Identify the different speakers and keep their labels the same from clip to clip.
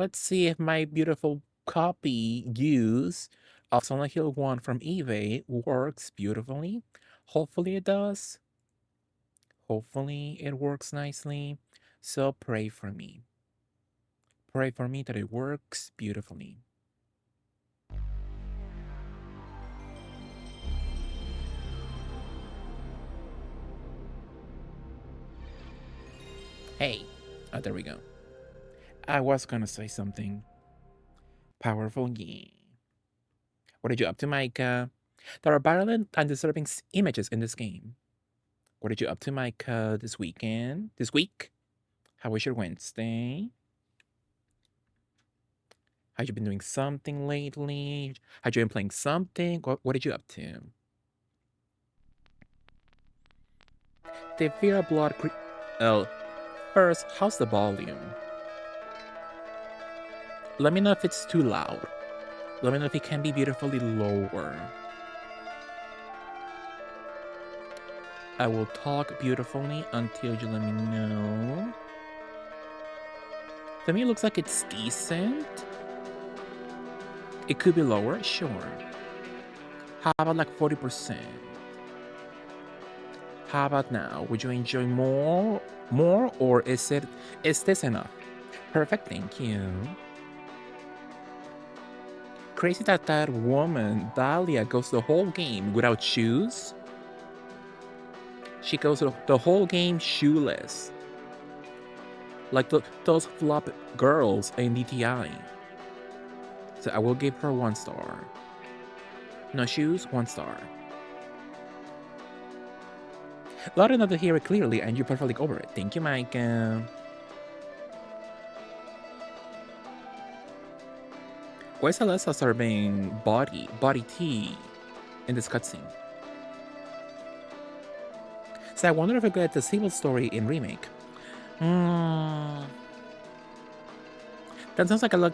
Speaker 1: Let's see if my beautiful copy use of Silent Hill 1 from eBay works beautifully. Hopefully it does. Hopefully it works nicely. So pray for me. Pray for me that it works beautifully. Hey. Oh, there we go. I was gonna say something. Powerful game. What did you up to, Micah? There are violent and disturbing images in this game. What did you up to, Micah, this weekend? This week? How was your Wednesday? Have you been doing something lately? Have you been playing something? What did you up to? The Vera Blood Oh, first, how's the volume? Let me know if it's too loud. Let me know if it can be beautifully lower. I will talk beautifully until you let me know. To me, it looks like it's decent. It could be lower, sure. How about like 40%? How about now? Would you enjoy more, or is this enough? Perfect, thank you. Crazy that that woman, Dahlia, goes the whole game without shoes. She goes the whole game shoeless. Like those flop girls in DTI. So I will give her 1 star. No shoes, 1 star. Loud enough to hear it clearly and you're perfectly over it. Thank you, Micah. Why is Alessa serving body tea in this cutscene? So I wonder if we get the sequel story in remake. That sounds like a lot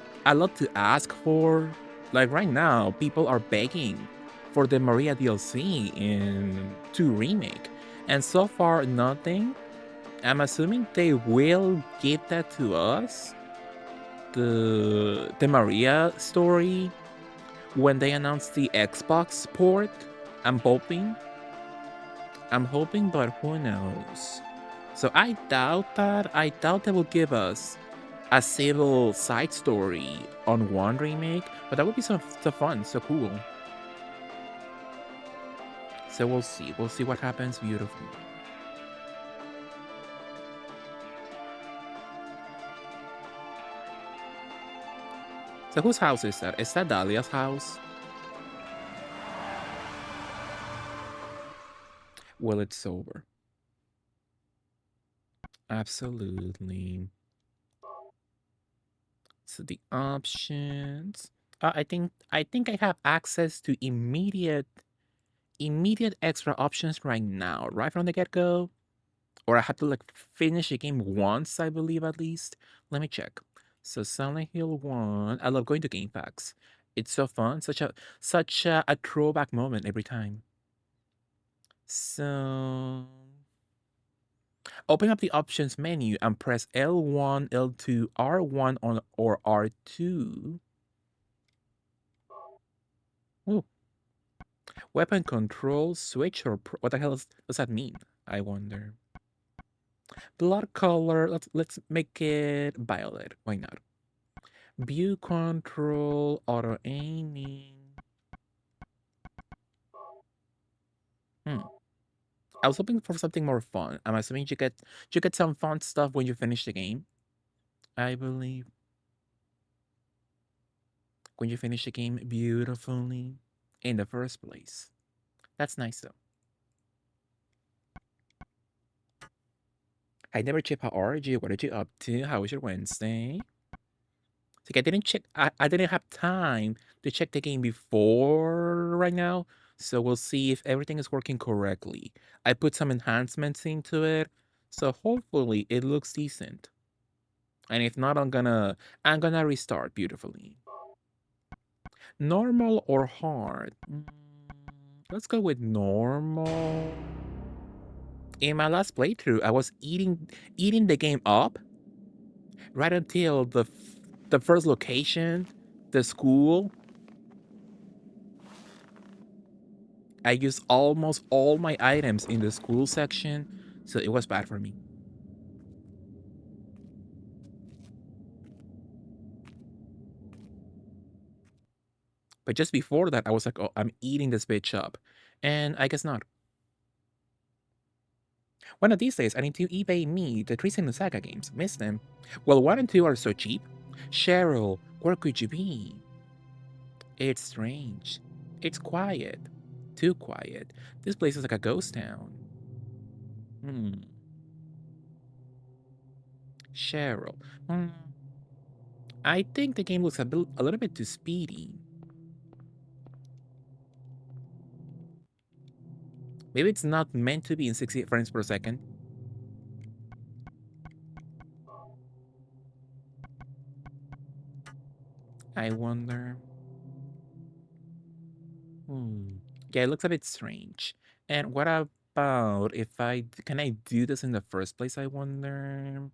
Speaker 1: to ask for. Like right now, people are begging for the Maria DLC in 2 remake. And so far, nothing. I'm assuming they will give that to us. The Maria story when they announce the Xbox port. I'm hoping, but who knows? So I doubt that. I doubt they will give us a civil side story on 1 remake, but that would be so fun, so cool. So we'll see. We'll see what happens. Beautiful. So whose house is that? Is that Dahlia's house? Well, it's over. Absolutely. So the options. I think I have access to immediate extra options right now, right from the get-go. Or I have to like finish the game once, I believe at least. Let me check. So Silent Hill 1. I love going to Game Packs. It's so fun. Such a throwback moment every time. So open up the options menu and press L1, L2, R1 on or R2. Ooh. Weapon control, switch, or what the hell does that mean? I wonder. Blood color, let's make it violet. Why not? View control, auto aiming. I was hoping for something more fun. I'm assuming you get some fun stuff when you finish the game. I believe. When you finish the game beautifully in the first place. That's nice though. I never checked how are you? What are you up to? How was your Wednesday? Like I didn't check. I didn't have time to check the game before right now. So we'll see if everything is working correctly. I put some enhancements into it. So hopefully it looks decent. And if not, I'm gonna restart beautifully. Normal or hard? Let's go with normal. In my last playthrough, I was eating the game up right until the the first location, the school, I used almost all my items in the school section, so it was bad for me. But just before that, I was like, oh, I'm eating this bitch up. And I guess not. One of these days, I need to eBay me the Three Sennu Saga games. Miss them. Well, 1 and 2 are so cheap. Cheryl, where could you be? It's strange. It's quiet. Too quiet. This place is like a ghost town. Cheryl. I think the game looks a little bit too speedy. Maybe it's not meant to be in 60 frames per second. I wonder. Yeah, it looks a bit strange. And what about if can I do this in the first place, I wonder?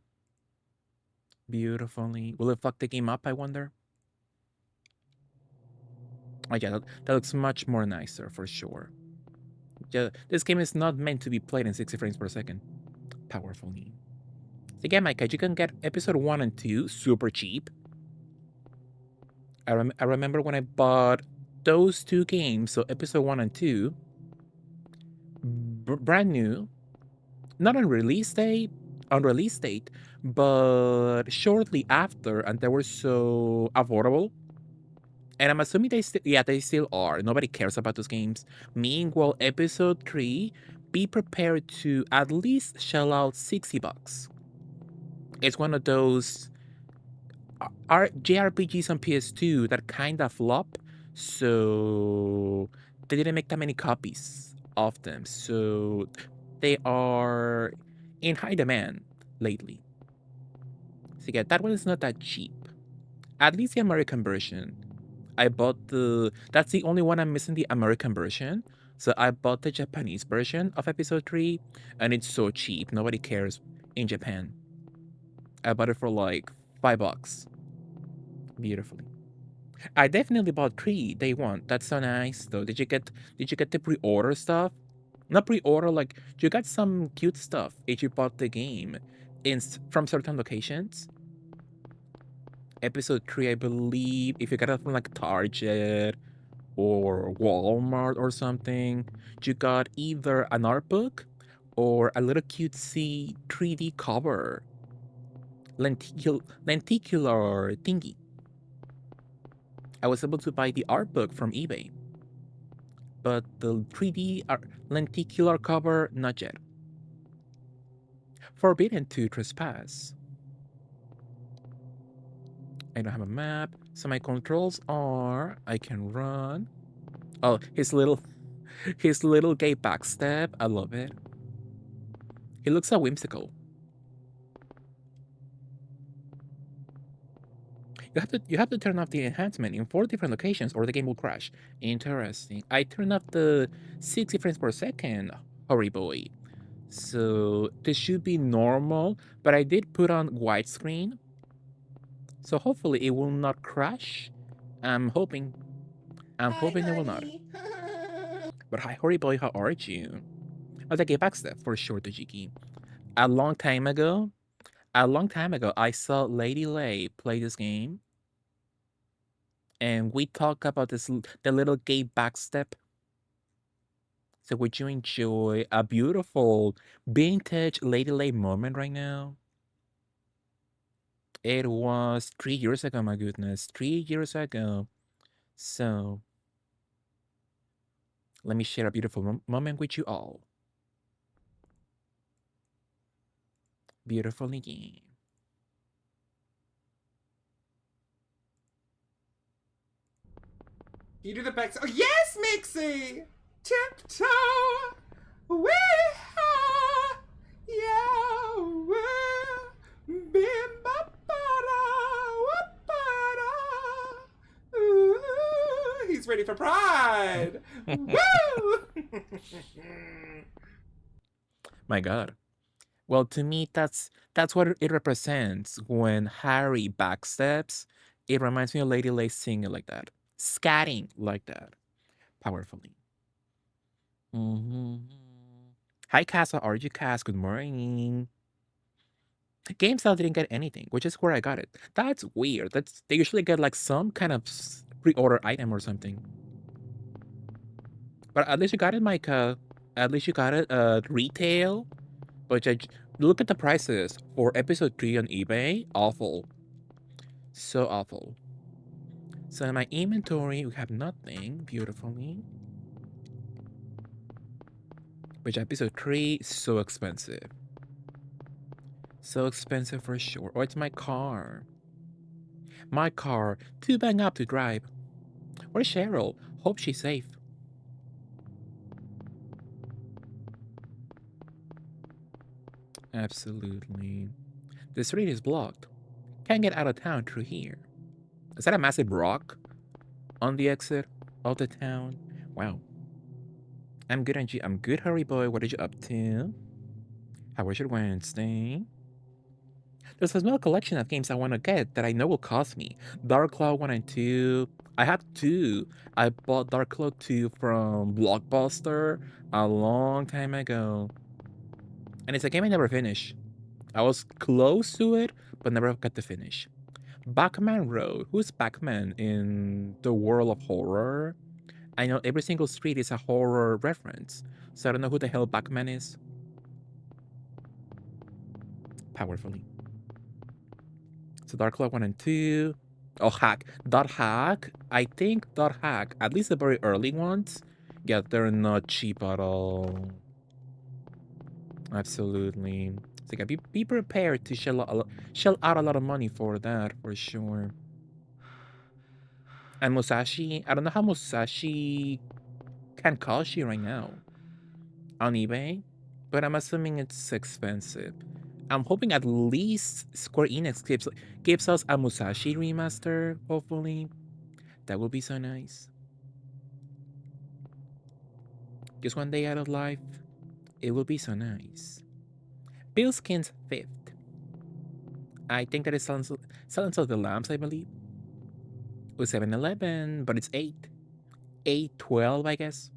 Speaker 1: Beautifully. Will it fuck the game up, I wonder? Oh yeah, that looks much more nicer for sure. Yeah, this game is not meant to be played in 60 frames per second. Powerfully. So again, Micah, you can get episode 1 and 2 super cheap. I remember when I bought those two games, so episode 1 and 2, brand new, not on release date, but shortly after, and they were so affordable. And I'm assuming they still are. Nobody cares about those games. Meanwhile, episode 3, be prepared to at least shell out $60. It's one of those JRPGs on PS2 that kind of flop, so they didn't make that many copies of them. So they are in high demand lately. So yeah, that one is not that cheap. At least the American version. I bought that's the only one I'm missing, the American version. So I bought the Japanese version of episode 3, and it's so cheap. Nobody cares in Japan. I bought it for like $5. Beautifully. I definitely bought 3 day one. That's so nice though. Did you get the pre-order stuff? Not pre-order, like you got some cute stuff if you bought the game from certain locations. Episode 3, I believe, if you got it from like Target or Walmart or something, you got either an art book or a little cutesy 3D cover, lenticular thingy. I was able to buy the art book from eBay, but the 3D lenticular cover, not yet. Forbidden to trespass. I don't have a map, so my controls are I can run. Oh, his little gay backstep. I love it. He looks so whimsical. You have to turn off the enhancement in 4 different locations or the game will crash. Interesting. I turned off the 60 frames per second, hurry boy. So this should be normal, but I did put on widescreen. So hopefully it will not crash. I'm hoping. I'm hoping it will not. But hi, hurry boy, how are you? I'll take it back step for sure, Tojiki. A long time ago, I saw Lady Lay play this game, and we talk about the little gay backstep. So would you enjoy a beautiful vintage Lady Lay moment right now? It was 3 years ago, my goodness, 3 years ago. So let me share a beautiful moment with you all. Beautiful game.
Speaker 2: You do the back. Oh, yes, Mixie! Tiptoe! We are. Yeah, he's ready for Pride! Woo!
Speaker 1: My God. Well, to me, that's what it represents when Harry backsteps It reminds me of Lady Lay singing like that, scatting like that, powerfully. Mhm. Hi, Casa. Are you Cass? Good morning. GameStop didn't get anything, which is where I got it. That's weird. They usually get like some kind of pre-order item or something. But at least you got it, Micah. At least you got it retail. But look at the prices for episode 3 on eBay. Awful. So awful. So in my inventory, we have nothing, beautifully. Which episode 3 is so expensive. So expensive for sure. Oh, it's my car. My car, too bang up to drive. Where's Cheryl? Hope she's safe. Absolutely. The street is blocked. Can't get out of town through here. Is that a massive rock on the exit of the town? Wow. I'm good, Angie. I'm good, Hurry Boy. What are you up to? How was your Wednesday? There's a small collection of games I want to get that I know will cost me. Dark Cloud 1 and 2. I have 2. I bought Dark Cloud 2 from Blockbuster a long time ago. And it's a game I never finished. I was close to it, but never got to finish. Batman Road. Who's Batman in the world of horror? I know every single street is a horror reference, so I don't know who the hell Batman is. Powerfully. So Dark Cloud 1 and 2. Oh, Hack. Dot Hack. I think Dot Hack, at least the very early ones, yeah, they're not cheap at all. Absolutely. So yeah, be prepared to shell out a lot of money for that, for sure. And Musashi, I don't know how Musashi can cost you right now on eBay, but I'm assuming it's expensive. I'm hoping at least Square Enix gives us a Musashi remaster, hopefully. That would be so nice. Just one day out of life, it will be so nice. Billskins 5th. I think that is Silence of the Lambs, I believe. With 7-Eleven, but it's 8. 8-12, I guess.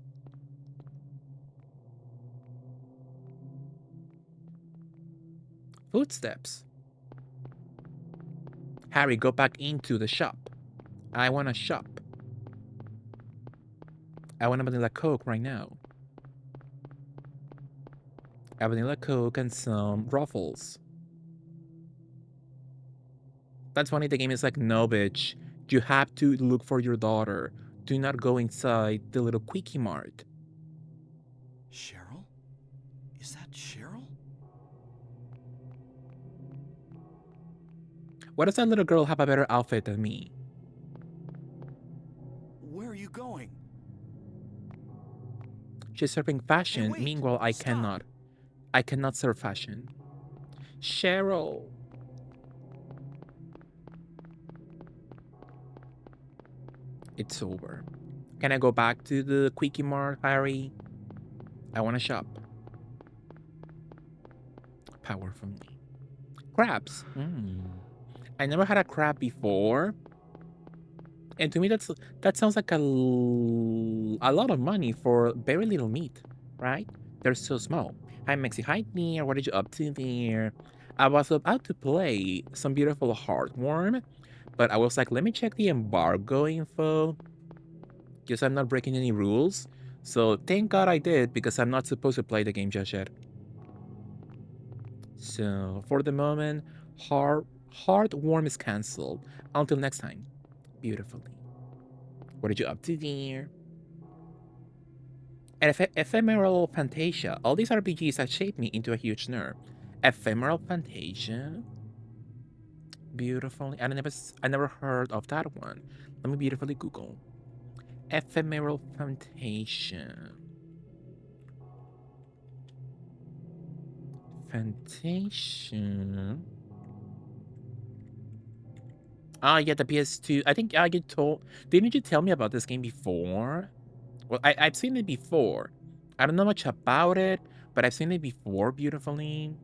Speaker 1: Footsteps. Harry, go back into the shop. I want to shop. I want a vanilla Coke right now. A vanilla Coke and some Ruffles. That's funny, the game is like, no, bitch. You have to look for your daughter. Do not go inside the little Quickie Mart.
Speaker 3: Cheryl? Is that Cheryl?
Speaker 1: Why does that little girl have a better outfit than me?
Speaker 3: Where are you going?
Speaker 1: She's serving fashion,
Speaker 3: wait,
Speaker 1: meanwhile I
Speaker 3: stop.
Speaker 1: cannot. I cannot serve fashion. Cheryl. It's over. Can I go back to the Quickie Mart, Harry? I want to shop. Power from me. Crabs. I never had a crab before. And to me, that sounds like a lot of money for very little meat, right? They're so small. Hi, Mexi. Hi, there. What are you up to there? I was about to play some beautiful Heartworm, but I was like, let me check the embargo info, because I'm not breaking any rules. So thank God I did, because I'm not supposed to play the game just yet. So for the moment, Heartworm is cancelled. Until next time, beautifully. What are you up to there? And Ephemeral Fantasia. All these RPGs have shaped me into a huge nerd. Ephemeral Fantasia. Beautifully. I never heard of that one. Let me beautifully Google. Ephemeral Fantasia. Fantasia. Ah, yeah, the PS2. I think I get told. Didn't you tell me about this game before? Well, I've seen it before. I don't know much about it, but I've seen it before beautifully.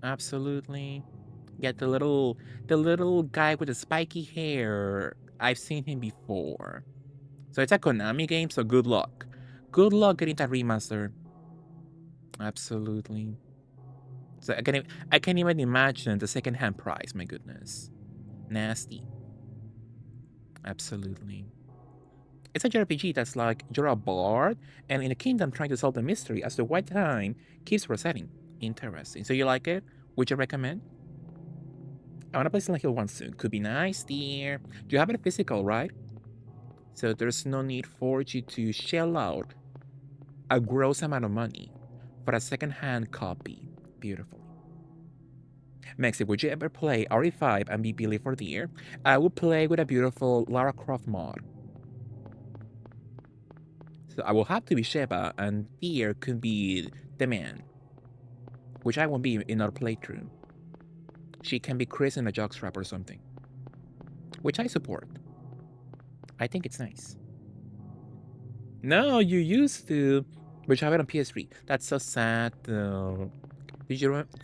Speaker 1: Absolutely. Yeah, the little guy with the spiky hair. I've seen him before. So it's a Konami game, so good luck. Good luck getting that remaster. Absolutely. So I can't even imagine the secondhand price, my goodness. Nasty. Absolutely. It's a JRPG that's like you're a bard and in a kingdom trying to solve the mystery as to why time keeps resetting. Interesting. So you like it? Would you recommend? I wanna play Silent Hill 1 soon. Could be nice, dear. You have it physical, right? So there's no need for you to shell out a gross amount of money for a second-hand copy. Beautiful. Mexi, would you ever play RE5 and be Billy for the year? I would play with a beautiful Lara Croft mod. So I will have to be Sheba, and Deer could be the man, which I won't be in our playthrough. She can be Chris in a jockstrap or something, which I support. I think it's nice. No, you used to, which I have it on PS3. That's so sad, though. Do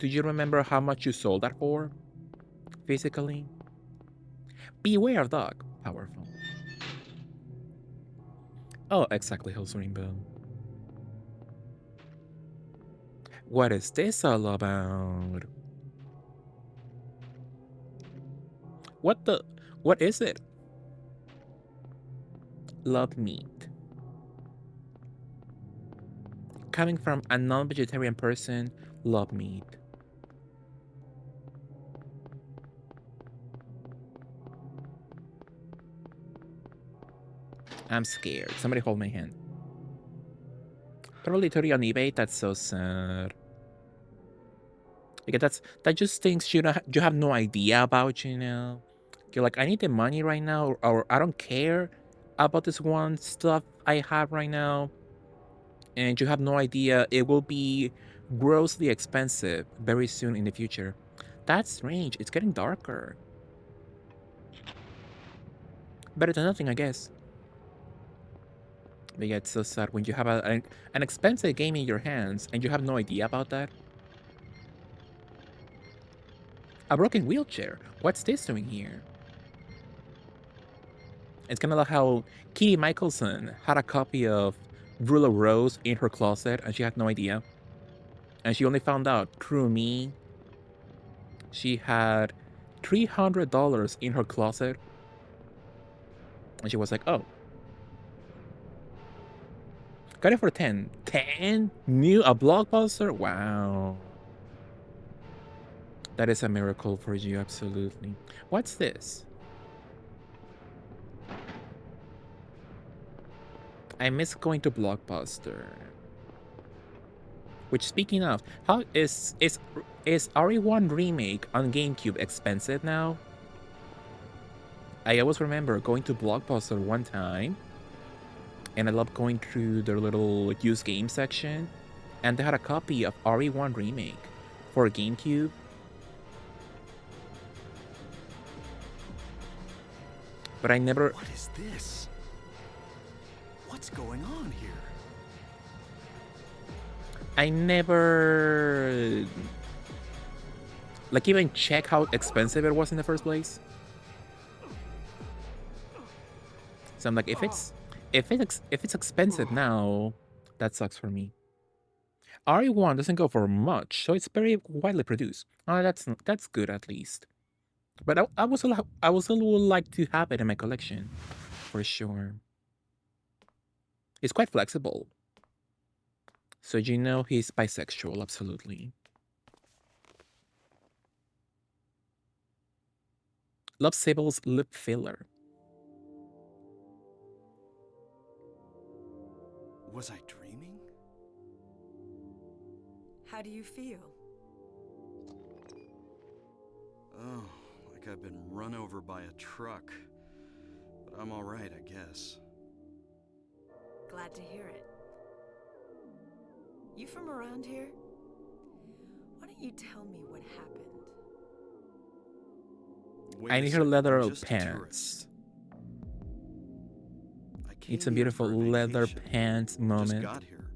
Speaker 1: you remember how much you sold that for? Physically? Beware of dog. Powerful. Oh, exactly, Hills Rainbow. What is this all about? What is it? Love meat. Coming from a non-vegetarian person, love meat. I'm scared. Somebody hold my hand. Probably 30 on eBay. That's so sad. Because that just things you have no idea about, you know. You're like, I need the money right now, or I don't care about this one stuff I have right now, and you have no idea it will be grossly expensive very soon in the future. That's strange. It's getting darker. Better than nothing, I guess. But yeah, it's so sad when you have an expensive game in your hands and you have no idea about that. A broken wheelchair. What's this doing here? It's kind of like how Kitty Michelson had a copy of Rule of Rose in her closet and she had no idea. And she only found out through me. She had $300 in her closet. And she was like, oh. Got it for 10. 10? New? A blockbuster? Wow. That is a miracle for you, absolutely. What's this? I miss going to Blockbuster. Which, speaking of, how is RE1 Remake on GameCube expensive now? I always remember going to Blockbuster one time, and I loved going through their little used game section, and they had a copy of RE1 Remake for GameCube. But I never...
Speaker 3: What is this? What's going on here?
Speaker 1: I never... like, even check how expensive it was in the first place. So I'm like, if it's expensive now, that sucks for me. RE1 doesn't go for much, so it's very widely produced. Oh, that's good at least. But I also would like to have it in my collection, for sure. It's quite flexible. So you know he's bisexual, absolutely. Love Sable's lip filler.
Speaker 3: Was I dreaming?
Speaker 4: How do you feel?
Speaker 3: Oh, like I've been run over by a truck. But I'm alright, I guess.
Speaker 4: Glad to hear it. You from around here? Why don't you tell me what happened?
Speaker 3: Wait
Speaker 1: I
Speaker 3: a
Speaker 1: need her
Speaker 3: sec,
Speaker 1: leather
Speaker 3: I'm just a
Speaker 1: pants.
Speaker 3: tourist. I came
Speaker 1: Need some
Speaker 3: here
Speaker 1: beautiful
Speaker 3: for a
Speaker 1: leather
Speaker 3: vacation.
Speaker 1: pants
Speaker 3: Just
Speaker 1: moment.
Speaker 3: got here.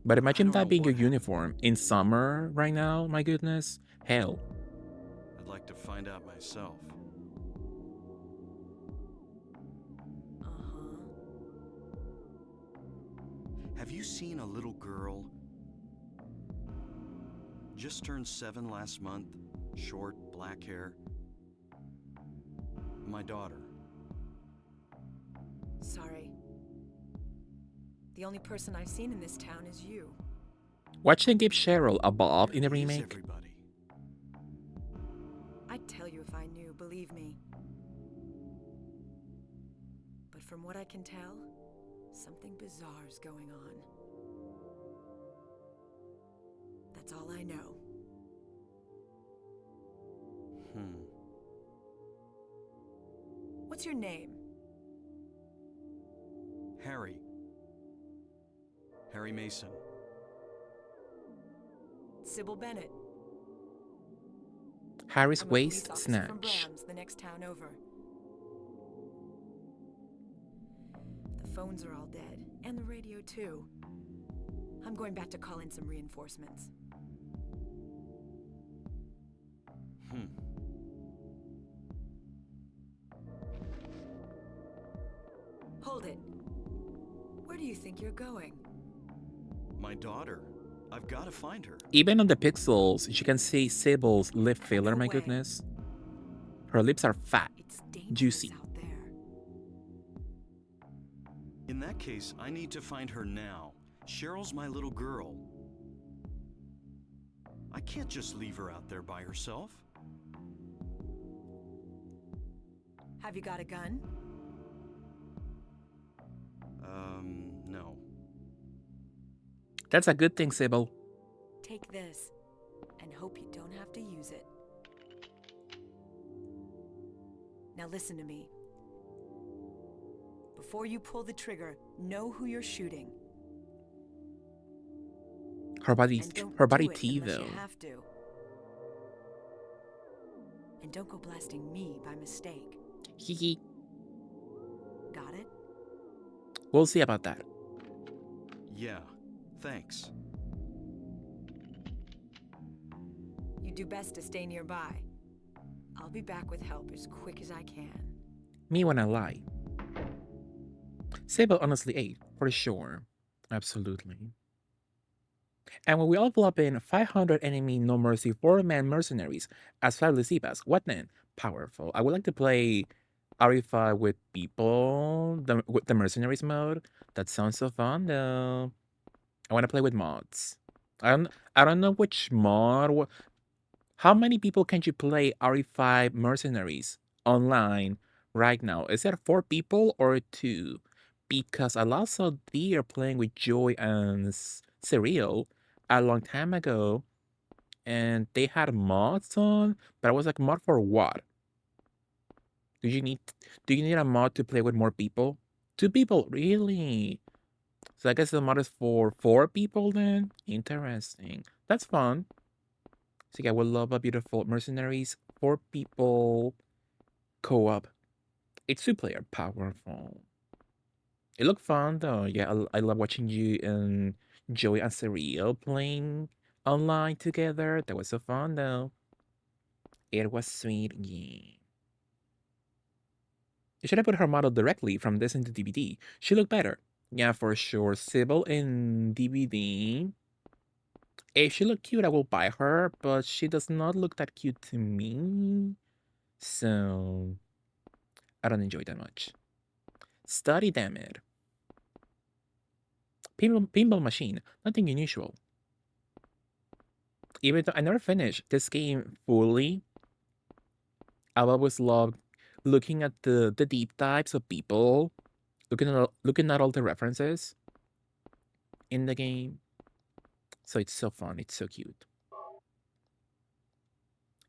Speaker 1: But imagine
Speaker 3: don't know
Speaker 1: that being your
Speaker 3: what happened.
Speaker 1: uniform in summer right now, my goodness. Hell.
Speaker 3: I'd like to find out myself.
Speaker 4: Uh-huh.
Speaker 3: Have you seen a little girl? Just turned 7 last month. Short, black hair. My daughter.
Speaker 4: Sorry. The only person I've seen in this town is you.
Speaker 1: Watching give Cheryl a bob in the
Speaker 3: Where is
Speaker 1: remake.
Speaker 3: everybody?
Speaker 4: I'd tell you if I knew, believe me. But from what I can tell, something bizarre's going on. That's all I know. What's your name?
Speaker 3: Harry. Harry Mason.
Speaker 4: Sybil Bennett.
Speaker 1: Harry's
Speaker 4: I'm a police
Speaker 1: waist
Speaker 4: officer from
Speaker 1: snatch.
Speaker 4: Brahms, the next town over. The phones are all dead, and the radio too. I'm going back to call in some reinforcements. Hold it. Where do you think you're going?
Speaker 3: My daughter. I've got to find her.
Speaker 1: Even on the pixels, you can see Sybil's lip filler,
Speaker 4: No
Speaker 1: my
Speaker 4: way.
Speaker 1: goodness. Her lips are fat.
Speaker 4: It's dangerous
Speaker 1: Juicy.
Speaker 4: out there.
Speaker 3: In that case, I need to find her now. Cheryl's my little girl. I can't just leave her out there by herself.
Speaker 4: Have you got a gun?
Speaker 3: No.
Speaker 1: That's a good thing, Sybil.
Speaker 4: Take this, and hope you don't have to use it. Now listen to me. Before you pull the trigger, know who you're shooting.
Speaker 1: Her body
Speaker 4: And don't do it
Speaker 1: tea
Speaker 4: unless
Speaker 1: though.
Speaker 4: you have to. And don't go blasting me by mistake.
Speaker 1: Hee.
Speaker 4: Got it?
Speaker 1: We'll see about that.
Speaker 3: Yeah, thanks.
Speaker 4: You do best to stay nearby. I'll be back with help as quick as I can.
Speaker 1: Me when I lie. Sybil honestly ate, for sure. Absolutely. And when we all pull up in 500 enemy no mercy 4-man mercenaries as fabulous Zebas, what then? Powerful. I would like to play RE5 with people, with the mercenaries mode. That sounds so fun though. I want to play with mods. I don't know which mod. How many people can you play RE5 mercenaries online right now? Is it 4 people or 2? Because I last saw they're playing with Joy and Serial a long time ago, and they had mods on, but I was like, mod for what? Do you need a mod to play with more people? 2 people, really? So I guess the mod is for 4 people then? Interesting. That's fun. So yeah, I would love a beautiful mercenaries 4 people co-op. It's 2-player, powerful. It looked fun though. Yeah, I love watching you and Joey and Serial playing online together. That was so fun though. It was sweet, yeah. You should have put her model directly from this into DVD. She looked better. Yeah, for sure. Sybil in DVD. If she looked cute, I will buy her, but she does not look that cute to me. So I don't enjoy that much. Study, damn it. Pinball machine, nothing unusual. Even though I never finished this game fully, I always loved looking at the deep dives of people, looking at all the references in the game. So it's so fun, it's so cute.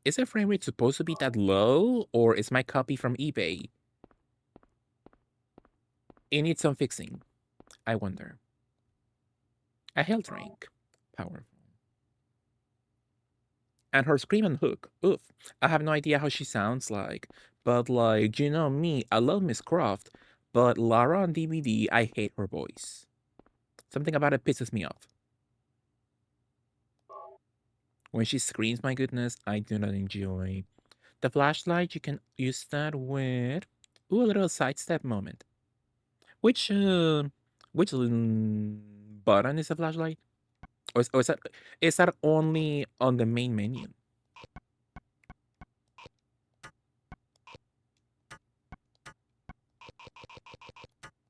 Speaker 1: Is the frame rate supposed to be that low, or is my copy from eBay? It needs some fixing, I wonder. A health rank, powerful. And her scream and hook, oof. I have no idea how she sounds like, but like, you know me, I love Miss Croft, but Lara on DVD, I hate her voice. Something about it pisses me off. When she screams, my goodness, I do not enjoy. The flashlight, you can use that with... Ooh, a little sidestep moment. Which, button is the flashlight? Or is that only on the main menu?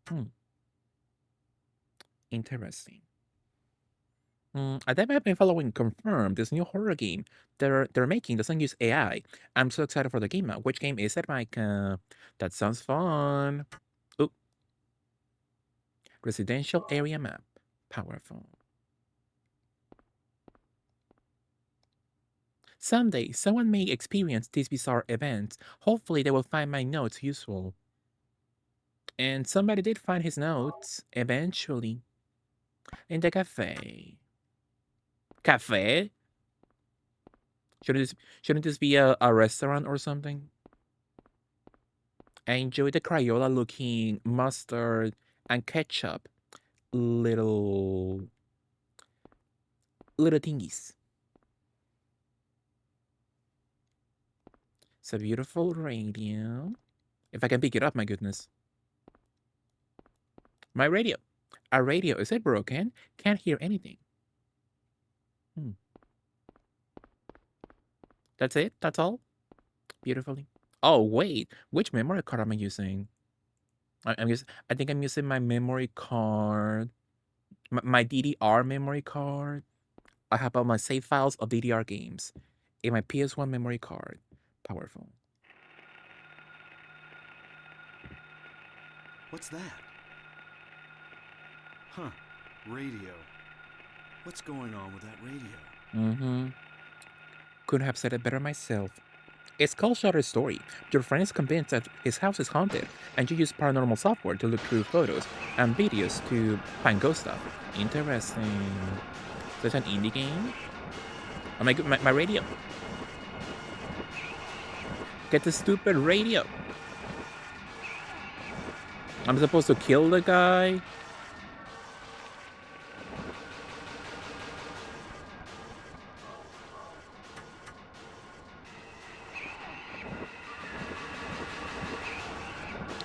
Speaker 1: Hmm. Interesting. I think I've been following Confirmed, this new horror game they're making doesn't use AI. I'm so excited for the game now. Which game is it, Mike? That sounds fun. Oh, residential area map. Powerful. Someday, someone may experience these bizarre events. Hopefully, they will find my notes useful. And somebody did find his notes, eventually, in the cafe. Cafe? Shouldn't this be a restaurant or something? I enjoy the Crayola looking mustard and ketchup little thingies. It's a beautiful radio. If I can pick it up, my goodness. My radio. Our radio, is it broken? Can't hear anything. That's it? That's all? Beautifully. Oh, wait. Which memory card am I using? I think I'm using my memory card. My DDR memory card. I have all my save files of DDR games in my PS1 memory card. Powerful.
Speaker 3: What's that? Huh. Radio. What's going on with that radio?
Speaker 1: Couldn't have said it better myself. It's called Shutter Story. Your friend is convinced that his house is haunted, and you use paranormal software to look through photos and videos to find ghost stuff. Interesting. Such an indie game? Oh my radio. Get the stupid radio. I'm supposed to kill the guy?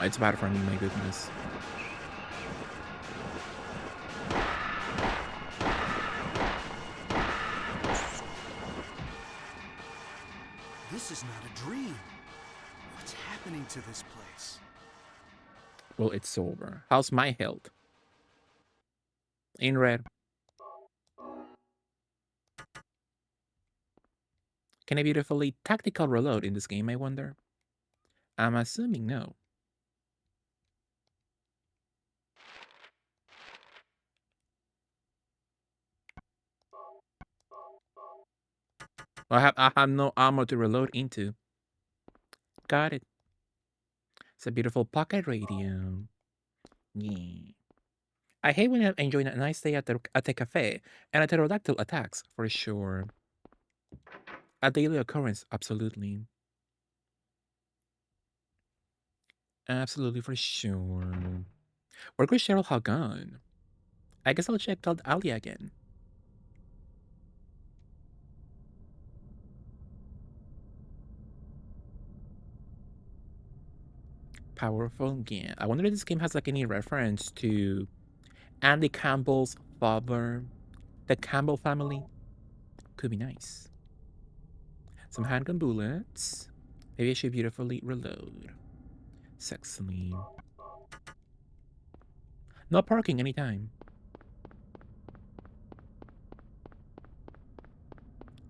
Speaker 1: It's bad for me, my goodness.
Speaker 3: This is not a dream. What's happening to this place?
Speaker 1: Well, it's over. How's my health? In red. Can I beautifully tactical reload in this game, I wonder? I'm assuming no. I have no ammo to reload into. Got it. It's a beautiful pocket radio. Yeah. I hate when I'm enjoying a nice day at the cafe and a pterodactyl attacks, for sure. A daily occurrence, absolutely. Absolutely, for sure. Where could Cheryl have gone? I guess I'll check out Alia again. Powerful game. I wonder if this game has like any reference to Andy Campbell's father, the Campbell family. Could be nice. Some handgun bullets. Maybe I should beautifully reload. Sexily. No parking anytime.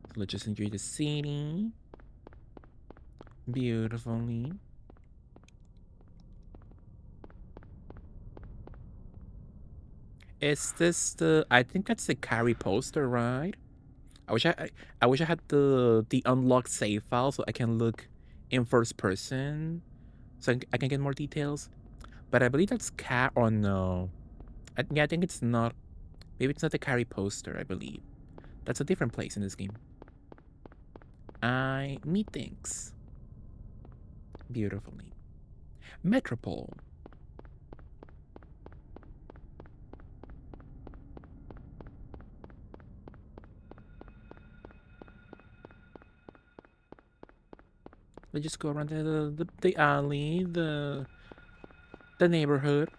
Speaker 1: So let's just enjoy the city. Beautifully. Is this the... I think that's the Carrie poster, right? I wish I had the unlocked save file so I can look in first person, so I can get more details. But I believe that's cat or no. Yeah, I think it's not. Maybe it's not the Carrie poster. I believe that's a different place in this game. Methinks beautifully. Metropole. Let's just go around the alley, the neighborhood,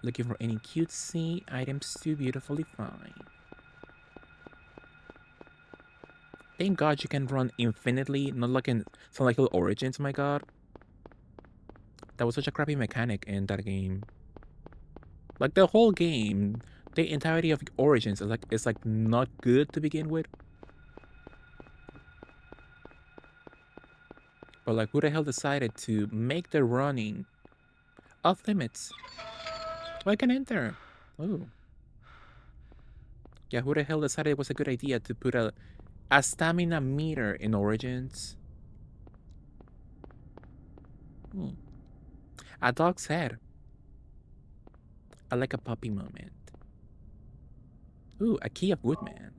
Speaker 1: looking for any cutesy items to beautifully find. Thank God you can run infinitely, not like in Silent Hill Origins. My God, that was such a crappy mechanic in that game. Like the whole game, the entirety of Origins is like not good to begin with. But like, who the hell decided to make the running off limits? Oh, I can enter. Oh. Yeah, who the hell decided it was a good idea to put a stamina meter in Origins? A dog's head. I like a puppy moment. Ooh, a key of Woodman.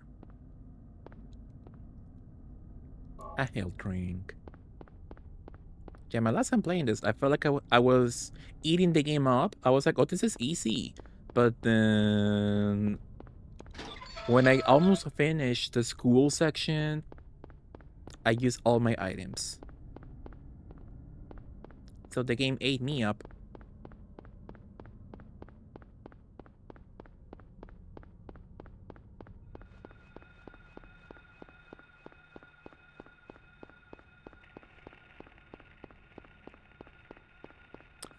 Speaker 1: A health drink. Yeah, my last time playing this, I felt like I was eating the game up. I was like, oh, this is easy. But then when I almost finished the school section, I used all my items. So the game ate me up.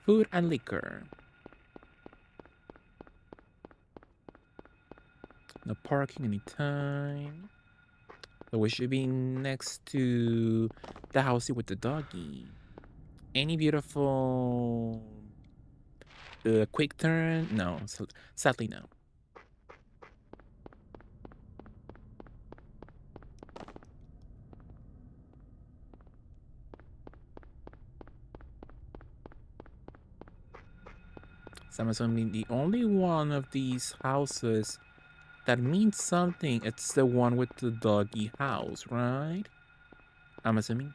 Speaker 1: Food and liquor. No parking anytime. So we should be next to the house with the doggy. Any beautiful quick turn? No, sadly no. So I'm assuming the only one of these houses that means something, it's the one with the doggy house, right? I'm assuming.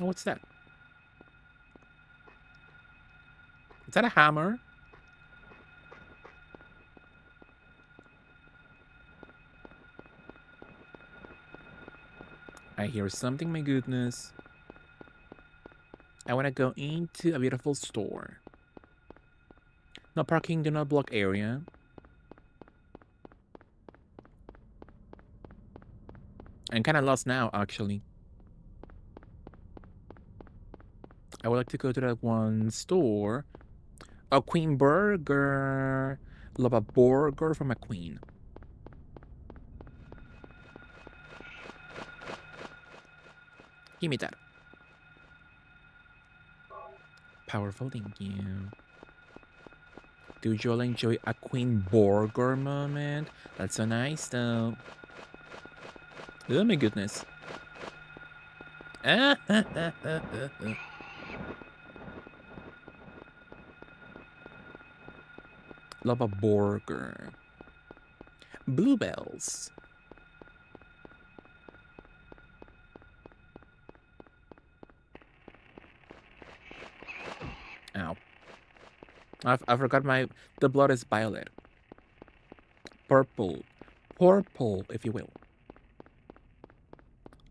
Speaker 1: Oh, what's that? Is that a hammer? I hear something, my goodness. I want to go into a beautiful store. No parking, do not block area. I'm kind of lost now, actually. I would like to go to that one store. A Queen Burger. Love a burger from a queen. Give me that. Powerful, thank you. Do you all enjoy a Queen Burger moment? That's so nice, though. Oh my goodness. Love a burger. Bluebells. Ow. I forgot the blood is violet. Purple. Purple, if you will.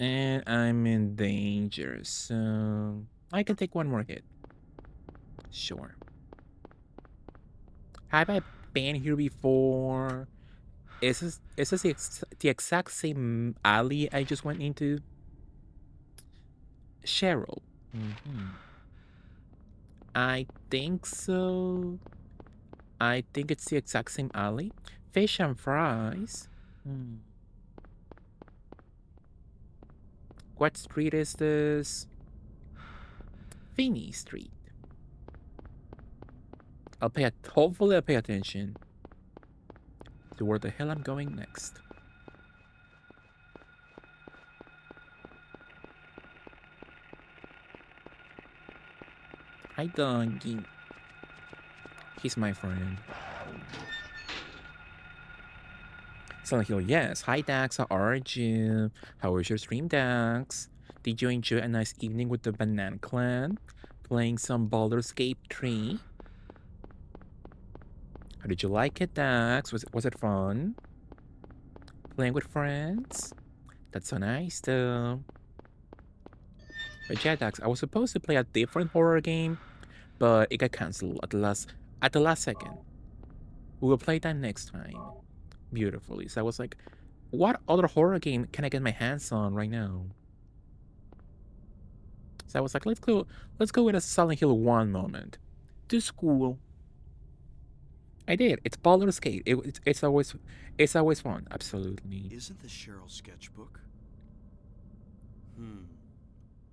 Speaker 1: And I'm in danger, so I can take one more hit. Sure. Have I been here before? Is this the exact same alley I just went into? Cheryl. I think so. I think it's the exact same alley. Fish and fries. What street is this? Finney Street. Hopefully I'll pay attention to where the hell I'm going next. Hi, doggy. He's my friend. Silent Hill, yes. Hi, Dax. How are you? How was your stream, Dax? Did you enjoy a nice evening with the Banana Clan? Playing some Baldur's Gate 3? How did you like it, Dax? Was it fun? Playing with friends? That's so nice, though. But yeah, Dax, I was supposed to play a different horror game, but it got canceled at the last second. We will play that next time. Beautifully. So I was like, what other horror game can I get my hands on right now? So I was like, let's go with a Silent Hill 1 moment. To school. I did. It's Baldur's Gate. It's always fun. Absolutely.
Speaker 3: Isn't this Cheryl's sketchbook?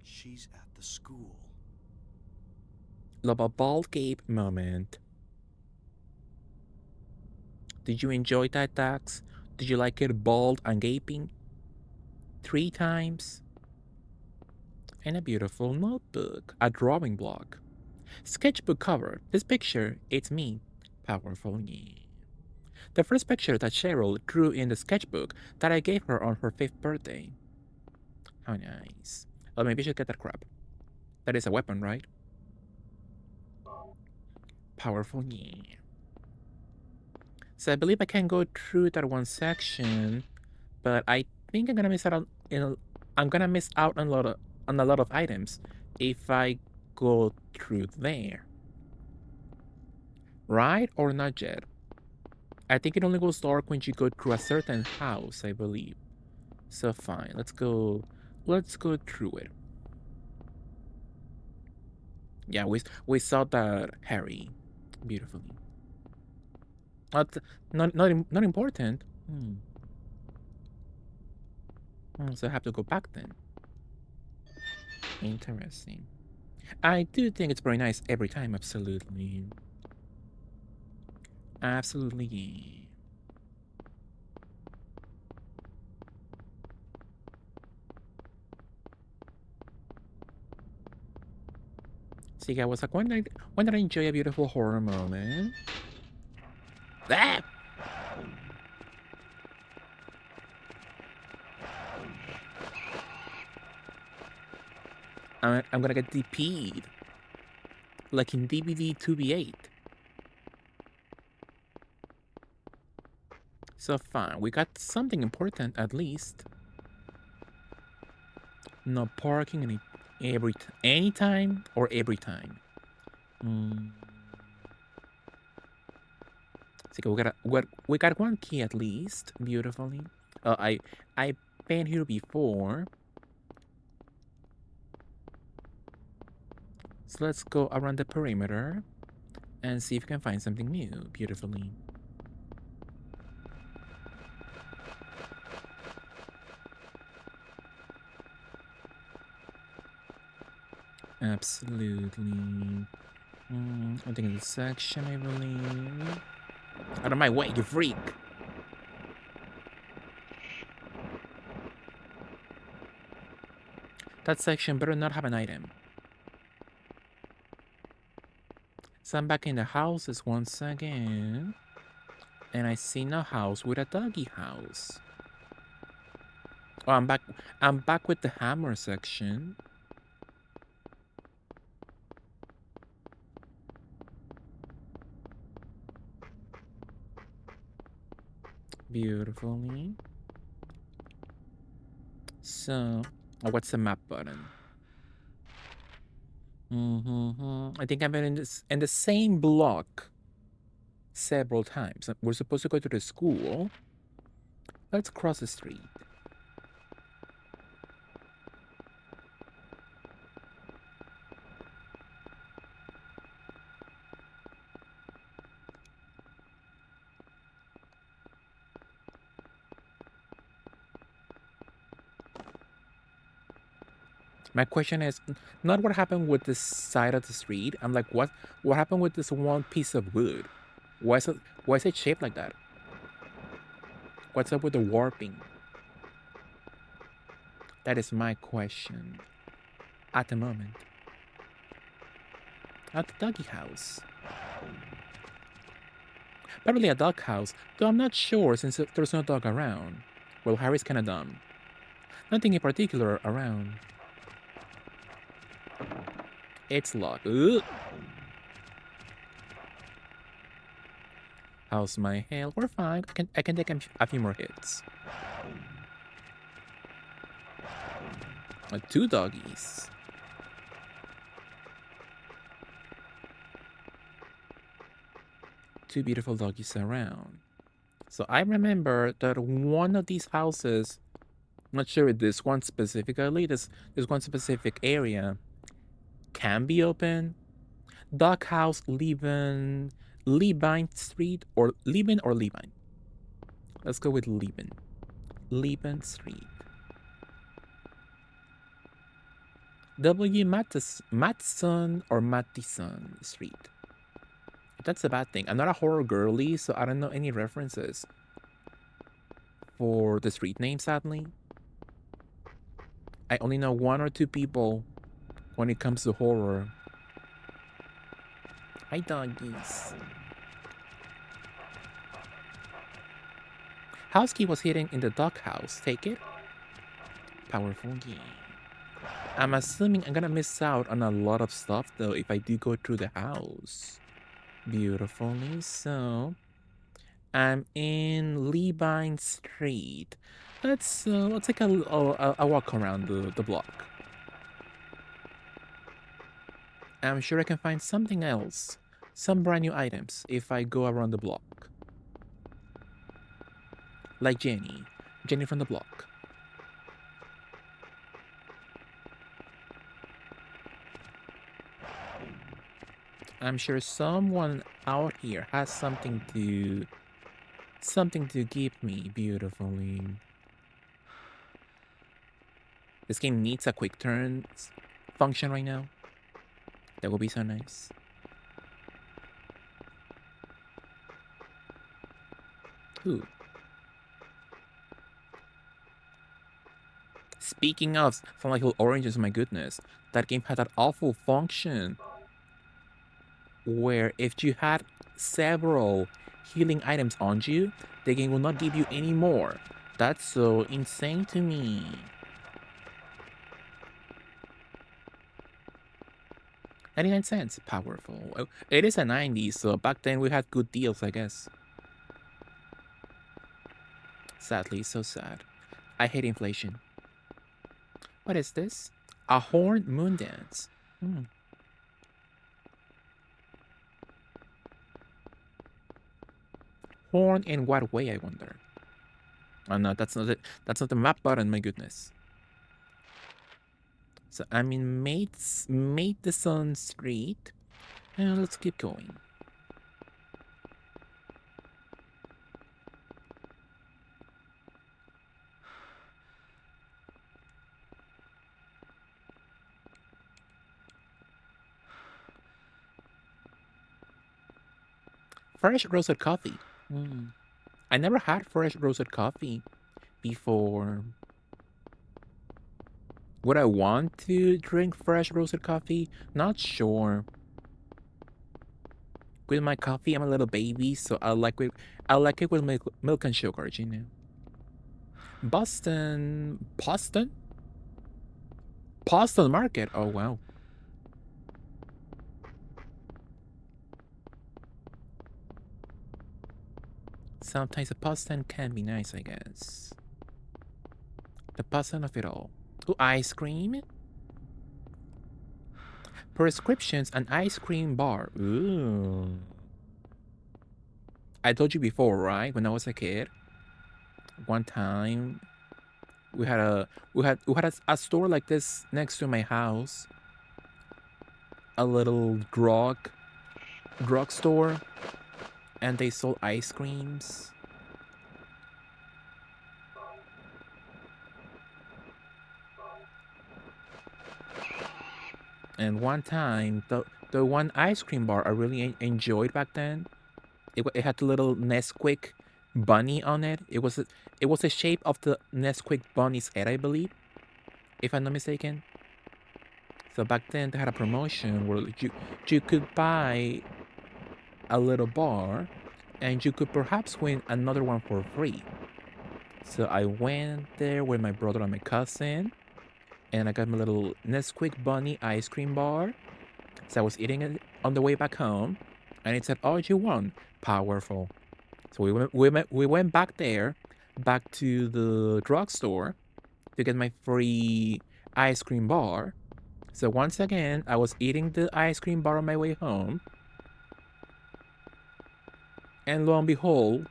Speaker 3: She's at the school.
Speaker 1: Love a bald gape moment. Did you enjoy that, Dax? Did you like it bald and gaping? 3 times? And a beautiful notebook, a drawing block. Sketchbook cover. This picture, it's me. Powerful yeah. The first picture that Cheryl drew in the sketchbook that I gave her on her 5th birthday. How nice. Well, maybe I should get that crap. That is a weapon, right? Powerful yeah. So I believe I can go through that one section, but I think I'm gonna miss out on a lot of items if I go through there. Right or not yet? I think it only goes dark when you go through a certain house, I believe. So fine, let's go through it. Yeah, we saw that Harry beautifully. Not important. So I have to go back then. Interesting. I do think it's very nice every time, absolutely. Absolutely. See, I was like, when did I enjoy a beautiful horror moment? Ah! I'm gonna get DP'd. Like in DVD 2B8. So fine, we got something important at least. No parking anytime or every time. So we got one key at least, beautifully. I been here before. So let's go around the perimeter and see if we can find something new, beautifully. Absolutely. I think in this section, I believe. Out of my way, you freak! That section better not have an item. So I'm back in the houses once again. And I see no house with a doggy house. Oh, I'm back with the hammer section. Beautifully. So, what's the map button? I think I've been in the same block several times. We're supposed to go to the school. Let's cross the street. My question is not what happened with this side of the street. I'm like, what happened with this one piece of wood? Why is it shaped like that? What's up with the warping? That is my question at the moment. At the doggy house. Probably a dog house, though I'm not sure since there's no dog around. Well, Harry's kinda dumb. Nothing in particular around. It's locked. Ugh. How's my health? We're fine. I can take a few more hits. 2 doggies. Two beautiful doggies around. So I remember that one of these houses, not sure if this one specifically, this one specific area can be open. Dog House, Levin Street, or Levin. Let's go with Levin Street. W. Matson or Mattison Street. That's a bad thing. I'm not a horror girly, so I don't know any references for the street name, sadly. I only know 1 or 2 people when it comes to horror. Hi, doggies. House key was hidden in the dog house. Take it. Powerful game. I'm assuming I'm gonna miss out on a lot of stuff though if I do go through the house. Beautifully so. I'm in Levine Street. Let's take a walk around the block. I'm sure I can find something else, some brand new items if I go around the block. Like Jenny from the block. I'm sure someone out here has something to give me beautifully. This game needs a quick turn function right now. That would be so nice. Ooh. Speaking of sound like little oranges, my goodness, that game had that awful function where if you had several healing items on you, the game will not give you any more. That's so insane to me. $0.99, powerful. Oh, it is a 90, so back then we had good deals, I guess. Sadly, so sad. I hate inflation. What is this? A horned moon dance. Horn in what way, I wonder? Oh no, that's not it. That's not the map button, my goodness. So I'm in Matheson Street. And let's keep going. Fresh roasted coffee. I never had fresh roasted coffee before. Would I want to drink fresh roasted coffee? Not sure. With my coffee, I'm a little baby, so I like it with milk and sugar, you know. Boston Market. Oh wow. Sometimes a Boston can be nice, I guess. The Boston of it all. Ooh, ice cream. Prescriptions and ice cream bar. Ooh. I told you before, right? When I was a kid, one time we had a store like this next to my house. A little drug store, and they sold ice creams. And one time, the one ice cream bar I really enjoyed back then, it had the little Nesquik bunny on it. It was the shape of the Nesquik bunny's head, I believe, if I'm not mistaken. So back then they had a promotion where you could buy a little bar, and you could perhaps win another one for free. So I went there with my brother and my cousin, and I got my little Nesquik bunny ice cream bar. So I was eating it on the way back home, and it said, "Oh, you won." Powerful. So we went back there, back to the drugstore to get my free ice cream bar. So once again, I was eating the ice cream bar on my way home. And lo and behold,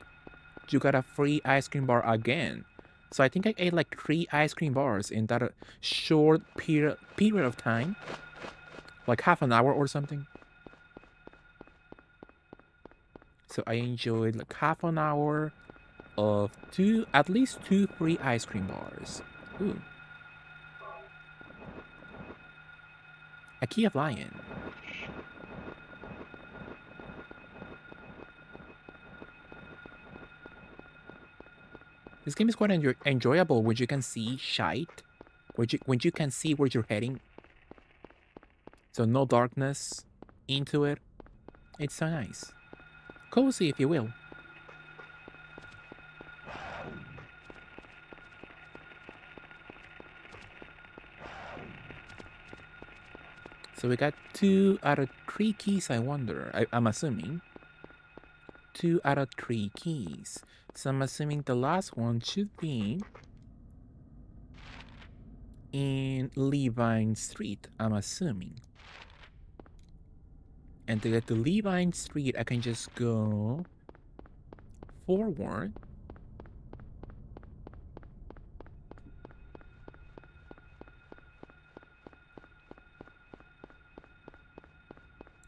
Speaker 1: you got a free ice cream bar again. So I think I ate like 3 ice cream bars in that short period of time. Like half an hour or something. So I enjoyed like half an hour of at least two free ice cream bars. Ooh. A Key of Lion. This game is quite enjoyable when you can see shite. When you can see where you're heading. So no darkness into it. It's so nice. Cozy, if you will. So we got 2 out of 3 keys, I wonder. I'm assuming. 2 out of 3 keys. So I'm assuming the last one should be in Levine Street, I'm assuming. And to get to Levine Street, I can just go forward.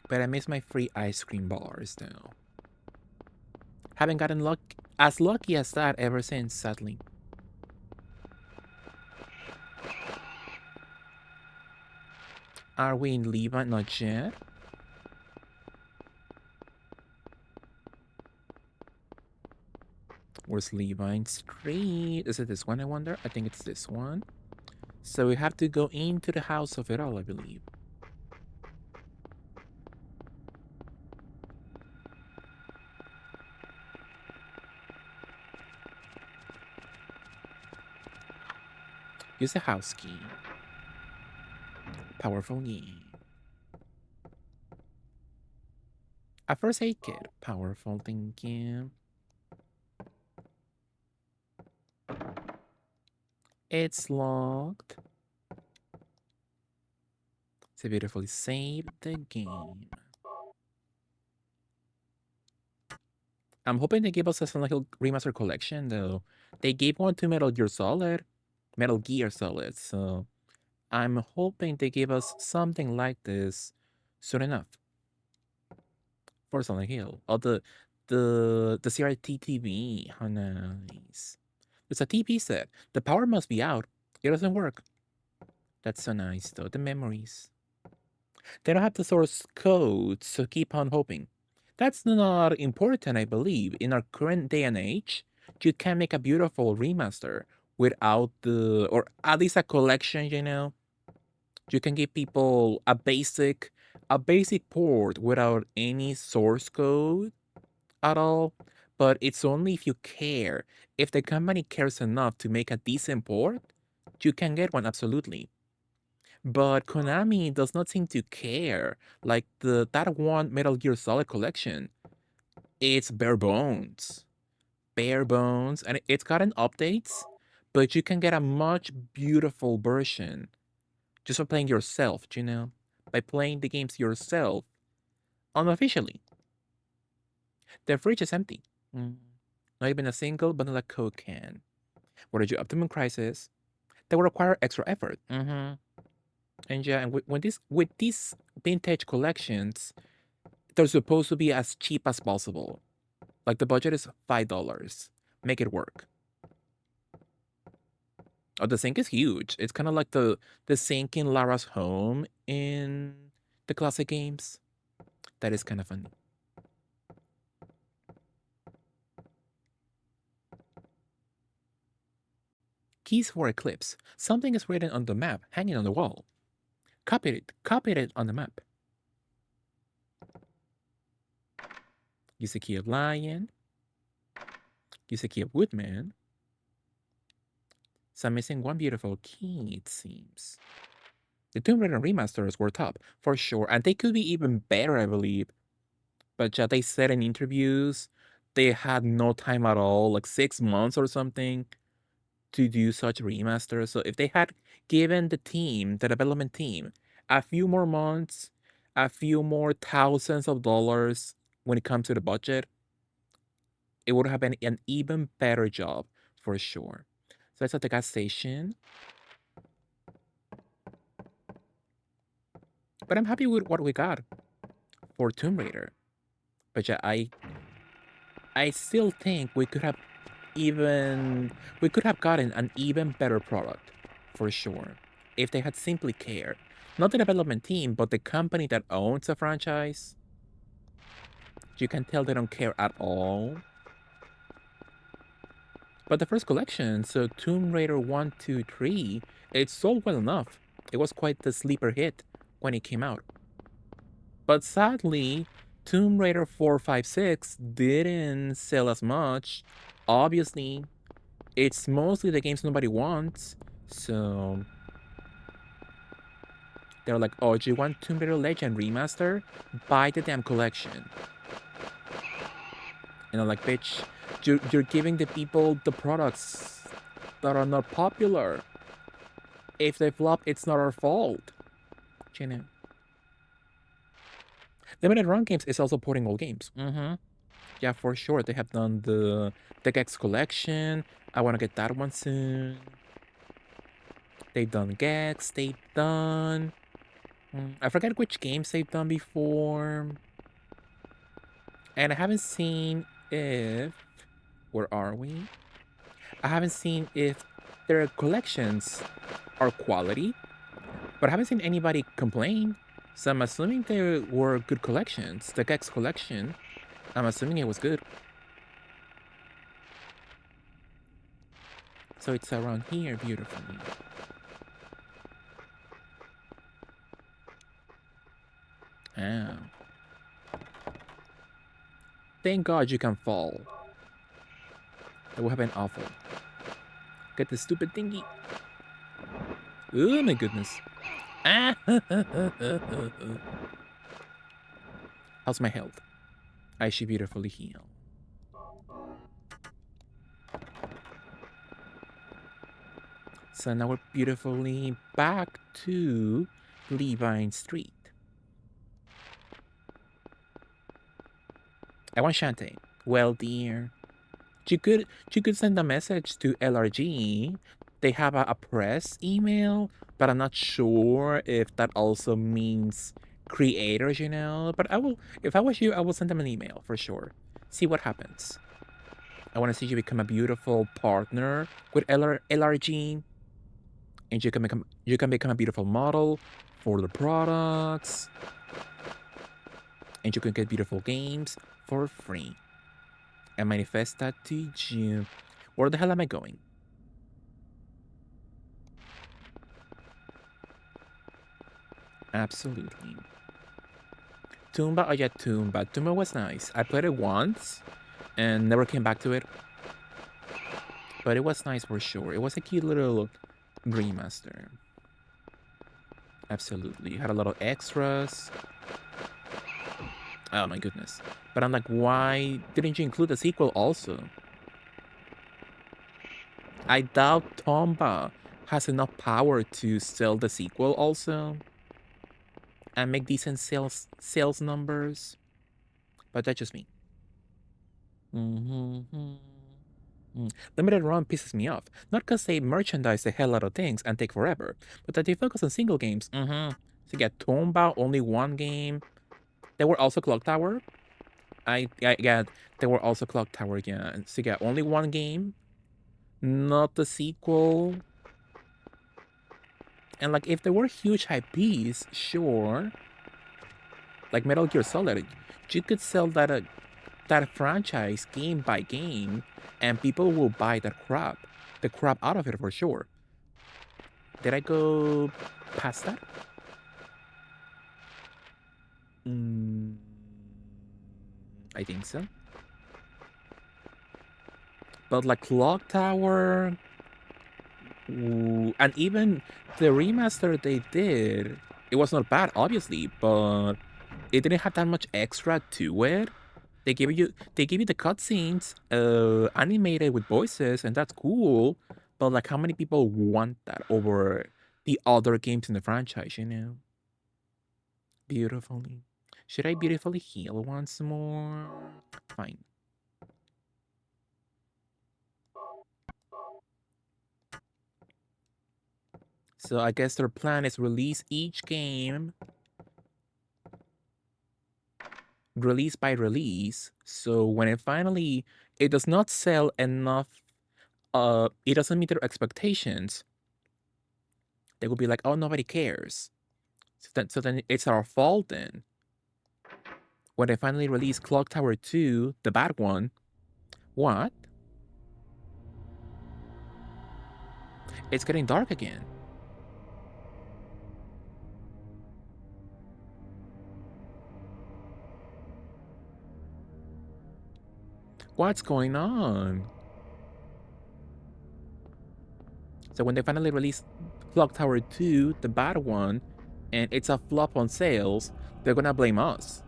Speaker 1: But I miss my free ice cream bars, though. Haven't gotten as lucky as that ever since, sadly. Are we in Levine? Not yet. Where's Levine Street? Is it this one, I wonder? I think it's this one. So we have to go into the house of it all, I believe. Use the house key. Powerful key. A first aid kit. Powerful, thank you. It's locked. So beautifully saved the game. I'm hoping they give us a Silent Hill Remaster Collection, though. They gave one to Metal Gear Solid. So I'm hoping they give us something like this soon enough. For Silent Hill. Oh, the CRT TV. How nice. It's a TV set. The power must be out. It doesn't work. That's so nice, though. The memories. They don't have the source code, so keep on hoping. That's not important, I believe. In our current day and age, you can make a beautiful remaster without or at least a collection, you know? You can give people a basic port without any source code at all. But it's only if you care. If the company cares enough to make a decent port, you can get one, absolutely. But Konami does not seem to care. Like that one Metal Gear Solid collection, it's bare bones. Bare bones. And it's gotten updates, but you can get a much beautiful version just by playing yourself, you know? By playing the games yourself unofficially. The fridge is empty. Not even a single vanilla Coke can. What is your Optimum Crisis? That will require extra effort. And yeah, and with these vintage collections, they're supposed to be as cheap as possible. Like the budget is $5. Make it work. Oh, the sink is huge. It's kind of like the sink in Lara's home in the classic games. That is kind of funny. Keys for Eclipse. Something is written on the map, hanging on the wall. Copy it on the map. Use the key of Lion. Use the key of Woodman. So I'm missing one beautiful key, it seems. The Tomb Raider remasters were top, for sure, and they could be even better, I believe. But they said in interviews they had no time at all, like 6 months or something, to do such remasters. So if they had given the development team, a few more months, a few more thousands of dollars when it comes to the budget, it would have been an even better job for sure. So it's at the gas station. But I'm happy with what we got for Tomb Raider. But yeah, I still think we could have gotten an even better product for sure if they had simply cared. Not the development team, but the company that owns the franchise. You can tell they don't care at all. But the first collection, so Tomb Raider 1, 2, 3, it sold well enough. It was quite the sleeper hit when it came out. But sadly, Tomb Raider 4, 5, 6 didn't sell as much. Obviously, it's mostly the games nobody wants, so they're like, oh, do you want Tomb Raider Legend Remaster? Buy the damn collection. And I'm like, bitch, you're giving the people the products that are not popular. If they flop, it's not our fault. You know. Limited Run Games is also porting old games. Yeah, for sure. They have done the Gex collection. I want to get that one soon. They've done Gex. They've done... I forget which games they've done before. And I haven't seen if... Where are we? I haven't seen if their collections are quality. But I haven't seen anybody complain. So I'm assuming they were good collections. The Gex collection, I'm assuming it was good. So it's around here beautifully. Oh. Thank God you can fall. That would have been awful. Get the stupid thingy. Oh my goodness. Ah. How's my health? I should beautifully heal. So now we're beautifully back to Levine Street. I want Shantae. Well, dear. You could send a message to LRG. They have a press email, but I'm not sure if that also means creators, you know. But I will, if I was you, I will send them an email for sure. See what happens. I want to see you become a beautiful partner with LRG, and you can become a beautiful model for the products, and you can get beautiful games for free. And manifest that to you. Where the hell am I going? Absolutely. Tumba, oh yeah, Tumba. Tumba was nice. I played it once and never came back to it. But it was nice for sure. It was a cute little remaster. Absolutely. You had a lot of extras. Oh my goodness. But I'm like, why didn't you include the sequel also? I doubt Tomba has enough power to sell the sequel also. And make decent sales numbers. But that's just me. Limited Run pisses me off. Not because they merchandise the hell out of things and take forever, but that they focus on single games. So you get Tomba, only one game. They were also Clock Tower. Yeah, they were also Clock Tower, yeah. So yeah, only one game. Not the sequel. And like, if there were huge IPs, sure. Like Metal Gear Solid, you could sell that franchise game by game, and people will buy the crap out of it for sure. Did I go past that? I think so. But like Clock Tower, and even the remaster they did, it was not bad, obviously, but it didn't have that much extra to it. They give you the cutscenes, animated with voices, and that's cool. But like, how many people want that over the other games in the franchise, you know? Beautifully. Should I beautifully heal once more? Fine. So I guess their plan is release each game release by release. So when it does not sell enough, it doesn't meet their expectations, they will be like, oh, nobody cares. So then it's our fault then. When they finally release Clock Tower 2, the bad one, what? It's getting dark again. What's going on? So when they finally release Clock Tower 2, the bad one, and it's a flop on sales, they're gonna blame us.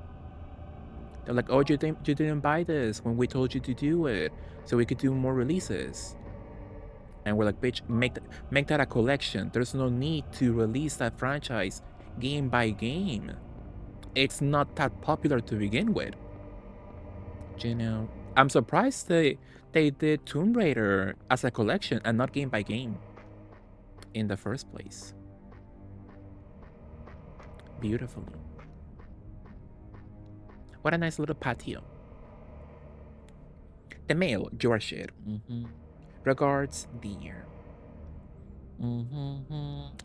Speaker 1: They're like, oh, you didn't buy this when we told you to do it, so we could do more releases. And we're like, bitch, make that a collection. There's no need to release that franchise game by game. It's not that popular to begin with. You know, I'm surprised they did Tomb Raider as a collection and not game by game in the first place. Beautifully. What a nice little patio. The mail, George. Regards, dear.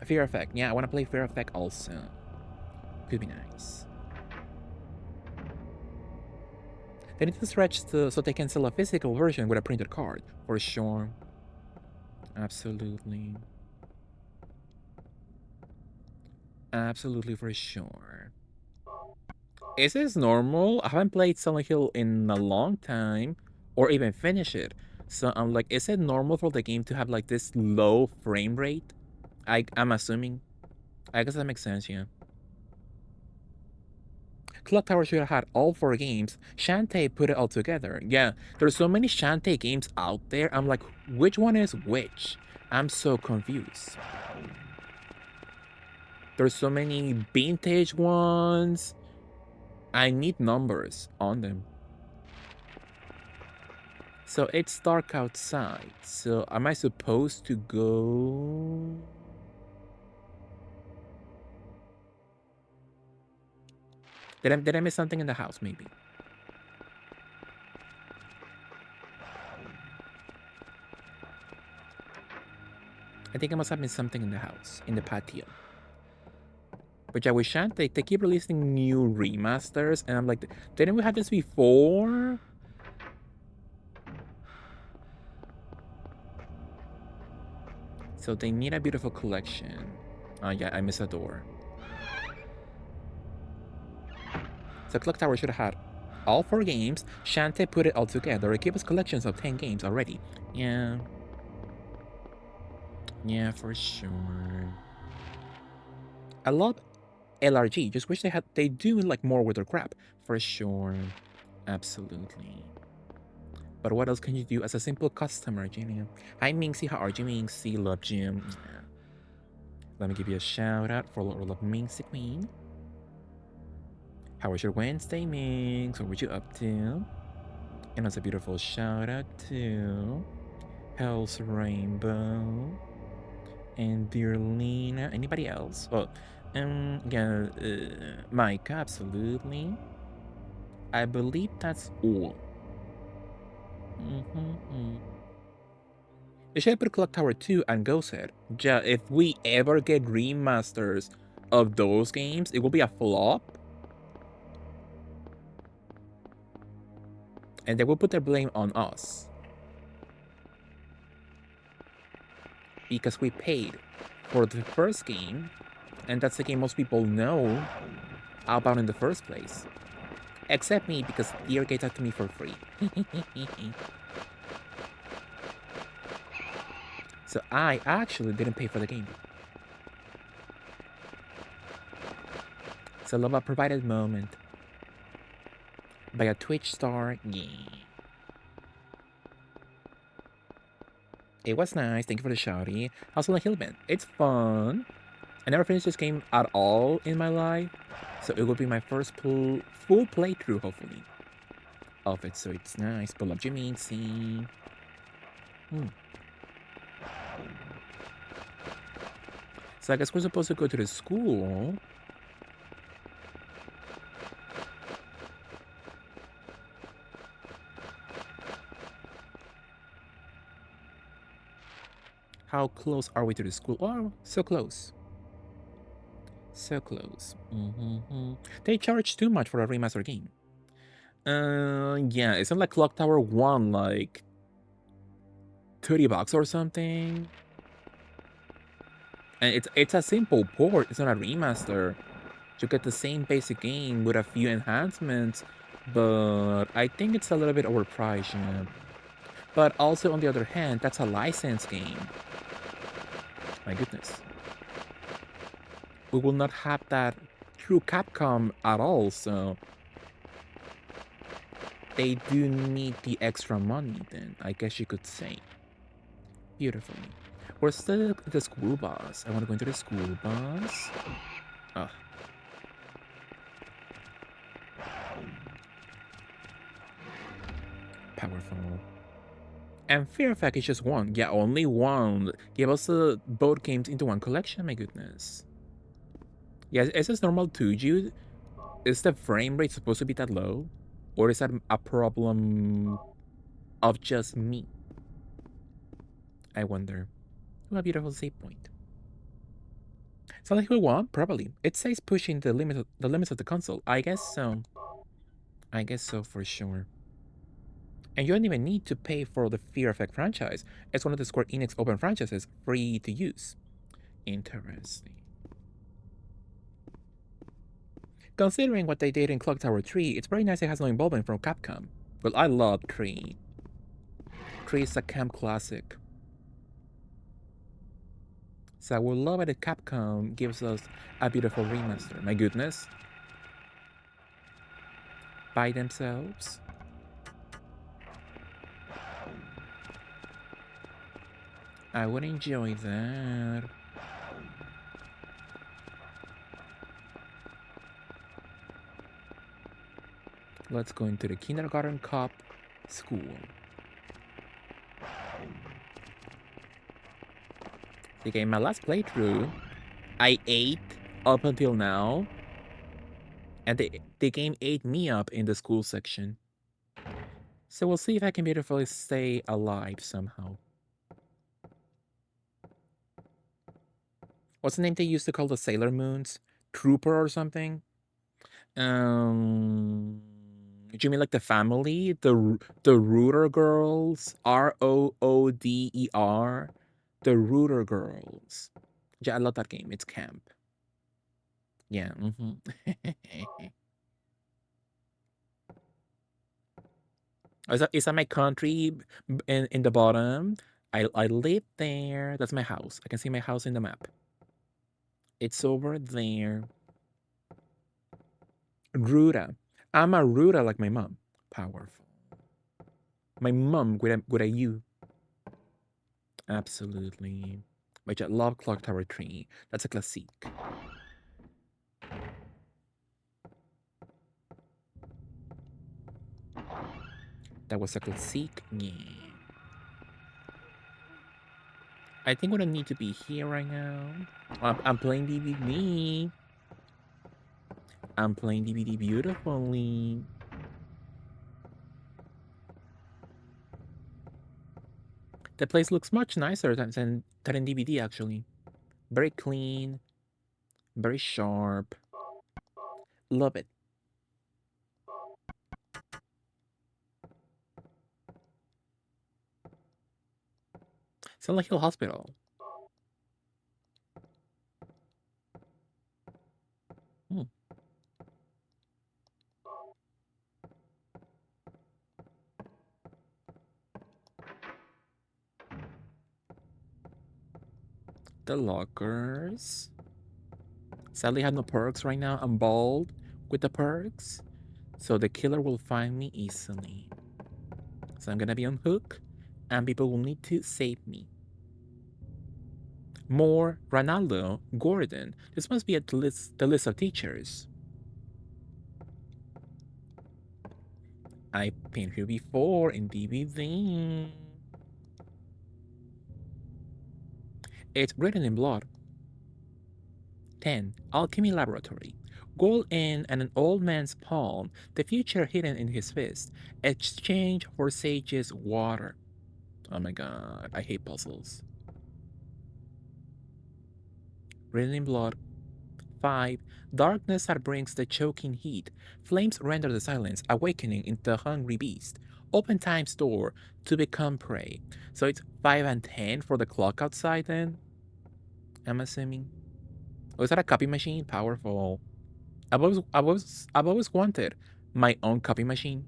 Speaker 1: Fear Effect. Yeah, I want to play Fear Effect also. Could be nice. They need to stretch so they can sell a physical version with a printed card. For sure. Absolutely. Absolutely for sure. Is this normal? I haven't played Silent Hill in a long time, or even finished it. So I'm like, is it normal for the game to have like this low frame rate? I'm assuming. I guess that makes sense, yeah. Clock Tower should have had all 4 games. Shantae put it all together. Yeah, there's so many Shantae games out there. I'm like, which one is which? I'm so confused. There's so many vintage ones. I need numbers on them. So it's dark outside. So am I supposed to go? Did I miss something in the house, maybe? I think I must have missed something in the house, in the patio. But yeah, with Shantae, they keep releasing new remasters, and I'm like, didn't we have this before? So they need a beautiful collection. Oh yeah, I missed a door. So Clock Tower should have had all 4 games. Shantae put it all together. It gave us collections of 10 games already. Yeah. Yeah, for sure. I love LRG. Just wish they do like more with their crap. For sure. Absolutely. But what else can you do as a simple customer, Jimmy? Hi, Minxie. How are you, Minxie? Love Jim. Let me give you a shout out for Love Minxie Queen. How was your Wednesday, Minx? What were you up to? And it's a beautiful shout out to Hell's Rainbow and Dear Lena. Anybody else? Well, yeah, Micah, absolutely. I believe that's all. They should put Clock Tower 2 and Ghost Head. Yeah, if we ever get remasters of those games, it will be a flop. And they will put their blame on us. Because we paid for the first game, and that's the game most people know about in the first place. Except me, because Dear gave that to me for free. So I actually didn't pay for the game. So love a provided moment by a Twitch star. Yeah. It was nice. Thank you for the shouty. How's Silent Hill been? It's fun. I never finished this game at all in my life, so it will be my first full playthrough, hopefully, of it. So it's nice. But love you, Mincy. So I guess we're supposed to go to the school. How close are we to the school? Oh, so close. So close. They charge too much for a remaster game. Yeah, isn't like Clock Tower 1 like $30 or something? And it's a simple port, it's not a remaster. You get the same basic game with a few enhancements, but I think it's a little bit overpriced, you know. But also, on the other hand, that's a licensed game. My goodness. We will not have that through Capcom at all, so they do need the extra money then, I guess you could say. Beautifully. We're still at the school bus. I want to go into the school bus. Oh. Powerful. And Fear Effect is just one. Yeah, only one. Give us both games into one collection, my goodness. Yeah, is this normal too, Jude? Is the frame rate supposed to be that low? Or is that a problem of just me? I wonder. What a beautiful save point. Silent Hill 1? Probably. It says pushing the limits of the console. I guess so. I guess so for sure. And you don't even need to pay for the Fear Effect franchise. It's one of the Square Enix open franchises, free to use. Interesting. Considering what they did in Clock Tower 3, it's very nice it has no involvement from Capcom. Well, I love 3. 3 is a camp classic. So I would love it if Capcom gives us a beautiful remaster. My goodness. By themselves. I would enjoy that. Let's go into the Kindergarten Cop school. Okay, my last playthrough, I ate up until now. And the game ate me up in the school section. So we'll see if I can beautifully stay alive somehow. What's the name they used to call the Sailor Moons? Trooper or something? Do you mean like the family? The Rooter Girls? Rooder? The Rooter Girls. Yeah, I love that game. It's camp. Yeah, Is that my country in the bottom? I live there. That's my house. I can see my house in the map. It's over there. Ruda. I'm a Ruda like my mom. Powerful. My mom with a U. Absolutely. But I love Clock Tower 3. That's a classic. That was a classic. Yeah. I think we don't need to be here right now. I'm playing DVD. I'm playing DVD beautifully. The place looks much nicer than in DVD, actually. Very clean. Very sharp. Love it. Silent Hill Hospital. The lockers. Sadly, I have no perks right now. I'm bald with the perks. So the killer will find me easily. So I'm gonna be on hook, and people will need to save me. More Ronaldo, Gordon. This must be at the list of teachers. I've been here before in DVD. It's written in blood. 10. Alchemy Laboratory. Gold in an old man's palm, the future hidden in his fist. Exchange for sage's water. Oh my god, I hate puzzles. Written in blood. 5. Darkness that brings the choking heat. Flames render the silence, awakening into the hungry beast. Open time's door to become prey. So it's 5 and 10 for the clock outside then? I'm assuming. Oh, is that a copy machine? Powerful. I've always wanted my own copy machine.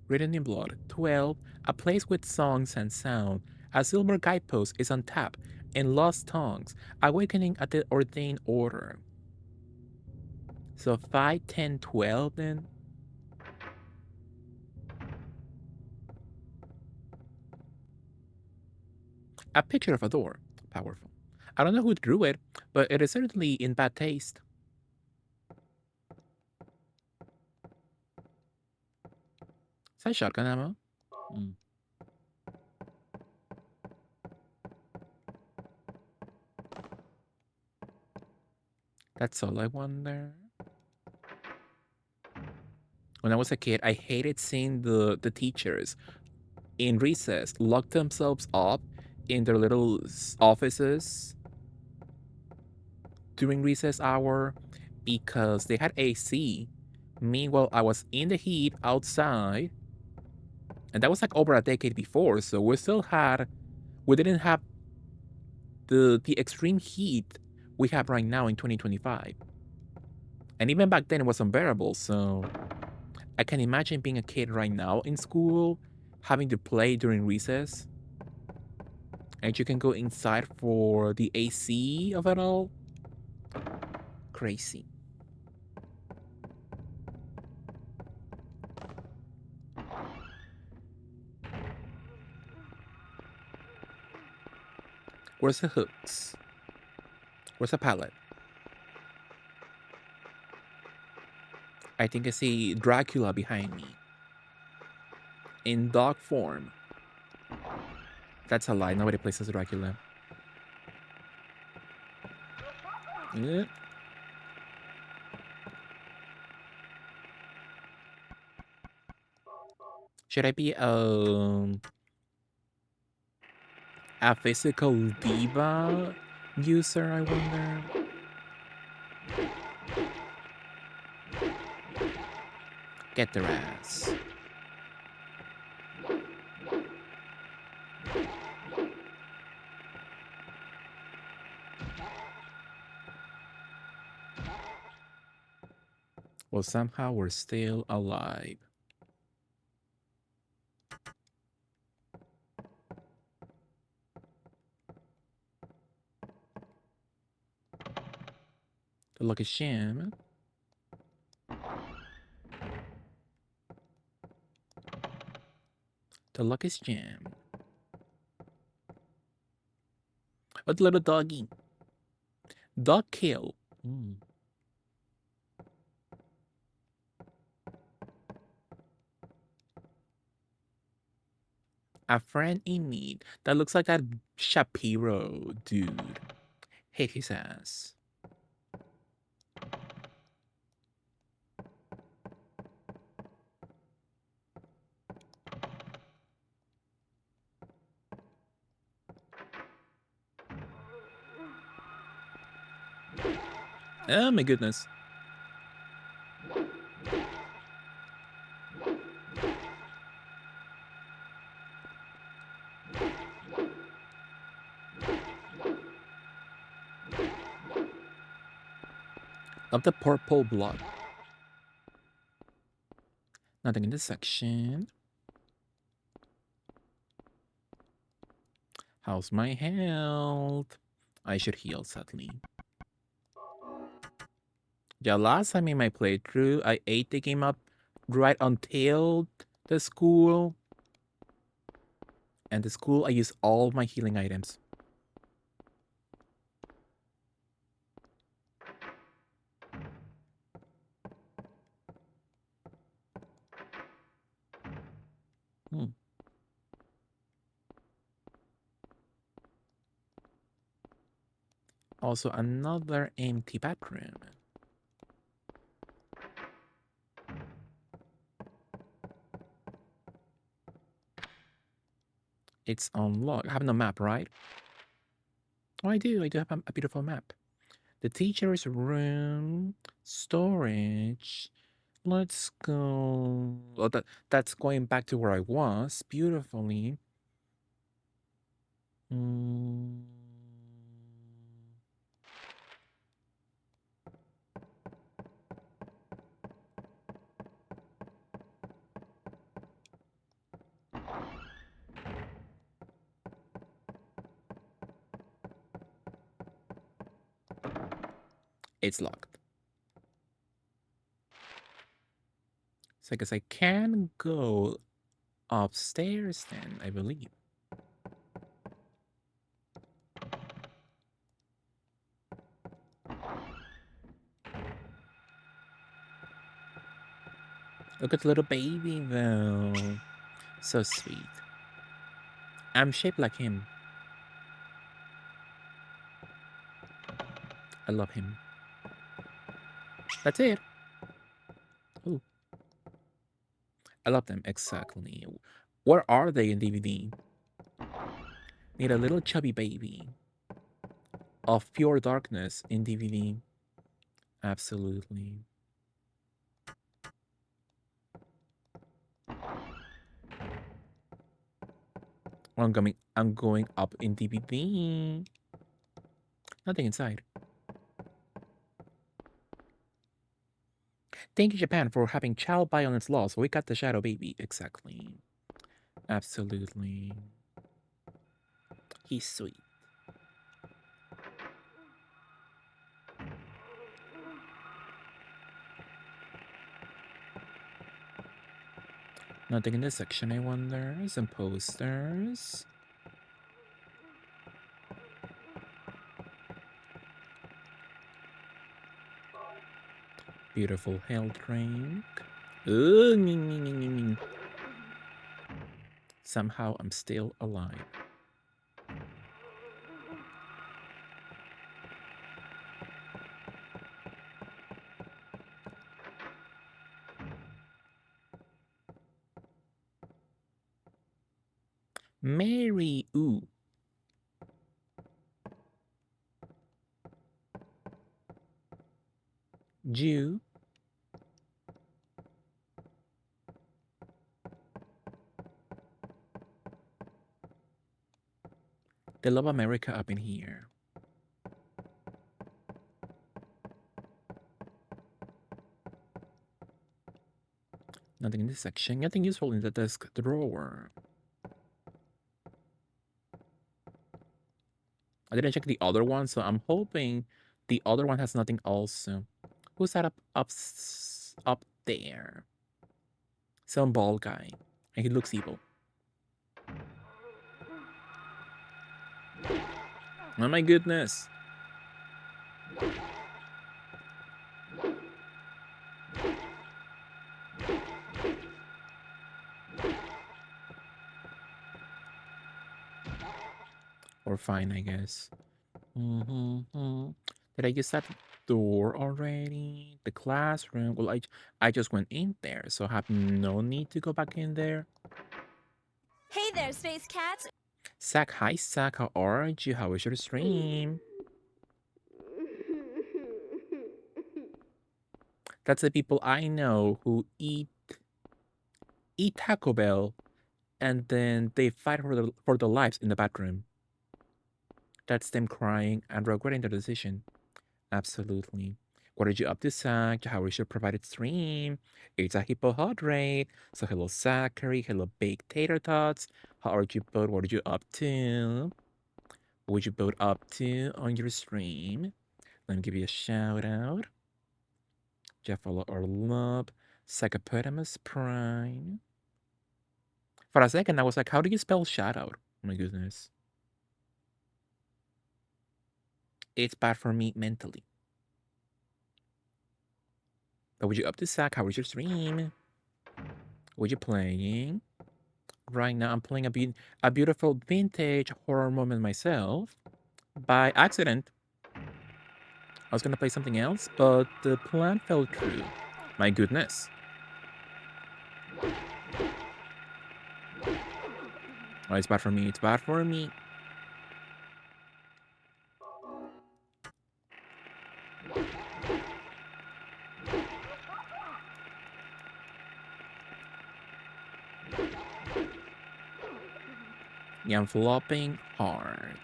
Speaker 1: Written in blood. 12. A place with songs and sound. A silver guidepost is on tap in lost tongues, awakening at the ordained order. So 5, 10, 12 then? A picture of a door. Powerful. I don't know who drew it, but it is certainly in bad taste. Is that shotgun ammo? That's all I wonder. When I was a kid, I hated seeing the teachers in recess lock themselves up in their little offices during recess hour because they had AC. Meanwhile, I was in the heat outside, and that was like over a decade before, so we didn't have the extreme heat we have right now in 2025. And even back then it was unbearable, so I can imagine being a kid right now in school, having to play during recess, and you can go inside for the AC of it all. Crazy. Where's the hooks? Where's the pallet? I think I see Dracula behind me. In dog form. That's a lie. Nobody plays as Dracula. Yeah. Should I be a physical diva user, I wonder? Get their ass. Well, somehow we're still alive. The lucky sham. The luckiest jam. What little doggy? Dog kill. A friend in need. That looks like that Shapiro dude. Hate his ass. Oh my goodness. Of the purple blood. Nothing in this section. How's my health? I should heal, sadly. Yeah, last time in my playthrough, I ate the game up right until the school. And the school, I use all my healing items. Also, another empty bathroom. It's unlocked. I have no map, right? Oh, I do. I do have a beautiful map. The teacher's room, storage. Let's go. Oh, that's going back to where I was beautifully. Mm. It's locked. So I guess I can go upstairs then, I believe. Look at the little baby though. So sweet. I'm shaped like him. I love him. That's it. Ooh. I love them, exactly. Where are they in DVD? Need a little chubby baby of pure darkness in DVD. Absolutely. I'm going up in DVD. Nothing inside. Thank you, Japan, for having child violence laws. We got the shadow baby. Exactly. Absolutely. He's sweet. Nothing in this section, I wonder. Some posters. Beautiful health drink. Ooh, somehow I'm still alive. Mary, ooh. Jew. They love America up in here. Nothing in this section. Nothing useful in the desk drawer. I didn't check the other one, so I'm hoping the other one has nothing also. Who's that up there? Some bald guy. And he looks evil. Oh my goodness. Or fine, I guess. Did I use that door already? The classroom? Well, I just went in there, so I have no need to go back in there.
Speaker 5: Hey there, Space Cats!
Speaker 1: Zach, hi Zach, how are you? How was your stream? That's the people I know who eat Taco Bell, and then they fight for their lives in the bathroom. That's them crying and regretting their decision. Absolutely. What are you up to, Zach? How is your provided stream? It's a hippo hot rate. So hello, Zachary. Hello, baked tater tots. How are you both? What are you up to? What would you both up to on your stream? Let me give you a shout out. Jeff Orlub, Psychopotamus Prime. For a second, I was like, how do you spell shadow? Oh my goodness. It's bad for me mentally. But would you up to Zach? How was your stream? What you playing? Right now, I'm playing a beautiful vintage horror moment myself. By accident. I was gonna play something else, but the plan fell through. My goodness. Oh, it's bad for me. It's bad for me. Yeah, I'm flopping hard.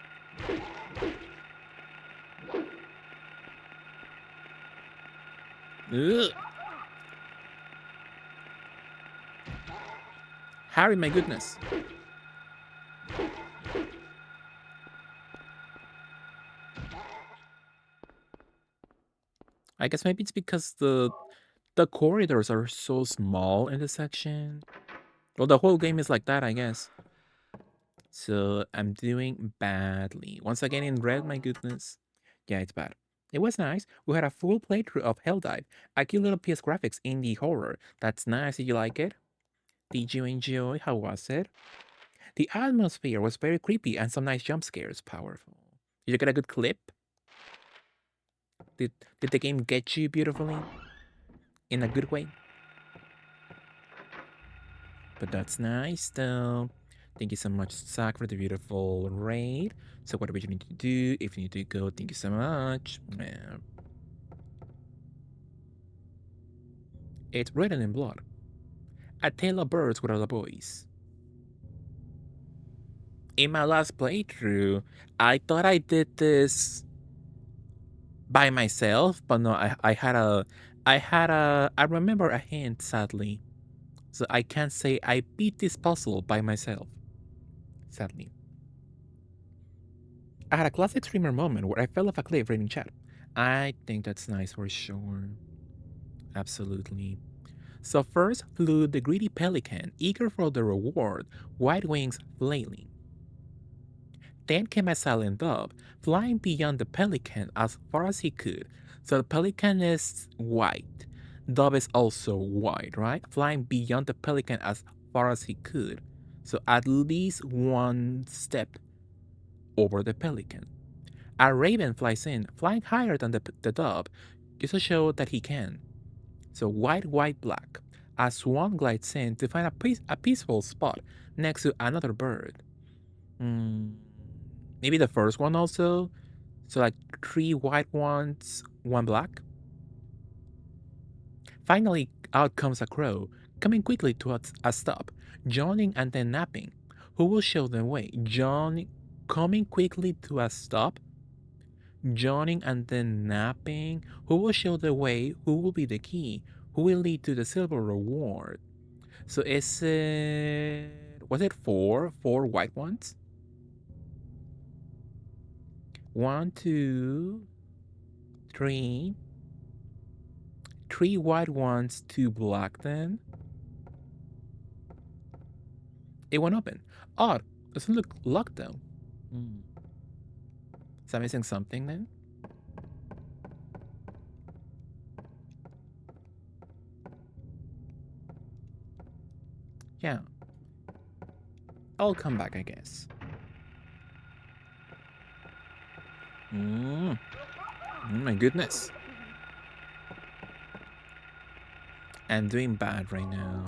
Speaker 1: Ugh. Harry, my goodness. I guess maybe it's because the corridors are so small in this section. Well, the whole game is like that, I guess. So I'm doing badly. Once again in red, my goodness. Yeah, it's bad. It was nice. We had a full playthrough of Helldive. A cute little PS graphics indie horror. That's nice. Did you like it? Did you enjoy? How was it? The atmosphere was very creepy and some nice jump scares. Powerful. Did you get a good clip? Did the game get you beautifully? In a good way? But that's nice though. Thank you so much, Zach, for the beautiful raid. So whatever you need to do, if you need to go, thank you so much. It's written in blood. A tale of birds without a voice. In my last playthrough, I thought I did this by myself, but no, I remember a hint, sadly. So I can't say I beat this puzzle by myself. Sadly. I had a classic streamer moment where I fell off a cliff reading chat. I think that's nice for sure. Absolutely. So first flew the greedy pelican, eager for the reward, white wings flailing. Then came a silent dove, flying beyond the pelican as far as he could. So the pelican is white. Dove is also white, right? Flying beyond the pelican as far as he could. So at least one step over the pelican. A raven flies in, flying higher than the dove, just to show that he can. So white, white, black. A swan glides in to find a peaceful spot next to another bird. Maybe the first one also? So like 3 white ones, 1 black? Finally, out comes a crow, coming quickly to a stop, yawning and then napping. Who will show the way? Coming quickly to a stop, yawning and then napping. Who will show the way? Who will be the key? Who will lead to the silver reward? So is it... Was it 4 white ones? 1, 2, 3. 3 white ones, 2 black then. It won't open. Odd. Doesn't look locked though. Is I missing something then? Yeah. I'll come back, I guess. My goodness. I'm doing bad right now.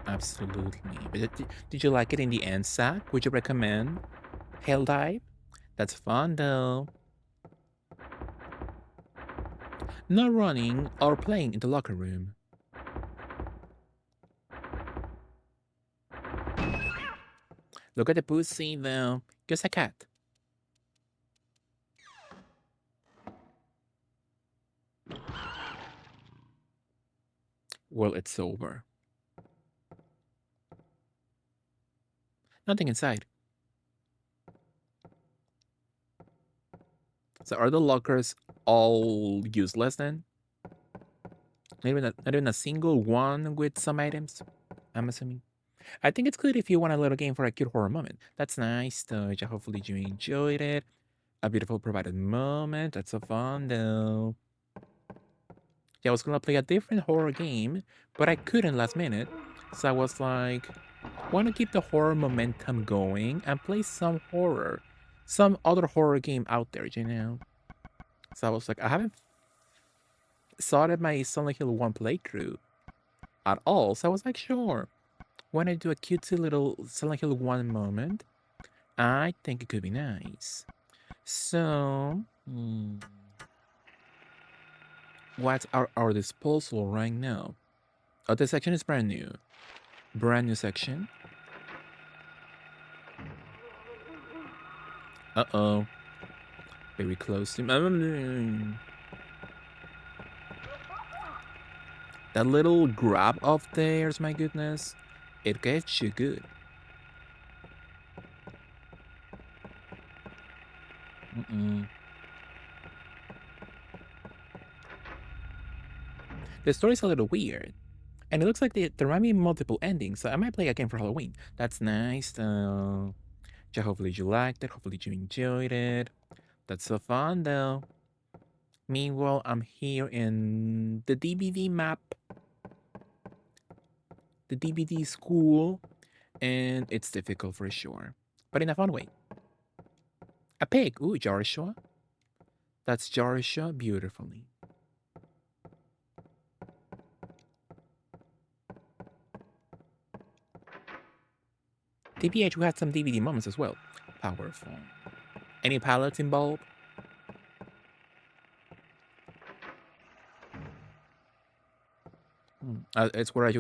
Speaker 1: Absolutely. But did you like it in the end, Zach? Would you recommend Helldive? That's fun though. No running or playing in the locker room. Look at the pussy though. Just a cat. Well, it's over. Nothing inside. So are the lockers all useless then. Not even a single one with some items, I'm assuming. I think it's good if you want a little game for a cute horror moment. That's nice, Doja. Hopefully you enjoyed it. A beautiful provided moment. That's so fun, though. Yeah, I was gonna play a different horror game, but I couldn't last minute. So I was like, want to keep the horror momentum going and play some horror. Some other horror game out there, you know? So I was like, I haven't started my Silent Hill 1 playthrough at all. So I was like, sure. When I do a cutesy little Silent Hill 1 moment, I think it could be nice. So, what's at our disposal right now? Oh, this section is brand new. Brand new section. Uh-oh. Very close to... That little grab of theirs, my goodness. It gets you good. The story's a little weird. And it looks like there might be multiple endings, so I might play again for Halloween. That's nice, though. Yeah, hopefully you liked it. Hopefully you enjoyed it. That's so fun, though. Meanwhile, I'm here in the DBD map. The DBD school. And it's difficult for sure. But in a fun way. A pig. Ooh, Joshua. That's Joshua beautifully. TBH, we had some DVD moments as well. Powerful. Any pilots involved? It's where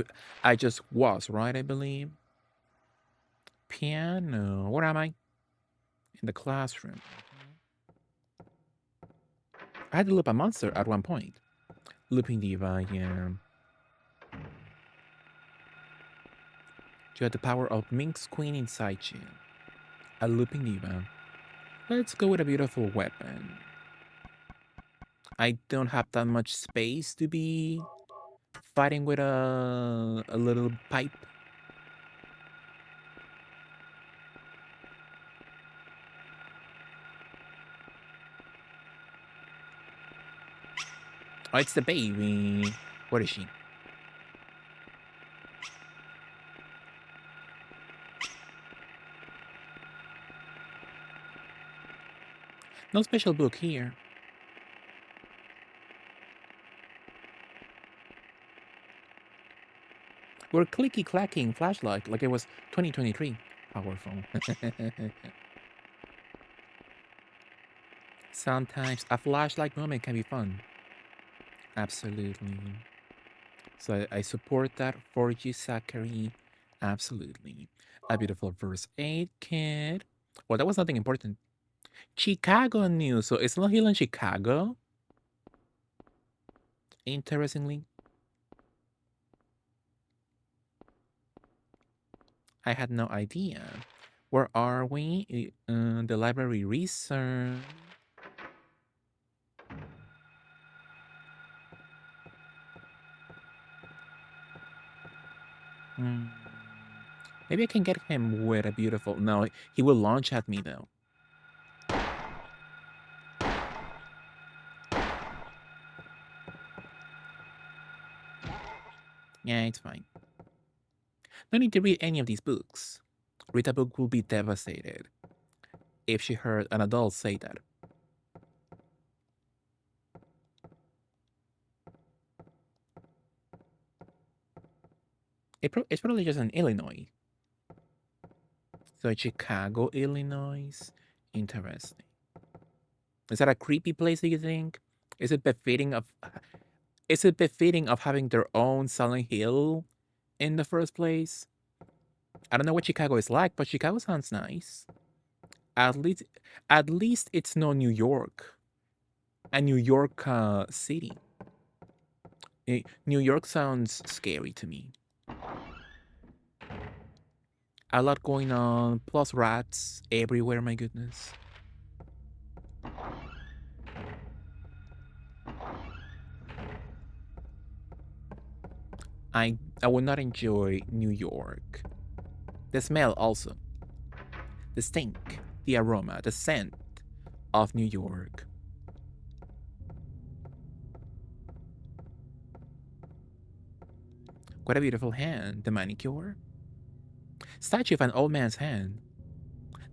Speaker 1: I just was, right? I believe. Piano. Where am I? In the classroom. I had to loop a monster at one point. Looping Diva, yeah. You had the power of Minx Queen inside you. A Looping Diva. Let's go with a beautiful weapon. I don't have that much space to be fighting with a little pipe. Oh, it's the baby. Where is she? No special book here. We're clicky-clacking flashlight like it was 2023. Powerful. Sometimes a flashlight moment can be fun. Absolutely. So I support that for you, Zachary. Absolutely. A beautiful verse 8, kid. Well, that was nothing important. Chicago news. So it's not here in Chicago. Interestingly. I had no idea. Where are we? The library research. Maybe I can get him with a beautiful... No, he will launch at me, though. Yeah, it's fine. No need to read any of these books. Rita Book will be devastated if she heard an adult say that. It's probably just in Illinois. So it's Chicago, Illinois. Interesting. Is that a creepy place, do you think? Is it befitting of having their own Silent Hill in the first place? I don't know what Chicago is like, but Chicago sounds nice. At least it's not New York. A New York city. New York sounds scary to me. A lot going on, plus rats everywhere, my goodness. I would not enjoy New York. The smell also. The stink, the aroma, the scent of New York. What a beautiful hand, the manicure. Statue of an old man's hand.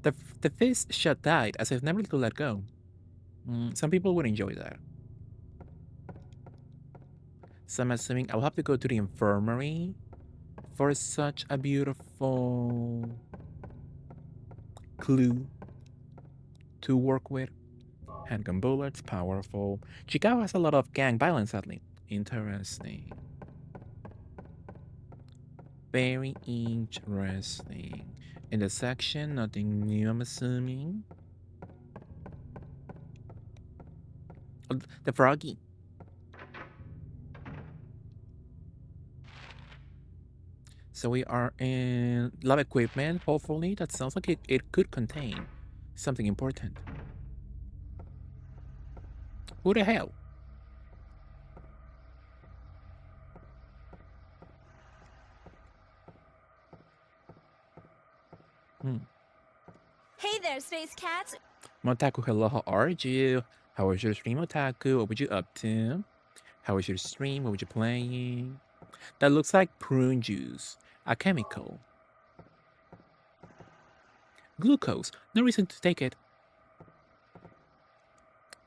Speaker 1: The fist shut tight as if never to let go. Some people would enjoy that. So I'm assuming I'll have to go to the infirmary for such a beautiful clue to work with. Handgun bullets, powerful. Chicago has a lot of gang violence, sadly. Interesting. Very interesting. In the section, nothing new, I'm assuming. Oh, the froggy. So we are in lab equipment. Hopefully, that sounds like it could contain something important. Who the hell?
Speaker 5: Hey there, Space Cats.
Speaker 1: Motaku, hello, how are you? How was your stream, Otaku? What were you up to? How was your stream? What were you playing? That looks like prune juice, a chemical. Glucose, no reason to take it.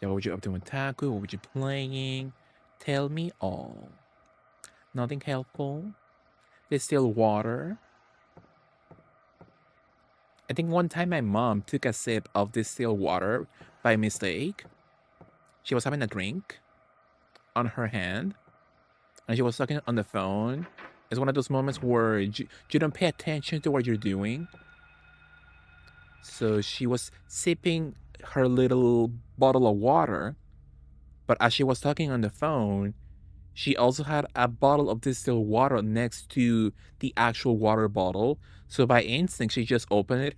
Speaker 1: Yeah, what were you up to, Otaku? What were you playing? Tell me all. Nothing helpful? Distilled water? I think one time my mom took a sip of distilled water by mistake. She was having a drink on her hand and she was talking on the phone. It's one of those moments where you don't pay attention to what you're doing. So she was sipping her little bottle of water, but as she was talking on the phone, she also had a bottle of distilled water next to the actual water bottle. So by instinct, she just opened it.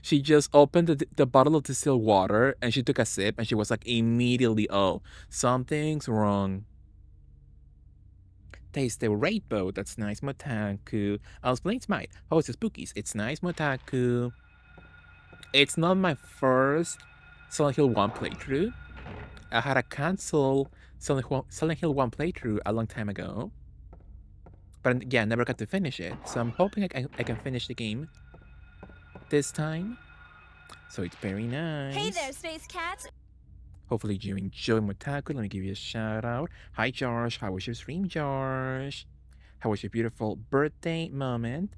Speaker 1: She just opened the bottle of distilled water and she took a sip and she was like immediately, oh, something's wrong. Taste the rainbow. That's nice, Motaku. I was playing Smite. Oh, it's the Spookies. It's nice, Motaku. It's not my first Silent Hill 1 playthrough. I had a cancel Silent Hill 1 playthrough a long time ago. But yeah, never got to finish it. So I'm hoping I can finish the game this time. So it's very nice.
Speaker 5: Hey there, Space Cats.
Speaker 1: Hopefully you enjoy Motaku. Let me give you a shout out. Hi Josh, how was your stream, Josh? How was your beautiful birthday moment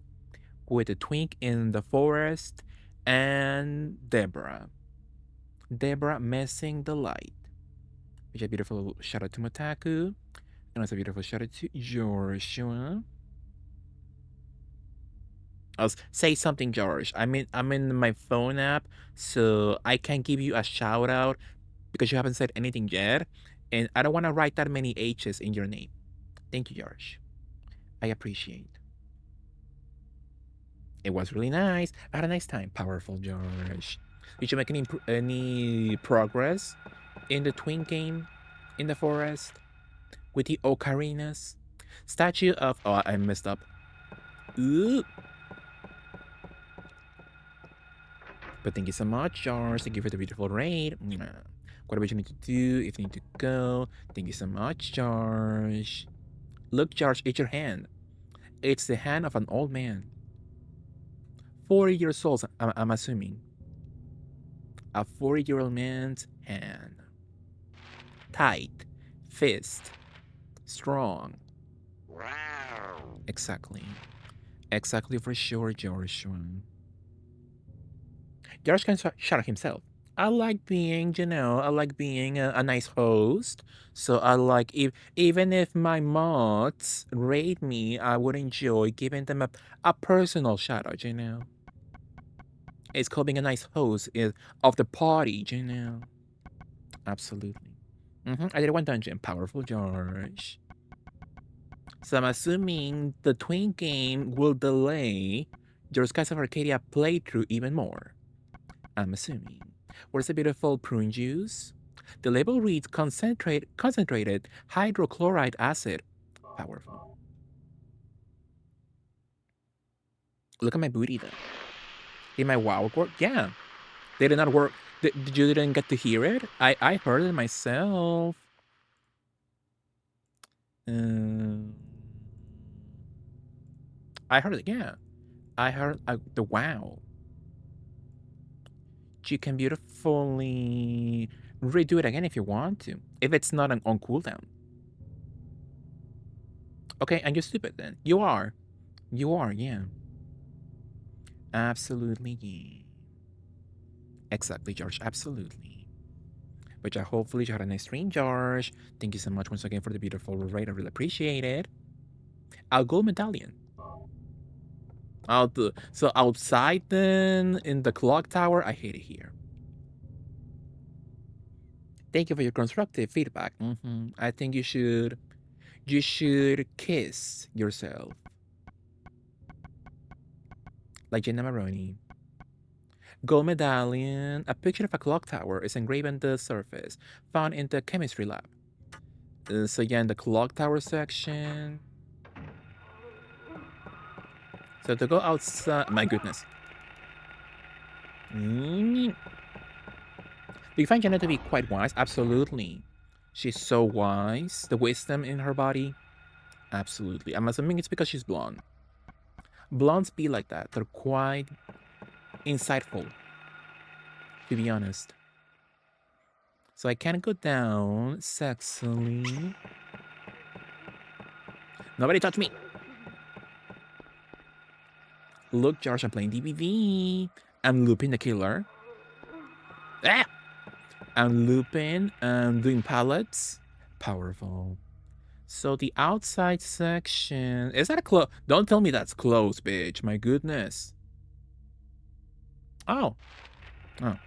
Speaker 1: with the twink in the forest and Deborah? Deborah missing the light. Which is a beautiful shout out to Motaku. And also a beautiful shout out to Joshua. I'll say something, George. I'm in my phone app, so I can't give you a shout out because you haven't said anything yet, and I don't want to write that many H's in your name. Thank you, George. I appreciate. It was really nice. I had a nice time. Powerful, George. Did you make any progress in the twin game in the forest with the ocarinas? Statue of... Oh, I messed up. Ooh. But thank you so much, George. Thank you for the beautiful raid. Whatever you need to do, if you need to go. Thank you so much, George. Look, George, it's your hand. It's the hand of an old man. 40 years old, I'm assuming. A 40-year-old man's hand. Tight. Fist. Strong. Exactly. Exactly for sure, George. George can shout himself. I like being, I like being a nice host. So I like, even if my mods raid me, I would enjoy giving them a personal shout out, It's called being a nice host of the party, Absolutely. I did one dungeon. Powerful George. So I'm assuming the twin game will delay your Skies of Arcadia playthrough even more. I'm assuming. Where's the beautiful prune juice? The label reads concentrated hydrochloride acid. Powerful. Look at my booty though. Did my wow work? Yeah. They did not work. You didn't get to hear it? I heard it myself. I heard it, yeah. I heard the wow. You can beautifully redo it again if you want to. If it's not on cooldown. Okay, and you're stupid then. You are. You are, yeah. Absolutely, yeah. Exactly, George. Absolutely. But yeah, hopefully you had a nice stream, George. Thank you so much once again for the beautiful raid. I really appreciate it. Our gold medallion. So outside then, in the clock tower, I hate it here. Thank you for your constructive feedback. I think you should kiss yourself. Like Jenna Maroney. Gold medallion. A picture of a clock tower is engraved on the surface, found in the chemistry lab. So yeah, in the clock tower section. So to go outside, my goodness. Do you find Jenna to be quite wise? Absolutely. She's so wise. The wisdom in her body. Absolutely. I'm assuming it's because she's blonde. Blondes be like that. They're quite insightful, to be honest. So I can go down sexily. Nobody touch me. Look, Josh, I'm playing DBV. I'm looping the killer. Ah! I'm looping and doing pallets. Powerful. So the outside section, is that a close? Don't tell me that's closed, bitch. My goodness. Oh. Oh.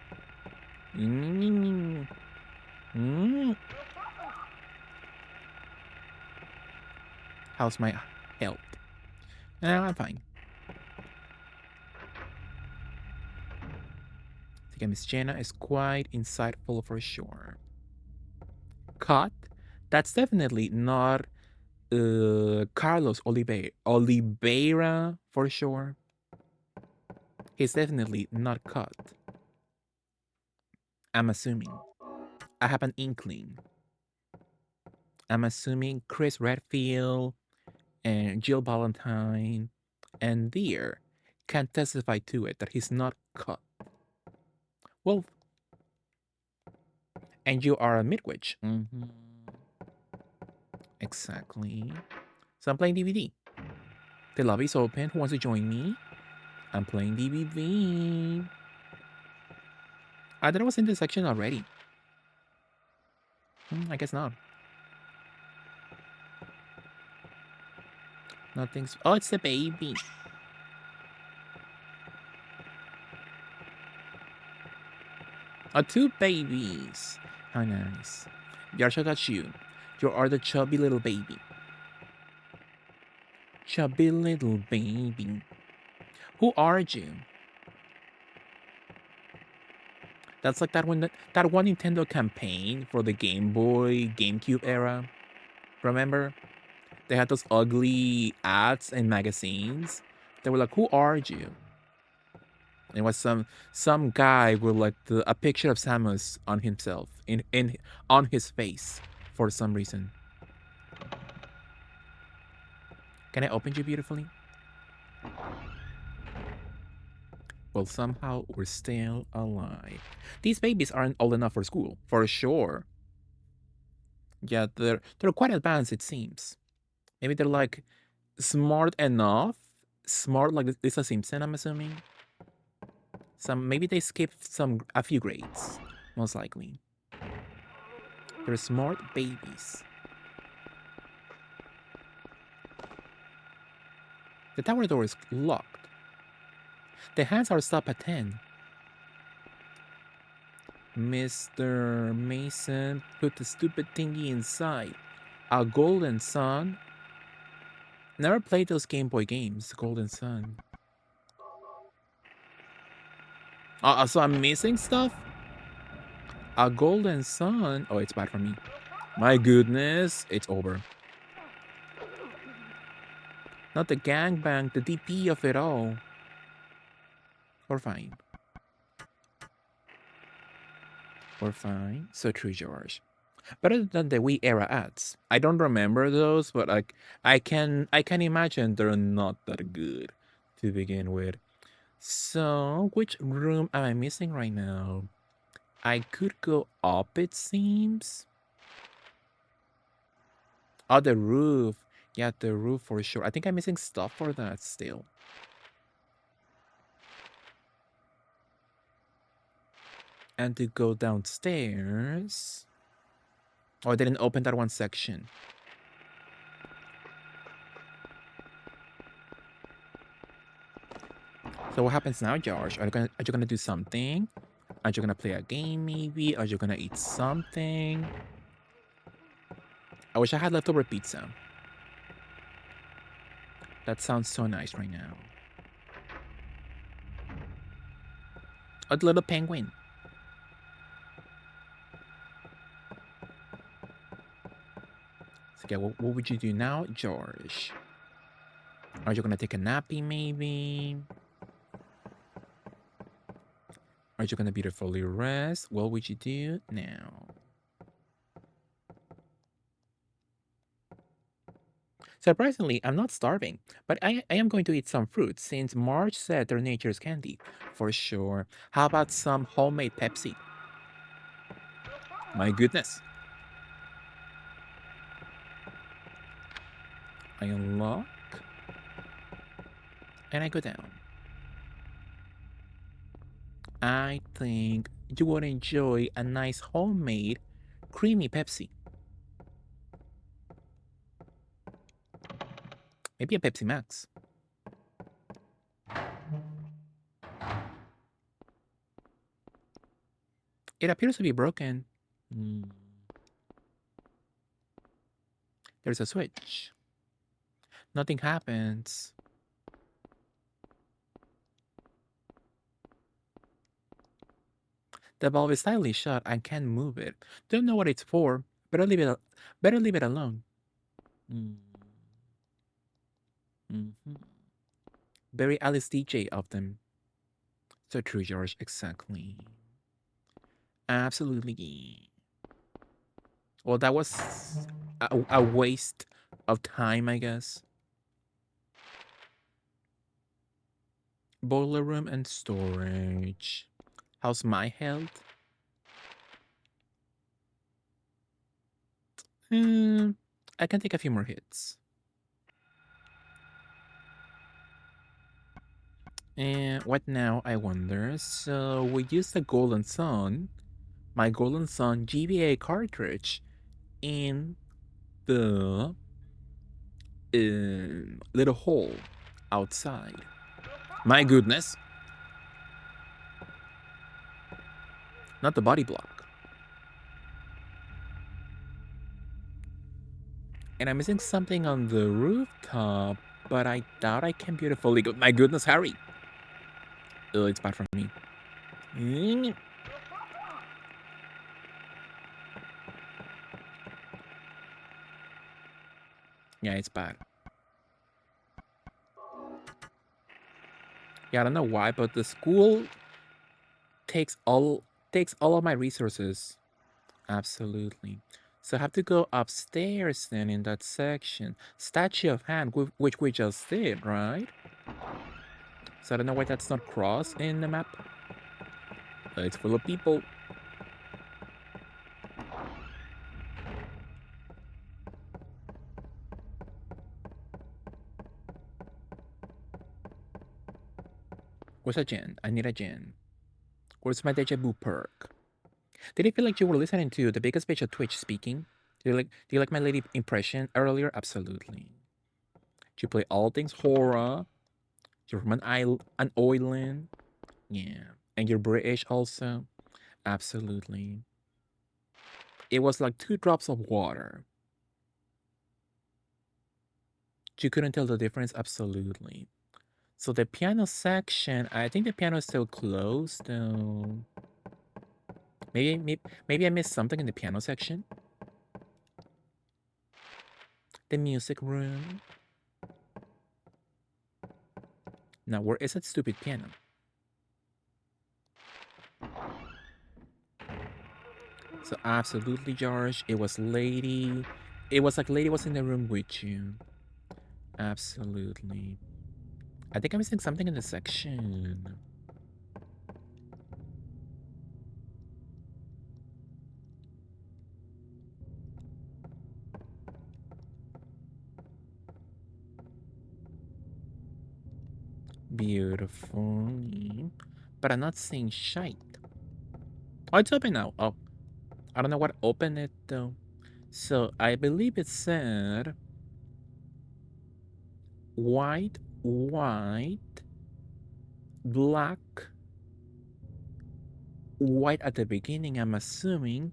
Speaker 1: How's my health? I'm fine. I think Miss Jenna is quite insightful for sure. Cut? That's definitely not Carlos Oliveira for sure. He's definitely not cut. I'm assuming. I have an inkling. I'm assuming Chris Redfield and Jill Valentine and Deer can testify to it that he's not cut. Well, and you are a midwitch. Exactly. So I'm playing DVD. The lobby's open. Who wants to join me? I'm playing DVD. I thought I was in this section already. I guess not. Nothing's... Oh, it's the baby. Oh, 2 babies. How nice. Yarsha got you. You are the chubby little baby. Chubby little baby. Who are you? That's like that one Nintendo campaign for the Game Boy, GameCube era. Remember? They had those ugly ads and magazines. They were like, "Who are you?" And it was some guy with like a picture of Samus on himself on his face for some reason. Can I open you beautifully? Well, somehow we're still alive. These babies aren't old enough for school, for sure. Yeah, they're quite advanced, it seems. Maybe they're like smart enough. Smart like Lisa Simpson, I'm assuming. Maybe they skipped a few grades, most likely. They're smart babies. The tower door is locked. The hands are stopped at 10. Mr. Mason put the stupid thingy inside. A Golden Sun. Never played those Game Boy games, Golden Sun. So I'm missing stuff? A Golden Sun. Oh, it's bad for me. My goodness, it's over. Not the gangbang, the DP of it all. We're fine. We're fine. So true, George. Better than the Wii era ads. I don't remember those, but like I can imagine they're not that good to begin with. So which room am I missing right now? I could go up, it seems. Oh, the roof. Yeah, the roof for sure. I think I'm missing stuff for that still. And to go downstairs. Oh, I didn't open that one section. So what happens now, Josh? Are you gonna do something? Are you gonna play a game maybe? Are you gonna eat something? I wish I had leftover pizza. That sounds so nice right now. Oh, the little penguin. So, okay, what would you do now, George? Are you gonna take a nappy maybe? Are you gonna beautifully rest? What would you do now? Surprisingly, I'm not starving, but I am going to eat some fruit since Marge said they're nature's candy. For sure. How about some homemade Pepsi? My goodness. I unlock. And I go down. I think you would enjoy a nice homemade creamy Pepsi. Maybe a Pepsi Max. It appears to be broken. There's a switch. Nothing happens. The valve is tightly shut. I can't move it. Don't know what it's for. Better leave it alone. Very Alice DJ of them. So true, George. Exactly. Absolutely. Well, that was a waste of time, I guess. Boiler room and storage. How's my health? I can take a few more hits. And what now, I wonder? So we used the Golden Sun, my Golden Sun GBA cartridge, in the little hole outside. My goodness. Not the body block. And I'm missing something on the rooftop, but I doubt I can beautifully go. My goodness, Harry. Oh, it's bad for me. Yeah, it's bad. Yeah, I don't know why, but the school takes all of my resources. Absolutely. So I have to go upstairs then in that section. Statue of Hand, which we just did, right? So I don't know why that's not crossed in the map. It's full of people. Where's a gen? I need a gen. Where's my deja vu perk? Did it feel like you were listening to the biggest bitch at Twitch speaking? Do you like my lady impression earlier? Absolutely. Do you play all things horror? You're from an island? Yeah. And you're British also? Absolutely. It was like 2 drops of water. You couldn't tell the difference? Absolutely. So the piano section, I think the piano is still closed though. Maybe I missed something in the piano section. The music room. Now, where is that stupid piano? So absolutely, George, it was Lady. It was like Lady was in the room with you. Absolutely. I think I'm missing something in the section. Beautiful. But I'm not seeing shite. Oh, it's open now. Oh, I don't know what opened it though. So I believe it said white, white, black, white at the beginning, I'm assuming.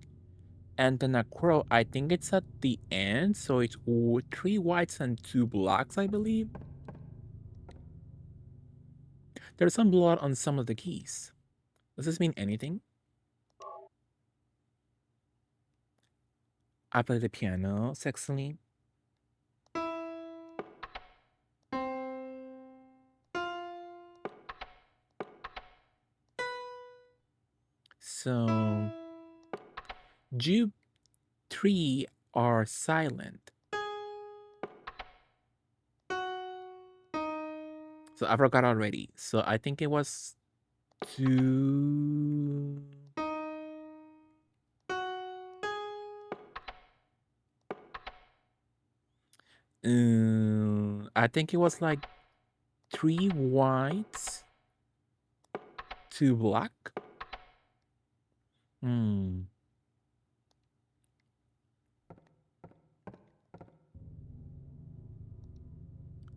Speaker 1: And then a crow, I think it's at the end. So it's 3 whites and 2 blacks, I believe. There's some blood on some of the keys. Does this mean anything? I play the piano sexily. So, you 3 are silent. So I forgot already. So I think it was 2. I think it was like 3 whites, 2 black.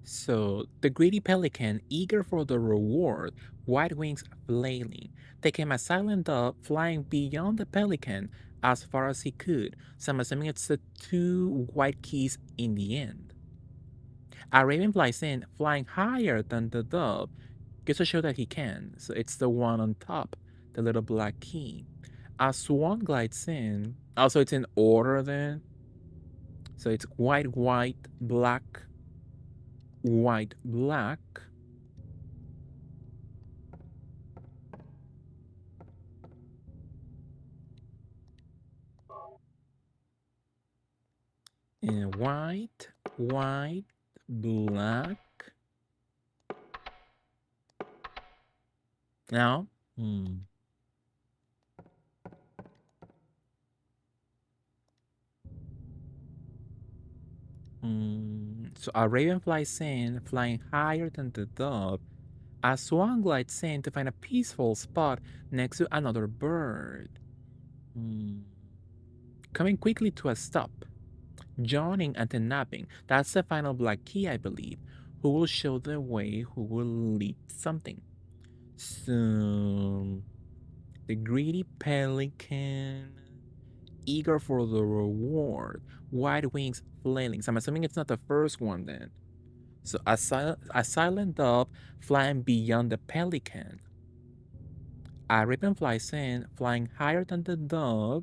Speaker 1: So, the greedy pelican, eager for the reward, white wings flailing, taking a silent dove flying beyond the pelican as far as he could. So I'm assuming it's the 2 white keys in the end. A raven flies in, flying higher than the dove, just to show that he can. So it's the one on top, the little black key. A swan glides in. Also, it's in order then. So it's white, white, black, white, black. And white, white, black. Now, so a raven flies in, flying higher than the dove. A swan glides in to find a peaceful spot next to another bird. Coming quickly to a stop. Yawning and then napping. That's the final black key, I believe. Who will show the way, who will lead something. So, the greedy pelican, eager for the reward, white wings flailing. So I'm assuming it's not the first one then. So a silent dove flying beyond the pelican. A raven flies in, flying higher than the dove.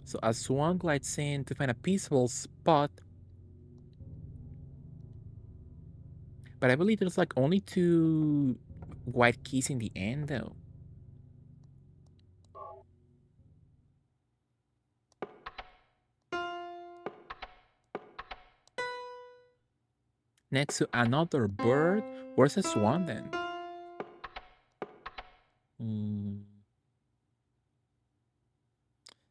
Speaker 1: So a swan glides in to find a peaceful spot. But I believe there's like only 2 white keys in the end though. Next to another bird, where's the swan then?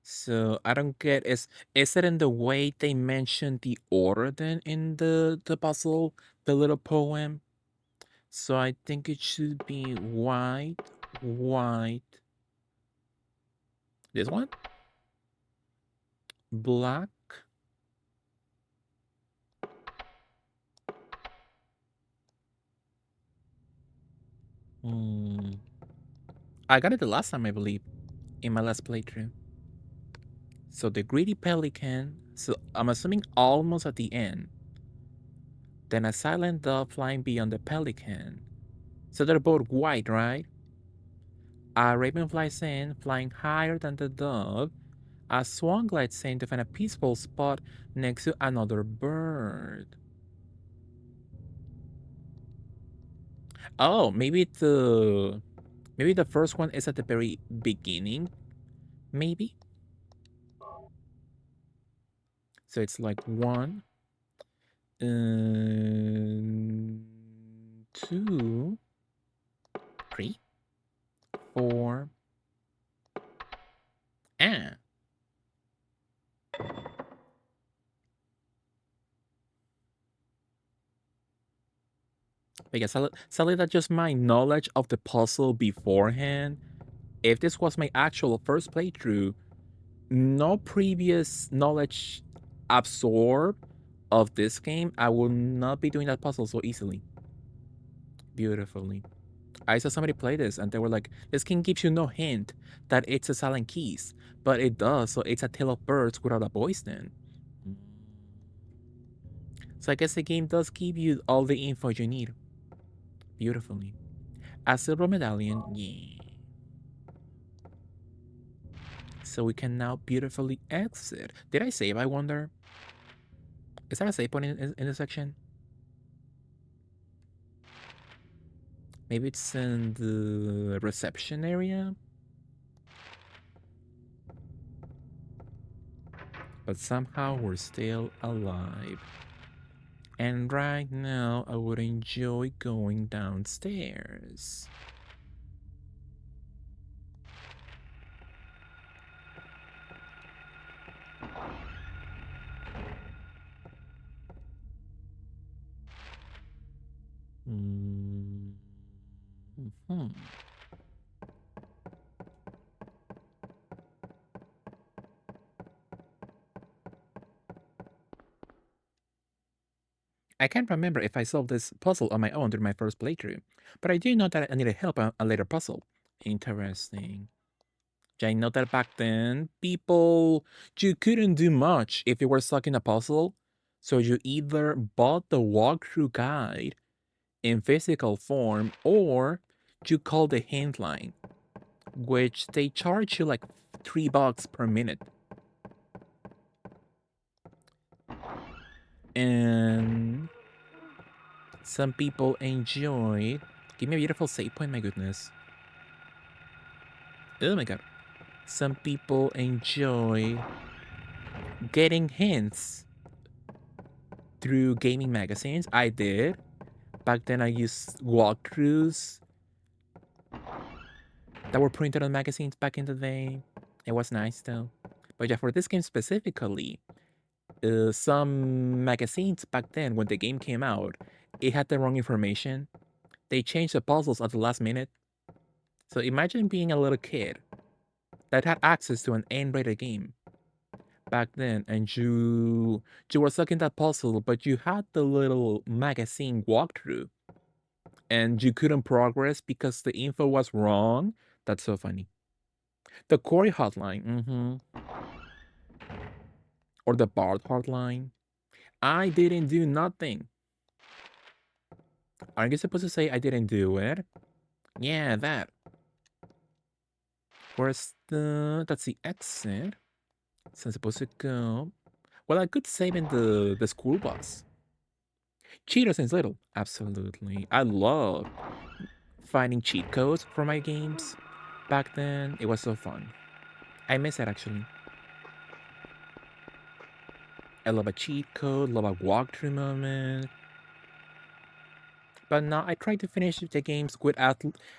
Speaker 1: So I don't get, is it in the way they mentioned the order then in the puzzle, the little poem? So I think it should be white, white. This one? Black. I got it the last time, I believe, in my last playthrough. So the greedy pelican, so I'm assuming almost at the end. Then a silent dove flying beyond the pelican. So they're both white, right? A raven flies in, flying higher than the dove. A swan glides in to find a peaceful spot next to another bird. Oh, maybe the first one is at the very beginning, maybe. So it's like 1, 2, 3, 4. Ah. Because sadly, that's just my knowledge of the puzzle beforehand. If this was my actual first playthrough, no previous knowledge absorbed of this game, I will not be doing that puzzle so easily. Beautifully. I saw somebody play this and they were like, this game gives you no hint that it's a Silent Keys, but it does, so it's a Tale of Birds without a voice then. So I guess the game does give you all the info you need. Beautifully. A silver medallion, yeah. So we can now beautifully exit. Did I save, I wonder? Is there a save point in this section? Maybe it's in the reception area? But somehow we're still alive. And right now, I would enjoy going downstairs. Mm-hmm. I can't remember if I solved this puzzle on my own during my first playthrough, but I do know that I needed help on a later puzzle. Interesting. I know that back then, you couldn't do much if you were stuck in a puzzle, so you either bought the walkthrough guide in physical form or you called the hint line, which they charge you like $3 per minute. And some people enjoy. Give me a beautiful save point, my goodness. Oh my god. Some people enjoy getting hints through gaming magazines. I did. Back then I used walkthroughs that were printed on magazines back in the day. It was nice though. But yeah, for this game specifically, some magazines back then when the game came out, it had the wrong information. They changed the puzzles at the last minute. So imagine being a little kid that had access to an N-rated game back then, and you were stuck in that puzzle, but you had the little magazine walkthrough, and you couldn't progress because the info was wrong. That's so funny. The Corey hotline, or the Bard hotline. I didn't do nothing. Aren't you supposed to say I didn't do it? Yeah, that. Where's that's the exit. So I'm supposed to go. Well, I could save in the school bus. Cheetah since little. Absolutely. I love finding cheat codes for my games. Back then, it was so fun. I miss it actually. I love a cheat code, love a walkthrough moment. But now I try to finish the games with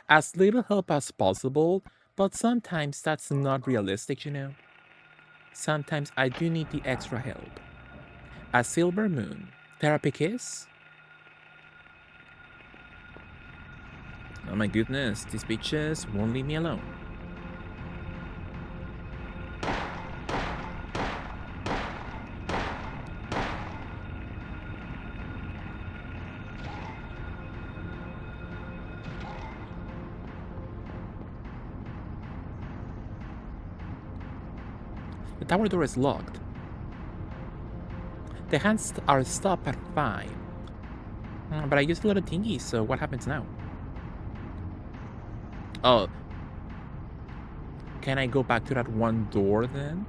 Speaker 1: as little help as possible, but sometimes that's not realistic, you know? Sometimes I do need the extra help. A silver moon. Therapy kiss? Oh my goodness, these bitches won't leave me alone. The tower door is locked. The hands are stopped at 5. But I used a little thingy, so what happens now? Oh. Can I go back to that one door then?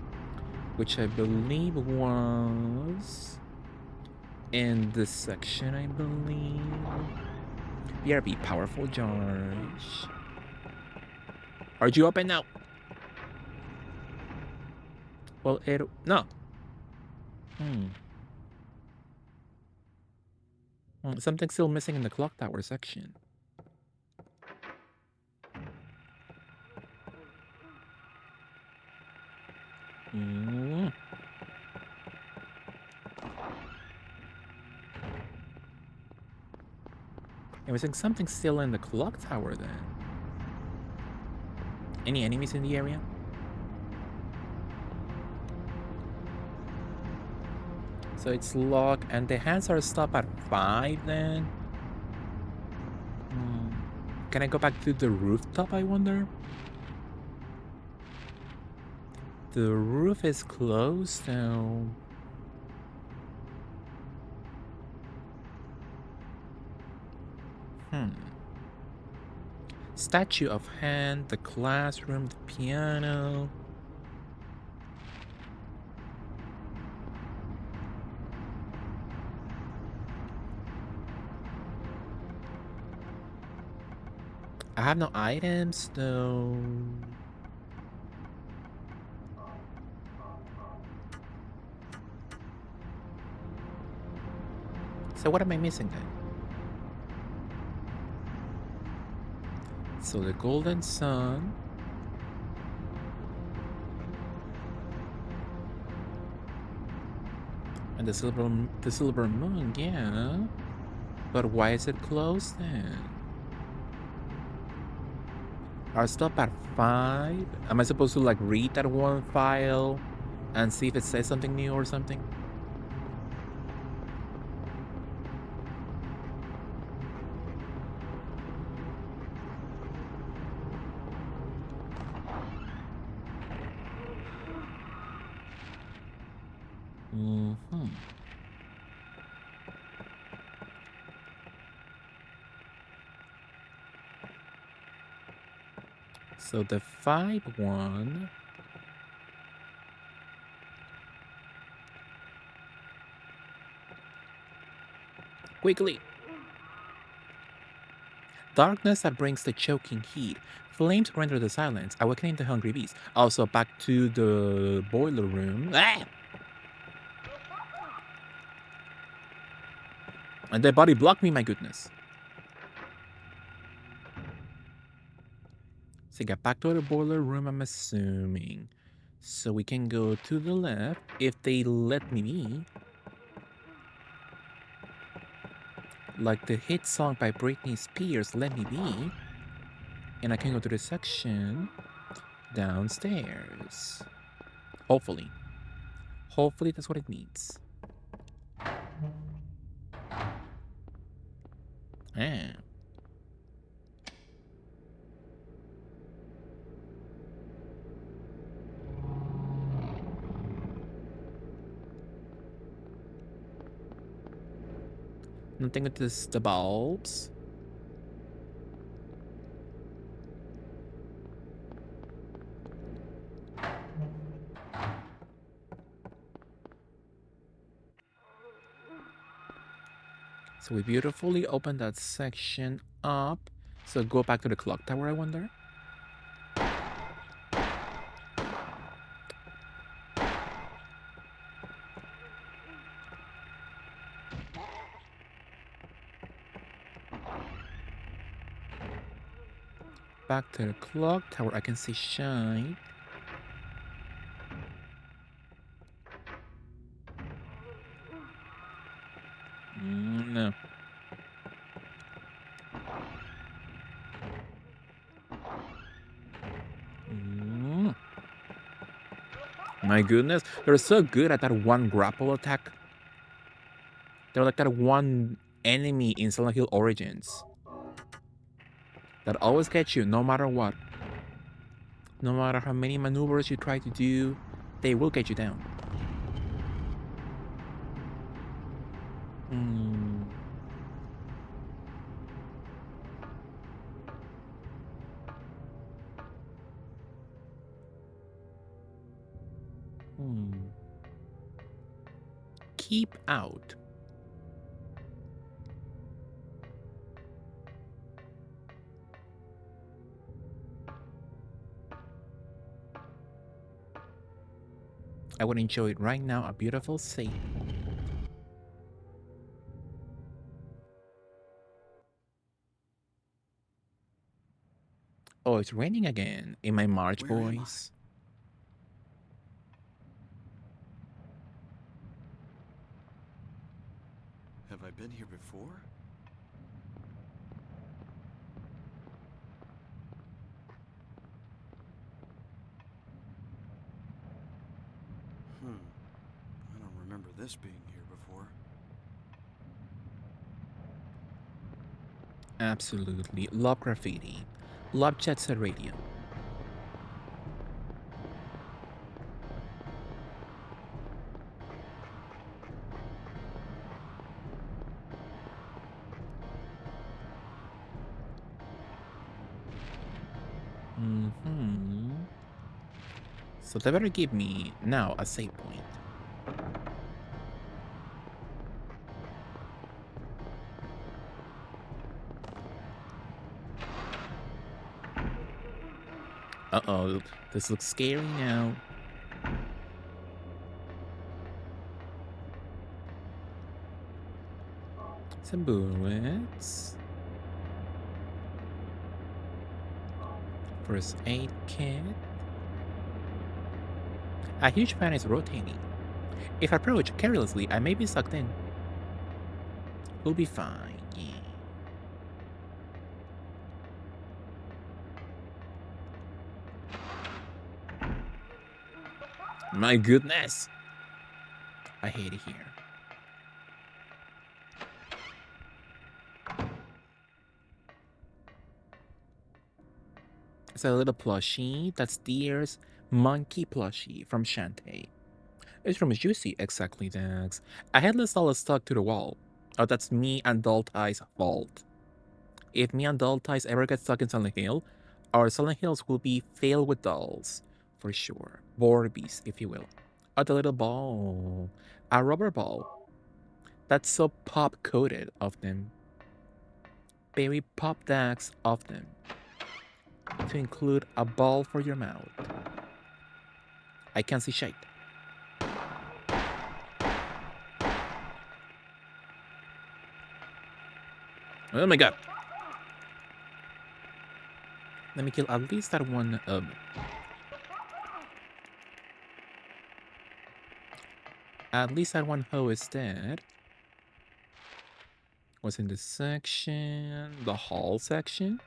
Speaker 1: Which I believe was in this section, I believe. BRB, powerful charge. Are you open now? Well, no. Something's still missing in the clock tower section. It was like something still in the clock tower then. Any enemies in the area? So it's locked, and the hands are stopped at 5 then? Can I go back to the rooftop, I wonder? The roof is closed, so... Statue of hand, the classroom, the piano... I have no items, though. So what am I missing then? So the golden sun. And the silver moon, yeah. But why is it closed then? Are stop at 5? Am I supposed to like read that one file and see if it says something new or something? So the 5 one. Quickly. Darkness that brings the choking heat. Flames render the silence, awakening the hungry beast. Also back to the boiler room. Ah! And the body blocked me, my goodness. So get back to the boiler room, I'm assuming. So we can go to the left if they let me be. Like the hit song by Britney Spears, Let Me Be. And I can go to the section downstairs. Hopefully. Hopefully that's what it means. Ah. Nothing with this, the bulbs. So we beautifully opened that section up. So go back to the clock tower, I wonder. Back to the clock tower, I can see shine. No. My goodness, they're so good at that one grapple attack. They're like that one enemy in Silent Hill Origins that always gets you no matter what. No matter how many maneuvers you try to do, they will get you down. Keep out. I would enjoy it right now, a beautiful sea. Oh, it's raining again in my March
Speaker 3: Where am I?
Speaker 1: voice.
Speaker 3: Have I been here before? I don't remember this being here before.
Speaker 1: Absolutely. Love graffiti. Love Jet Set Radio. So they better give me now a save point. Uh-oh, this looks scary now. Some bullets. First aid kit. A huge fan is rotating. If I approach carelessly, I may be sucked in. We'll be fine, yeah. My goodness! I hate it here. It's a little plushie. That's Deer's monkey plushie from Shantae. It's from Juicy, exactly, Dax. A headless doll is stuck to the wall. Oh, that's me and Doll Tie's fault. If me and Doll Ties ever get stuck in Silent Hill, our Silent Hills will be filled with dolls. For sure. Borbies, if you will. Oh, the little ball. A rubber ball. That's so pop-coated of them. Very pop Dax of them. To include a ball for your mouth. I can't see shit. Oh my god. Let me kill at least that one. At least that one hoe is dead. What's in this section? The hall section?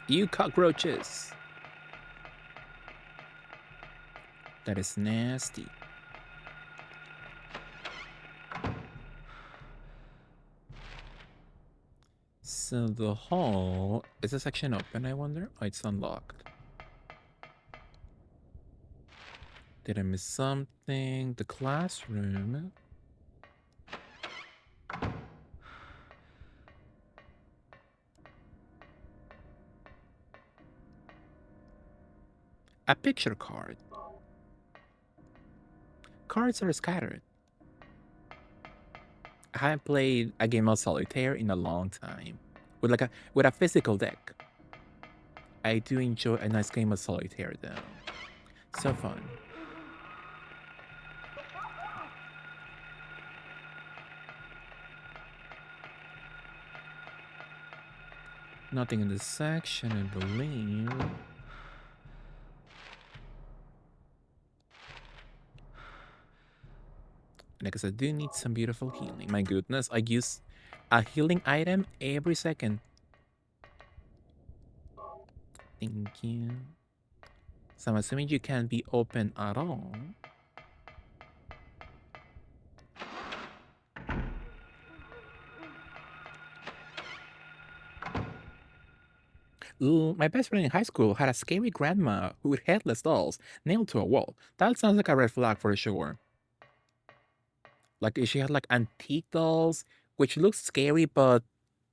Speaker 1: You cockroaches! That is nasty. So the hall... Is the section open, I wonder? Oh, it's unlocked. Did I miss something? The classroom... A picture card. Cards are scattered. I haven't played a game of solitaire in a long time. With a physical deck. I do enjoy a nice game of solitaire though. So fun. Nothing in this section, I believe. Because I do need some beautiful healing. My goodness, I use a healing item every second. Thank you. So I'm assuming you can't be open at all. Ooh, my best friend in high school had a scary grandma with headless dolls nailed to a wall. That sounds like a red flag for sure. Like she had like antique dolls, which looks scary, but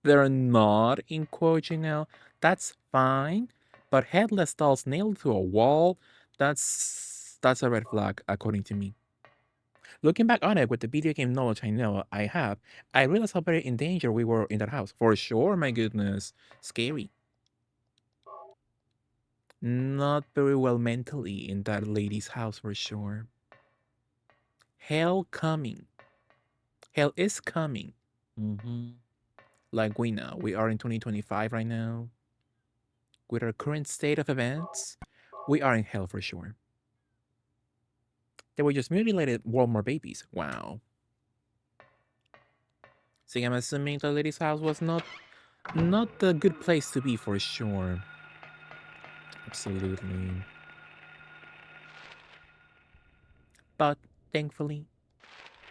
Speaker 1: they're not in quotes, you know. That's fine. But headless dolls nailed to a wall, that's a red flag according to me. Looking back on it with the video game knowledge I know I have, I realized how very in danger we were in that house. For sure, my goodness. Scary. Not very well mentally in that lady's house for sure. Hell coming. Hell is coming. Like we know. We are in 2025 right now. With our current state of events, we are in hell for sure. They were just mutilated Walmart babies. Wow. See, I'm assuming the lady's house was not a good place to be for sure. Absolutely. But thankfully,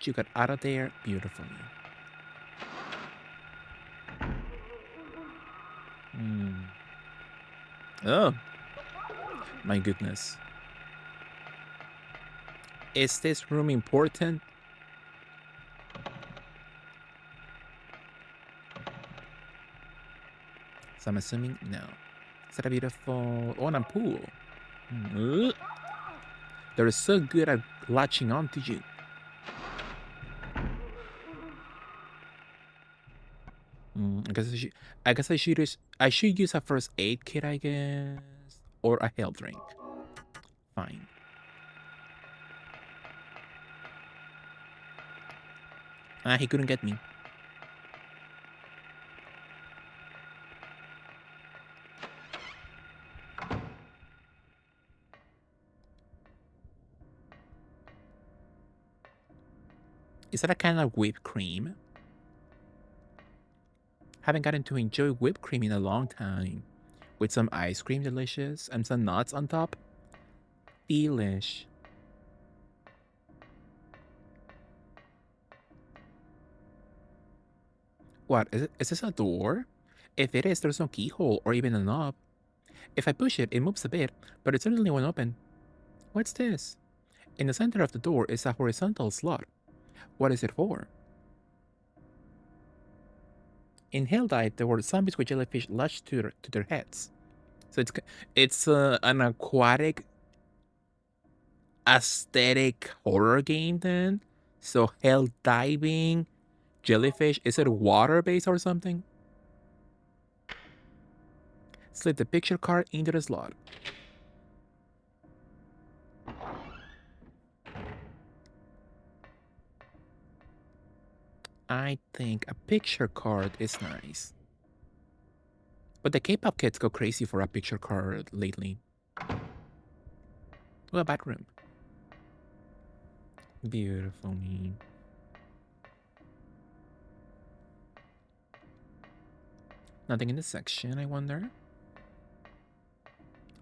Speaker 1: you got out of there beautifully. Oh, my goodness. Is this room important? So I'm assuming no. Is that a beautiful... Oh, and a pool. They're so good at latching onto you. I guess I should use a first aid kit, I guess. Or a health drink. Fine. Ah, he couldn't get me. Is that a kind of whipped cream? Haven't gotten to enjoy whipped cream in a long time. With some ice cream, delicious, and some nuts on top. Delish. What, is this a door? If it is, there's no keyhole or even a knob. If I push it, it moves a bit, but it certainly won't open. What's this? In the center of the door is a horizontal slot. What is it for? In Helldive, there were zombies with jellyfish lashed to their heads. So it's an aquatic aesthetic horror game then? So hell diving, jellyfish, is it water-based or something? Slip the picture card into the slot. I think a picture card is nice. But the K-pop kids go crazy for a picture card lately. Oh, a bathroom. Beautiful. Nothing in this section, I wonder.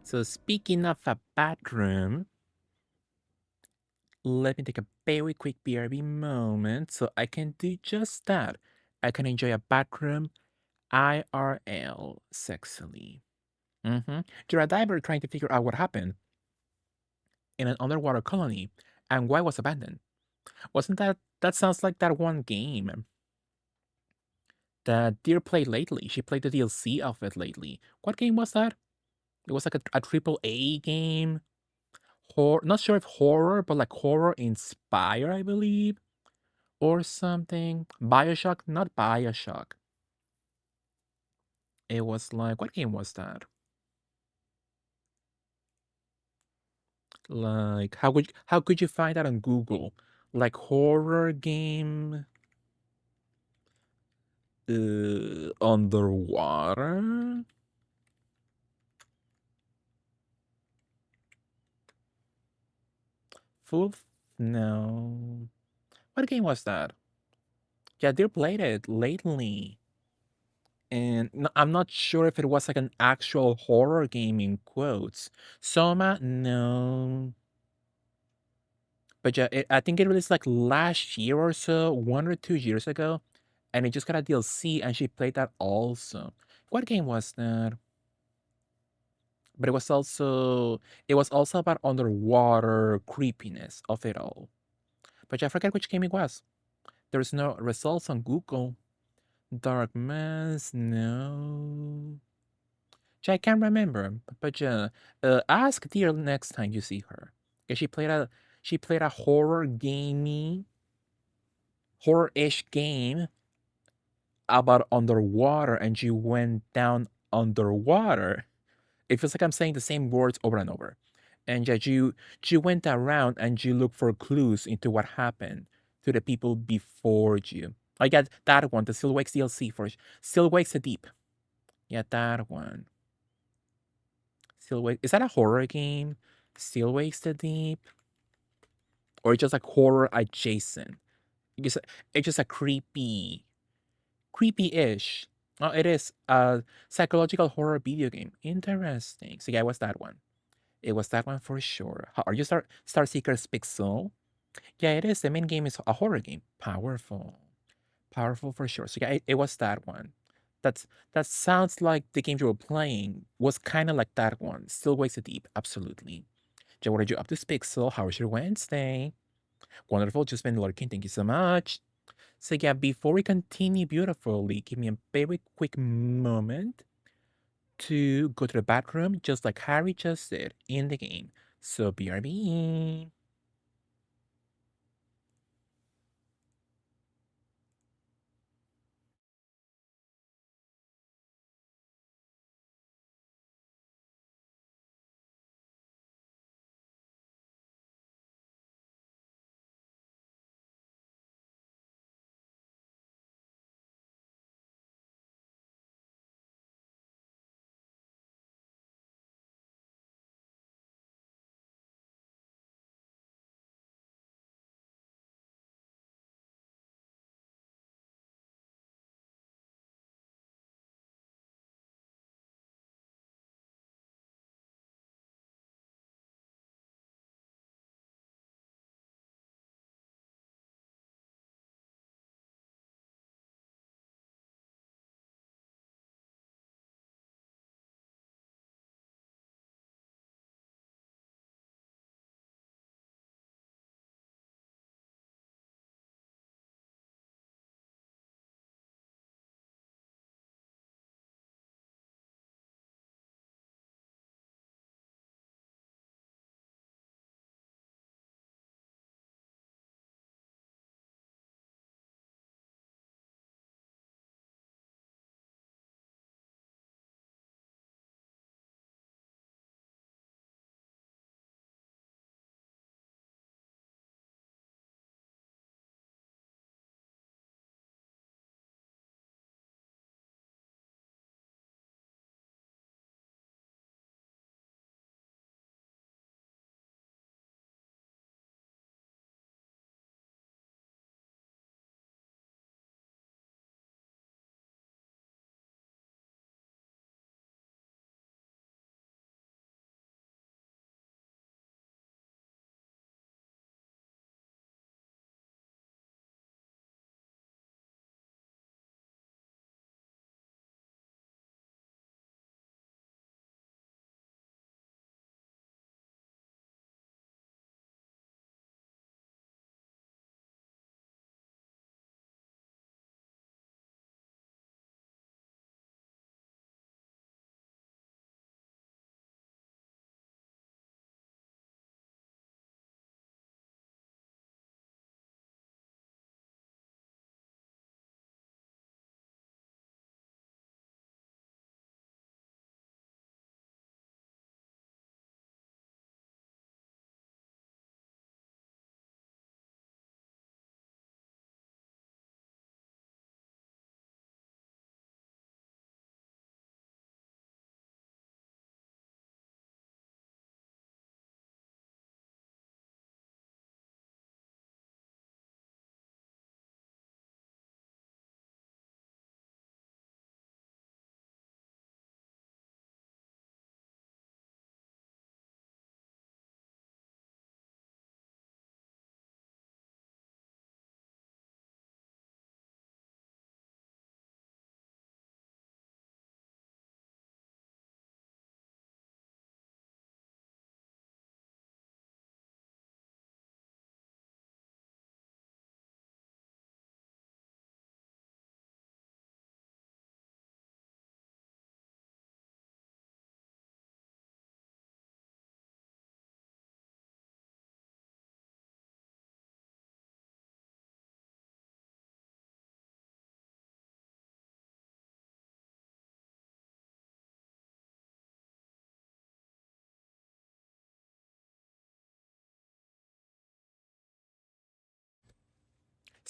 Speaker 1: So speaking of a bathroom, let me take a very quick BRB moment so I can do just that. I can enjoy a bathroom IRL sexily. You're a diver trying to figure out what happened in an underwater colony and why it was abandoned. Wasn't that sounds like that one game that Deer played lately? She played the DLC of it lately. What game was that? It was like a triple A game. Not sure if horror, but like horror inspired, I believe. Or something. Bioshock? Not Bioshock. It was like, what game was that? Like, how could you find that on Google? Like horror game underwater? No. What game was that? Yeah, they played it lately. And I'm not sure if it was like an actual horror game in quotes. Soma, no. But yeah, I think it released like last year or so, 1 or 2 years ago. And it just got a DLC and she played that also. What game was that? But it was also about underwater creepiness of it all. But yeah, I forget which game it was. There's no results on Google. Dark Mass, no. I can't remember. But ask Dear next time you see her. Cause She played a horror-ish game about underwater, and she went down underwater. It feels like I'm saying the same words over and over. And yeah, you went around and you looked for clues into what happened to the people before you. I got that one, the Still Wakes DLC for Still Wakes the Deep. Yeah, that one. Still Wakes. Is that a horror game? Still Wakes the Deep? Or just like horror adjacent? It's just a creepy-ish. Oh, it is a psychological horror video game. Interesting. So yeah, it was that one. It was that one for sure. Are you Star Seeker's Pixel? Yeah, it is. The main game is a horror game. Powerful. Powerful for sure. So yeah, it was that one. That sounds like the game you were playing was kind of like that one. Still Wakes the Deep. Absolutely. Yeah, what are you up to, Pixel? How was your Wednesday? Wonderful. Just been lurking. Thank you so much. So yeah, before we continue beautifully, give me a very quick moment to go to the bathroom, just like Harry just did in the game. So BRB.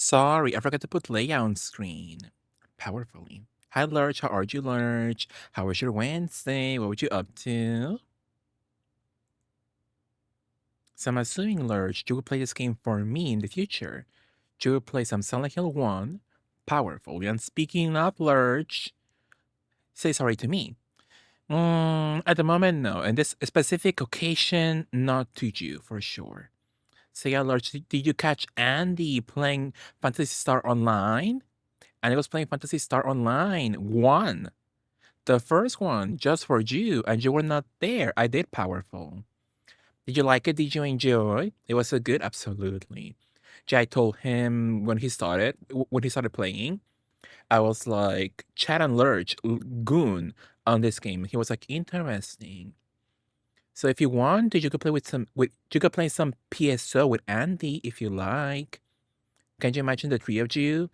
Speaker 1: Sorry, I forgot to put Leia on screen. Powerfully. Hi, Lurch. How are you, Lurch? How was your Wednesday? What were you up to? So I'm assuming, Lurch, you will play this game for me in the future. You will play some Silent Hill 1, powerfully. And speaking of Lurch, say sorry to me. At the moment, no. In this specific occasion, not to you, for sure. So yeah, Lurch, did you catch Andy playing Phantasy Star Online? And it was playing Phantasy Star Online 1. The first one, just for you, and you were not there. I did powerful. Did you like it? Did you enjoy? It was so good, absolutely. I told him when he started playing, I was like, chat and Lurch, Goon on this game. He was like, interesting. So if you want, you could play some PSO with Andy if you like. Can you imagine the three of you?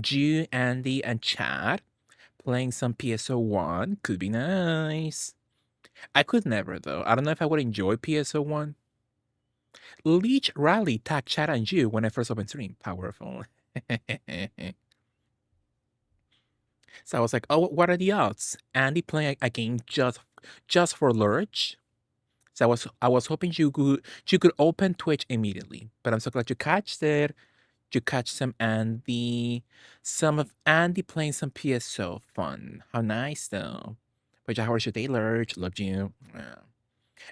Speaker 1: Ju, Andy, and Chad playing some PSO 1 could be nice. I could never though. I don't know if I would enjoy PSO 1. Leech Rally tagged Chad and Ju when I first opened stream. Powerful. So I was like, oh, what are the odds? Andy playing a game just for Lurch? So I was hoping you could open Twitch immediately. But I'm so glad you catched it. You catch some of Andy playing some PSO. Fun. How nice though. But how was your day, Lurch? Loved you.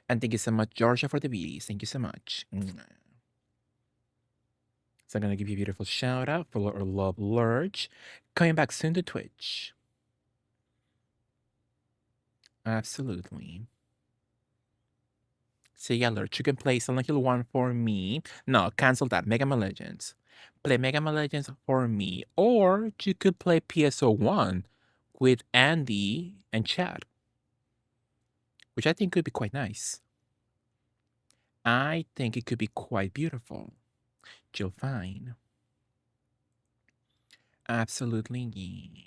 Speaker 1: And thank you so much, Georgia, for the beauties. Thank you so much. So I'm gonna give you a beautiful shout out for Love Lurch. Coming back soon to Twitch. Absolutely. So yeah, Lurch, you can play Silent Hill 1 for me. No, cancel that. Mega Man Legends. Play Mega Man Legends for me. Or you could play PSO 1 with Andy and Chad, which I think could be quite nice. I think it could be quite beautiful. You'll find. Absolutely. Yeah.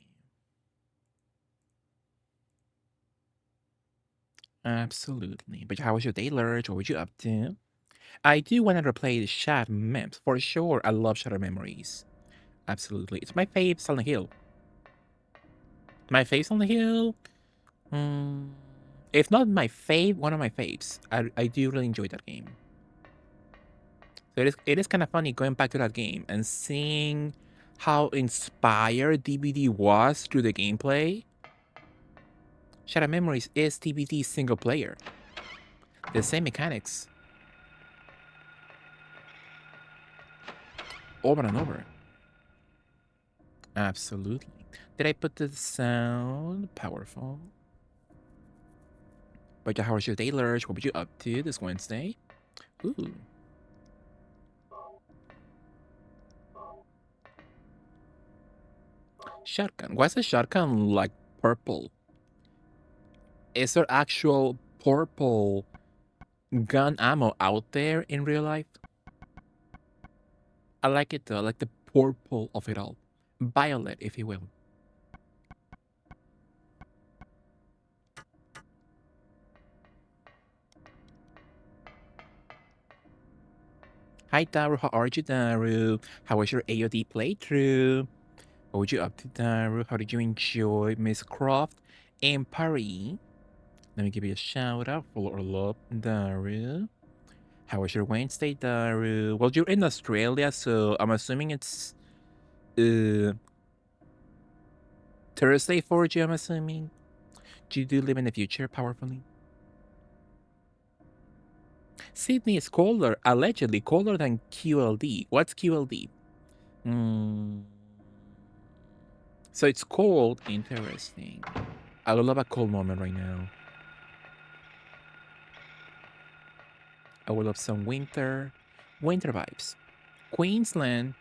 Speaker 1: Absolutely. But how was your day, Lurch? What were you up to? I do want to replay the Shattered Memories for sure. I love Shattered Memories. Absolutely. It's my fave Silent Hill. My fave Silent Hill? If not my fave, one of my faves. I do really enjoy that game. So it is kind of funny going back to that game and seeing how inspired DBD was through the gameplay. Shattered Memories is DBD single player. The same mechanics. Over and over. Absolutely. Did I put the sound powerful? But how was your day, Lurch? What were you up to this Wednesday? Ooh. Shotgun. Why is the shotgun like purple? Is there actual purple gun ammo out there in real life? I like it though. I like the purple of it all. Violet, if you will. Hi, Daru. How are you, Daru? How was your AOD playthrough? What were you up to, Daru? How did you enjoy Miss Croft in Paris? Let me give you a shout out for love, Daru. How was your Wednesday, Daru? Well, you're in Australia, so I'm assuming it's Thursday for you, I'm assuming. Do you do live in the future, powerfully? Sydney is colder, allegedly colder than QLD. What's QLD? So it's cold. Interesting. I would love a cold moment right now. I would love some winter vibes. Queensland.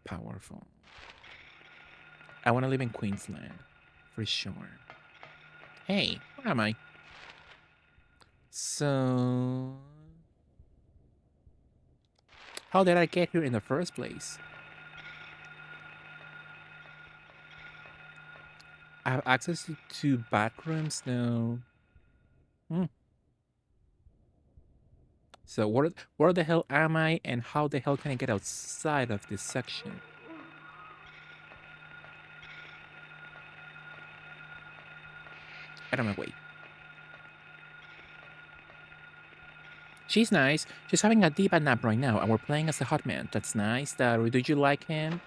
Speaker 1: Powerful. I want to live in Queensland, for sure. Hey, where am I? So, how did I get here in the first place? I have access to 2 bathrooms now. So where the hell am I, and how the hell can I get outside of this section? Out of my way. She's nice. She's having a deep nap right now, and we're playing as a hot man. That's nice. Did you like him?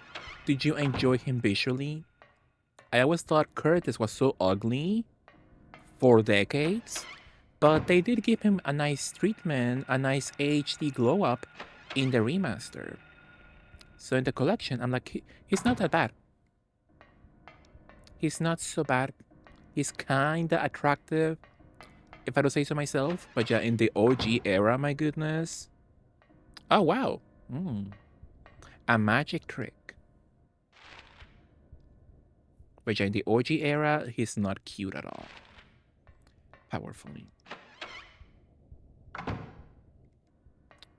Speaker 1: Did you enjoy him visually? I always thought Curtis was so ugly for decades, but they did give him a nice treatment, a nice HD glow up in the remaster. So in the collection, I'm like, he's not that bad. He's not so bad. He's kinda attractive, if I do say so myself. But yeah, in the OG era, my goodness. Oh, wow. A magic trick. But yeah, in the OG era, he's not cute at all. Powerfully.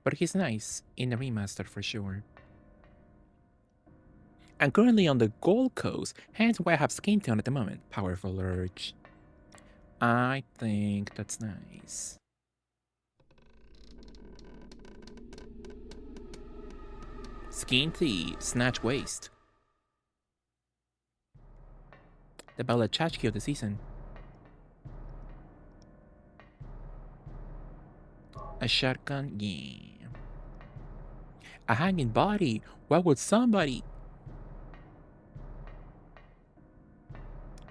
Speaker 1: But he's nice in the remaster for sure. I'm currently on the Gold Coast, hence why I have skin tone at the moment. Powerful urge. I think that's nice. Skin tea, snatch waist. The Bella Chachki of the season. A shotgun, yeah. A hanging body. Why would somebody?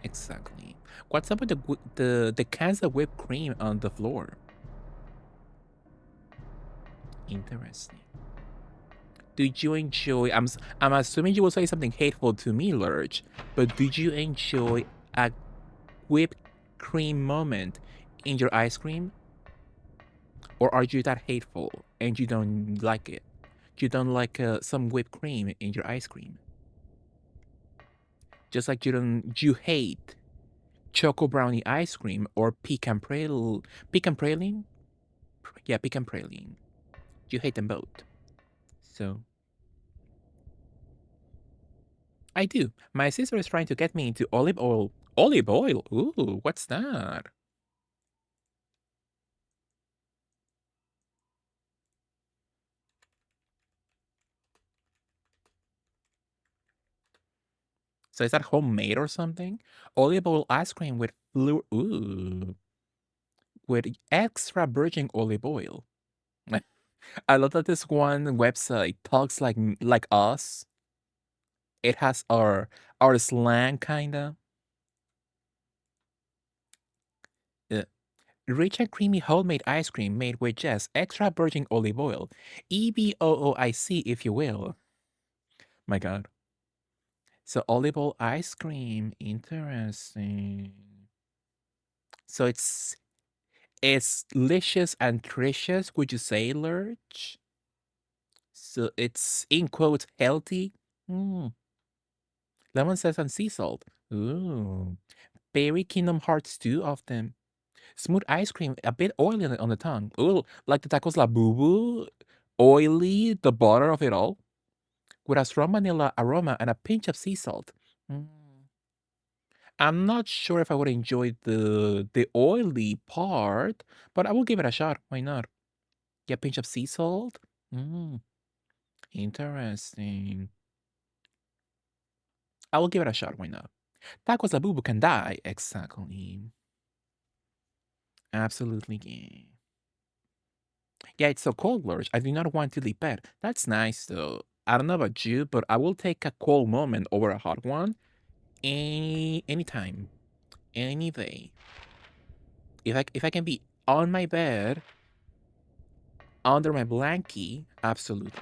Speaker 1: Exactly. What's up with the cans of whipped cream on the floor? Interesting. Did you enjoy? I'm assuming you will say something hateful to me, Lurch. But did you enjoy a whipped cream moment in your ice cream? Or are you that hateful and you don't like it? You don't like some whipped cream in your ice cream? Just like you hate choco brownie ice cream or pecan praline? Yeah, pecan praline. You hate them both. So I do. My sister is trying to get me into olive oil. Olive oil? Ooh, what's that? So is that homemade or something? Olive oil ice cream with with extra virgin olive oil. I love that this one website talks like us. It has our slang kinda. Rich and creamy homemade ice cream made with just extra virgin olive oil. EBOOIC, if you will. My god. So olive oil ice cream. Interesting. So it's licious and tricious, would you say, Lurch? So it's in quotes healthy. Lemon zest and sea salt. Ooh. Berry Kingdom Hearts 2 of them. Smooth ice cream, a bit oily on the tongue. Ooh, like the tacos La Bubu. Oily, the butter of it all. With a strong vanilla aroma and a pinch of sea salt. I'm not sure if I would enjoy the oily part, but I will give it a shot. Why not? Yeah, a pinch of sea salt? Interesting. I will give it a shot. Why not? Tacos La Bubu can die. Exactly. Absolutely. Yeah, it's so cold, Lurch. I do not want to leave bed. That's nice, though. I don't know about you, but I will take a cold moment over a hot one anytime, any day. If I can be on my bed, under my blankie, absolutely.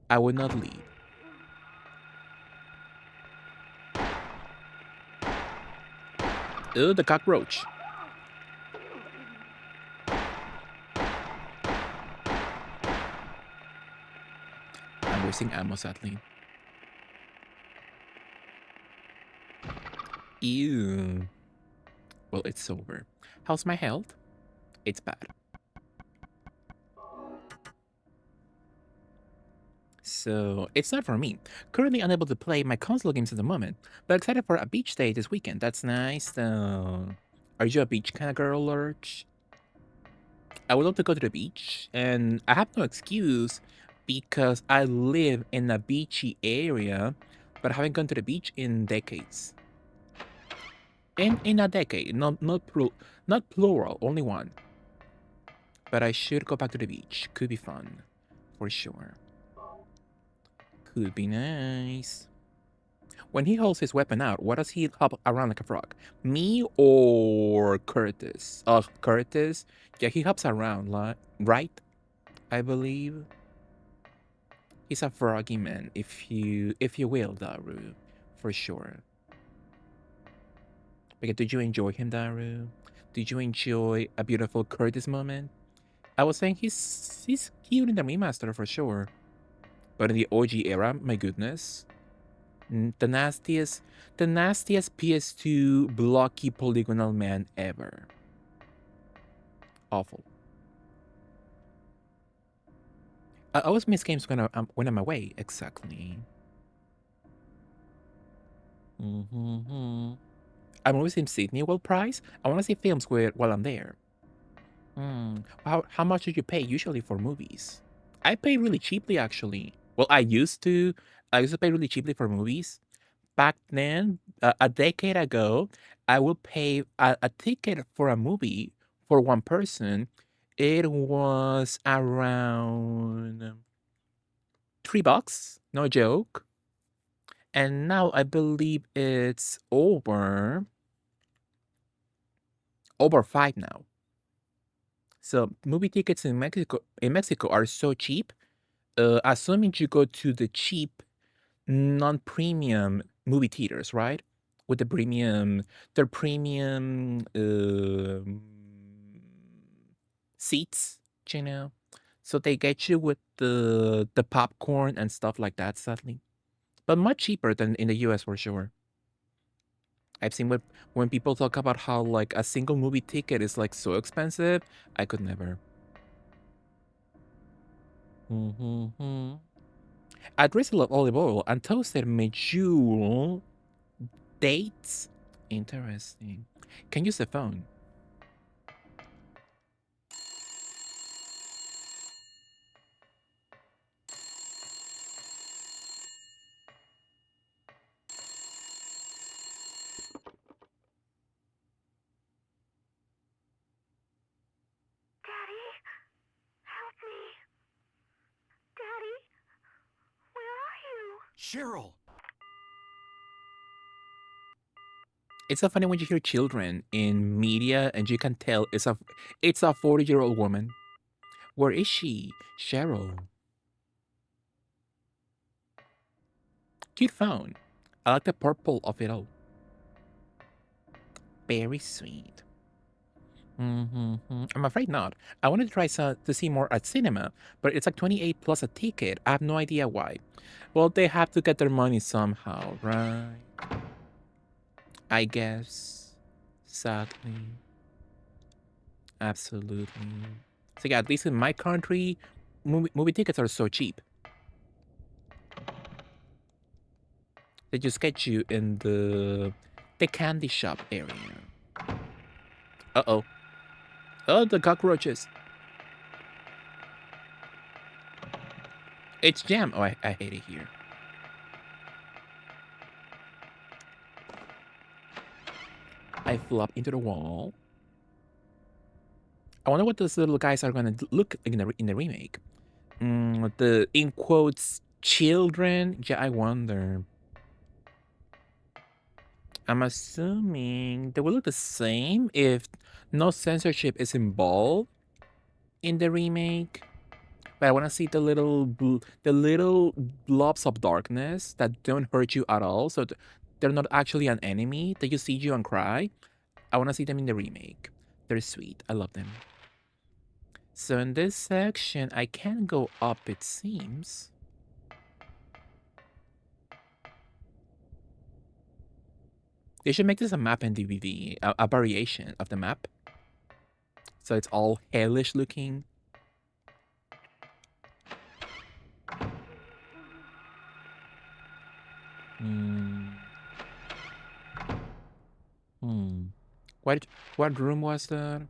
Speaker 1: I would not leave. Ooh, the cockroach. I'm wasting ammo, sadly. Ew. Well, it's over. How's my health? It's bad. So, it's not for me. Currently unable to play my console games at the moment, but excited for a beach day this weekend. That's nice, though. Are you a beach kind of girl, Lurch? I would love to go to the beach, and I have no excuse because I live in a beachy area, but I haven't gone to the beach in decades. In a decade, not plural, only one. But I should go back to the beach. Could be fun, for sure. Could be nice. When he holds his weapon out, what does he hop around like a frog? Me or Curtis? Curtis? Yeah, he hops around, right? I believe. He's a froggy man, if you will, Daru. For sure. But did you enjoy him, Daru? Did you enjoy a beautiful Curtis moment? I was saying he's cute in the remaster for sure. But in the OG era, my goodness. The nastiest PS2 blocky polygonal man ever. Awful. I always miss games when I'm away. Exactly. I'm always in Sydney. Well, price. I want to see films while I'm there. How much do you pay usually for movies? I pay really cheaply, actually. Well, I used to. I used to pay really cheaply for movies. Back then, a decade ago, I would pay a ticket for a movie for one person. It was around $3, no joke. And now I believe it's over 5 now. So movie tickets in Mexico are so cheap. Assuming you go to the cheap non-premium movie theaters, right? With the premium, their premium seats, you know. So they get you with the popcorn and stuff like that, sadly, but much cheaper than in the U.S. for sure. I've seen when people talk about how like a single movie ticket is like so expensive. I could never. A drizzle of olive oil and toasted medjool dates. Interesting. Can use the phone.
Speaker 6: Daddy, help me. Daddy, where are you?
Speaker 3: Cheryl!
Speaker 1: It's so funny when you hear children in media and you can tell it's a 40-year-old woman. Where is she? Cheryl. Cute phone. I like the purple of it all. Very sweet. I'm afraid not. I wanted to try to see more at cinema, but it's like 28 plus a ticket. I have no idea why. Well, they have to get their money somehow, right? I guess. Sadly. Absolutely. So yeah, at least in my country, movie tickets are so cheap. They just get you in the candy shop area. Uh-oh. Oh, the cockroaches. It's jam. Oh, I hate it here. I flop into the wall. I wonder what those little guys are gonna look in the remake. The in quotes children. Yeah, I wonder. I'm assuming they will look the same if no censorship is involved in the remake. But I want to see the little blobs of darkness that don't hurt you at all. So they're not actually an enemy. They just see you and cry. I want to see them in the remake. They're sweet. I love them. So in this section, I can go up, it seems. They should make this a map in DBV, a variation of the map. So it's all hellish looking. What room was that?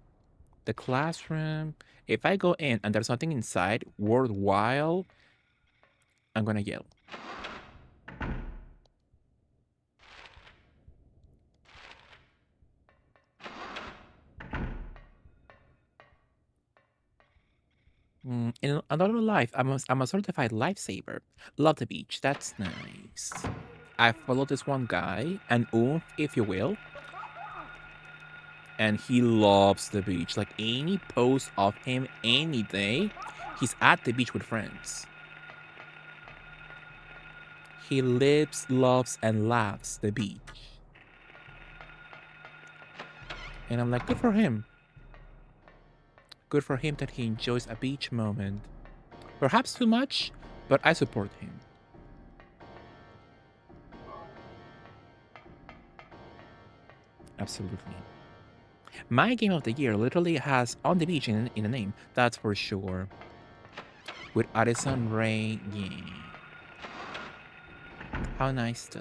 Speaker 1: The classroom. If I go in and there's nothing inside worthwhile, I'm gonna yell. In another life, I'm a certified lifesaver. Love the beach. That's nice. I follow this one guy, an oomph, if you will, and he loves the beach. Like any post of him any day, he's at the beach with friends. He lives, loves, and laughs the beach. And I'm like, good for him. Good for him that he enjoys a beach moment. Perhaps too much, but I support him. Absolutely. My game of the year literally has on the beach in the name, that's for sure. With Addison Rae, yeah. How nice though.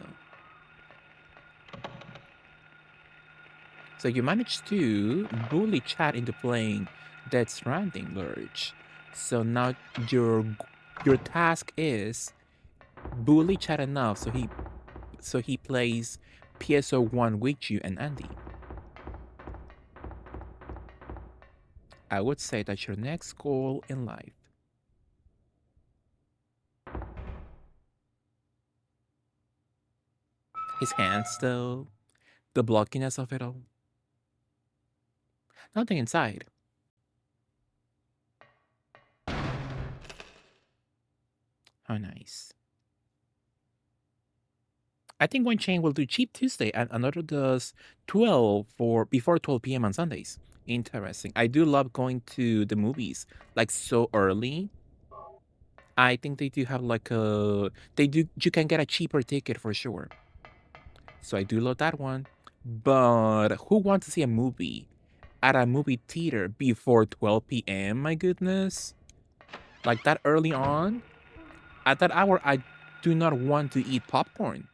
Speaker 1: So you managed to bully Chad into playing Death Stranding, Lurch. So now your task is bully Chad enough so he plays PSO1 with you and Andy. I would say that's your next goal in life. His hands, though, the blockiness of it all. Nothing inside. How nice. I think one chain will do Cheap Tuesday and another does 12 for before 12 p.m. on Sundays. Interesting. I do love going to the movies like so early. I think they do have like you can get a cheaper ticket for sure. So I do love that one. But who wants to see a movie at a movie theater before 12 p.m.? My goodness. Like that early on? At that hour, I do not want to eat popcorn.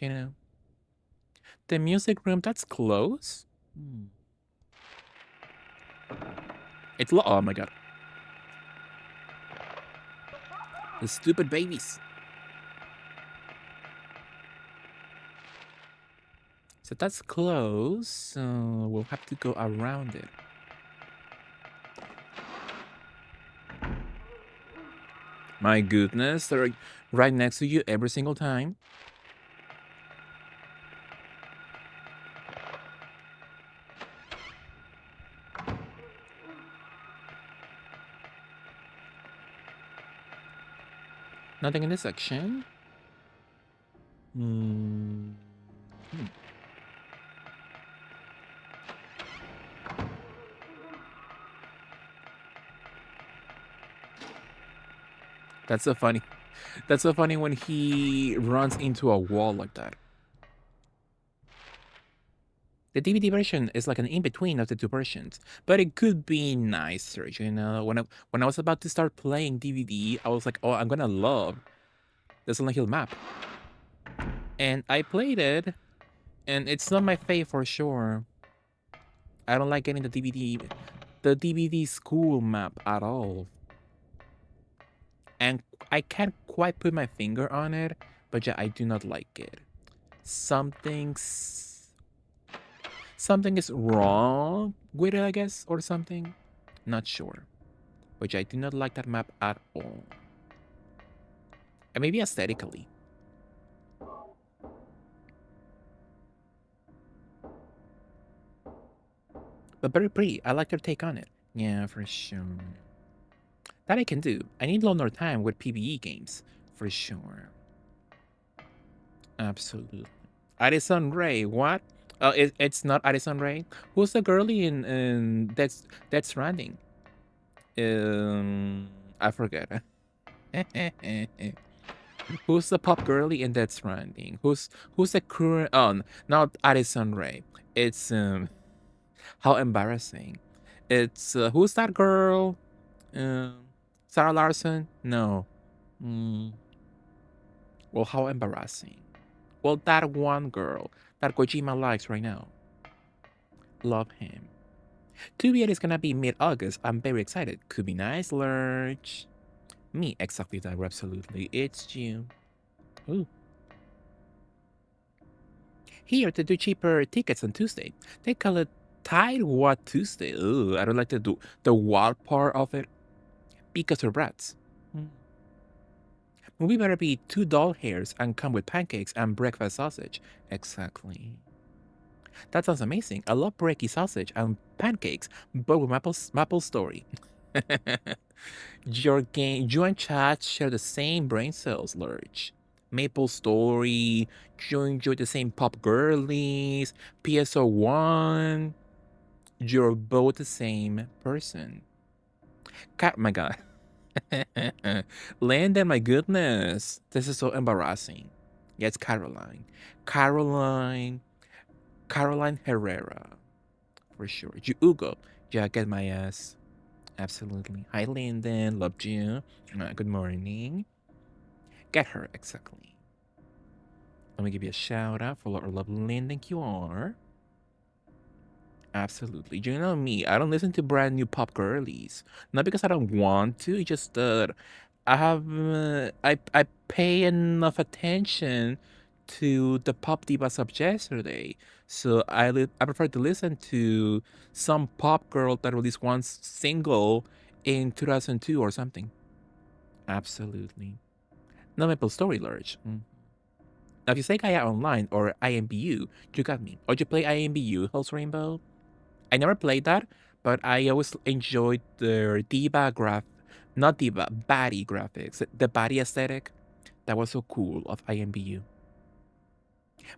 Speaker 1: You know? The music room, that's close? It's oh my god. The stupid babies. So that's close, so we'll have to go around it. My goodness, they're right next to you every single time. Nothing in this section. That's so funny. That's so funny when he runs into a wall like that. The DVD version is like an in-between of the two versions, but it could be nicer, you know? When I was about to start playing DVD, I was like, oh, I'm gonna love the Silent Hill map. And I played it, and it's not my fave for sure. I don't like getting the DVD school map at all. And I can't quite put my finger on it, but yeah, I do not like it. Something is wrong with it, I guess, or something. Not sure. But yeah, I do not like that map at all. And maybe aesthetically. But very pretty. I like your take on it. Yeah, for sure. That I can do. I need longer time with PvE games. For sure. Absolutely. Addison Rae, what? It's not Addison Rae. Who's the girlie in Death Stranding? I forget. Who's the pop girlie in Death Stranding? Who's the current? Oh, not Addison Rae. It's how embarrassing. It's who's that girl? Sarah Larson? No. Well, how embarrassing. Well, that one girl that Kojima likes right now. Love him. 2 is gonna be mid-August. I'm very excited. Could be nice, Lurch. Me, exactly that, absolutely. It's you. Ooh. Here to do cheaper tickets on Tuesday. They call it Tide What Tuesday. Ooh, I don't like to do the wild part of it. Because we're brats. We better be 2 doll hairs and come with pancakes and breakfast sausage. Exactly. That sounds amazing. I love breaky sausage and pancakes, but with Maple Story. You and Chad share the same brain cells, Lurch. Maple Story, you enjoy the same pop girlies, PSO1. You're both the same person. My God. Landon, my goodness. This is so embarrassing. Yeah, it's Caroline. Caroline Herrera. For sure. Ugo. Yeah, get my ass. Absolutely. Hi, Landon. Loved you. Good morning. Get her, exactly. Let me give you a shout out for our lovely Landon QR. Absolutely. You know me, I don't listen to brand new pop girlies. Not because I don't want to, it's just that I have I pay enough attention to the pop divas of yesterday. So I prefer to listen to some pop girl that released one single in 2002 or something. Absolutely. No Maple Story Lurch. Now if you say Gaia Online or IMBU, you got me. Or you play IMBU, Hills Rainbow? I never played that, but I always enjoyed their not diva, baddie graphics, the baddie aesthetic. That was so cool of IMBU.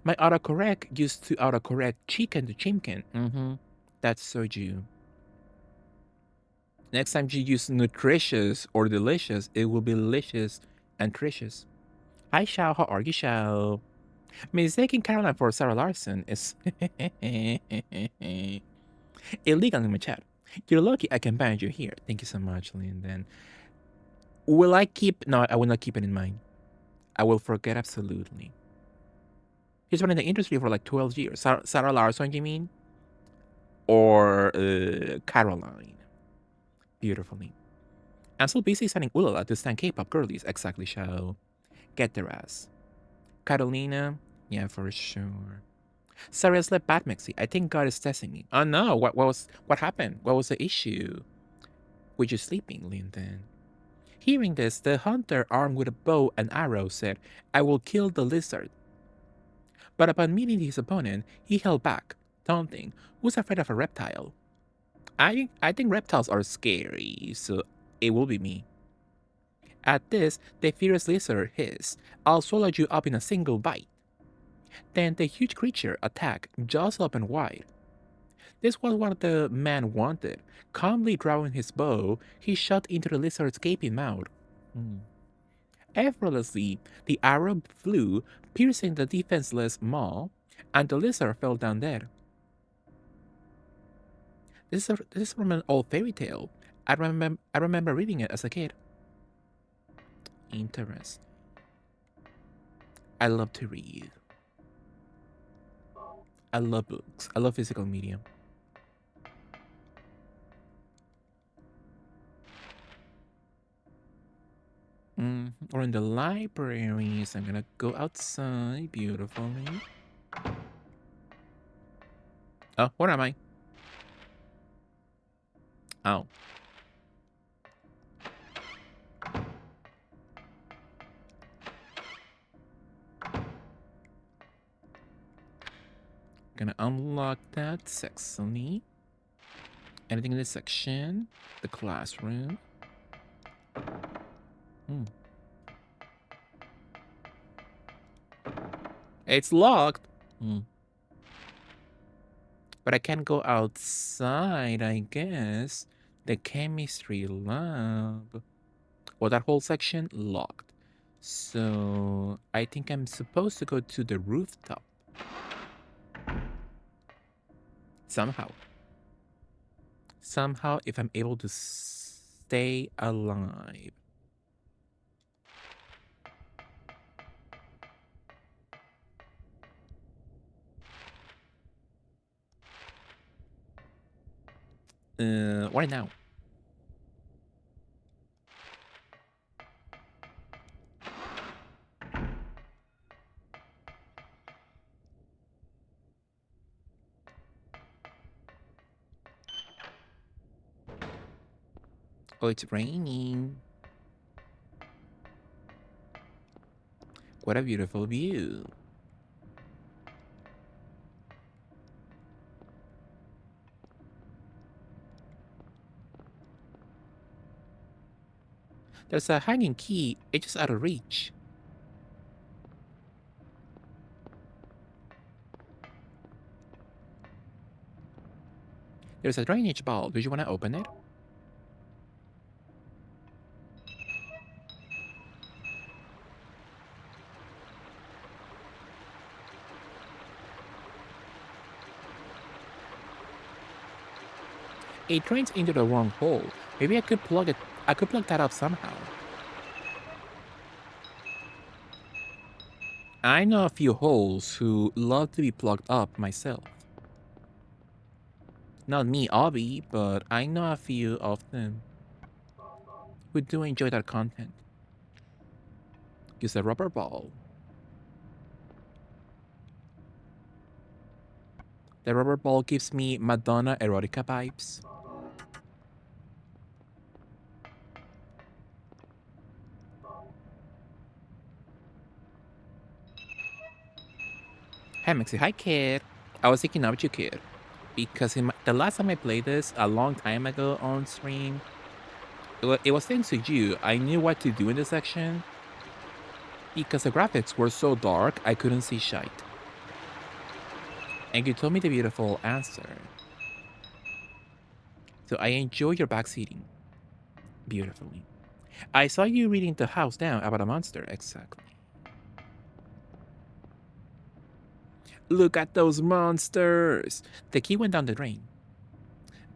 Speaker 1: My autocorrect used to autocorrect chicken to chimkin. That's so you. Next time you use nutritious or delicious, it will be delicious and tricious. Hi, Shao. How are you, Shao? Mistaking Caroline for Sarah Larson is illegal in my chat. You're lucky I can ban you here. Thank you so much, Lyndon. Will I keep... No, I will not keep it in mind. I will forget absolutely. He's been in the industry for like 12 years. Sarah Larson, you mean? Or Caroline. Beautifully. I'm so busy sending Ulala to stand K-pop girlies. Exactly, Shao. Get their ass. Carolina? Yeah, for sure. Sarah slept bad, Mexi. I think God is testing me. Oh no, what happened? What was the issue? Were you sleeping, Lyndon? Hearing this, the hunter armed with a bow and arrow said, I will kill the lizard. But upon meeting his opponent, he held back, taunting, who's afraid of a reptile? I think reptiles are scary, so it will be me. At this, the fierce lizard hissed, I'll swallow you up in a single bite. Then the huge creature attacked, jaws open wide. This was what the man wanted. Calmly drawing his bow, he shot into the lizard's gaping mouth. Effortlessly, the arrow flew, piercing the defenseless maw, and the lizard fell down dead. This is from an old fairy tale. I remember reading it as a kid. Interesting. I love to read. I love books. I love physical media. Or in the libraries. I'm gonna go outside beautifully. Oh, where am I? Oh. Gonna unlock that sexily. Anything in this section? The classroom. It's locked. But I can't go outside, I guess. The chemistry lab. Well, that whole section locked. So I think I'm supposed to go to the rooftop. Somehow. Somehow, if I'm able to stay alive. What now? Oh, it's raining. What a beautiful view. There's a hanging key. It's just out of reach. There's a drainage ball. Do you want to open it? It drains into the wrong hole. Maybe I could plug it. I could plug that up somehow. I know a few holes who love to be plugged up myself. Not me, Obby, but I know a few of them who do enjoy that content. Use a rubber ball. The rubber ball gives me Madonna erotica vibes. Hey Mixie, hi kid. I was thinking of you, kid, because the last time I played this a long time ago on stream, it was thanks to you. I knew what to do in this section because the graphics were so dark I couldn't see shite. And you told me the beautiful answer. So I enjoy your backseating beautifully. I saw you reading The House Down about a monster, exactly. Look at those monsters! The key went down the drain.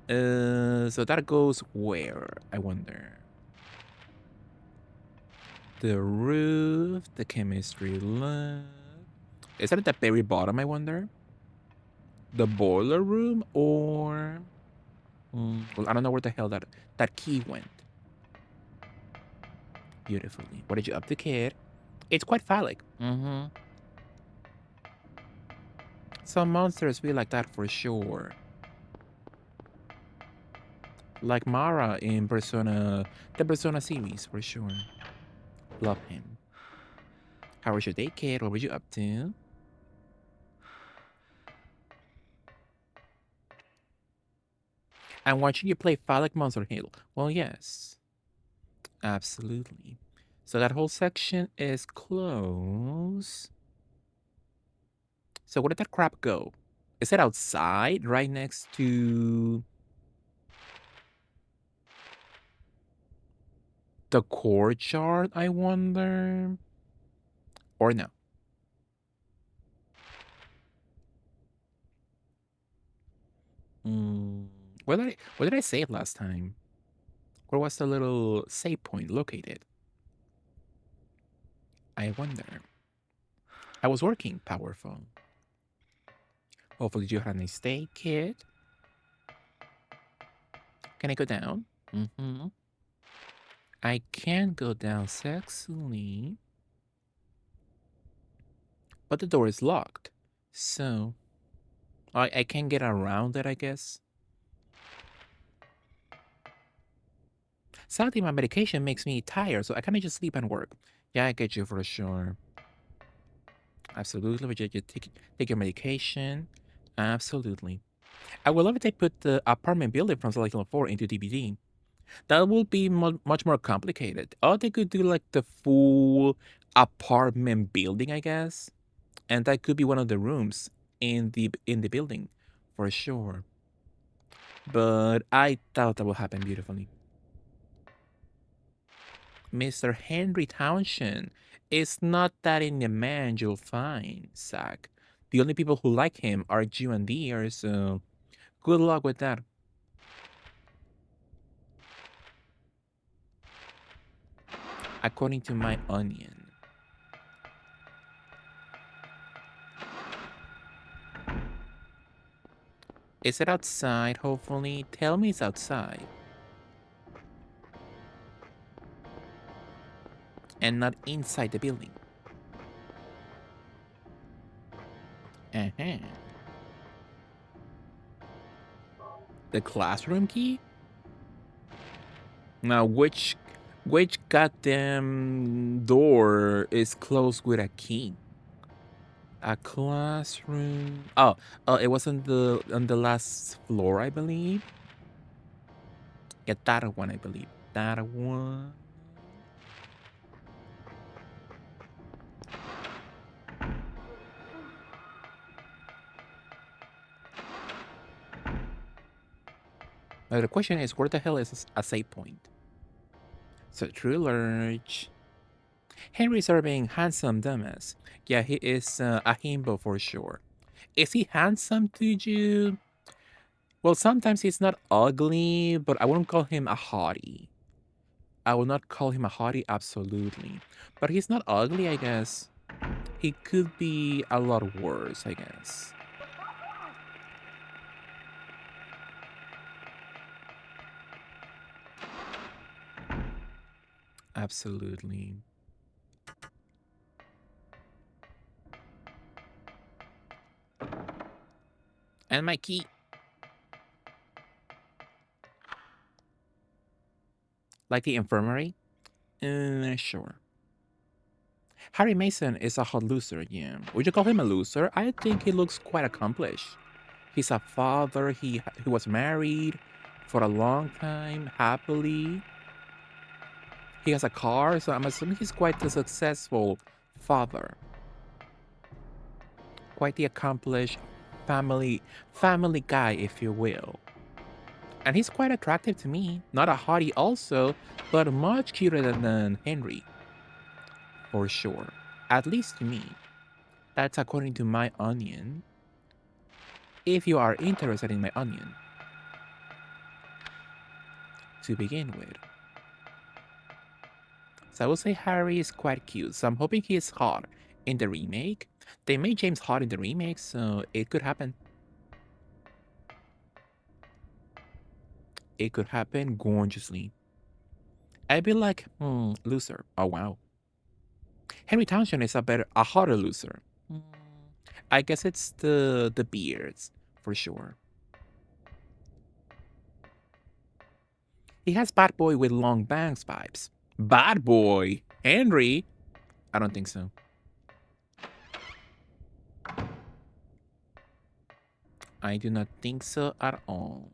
Speaker 1: So that goes where, I wonder? The roof, the chemistry lab. Is that at the very bottom, I wonder? The boiler room, or... well, I don't know where the hell that key went. Beautifully. What did you up to, kid? It's quite phallic. Some monsters be like that for sure. Like Mara in Persona, the Persona series for sure. Love him. How was your day, kid? What were you up to? I'm watching you play Phallic Monster Hill. Well, yes. Absolutely. So that whole section is closed. So where did that crap go? Is it outside, right next to the courtyard, I wonder? Or no? What did I say last time? Where was the little save point located? I wonder. I was working, powerful. Hopefully you had a nice day, kid. Can I go down? I can go down sexily. But the door is locked. So I can get around it, I guess. Sadly, my medication makes me tired, so I kind of just sleep and work. Yeah, I get you for sure. Absolutely, but you take your medication. Absolutely. I would love if they put the apartment building from Silent Hill 4 into DVD. That will be much more complicated. Or they could do like the full apartment building, I guess. And that could be one of the rooms in the building, for sure. But I doubt that will happen beautifully. Mr. Henry Townshend is not that in demand you'll find, Zach. The only people who like him are you and Deer, so good luck with that. According to my onion. Is it outside, hopefully? Tell me it's outside. And not inside the building. Uh-huh. The classroom key? Now, which goddamn door is closed with a key? A classroom. Oh, it was on the last floor, I believe. Yeah, that one, I believe. That one. Now the question is, where the hell is a save point? So, True Lurch. Henry's are being handsome dumbass. Yeah, he is a himbo for sure. Is he handsome to you? Well, sometimes he's not ugly, but I wouldn't call him a hottie. I will not call him a hottie, absolutely. But he's not ugly, I guess. He could be a lot worse, I guess. Absolutely. And my key. Like the infirmary? Sure. Harry Mason is a hot loser, yeah. Would you call him a loser? I think he looks quite accomplished. He's a father, he was married for a long time, happily. He has a car, so I'm assuming he's quite a successful father. Quite the accomplished family guy, if you will. And he's quite attractive to me. Not a hottie also, but much cuter than Henry. For sure. At least to me. That's according to my onion. If you are interested in my onion. To begin with. So I will say Harry is quite cute. So I'm hoping he is hot in the remake. They made James hot in the remake, so it could happen. It could happen gorgeously. I'd be like, loser. Oh wow. Henry Townshend is a hotter loser. I guess it's the beards, for sure. He has bad boy with long bangs vibes. Bad boy? Henry? I don't think so. I do not think so at all.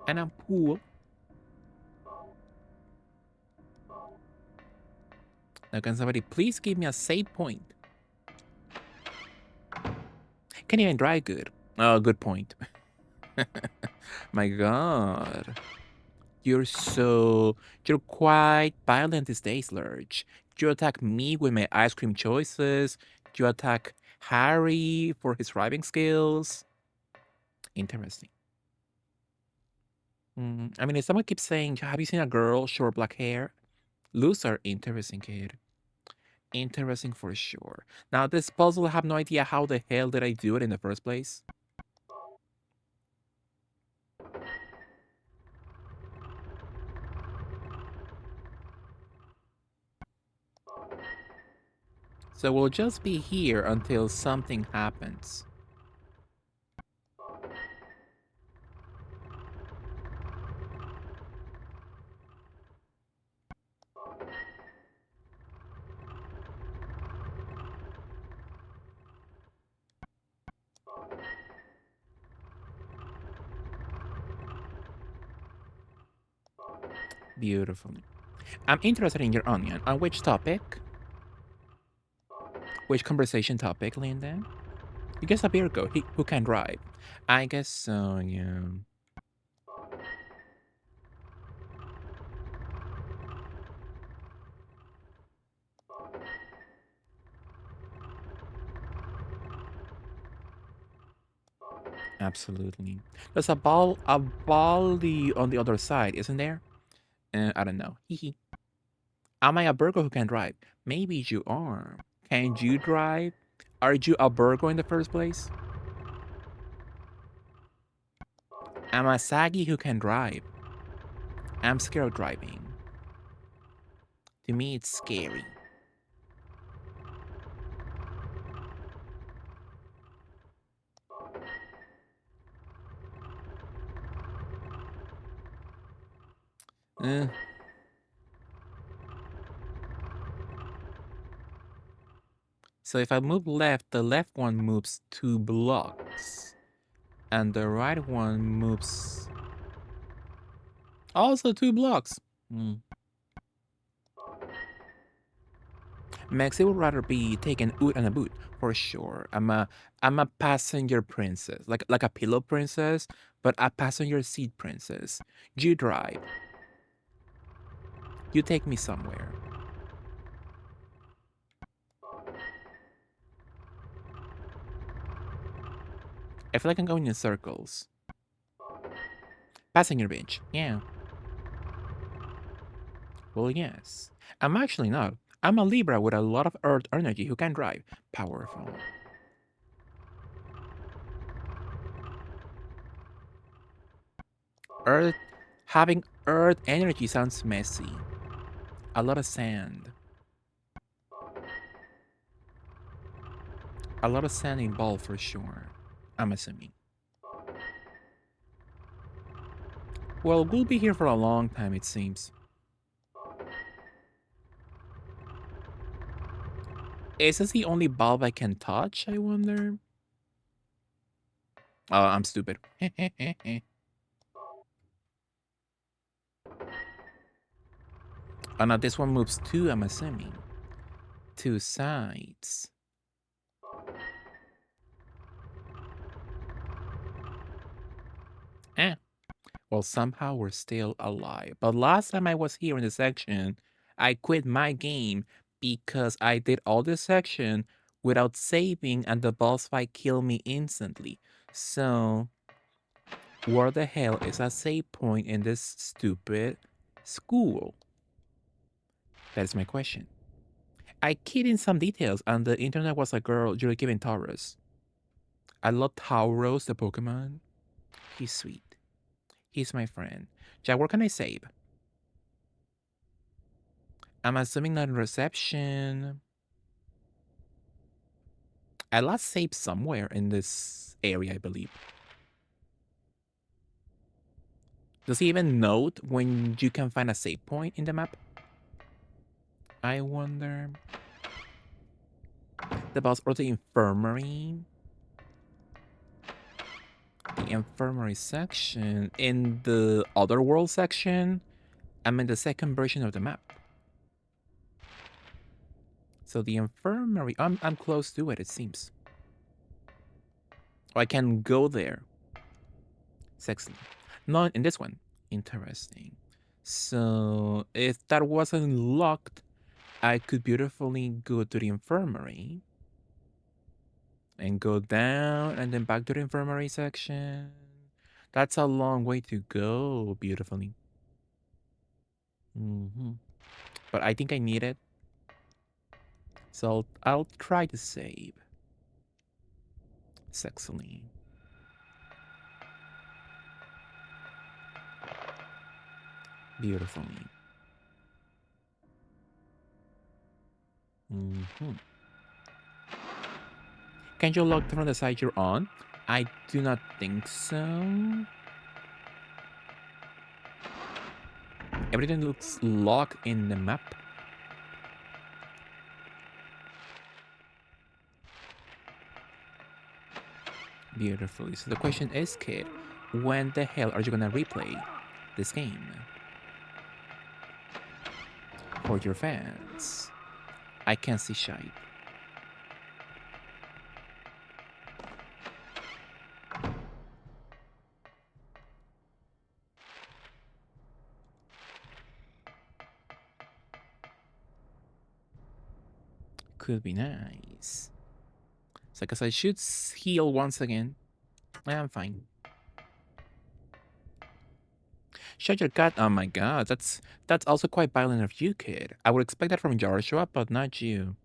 Speaker 1: And I'm cool. Now can somebody please give me a save point? Can't even drive good. Oh, good point. My god. You're quite violent these days, Lurch. You attack me with my ice cream choices. You attack Harry for his driving skills. Interesting. I mean, if someone keeps saying, have you seen a girl, short black hair? Loser, interesting kid. Interesting for sure. Now, this puzzle, I have no idea how the hell did I do it in the first place. So we'll just be here until something happens. Beautiful. I'm interested in your onion. On which topic? Which conversation topic, Linda? You guess a Virgo who can drive. I guess so, yeah. Absolutely. There's a baldy on the other side, isn't there? I don't know. Hee. Am I a Virgo who can drive? Maybe you are. Can you drive? Are you a Virgo in the first place? I'm a saggy who can drive. I'm scared of driving. To me, it's scary. Eh. So if I move left, the left one moves 2 blocks. And the right one moves also 2 blocks. Maxie would rather be taken out on a boot, for sure. I'm a passenger princess. Like a pillow princess, but a passenger seat princess. You drive. You take me somewhere. I feel like I'm going in circles. Passenger bench, yeah. Well, yes. I'm actually not. I'm a Libra with a lot of Earth energy who can drive. Powerful. Earth, having Earth energy sounds messy. A lot of sand. A lot of sand involved for sure. I'm assuming. Well, we'll be here for a long time, it seems. Is this the only bulb I can touch, I wonder? Oh, I'm stupid. Oh, now this one moves 2, I'm assuming. 2 sides. Well, somehow we're still alive. But last time I was here in this section, I quit my game because I did all this section without saving and the boss fight killed me instantly. So, where the hell is a save point in this stupid school? That is my question. I keyed in some details and the internet was like, girl, you're giving Tauros. I love Tauros, the Pokemon. He's sweet. He's my friend. Jack, where can I save? I'm assuming not in reception. I last saved somewhere in this area, I believe. Does he even note when you can find a save point in the map? I wonder. The boss or the infirmary? The infirmary section. In the other world section, I'm in the second version of the map. So the infirmary, I'm close to it seems. Oh, I can go there. Sexy. Not in this one. Interesting. So if that wasn't locked, I could beautifully go to the infirmary. And go down and then back to the infirmary section. That's a long way to go, beautifully. But I think I need it. So I'll try to save. Sexily. Beautifully. Can you lock from the side you're on? I do not think so. Everything looks locked in the map. Beautifully. So the question is, kid, when the hell are you gonna replay this game? For your fans. I can't see shite. Could be nice. So I guess I should heal once again. I'm fine. Shut your gut. Oh my god, that's also quite violent of you, kid. I would expect that from Joshua, but not you.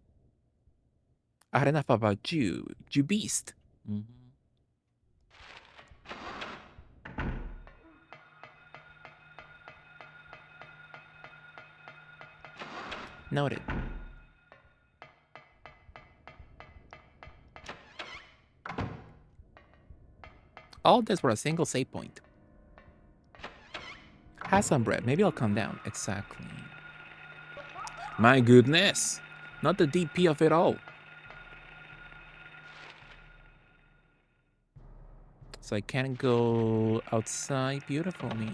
Speaker 1: I had enough about you, you beast. Noted. All this for a single save point. Have some bread. Maybe I'll calm down. Exactly. My goodness. Not the DP of it all. So I can't go outside beautifully.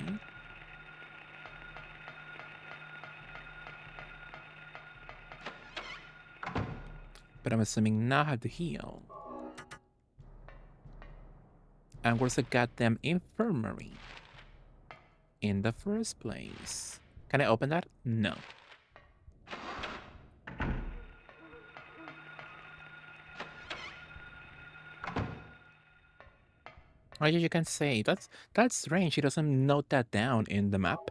Speaker 1: But I'm assuming now I have to heal. And where's the goddamn infirmary? In the first place. Can I open that? No. Oh, you can say that's strange. He doesn't note that down in the map.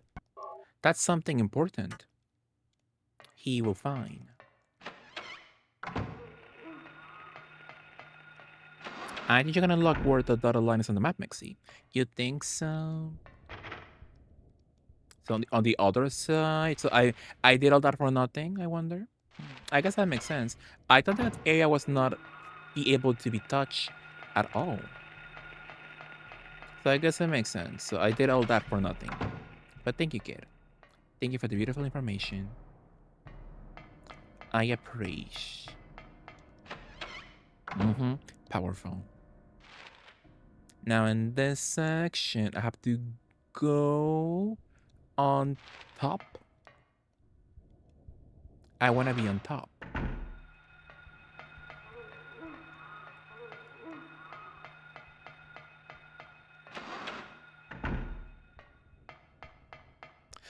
Speaker 1: That's something important. He will find. I think you're gonna look where the dotted line is on the map, Mixie. You think so? So on the other side, so I did all that for nothing. I wonder. I guess that makes sense. I thought that area was not be able to be touched at all. So I guess it makes sense. So I did all that for nothing. But thank you, kid. Thank you for the beautiful information. I appreciate. Powerful. Now in this section, I have to go on top. I want to be on top.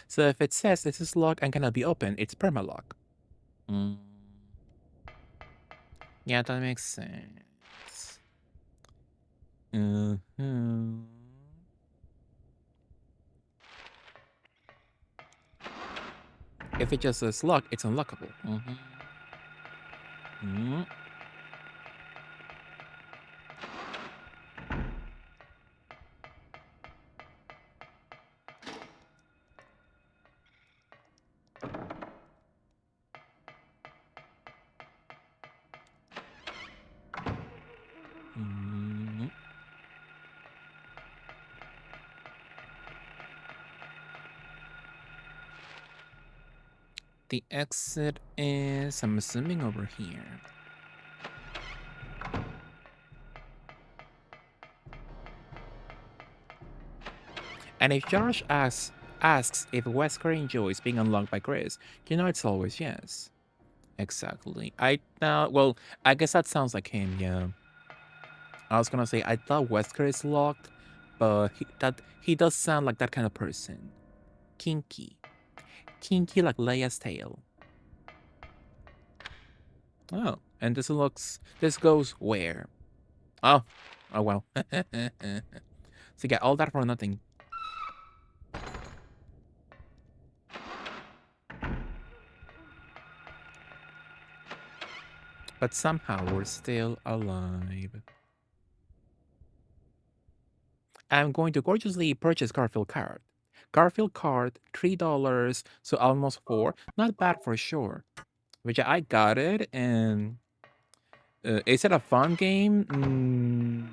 Speaker 1: So if it says this is locked and cannot be opened, it's permalock. Yeah, that makes sense. If it just says lock, it's unlockable. The exit is, I'm assuming, over here. And if Josh asks if Wesker enjoys being unlocked by Chris, you know it's always yes. Exactly. Well, I guess that sounds like him, yeah. I was gonna say, I thought Wesker is locked, but he does sound like that kind of person. Kinky. Kinky like Leia's tail. Oh, and this goes where? Oh well. So yeah, all that for nothing. But somehow we're still alive. I'm going to gorgeously purchase Garfield card. Garfield card, $3, so almost $4. Not bad for sure. Which I got it, and is it a fun game?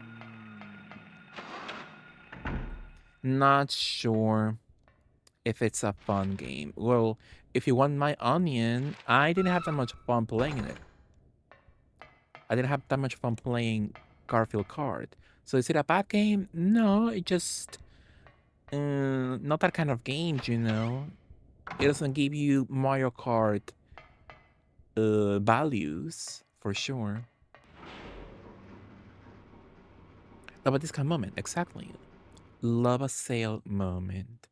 Speaker 1: Not sure if it's a fun game. Well, if you want my onion, I didn't have that much fun playing it. I didn't have that much fun playing Garfield card. So is it a bad game? No, it just not that kind of game, you know. It doesn't give you Mario Kart values for sure. Love a discount moment, exactly. Love a sale moment.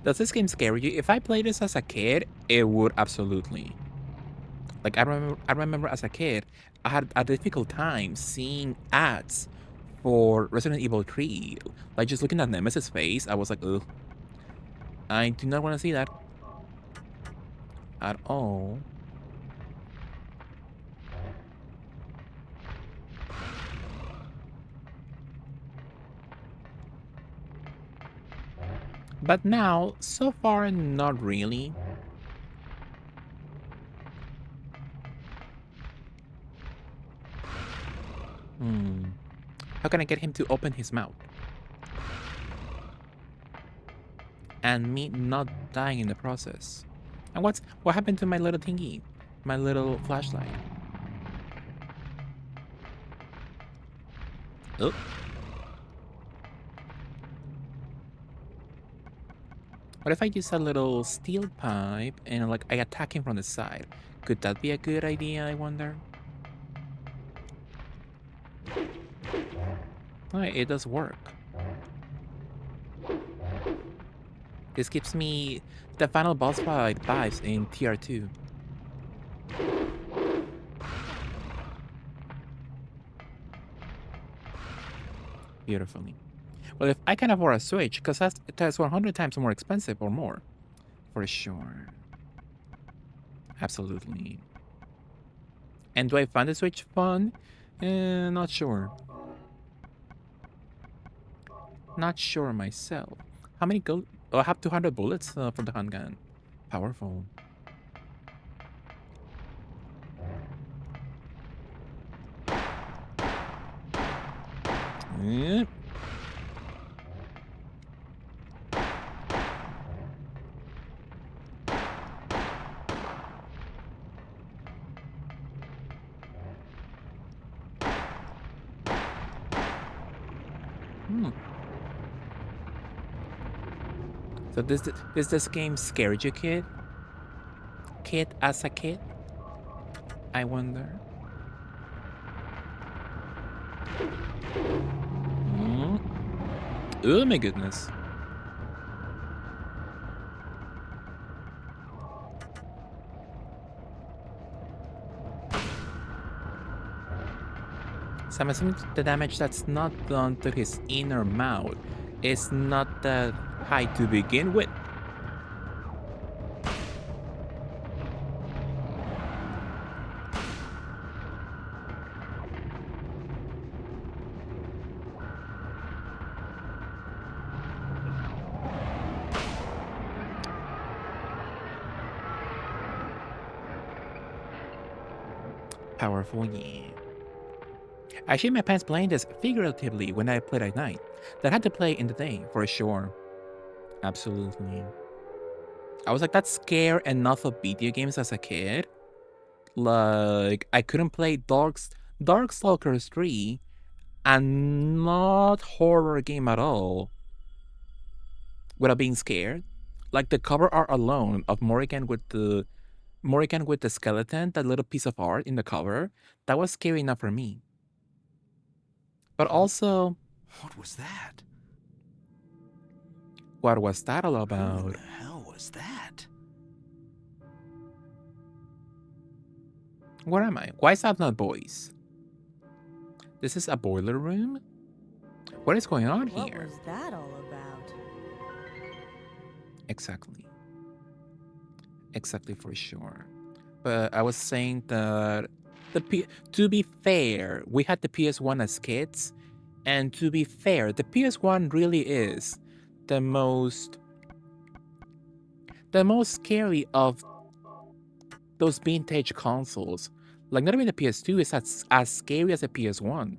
Speaker 1: Does this game scare you? If I played this as a kid, it would absolutely. Like I remember as a kid, I had a difficult time seeing ads for Resident Evil 3. Like just looking at Nemesis' face, I was like, ugh. I do not want to see that. at all. But now, so far, not really. How can I get him to open his mouth? And me not dying in the process. And what happened to my little thingy? My little flashlight? Oh. What if I use a little steel pipe and like I attack him from the side? Could that be a good idea, I wonder? Oh, it does work. This gives me the final boss fight vibes in TR2. Beautifully. Well, if I can afford a Switch, because that's 100 times more expensive or more. For sure. Absolutely. And do I find the Switch fun? Not sure. Not sure myself. How many go? Oh, I have 200 bullets for the handgun. Powerful. Yep. So does this game scare you, kid? Kid as a kid? I wonder. Oh my goodness. So I'm assuming the damage that's not done to his inner mouth is not that high to begin with. Powerful, yeah. I shit my pants playing this figuratively when I played at night. That had to play in the day, for sure. Absolutely. I was like that scared enough of video games as a kid. Like, I couldn't play Darkstalkers 3, and not horror game at all, without being scared. Like the cover art alone of Morrigan with the skeleton, that little piece of art in the cover, that was scary enough for me. But also,
Speaker 3: What was that?
Speaker 1: what was that all
Speaker 3: Who
Speaker 1: about?
Speaker 3: the hell was that?
Speaker 1: Where am I? Why is that not boys? This is a boiler room? What is going on
Speaker 7: What
Speaker 1: here?
Speaker 7: was that all about?
Speaker 1: Exactly. Exactly, for sure. But I was saying that to be fair, we had the PS1 as kids, and to be fair, the PS1 really is the most scary of those vintage consoles. Like, not even the PS2 is as scary as the PS1.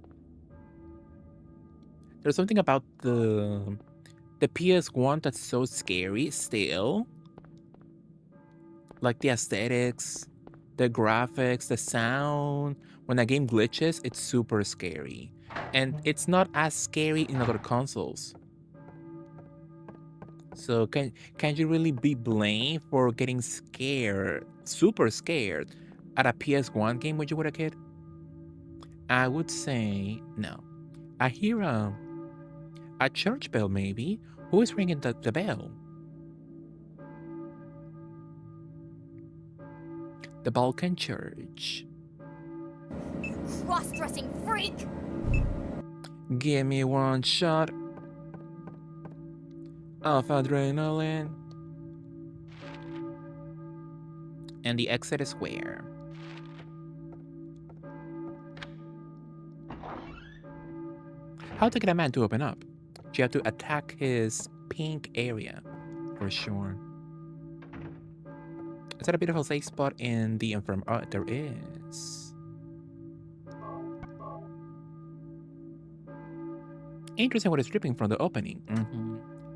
Speaker 1: There's something about the PS1 that's so scary still. Like the aesthetics, the graphics, the sound. When a game glitches, it's super scary. And it's not as scary in other consoles. So can you really be blamed for getting scared, super scared, at a PS1 game when you were a kid? I would say no. I hear a church bell maybe. Who is ringing the bell? The Balkan Church.
Speaker 5: Cross-dressing freak!
Speaker 1: Give me one shot of adrenaline. And the exit is where? How to get a man to open up? You have to attack his pink area, for sure. Is that a beautiful safe spot in the infirmary? Oh, there is. Interesting what is dripping from the opening.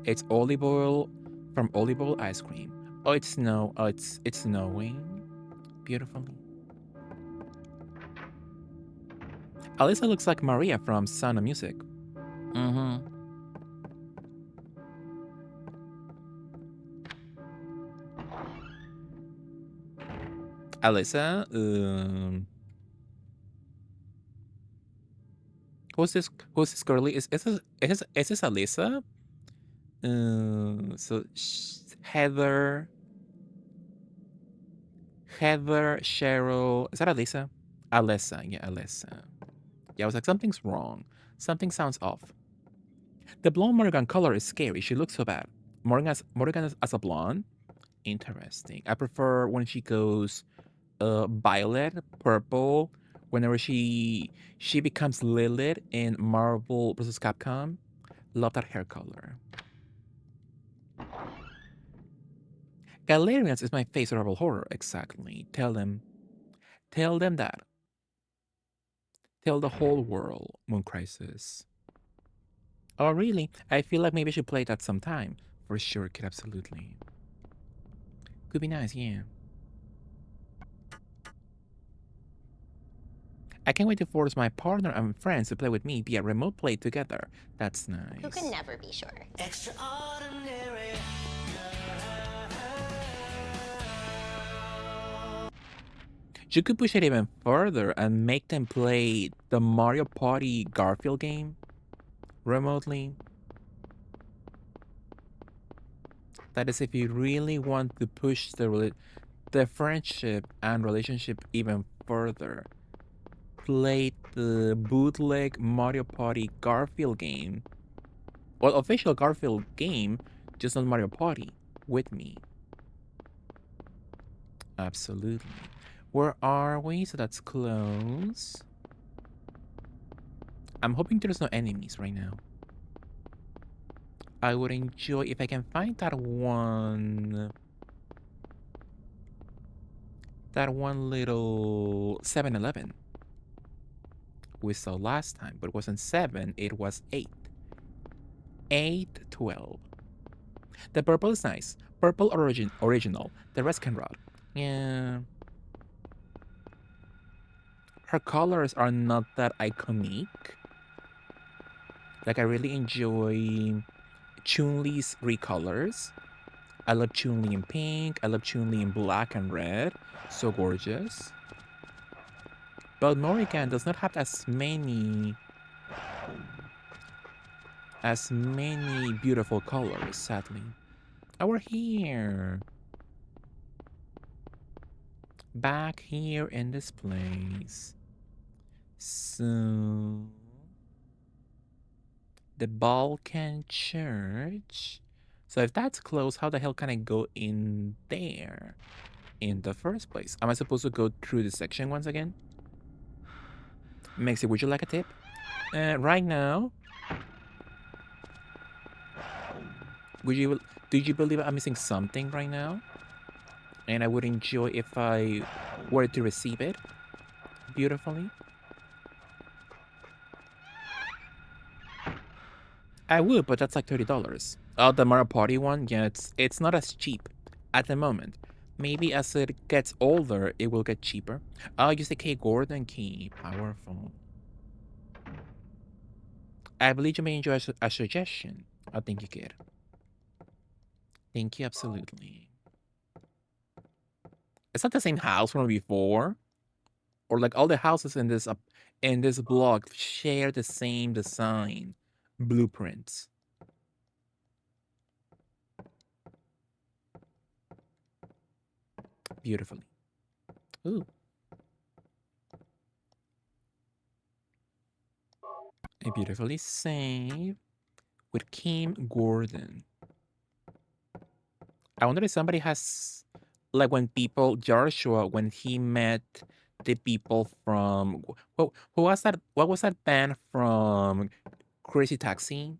Speaker 1: It's olive oil from olive oil ice cream. Oh, it's snow. Oh, it's snowing. Beautifully. Alyssa looks like Maria from Sound of Music. Alyssa, who's this girlie? Is this Alyssa? So Heather, Cheryl. Is that Alyssa? Alyssa, yeah, Alyssa. Yeah, I was like, something's wrong. Something sounds off. The blonde Morgan color is scary. She looks so bad. Morgan as a blonde? Interesting. I prefer when she goes violet, purple, whenever she becomes Lilith in Marvel vs. Capcom. Love that hair color. Galerians is my face survival horror. Exactly. Tell them that. Tell the whole world, Moon Crisis. Oh, really? I feel like maybe I should play that sometime. For sure, kid, absolutely. Could be nice, yeah. I can't wait to force my partner and friends to play with me via remote play together. That's nice.
Speaker 5: Who can never be sure?
Speaker 7: Extraordinary.
Speaker 1: You could push it even further and make them play the Mario Party Garfield game remotely. That is if you really want to push the friendship and relationship even further. Play the bootleg Mario Party Garfield game. Well, official Garfield game, just not Mario Party, with me. Absolutely. Where are we? So that's close. I'm hoping there's no enemies right now. I would enjoy if I can find that one little 7-Eleven we saw last time, but it wasn't 7, it was 8. 8-12. The purple is nice. Purple original. The rest can rot. Yeah. Her colors are not that iconic. Like, I really enjoy Chun-Li's recolors. I love Chun-Li in pink. I love Chun-Li in black and red. So gorgeous. But Morrigan does not have as many beautiful colors, sadly. Oh, we're here. Back here in this place. So the Balkan Church. So if that's closed, how the hell can I go in there in the first place? Am I supposed to go through the section once again? Mexi, would you like a tip? Right now. Do you believe I'm missing something right now? And I would enjoy if I were to receive it beautifully. I would, but that's like $30. Oh, the Mario Party one? Yeah, it's not as cheap at the moment. Maybe as it gets older, it will get cheaper. Oh, you say K. Gordon key. Powerful. I believe you may enjoy a suggestion. Oh, thank you, kid. Thank you, absolutely. Is that the same house from before? Or like all the houses in this block share the same design blueprints? Beautifully. Ooh. A beautifully saved with Kim Gordon. I wonder if somebody has like when people Joshua when he met the people from who was that? What was that band from Crazy Taxi?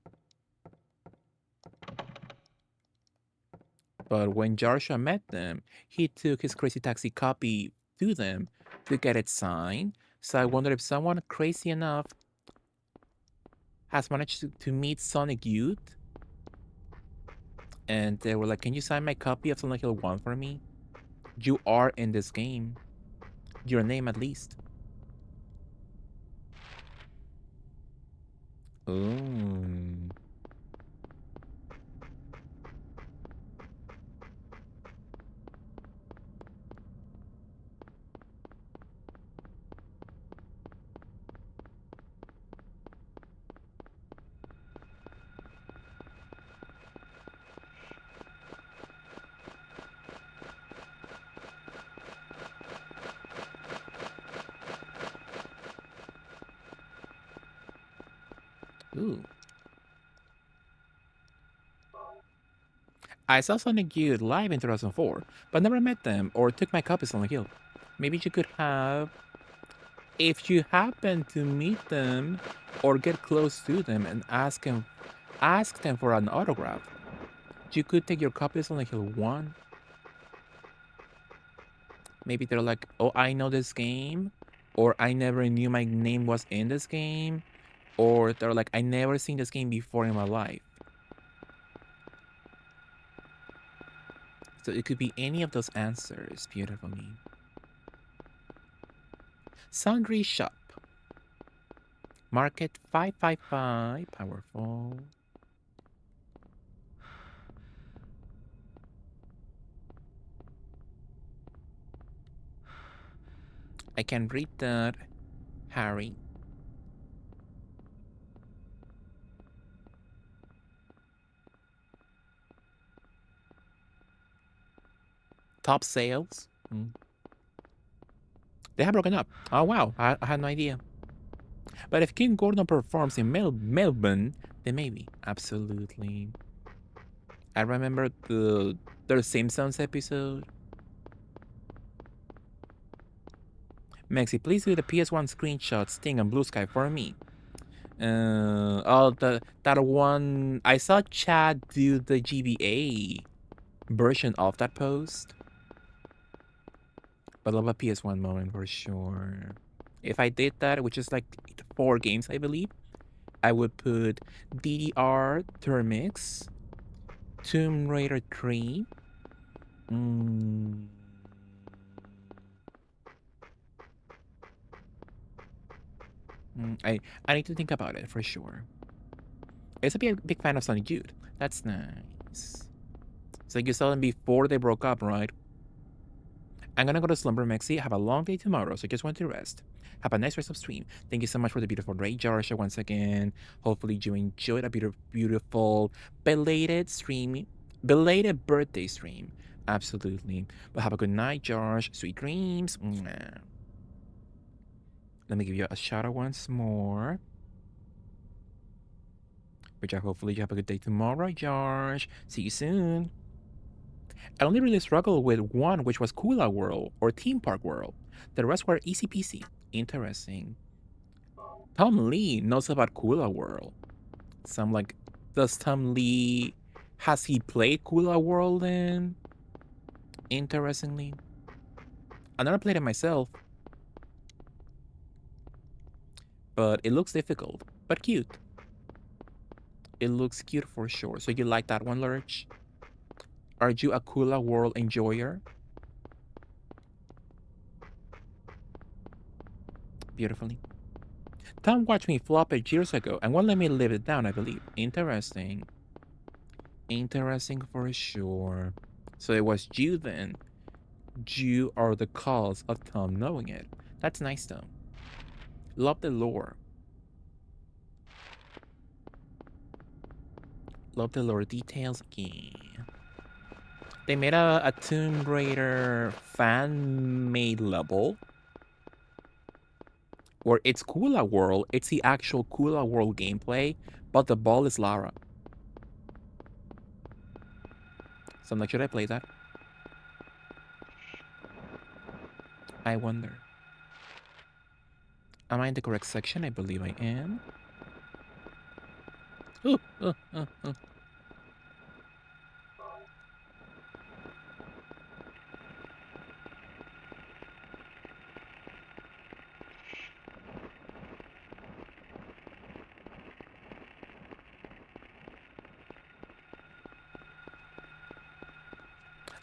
Speaker 1: But when Joshua met them, he took his Crazy Taxi copy to them to get it signed. So I wonder if someone crazy enough has managed to meet Sonic Youth, and they were like, "Can you sign my copy of Silent Hill 1 for me? You are in this game. Your name, at least." Ooh. Ooh. I saw Sonic Youth live in 2004, but never met them or took my copy of Sonic Hill. Maybe you could have, if you happen to meet them or get close to them and ask them for an autograph, you could take your copy of Sonic Hill 1. Maybe they're like, "Oh, I know this game," or "I never knew my name was in this game," or they're like, "I never seen this game before in my life." So it could be any of those answers beautifully. Sundry Shop. Market 555. Powerful. I can read that, Harry. Top sales. They have broken up. Oh wow, I had no idea. But if King Gordon performs in Melbourne, then maybe. Absolutely. I remember the Simpsons episode. Mexi, please do the PS1 screenshot Sting and Blue Sky for me. That one I saw Chad do the GBA version of that post. But love a PS1 moment for sure. If I did that, which is like 4 games, I believe, I would put DDR Thermix, Tomb Raider 3. I need to think about it for sure. I used to be a big fan of Sonic Youth. That's nice. So you saw them before they broke up, right? I'm gonna go to slumber, Mexi. Have a long day tomorrow, so just want to rest. Have a nice rest of stream. Thank you so much for the beautiful raid, Jarsha, once again. Hopefully you enjoyed a beautiful belated stream, belated birthday stream. Absolutely. But have a good night, Josh. Sweet dreams. Mwah. Let me give you a shout out once more. But yeah, hopefully you have a good day tomorrow, Josh. See you soon. I only really struggled with one, which was Kula World or Theme Park World. The rest were easy peasy. Interesting. Tom Lee knows about Kula World. So I'm like, does Tom Lee, has he played Kula World then? Interestingly. I never played it myself. But it looks difficult, but cute. It looks cute for sure. So you like that one, Lurch? Are you a Kula World enjoyer? Beautifully. Tom watched me flop it years ago and won't let me live it down, I believe. Interesting. Interesting for sure. So it was you then. You are the cause of Tom knowing it. That's nice though. Love the lore. Love the lore details. Yeah. They made a Tomb Raider fan-made level where it's Kula World. It's the actual Kula World gameplay, but the ball is Lara. So I'm like, should I play that? I wonder. Am I in the correct section? I believe I am. Ooh, ooh.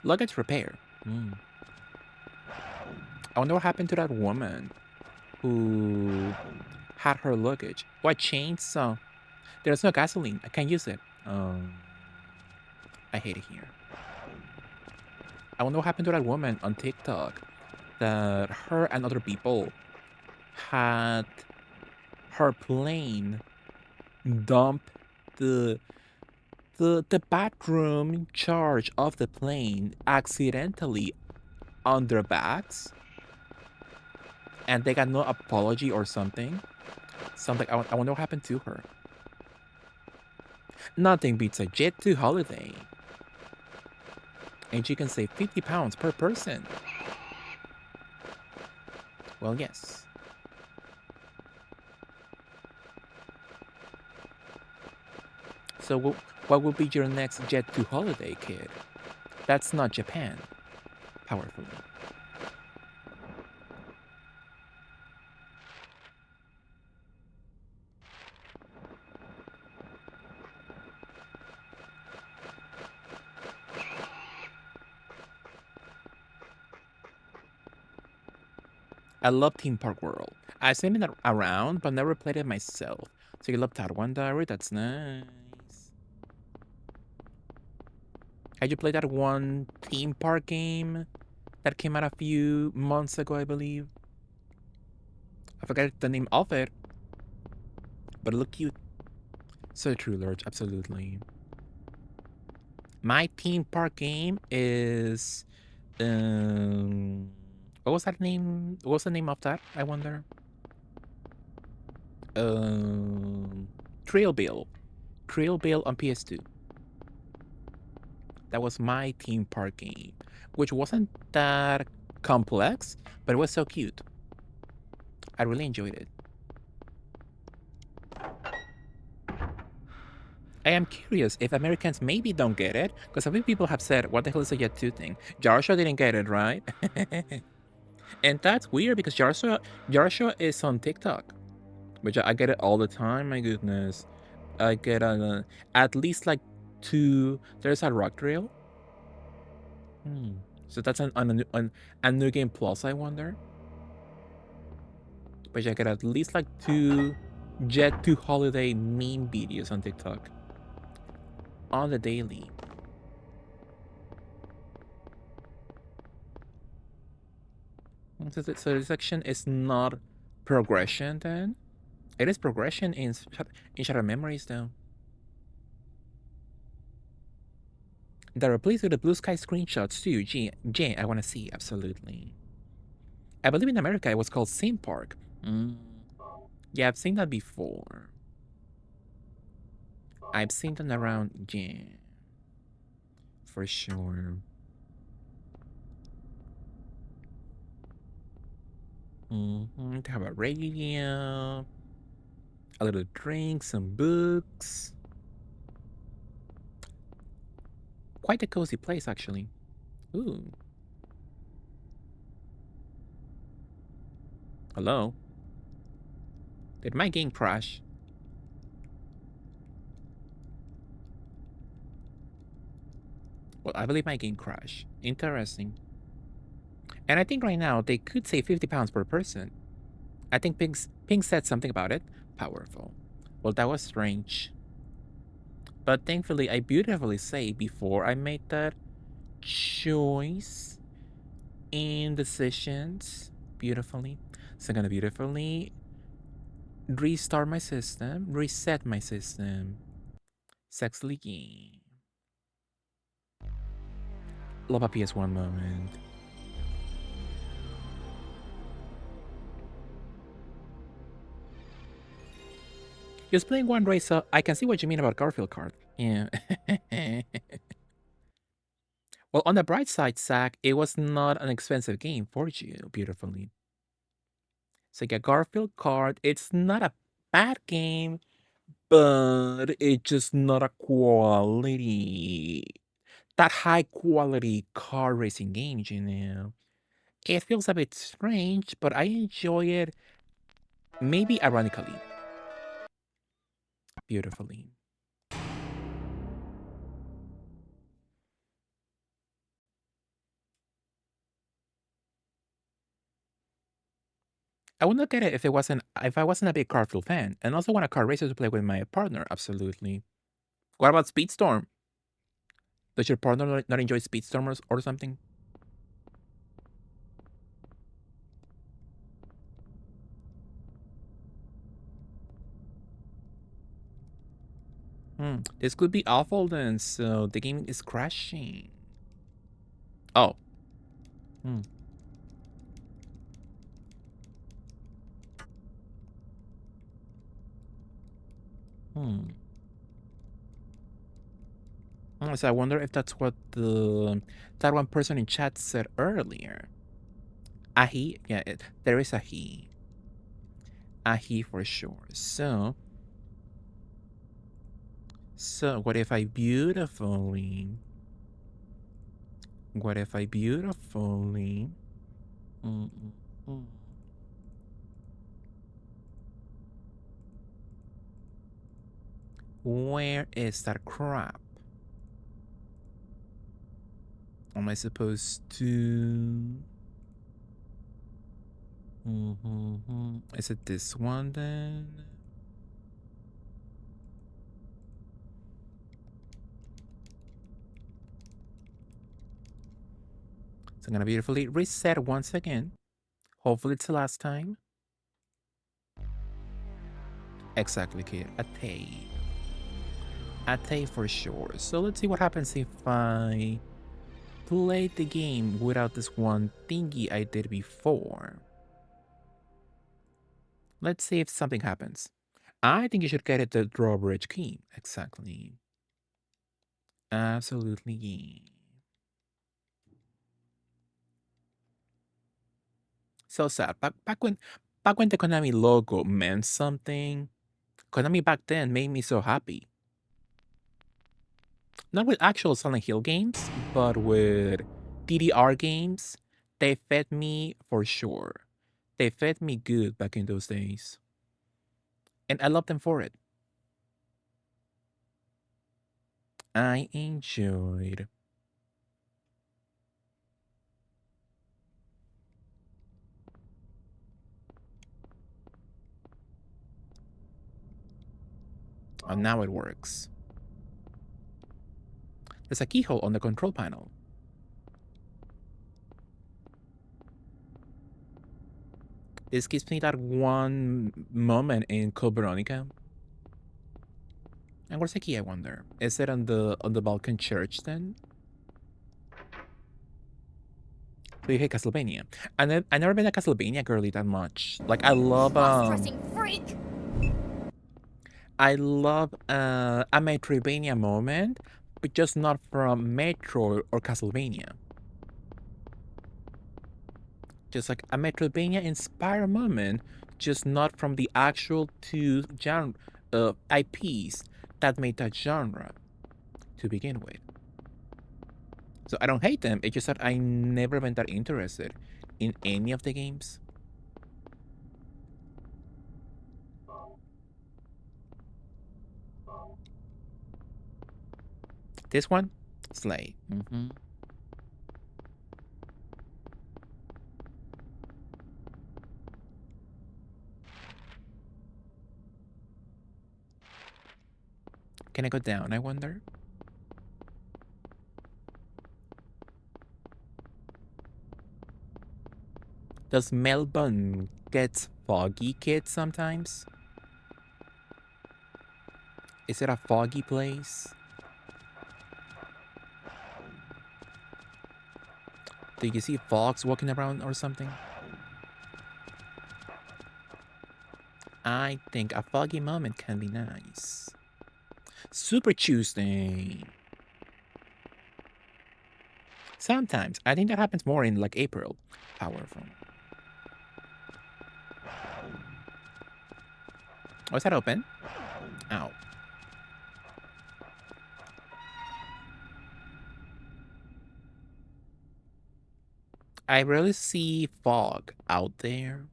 Speaker 1: Luggage repair. I wonder what happened to that woman who had her luggage. What chainsaw? There's no gasoline. I can't use it. I hate it here. I wonder what happened to that woman on TikTok that her and other people had her plane dump the bathroom charge of the plane accidentally on their backs, and they got no apology or something. I wonder what happened to her. Nothing beats a Jet2 holiday, and you can save 50 pounds per person. Well, yes. So what will be your next Jet2 holiday, kid? That's not Japan. Powerfully. I love Theme Park World. I've seen it around, but never played it myself. So you love Taiwan Diary? That's nice. Had you played that one theme park game that came out a few months ago, I believe? I forgot the name of it, but it looked cute. So true, Lurch, absolutely. My theme park game is what was that name? What was the name of that? I wonder. Trailbill. Trailbill on PS2. That was my theme park game, which wasn't that complex, but it was so cute. I really enjoyed it. I am curious if Americans maybe don't get it, because a few people have said, what the hell is a Jet2 thing? Joshua didn't get it, right? And that's weird, because Joshua is on TikTok, which I get it all the time, my goodness. I get at least like 2, there's a rock drill. So that's on a new game plus, I wonder. But I get at least like 2 Jet2 holiday meme videos on TikTok on the daily. So this section is not progression then? It is progression in Shattered Memories though. There are please with the blue sky screenshots too. Jay, I want to see, absolutely. I believe in America it was called Theme Park. Yeah, I've seen that before. I've seen them around, yeah. For sure. To have a radio, a little drink, some books. Quite a cozy place, actually. Ooh. Hello? Did my game crash? Well, I believe my game crashed. Interesting. And I think right now they could save 50 pounds per person. I think Pink said something about it. Powerful. Well, that was strange. But thankfully, I beautifully saved before I made that choice in decisions. Beautifully. So I'm gonna beautifully restart my system, reset my system. Sexily game. Love a PS1 moment. Just playing one race, so I can see what you mean about Garfield Kart. Yeah. Well, on the bright side, Zach, it was not an expensive game for you, beautifully. So yeah, Garfield Kart, it's not a bad game, but it's just not a that high quality car racing game, you know. It feels a bit strange, but I enjoy it, maybe ironically, beautifully. I would not get it if I wasn't a big Garfield fan, and also want a car racer to play with my partner. Absolutely. What about Speedstorm? Does your partner not enjoy Speedstormers or something? This could be awful then. So the game is crashing. Oh. Hmm. Hmm. So I wonder if that's what that one person in chat said earlier. A he? Yeah, there is a he. A he for sure. So what if I beautifully? What if I beautifully? Mm-mm-mm. Where is that crap? Am I supposed to? Is it this one then? So I'm gonna beautifully reset once again. Hopefully it's the last time. Exactly, kid. A tay for sure. So let's see what happens if I play the game without this one thingy I did before. Let's see if something happens. I think you should get it the drawbridge key. Exactly. Absolutely. So sad. Back when the Konami logo meant something, Konami back then made me so happy. Not with actual Silent Hill games, but with DDR games. They fed me for sure. They fed me good back in those days. And I love them for it. I enjoyed. And now it works. There's a keyhole on the control panel. This gives me that one moment in Code Veronica. And where's the key, I wonder? Is it on the Balkan Church then? So you hate Castlevania. I never been a Castlevania girly that much. Like I love
Speaker 5: Cross-dressing freak!
Speaker 1: I love a Metroidvania moment, but just not from Metro or Castlevania. Just like a Metroidvania inspired moment, just not from the actual two IPs that made that genre to begin with. So I don't hate them, it's just that I never been that interested in any of the games. This one, Slay. Can I go down, I wonder? Does Melbourne get foggy, kids, sometimes? Is it a foggy place? Do you see fogs walking around or something? I think a foggy moment can be nice. Super Tuesday. Sometimes. I think that happens more in like April. Powerful. Was that open? Ow. I rarely see fog out there.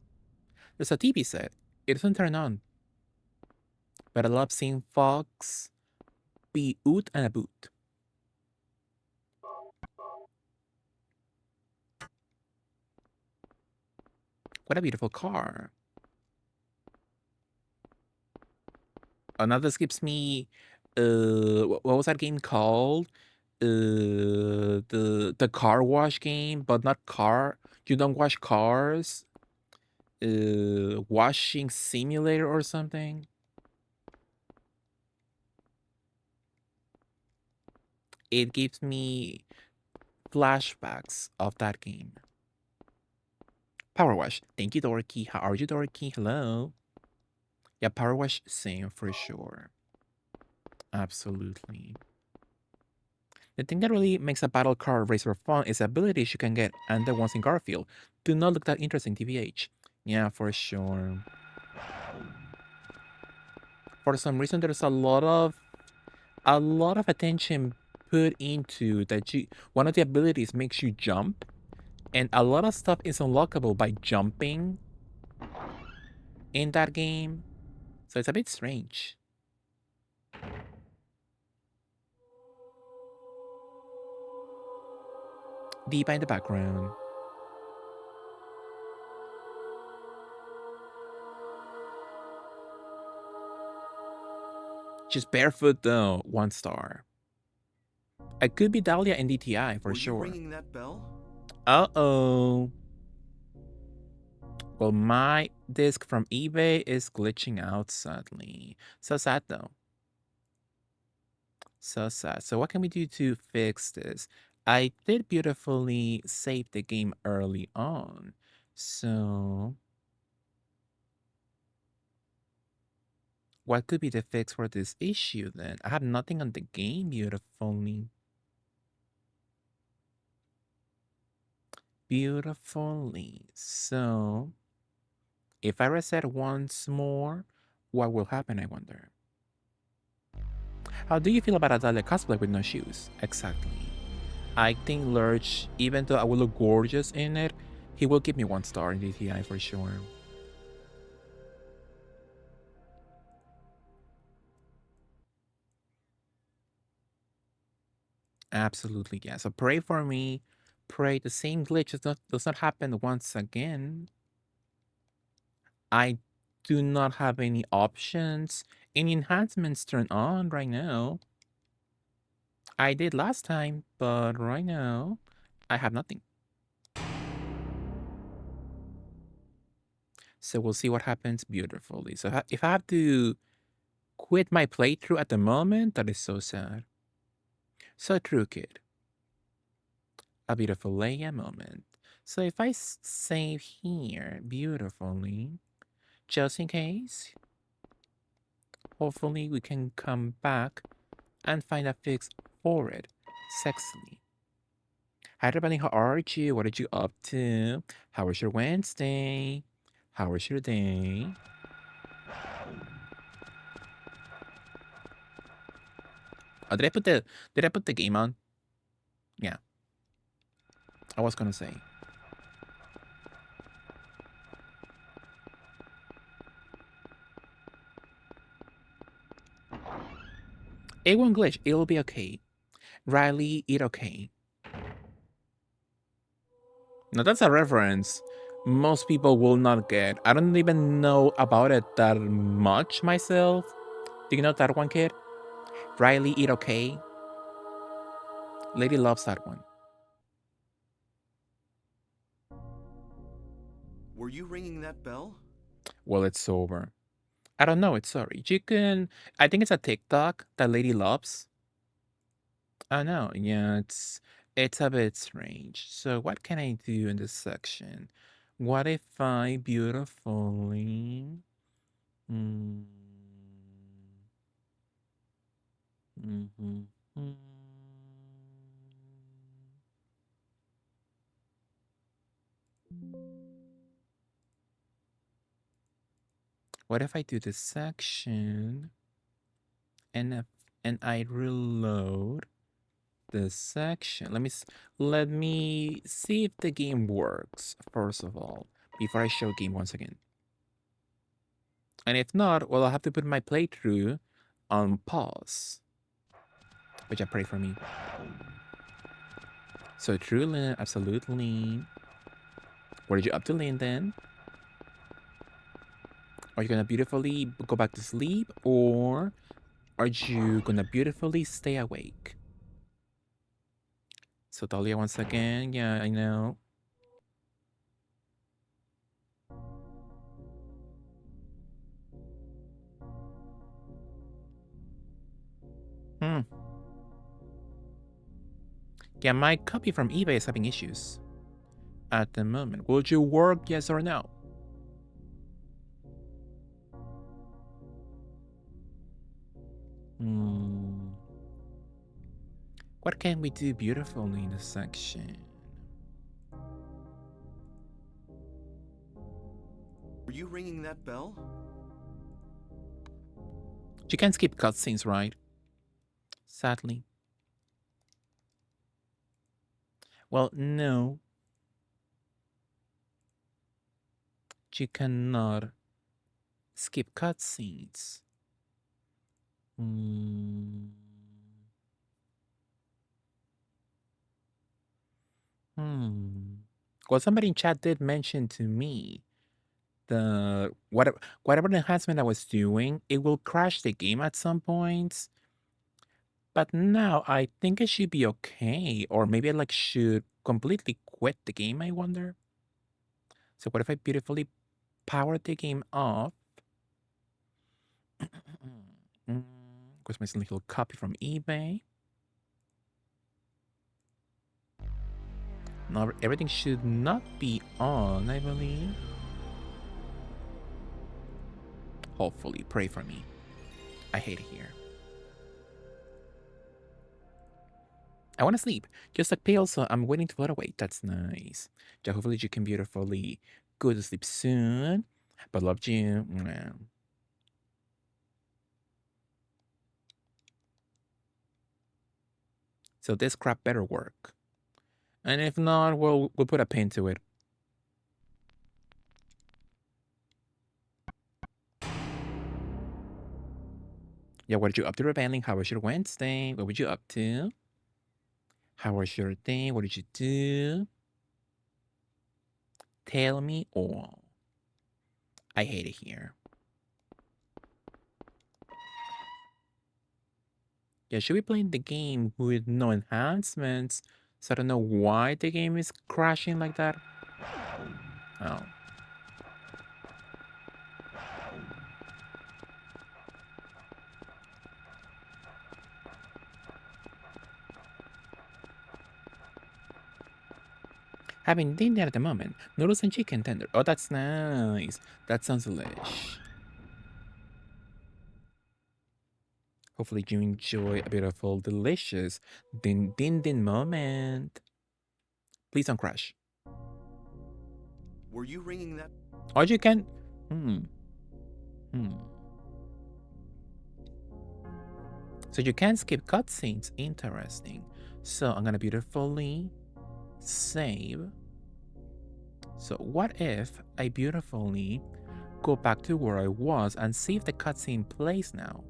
Speaker 1: There's a TV set. It doesn't turn on. But I love seeing fogs be oot and a boot. What a beautiful car. Oh, now this gives me what was that game called? The car wash game, but not car. You don't wash cars. Washing simulator or something. It gives me flashbacks of that game. Power Wash. Thank you, Dorky. How are you, Dorky? Hello. Yeah, Power Wash, same for sure. Absolutely. The thing that really makes a battle car racer fun is the abilities you can get and the ones in Garfield. Do not look that interesting, TBH. Yeah, for sure. For some reason, there's a lot of attention put into that. One of the abilities makes you jump, and a lot of stuff is unlockable by jumping in that game. So it's a bit strange. Deepa in the background. Just barefoot though, 1 star. I could be Dahlia in DTI for
Speaker 3: Were
Speaker 1: sure.
Speaker 3: you ringing that bell?
Speaker 1: Uh-oh. Well, my disc from eBay is glitching out sadly. So sad though. So sad. So what can we do to fix this? I did beautifully save the game early on. So what could be the fix for this issue then? I have nothing on the game beautifully. Beautifully. So if I reset once more, what will happen, I wonder? How do you feel about Adalia cosplay with no shoes? Exactly. I think Lurch, even though I will look gorgeous in it, he will give me 1 star in DTI for sure. Absolutely, yeah. So pray for me. Pray the same glitch does not happen once again. I do not have any options, any enhancements turned on right now. I did last time, but right now, I have nothing. So we'll see what happens beautifully. So if I have to quit my playthrough at the moment, that is so sad. So true, kid. A beautiful Leia moment. So if I save here beautifully, just in case, hopefully we can come back and find a fix for it sexily. Hi everybody, how are you? What are you up to? How was your Wednesday? How was your day? Oh, did I put the game on? Yeah. I was gonna say. It won't glitch. It'll be okay. Riley, it okay. Now that's a reference most people will not get. I don't even know about it that much myself. Do you know that one, kid? Riley, it okay? Lady loves that one.
Speaker 3: Were you ringing that bell?
Speaker 1: Well, it's over. I don't know. It's sorry. You can. I think it's a TikTok that Lady loves. I know. Yeah, it's a bit strange. So what can I do in this section? What if I beautifully? Mm, mhm, mm. What if I do this section and I reload this section? Let me see if the game works first of all before I show game once again. And if not, well, I'll have to put my playthrough on pause, which I pray for me. So true, Lynn, absolutely. What are you up to, Lynn, then? Are you gonna beautifully go back to sleep, or are you gonna beautifully stay awake? So Talia once again, yeah, I know. Yeah, my copy from eBay is having issues at the moment. Will you work, yes or no? What can we do beautifully in this section?
Speaker 3: Were you ringing that bell?
Speaker 1: You can skip cutscenes, right? Sadly. Well, no. You cannot skip cutscenes. Well, somebody in chat did mention to me the whatever the enhancement I was doing, it will crash the game at some points. But now I think it should be okay, or maybe I should completely quit the game, I wonder. So what if I beautifully power the game off? Where's my little copy from eBay? Now everything should not be on, I believe. Hopefully, pray for me. I hate it here. I want to sleep, just like Pale, so I'm waiting to float away. That's nice. So hopefully you can beautifully go to sleep soon. But loved you. So this crap better work. And if not, we'll put a pin to it. Yeah, what did you up to, Rebelling? How was your Wednesday? What were you up to? How was your day? What did you do? Tell me all. I hate it here. Yeah, should we play the game with no enhancements? So I don't know why the game is crashing like that. Oh. Having dinner at the moment. Noodles and chicken tender. Oh, that's nice. That sounds delish. Hopefully you enjoy a beautiful, delicious din din din moment. Please don't crash.
Speaker 3: Were you ringing that?
Speaker 1: Or you can... So you can skip cutscenes. Interesting. So I'm gonna beautifully save. So what if I beautifully go back to where I was and see if the cutscene plays now?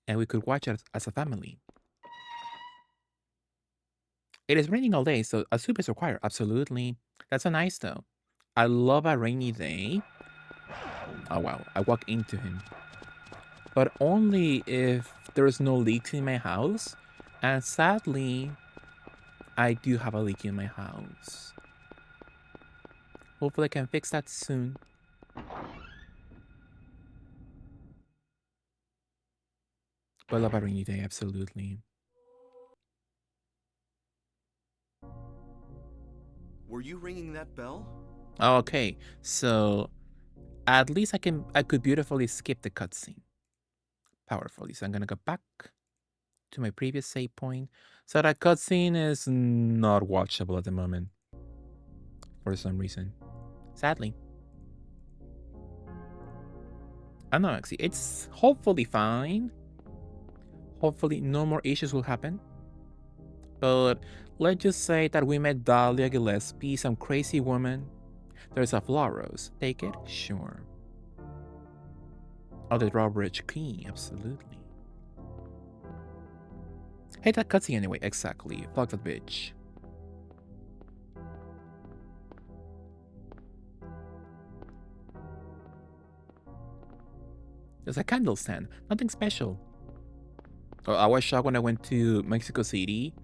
Speaker 1: And we could watch it as a family. It is raining all day, so a soup is required. Absolutely. That's so nice, though. I love a rainy day. Oh, wow. I walk into him. But only if there's no leaks in my house. And sadly, I do have a leak in my house. Hopefully I can fix that soon. But I love a rainy day, absolutely.
Speaker 3: Were you ringing that bell?
Speaker 1: Okay, so at least I could beautifully skip the cutscene. Powerfully. So I'm gonna go back to my previous save point. So that cutscene is not watchable at the moment. For some reason. Sadly. I don't know, actually. It's hopefully fine. Hopefully no more issues will happen. But let's just say that we met Dahlia Gillespie, some crazy woman. There's a Florose. Take it? Sure. Oh, the drawbridge key, absolutely. Hey, that cutscene anyway, exactly. Fuck that bitch. There's a candle stand, nothing special. Oh, I was shocked when I went to Mexico City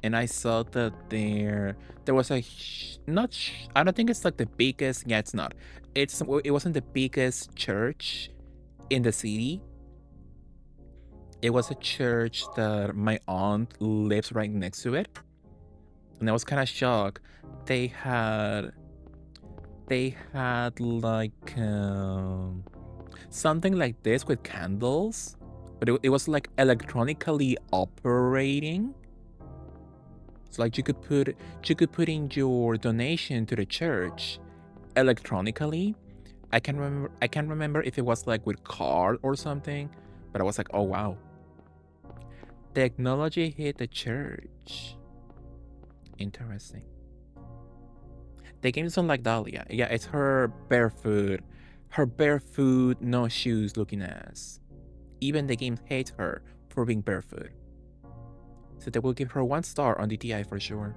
Speaker 1: and I saw that there was a I don't think it's like the biggest. Yeah, it's not. It wasn't the biggest church in the city. It was a church that my aunt lives right next to it, and I was kind of shocked. They had like something like this with candles, but it was like electronically operating. So like you could put in your donation to the church electronically. I can't remember if it was like with card or something, but I was like, oh wow. Technology hit the church. Interesting. The game doesn't like Dahlia. Yeah, it's her barefoot, no shoes looking ass. Even the game hates her for being barefoot. So they will give her 1 star on DTI for sure.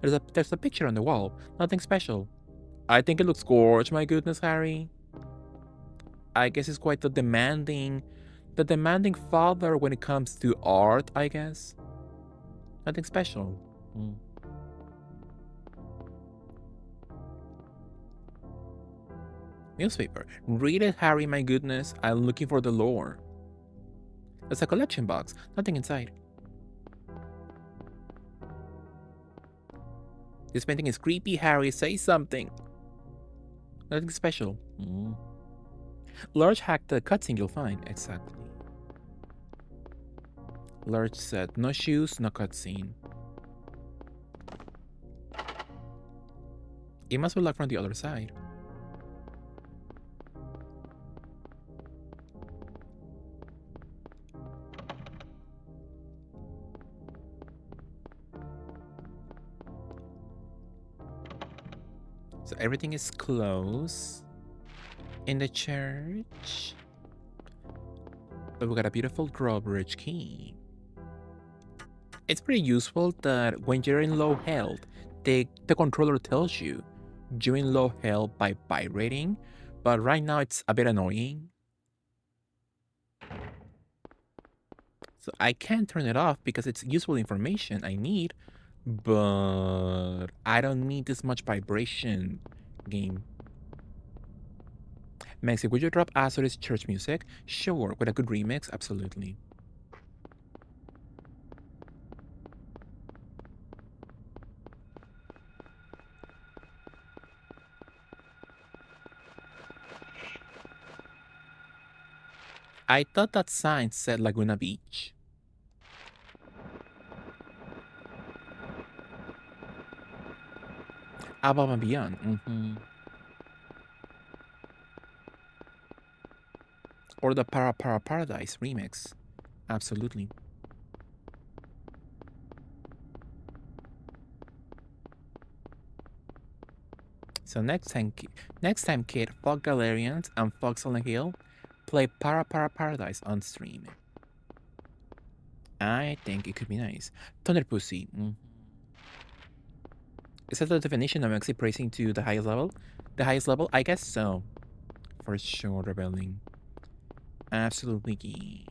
Speaker 1: There's a picture on the wall, nothing special. I think it looks gorgeous, my goodness, Harry. I guess it's quite the demanding father when it comes to art, I guess. Nothing special. Newspaper. Read it, Harry, my goodness. I'm looking for the lore. There's a collection box, nothing inside. This painting is creepy, Harry. Say something. Nothing special. Large hacked the cutscene you'll find. Exactly. Large said, no shoes, no cutscene. It must be locked from the other side. So everything is closed in the church. But we got a beautiful drawbridge key. It's pretty useful that when you're in low health, the controller tells you you're in low health by vibrating, but right now it's a bit annoying. So I can't turn it off because it's useful information I need, but I don't need this much vibration, game. Maxi, would you drop Azur's church music? Sure, with a good remix, absolutely. I thought that sign said Laguna Beach. Above and Beyond. Or the Para Paradise remix. Absolutely. So next time, kid, fuck Galarians and fuck Silent Hill, play Para Paradise on stream. I think it could be nice. Thunder Pussy. Is that the definition of Maxi praising to the highest level? The highest level? I guess so. For sure, rebelling. Absolutely.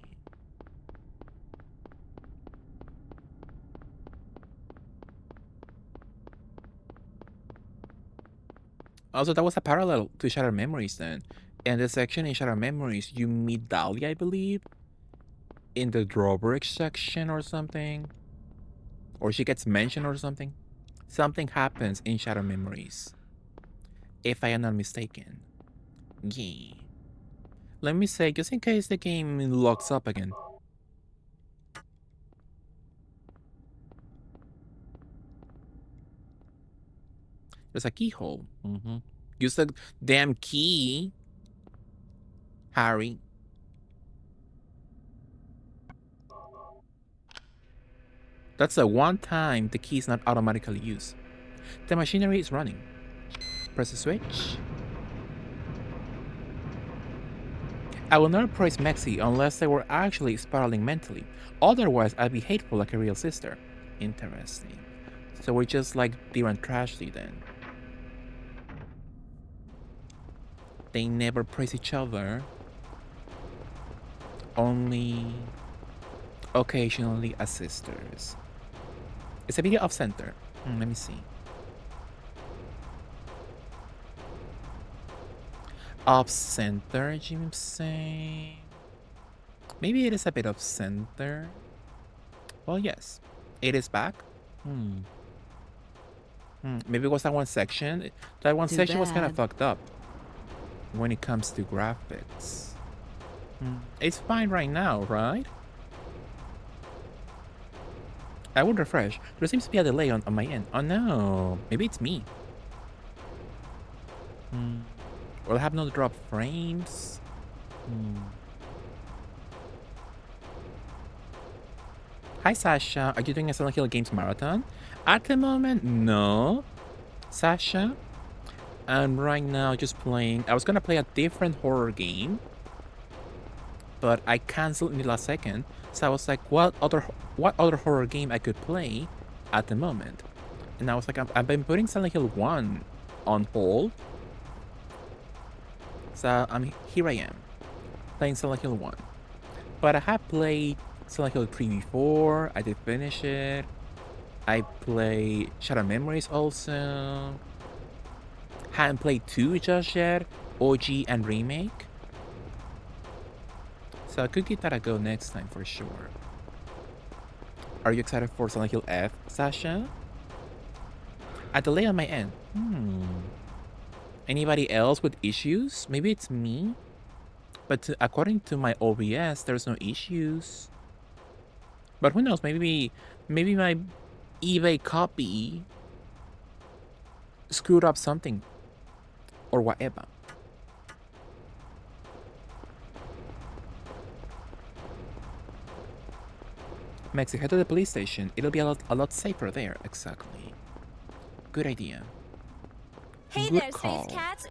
Speaker 1: Also, that was a parallel to Shattered Memories then. In the section in Shattered Memories, you meet Dahlia, I believe. In the drawbridge section or something. Or she gets mentioned or something. Something happens in Shattered Memories. If I am not mistaken. Yeah. Let me say, just in case the game locks up again. There's a keyhole. Use the damn key, Harry. That's the one time the key is not automatically used. The machinery is running. Press the switch. I will never praise Mexi unless they were actually spiraling mentally. Otherwise, I'd be hateful like a real sister. Interesting. So we're just like Deer and Tragedy then. They never praise each other. Only occasionally as sisters. It's a video off center. Let me see. Off center, Jim saying. Maybe it is a bit off center. Well, yes, it is back. Maybe it was that one section. That one section was kind of fucked up when it comes to graphics. It's fine right now, right? I would refresh. There seems to be a delay on my end. Oh no, maybe it's me. Will I have no drop frames? Hi Sasha, are you doing a Silent Hill Games marathon? At the moment, no. Sasha, I'm right now just playing. I was gonna play a different horror game, but I canceled in the last second. So I was like, what other horror game I could play at the moment? And I was like, I've been putting Silent Hill 1 on hold. So here I am, playing Silent Hill 1. But I have played Silent Hill 3 before. I did finish it. I played Shattered Memories also. Haven't played 2 just yet, OG and remake. So I could give that a go next time for sure. Are you excited for Silent Hill F, Sasha? A delay on my end. Anybody else with issues? Maybe it's me? But according to my OBS, there's no issues. But who knows? Maybe my eBay copy screwed up something or whatever. Mexi, head to the police station. It'll be a lot safer there. Exactly. Good idea.
Speaker 5: Hey
Speaker 1: Good
Speaker 5: there,
Speaker 1: call.
Speaker 5: Space Cats.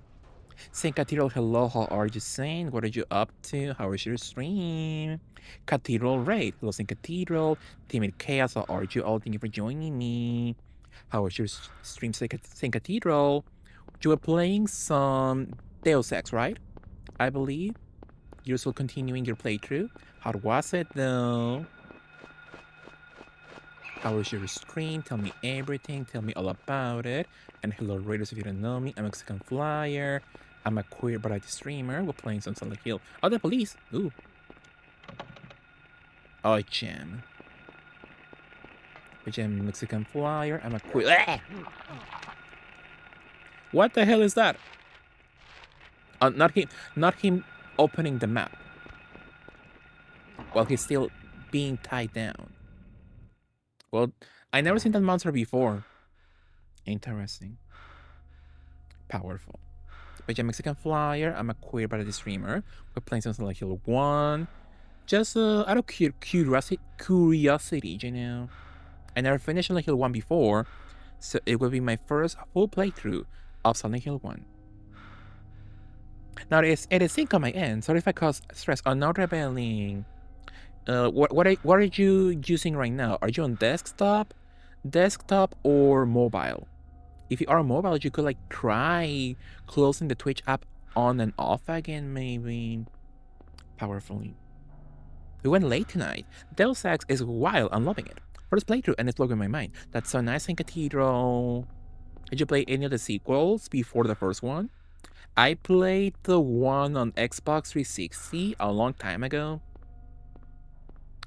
Speaker 1: Saint Cathedral, hello, how are you, Saint? What are you up to? How is your stream? Cathedral Raid, hello, Saint Cathedral. Timid Chaos, how are you all? Thank you for joining me. How was your stream, Saint Cathedral? You were playing some Deus Ex, right? I believe. You're still continuing your playthrough. How was it, though? How was your stream? Tell me everything. Tell me all about it. And hello, Raiders, if you don't know me. I'm Mexican Flyer. I'm a queer variety streamer. We're playing some Silent Hill. Oh, the police. Ooh. Oh, Jam. Jam, Mexican Flyer. I'm a queer. Ah! What the hell is that? Not him opening the map. While he's still being tied down. Well, I never seen that monster before. Interesting. Powerful. But yeah, Mexican Flyer. I'm a queer variety streamer. We're playing something like Hill 1. Just out of curiosity, you know. I never finished Silent Hill 1 before, so it will be my first full playthrough of Silent Hill 1. Now it is sync on my end. Sorry if I cause stress. I'm not rebelling. What are you using right now? Are you on desktop or mobile? If you are mobile, you could like try closing the Twitch app on and off again, maybe. Powerfully. We went late tonight. Deus Ex is wild. I'm loving it. First playthrough and it's blowing my mind. That's so nice in Cathedral. Did you play any of the sequels before the first one? I played the one on Xbox 360 a long time ago.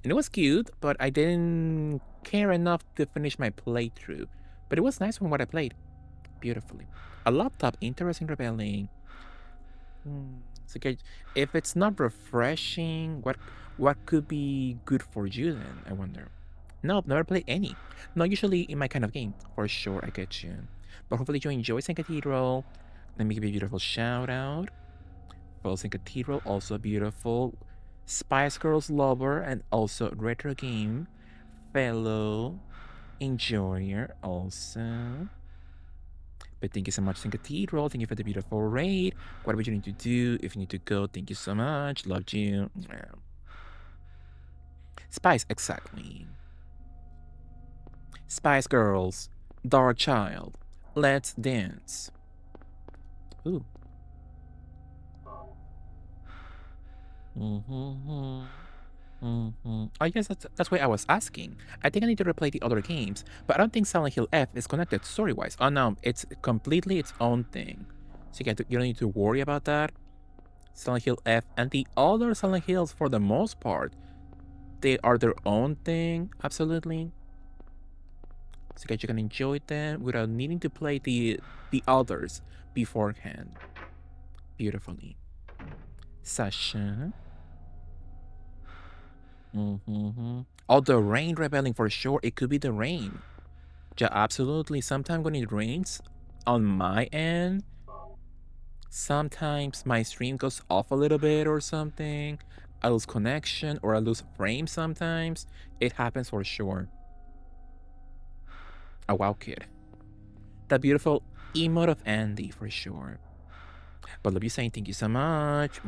Speaker 1: And it was cute, but I didn't care enough to finish my playthrough. But it was nice from what I played. Beautifully. A laptop, interesting, rebelling. So if it's not refreshing, what could be good for you then, I wonder? Nope, never played any. Not usually in my kind of game. For sure, I get you. But hopefully you enjoy St. Cathedral. Let me give you a beautiful shout out. Well, St. Cathedral, also beautiful. Spice Girls lover and also retro game fellow enjoyer also. But thank you so much, St. Cathedral. Thank you for the beautiful raid. Whatever you need to do, if you need to go, thank you so much. Loved you. Spice, exactly. Spice Girls, Dark Child, Let's Dance. Ooh. I guess that's why I was asking. I think I need to replay the other games, but I don't think Silent Hill F is connected story-wise. Oh no, it's completely its own thing. So you don't need to worry about that. Silent Hill F and the other Silent Hills, for the most part, they are their own thing, absolutely. So you can enjoy them without needing to play the others beforehand. Beautifully. Sasha. Oh, the rain rebelling for sure. It could be the rain. Yeah, absolutely. Sometimes when it rains on my end, sometimes my stream goes off a little bit or something. I lose connection or I lose frame sometimes. It happens for sure. Oh, wow, kid. That beautiful emote of Andy for sure. But love you saying thank you so much.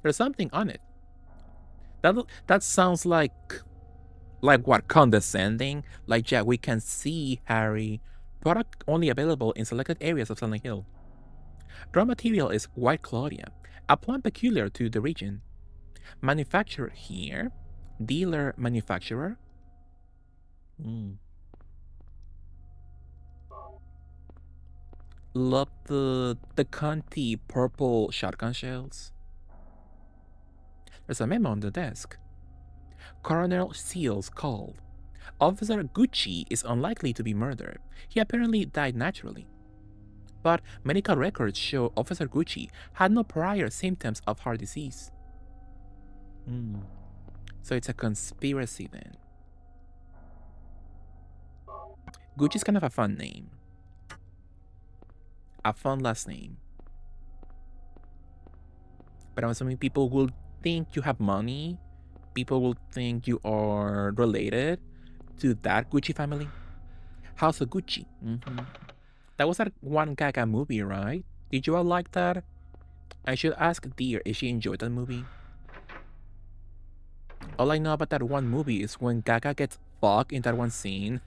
Speaker 1: There's something on it. That sounds like what, condescending? Like, yeah, we can see Harry. Product only available in selected areas of Silent Hill. Raw material is White Claudia, a plant peculiar to the region. Manufacturer here. Dealer manufacturer. Love the Conti purple shotgun shells. There's a memo on the desk. Colonel Seals called. Officer Gucci is unlikely to be murdered. He apparently died naturally. But medical records show Officer Gucci had no prior symptoms of heart disease. So it's a conspiracy then. Gucci's kind of a fun name. A fun last name. But I'm assuming people will think you have money. People will think you are related to that Gucci family. House of Gucci. That was that one Gaga movie, right? Did you all like that? I should ask Dear if she enjoyed that movie. All I know about that one movie is when Gaga gets fucked in that one scene.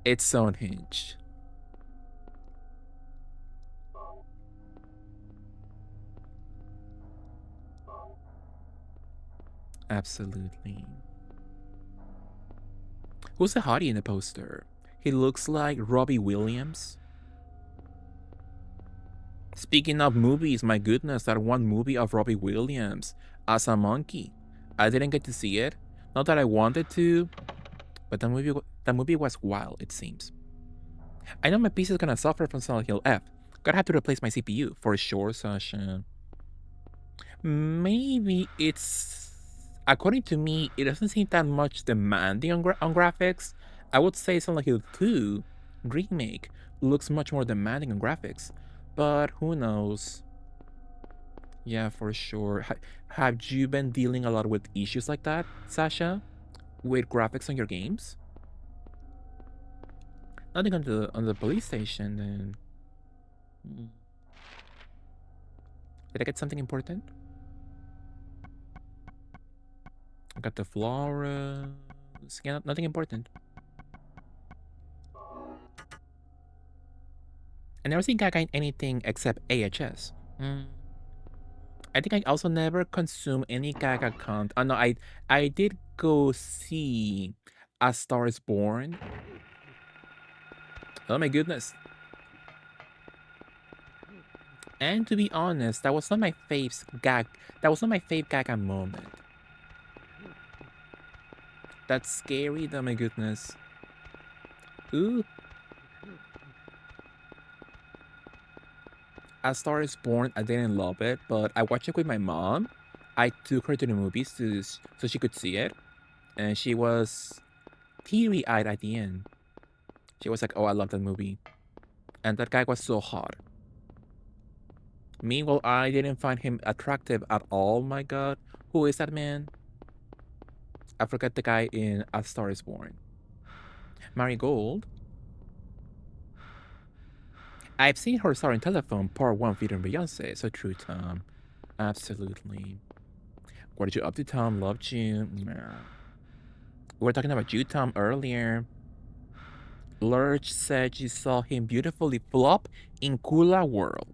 Speaker 1: It's so unhinged. Absolutely. Who's the hottie in the poster? He looks like Robbie Williams. Speaking of movies, my goodness, that one movie of Robbie Williams as a monkey. I didn't get to see it. Not that I wanted to, but the movie was wild, it seems. I know my PC is gonna suffer from Silent Hill F. Gonna have to replace my CPU for sure, Sasha. Maybe it's, according to me, it doesn't seem that much demanding on graphics. I would say Silent Hill 2 Remake looks much more demanding on graphics, but who knows? Yeah, for sure. Have you been dealing a lot with issues like that, Sasha? With graphics on your games? Nothing on the police station then. Did I get something important? I got the flowers. Yeah, nothing important. I never seen Gaga in anything except AHS. I think I also never consume any Gaga content. Oh no, I did go see A Star Is Born. Oh my goodness. And to be honest, that was not my fave Gaga moment. That's scary, though, my goodness. Ooh. A Star Is Born, I didn't love it, but I watched it with my mom. I took her to the movies so she could see it. And she was teary-eyed at the end. She was like, oh, I love that movie. And that guy was so hot. Meanwhile, I didn't find him attractive at all, my god. Who is that man? I forgot the guy in A Star is Born. Marigold. I've seen her star in Telephone, Part 1 featuring Beyonce. So true, Tom. Absolutely. What did you up to, Tom? Loved you. We were talking about you, Tom, earlier. Lurch said she saw him beautifully flop in Kula World.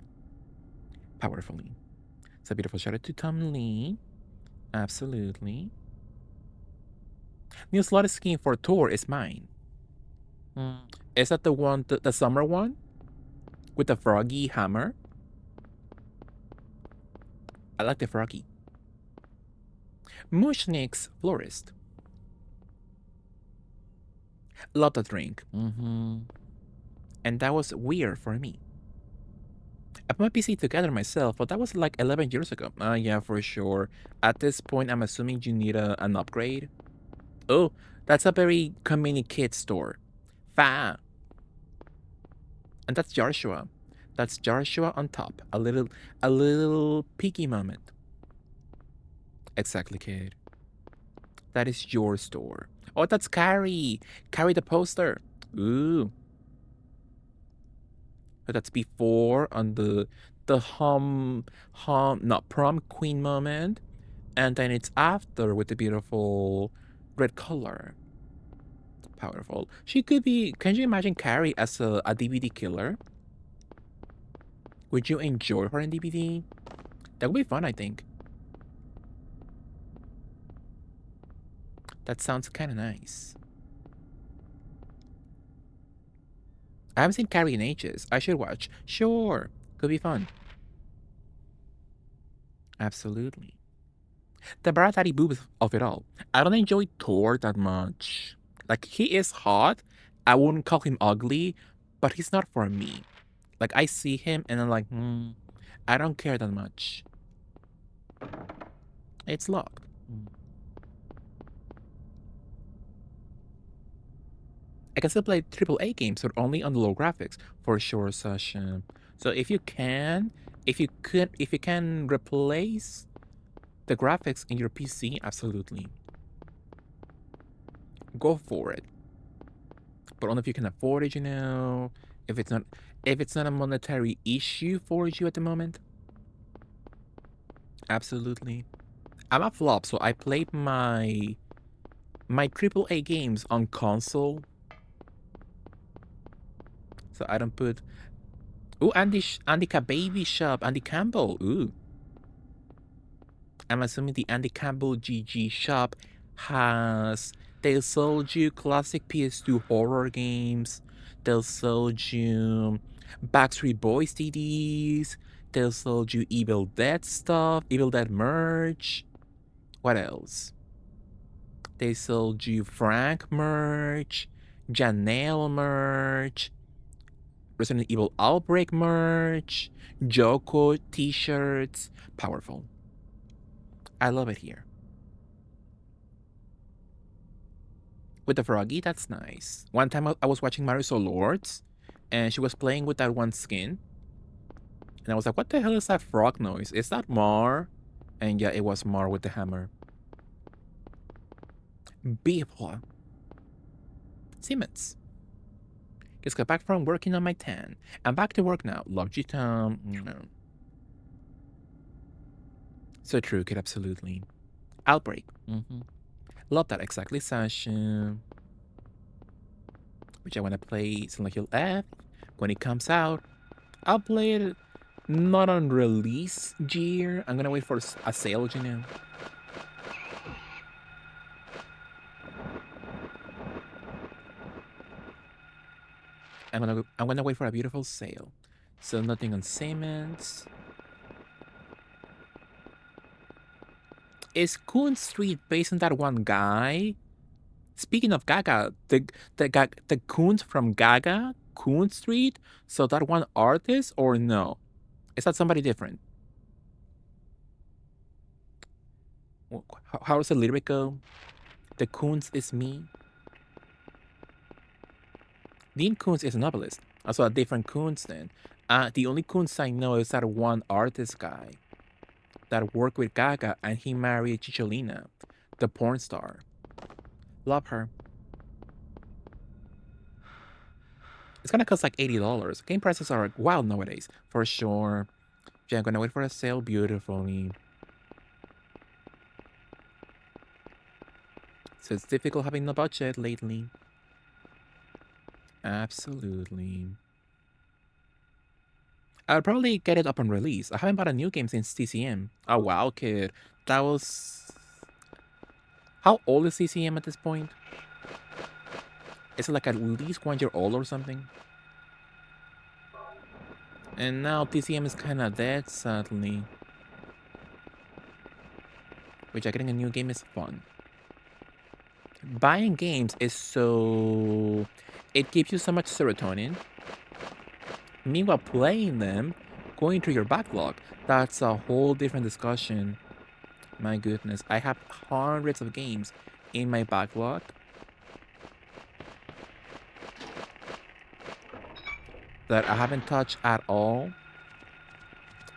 Speaker 1: Powerfully. It's a beautiful shout out to Tom Lee. Absolutely. New slot skin for Thor is mine. Is that the one, the summer one? With the froggy hammer? I like the froggy. Mushnik's Florist. Love the drink. And that was weird for me. I put my PC together myself, but that was like 11 years ago. Yeah, for sure. At this point, I'm assuming you need an upgrade. Oh, that's a very convenient kid store. Fa. And that's Joshua. That's Joshua on top. A little peaky moment. Exactly, kid. That is your store. Oh, that's Carrie. Carrie the poster. Ooh. But that's before on the prom queen moment. And then it's after with the beautiful red color. Powerful. She could be, can you imagine Carrie as a DVD killer? Would you enjoy her in DVD? That would be fun, I think. That sounds kind of nice. I haven't seen Carrie in ages. I should watch. Sure. Could be fun. Absolutely. The Baratati boobs of it all. I don't enjoy Thor that much. Like, he is hot. I wouldn't call him ugly, but he's not for me. Like, I see him and I'm like, I don't care that much. It's locked. I can still play AAA games, but only on the low graphics for sure, Sasha. So if you can replace the graphics in your PC, absolutely. Go for it. But only if you can afford it, you know. If it's not a monetary issue for you at the moment. Absolutely. I'm a flop, so I played my AAA games on console. So I don't put... Ooh, Andy Baby Shop, Andy Campbell, ooh. I'm assuming the Andy Campbell GG shop has... They'll sell you classic PS2 horror games. They'll sell you Backstreet Boys CDs. They'll sell you Evil Dead stuff, Evil Dead merch. What else? They sold you Frank merch, Janelle merch, Resident Evil Outbreak merch, Joko t-shirts. Powerful. I love it here. With the froggy, that's nice. One time I was watching Marisol Lords, and she was playing with that one skin. And I was like, what the hell is that frog noise? Is that Mar? And yeah, it was Mar with the hammer. People. Siemens. Just got back from working on my tan. I'm back to work now. Love you, Tom. So true, kid, absolutely. Outbreak. Love that, exactly, Sasha. Which I want to play Silent Hill F when it comes out. I'll play it not on release year. I'm gonna wait for a sale, you know. I'm gonna wait for a beautiful sale. So nothing on Siemens. Is Coon Street based on that one guy? Speaking of Gaga, the Coons from Gaga, Coon Street. So that one artist or no? Is that somebody different? How does the lyric go? The Coons is me. Dean Koontz is a novelist. Also a different Koontz then. The only Koontz I know is that one artist guy that worked with Gaga and he married Chicholina, the porn star. Love her. It's gonna cost like $80. Game prices are wild nowadays, for sure. Yeah, I'm gonna wait for a sale beautifully. So it's difficult having no budget lately. Absolutely. I'll probably get it up on release. I haven't bought a new game since TCM. Oh wow, kid. That was... How old is TCM at this point? Is it like at least 1 year old or something? And now TCM is kinda dead, sadly. Which getting a new game is fun. Buying games is so... It gives you so much serotonin. Meanwhile, playing them, going through your backlog, that's a whole different discussion. My goodness, I have hundreds of games in my backlog. That I haven't touched at all.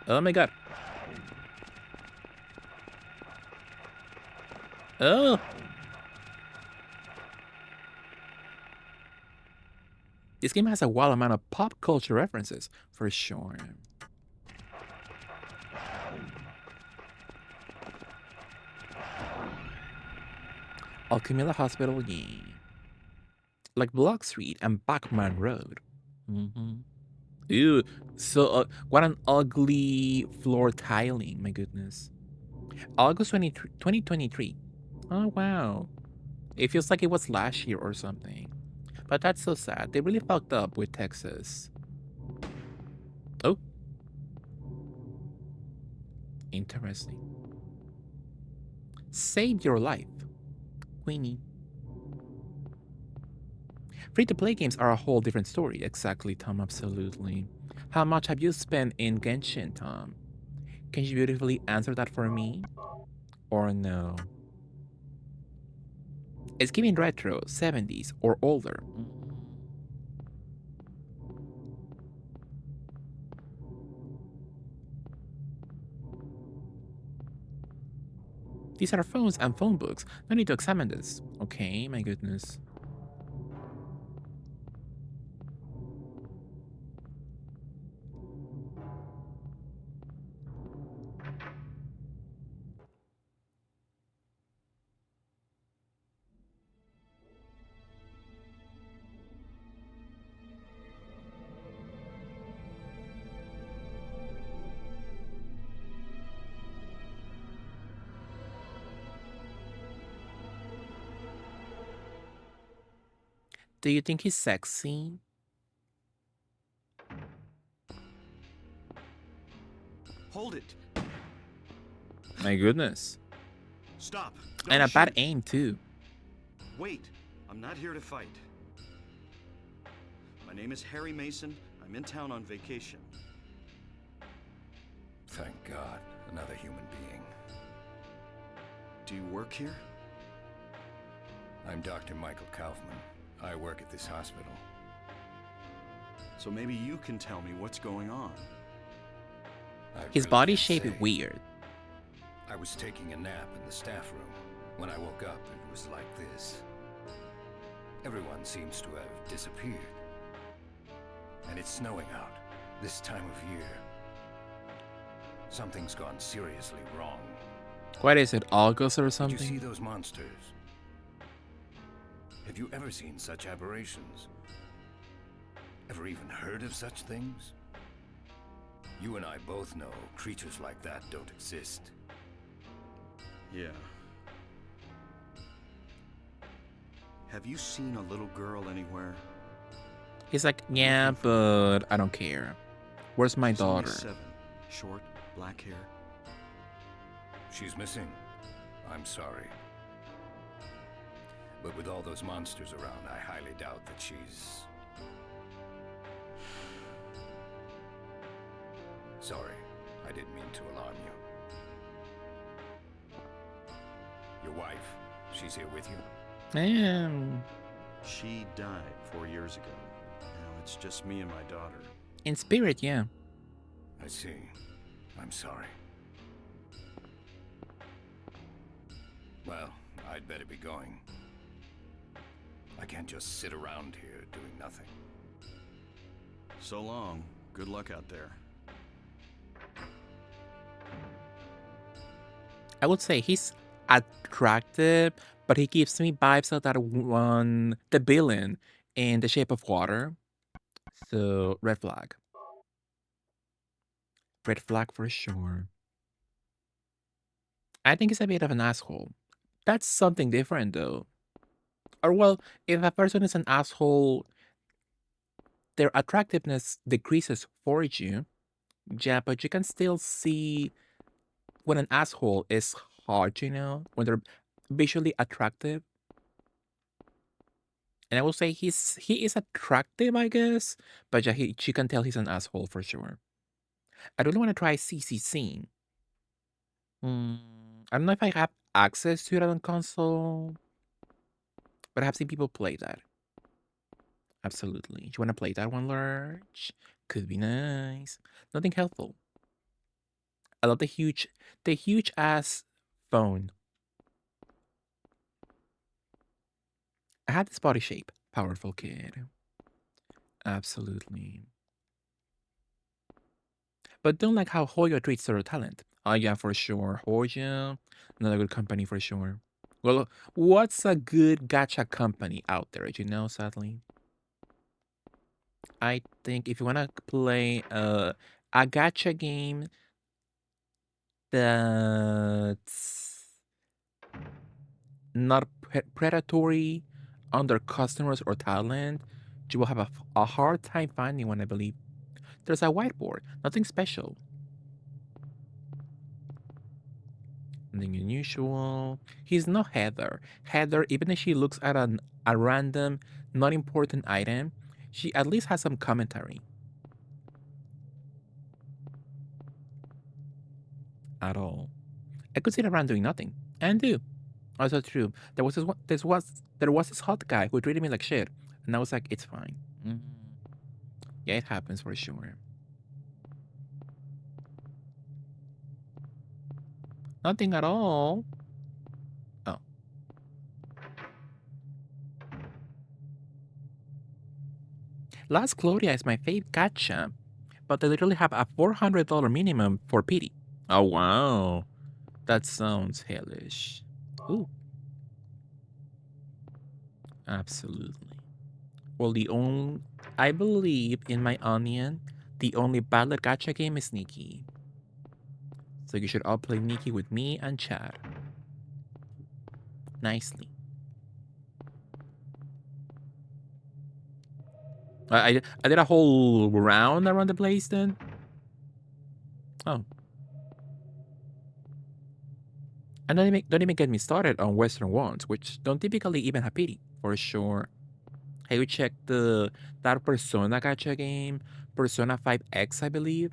Speaker 1: Oh my god. Oh! This game has a wild amount of pop culture references, for sure. Alchemilla Hospital, yeah. Like Block Street and Bachman Road. Ew, so what an ugly floor tiling, my goodness. August 2023. Oh, wow. It feels like it was last year or something. But that's so sad. They really fucked up with Texas. Oh. Interesting. Save your life. Queenie. Free-to-play games are a whole different story. Exactly, Tom, absolutely. How much have you spent in Genshin, Tom? Can you beautifully answer that for me? Or no? It's giving retro, 70s, or older. These are phones and phone books. No need to examine this. Okay, my goodness. Do you think he's sexy?
Speaker 3: Hold it.
Speaker 1: My goodness.
Speaker 3: Stop.
Speaker 1: And a
Speaker 3: Don't
Speaker 1: bad
Speaker 3: shoot.
Speaker 1: aim, too.
Speaker 3: Wait. I'm not here to fight. My name is Harry Mason. I'm in town on vacation.
Speaker 8: Thank God, another human being.
Speaker 3: Do you work here?
Speaker 8: I'm Dr. Michael Kaufman. I work at this hospital.
Speaker 3: So maybe you can tell me what's going on.
Speaker 8: I
Speaker 1: His
Speaker 8: really
Speaker 1: body
Speaker 8: can't
Speaker 1: shape
Speaker 8: say.
Speaker 1: is weird.
Speaker 8: I was taking a nap in the staff room. When I woke up, it was like this. Everyone seems to have disappeared. And it's snowing out, this time of year. Something's gone seriously wrong.
Speaker 1: What is it, August or
Speaker 8: Did you
Speaker 1: something?
Speaker 8: see those monsters? Have you ever seen such aberrations? Ever even heard of such things? You and I both know creatures like that don't exist.
Speaker 3: Yeah. Have you seen a little girl anywhere?
Speaker 1: He's like, yeah, but I don't care. Where's my
Speaker 3: She's only
Speaker 1: daughter?
Speaker 3: 7. Short, black hair.
Speaker 8: She's missing. I'm sorry. But with all those monsters around, I highly doubt that she's... Sorry, I didn't mean to alarm you. Your wife, she's here with you?
Speaker 1: Damn.
Speaker 3: She died 4 years ago. it's just me and my daughter.
Speaker 1: In spirit, yeah.
Speaker 8: I see. I'm sorry. Well, I'd better be going. I can't just sit around here doing nothing.
Speaker 3: So long. Good luck out there.
Speaker 1: I would say he's attractive, but he gives me vibes of that one, the villain in The Shape of Water. So, red flag. Red flag for sure. I think he's a bit of an asshole. That's something different, though. Or, well, if a person is an asshole, their attractiveness decreases for you. Yeah, but you can still see when an asshole is hard, when they're visually attractive. And I will say he is attractive, I guess, but yeah, you can tell he's an asshole for sure. I really want to try CCC. I don't know if I have access to it on console, but I have seen people play that. Absolutely. You want to play that one, Lurch? Could be nice. Nothing helpful. I love the huge ass phone. I had this body shape. Powerful kid. Absolutely. But don't like how Hoyo treats their talent. Oh yeah, for sure. Hoyo, another good company for sure. Well, what's a good gacha company out there? Sadly. I think if you wanna play a gacha game that's not predatory on their customers or talent, you will have a hard time finding one, I believe. There's a whiteboard, nothing special. Nothing unusual. He's not Heather. Heather, even if she looks at a random, not important item, she at least has some commentary. At all. I could sit around doing nothing. And do. Also true. There was this hot guy who treated me like shit. And I was like, it's fine. Yeah, it happens for sure. Nothing at all. Oh. Last Claudia is my fave gacha, but they literally have a $400 minimum for pity. Oh wow. That sounds hellish. Ooh. Absolutely. Well, I believe in my onion, the only ballad gacha game is Nikki. So you should all play Nikki with me and Chad. Nicely. I did a whole round around the place then? Oh. And don't even get me started on Western ones, which don't typically even have pity, for sure. Have you checked that Persona gacha game? Persona 5X, I believe.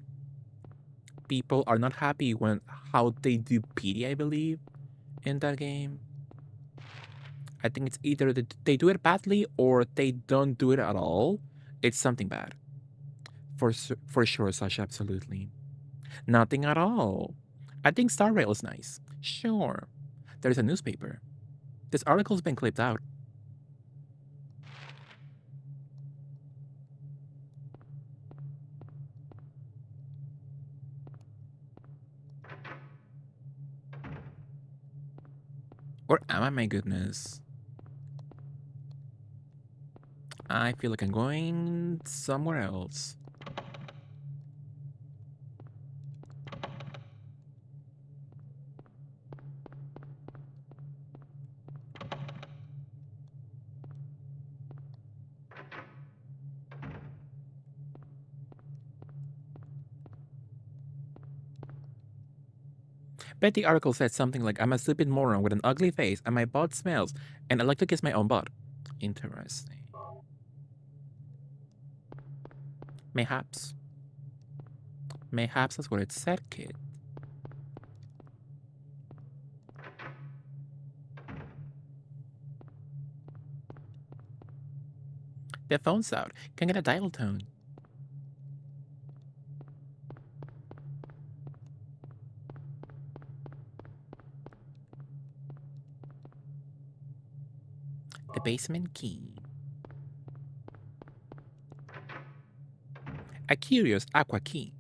Speaker 1: People are not happy when how they do pity, I believe, in that game. I think it's either they do it badly or they don't do it at all. It's something bad. For sure, Sasha, absolutely. Nothing at all. I think Star Rail is nice. Sure. There's a newspaper. This article's been clipped out. Or am I? My goodness. I feel like I'm going somewhere else. Bet the article said something like, I'm a stupid moron with an ugly face and my butt smells and I like to kiss my own butt. Interesting. Mayhaps. Mayhaps that's what it said, kid. The phone's out. Can get a dial tone. The basement key. A curious aqua key.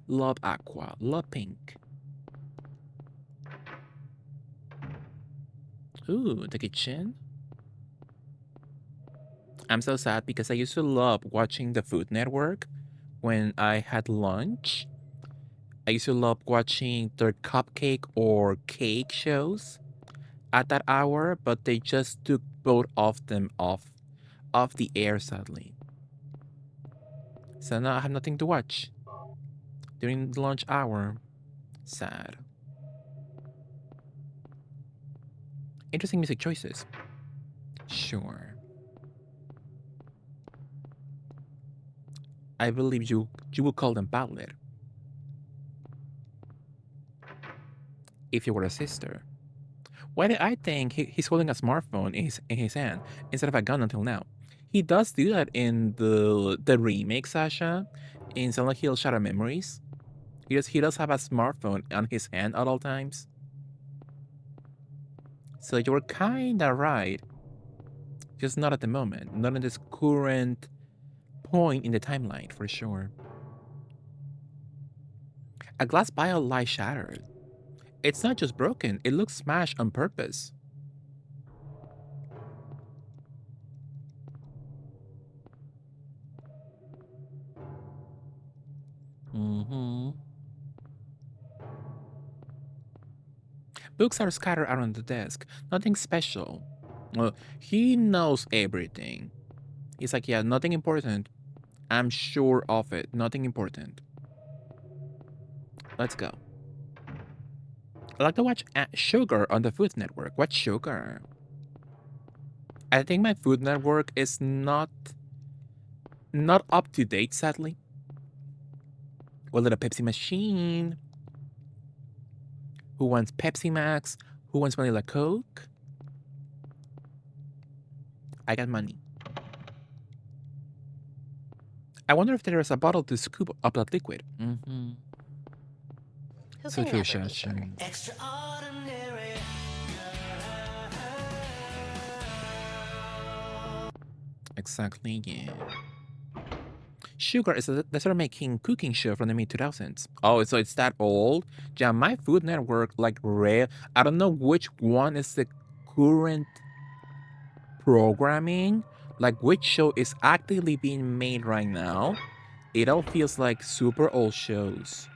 Speaker 1: Love aqua, love pink. Ooh, the kitchen. I'm so sad because I used to love watching the Food Network when I had lunch. I used to love watching their cupcake or cake shows at that hour, but they just took both of them off the air sadly. So now I have nothing to watch during the lunch hour. Sad. Interesting music choices. Sure. I believe you will call them ballad. If you were a sister. Why did I think he's holding a smartphone in his hand instead of a gun until now? He does do that in the remake, Sasha, in Silent Hill Shattered Memories. He does have a smartphone on his hand at all times. So you're kinda right. Just not at the moment. Not in this current point in the timeline, for sure. A glass vial lies shattered. It's not just broken, it looks smashed on purpose. Books are scattered around the desk. Nothing special. He knows everything. He's like, yeah, nothing important. I'm sure of it. Nothing important. Let's go. I like to watch Sugar on the Food Network. What Sugar? I think my Food Network is not up to date, sadly. Was it a Pepsi machine? Who wants Pepsi Max? Who wants vanilla Coke? I got money. I wonder if there is a bottle to scoop up that liquid.
Speaker 5: Who
Speaker 1: So
Speaker 5: can
Speaker 1: true,
Speaker 5: never be
Speaker 1: Shasha.
Speaker 5: her?
Speaker 7: Extraordinary.
Speaker 1: Exactly, yeah. Sugar is a started making cooking show from the mid 2000s. Oh, so it's that old? Yeah, my Food Network, like rare. I don't know which one is the current programming, like which show is actively being made right now. It all feels like super old shows.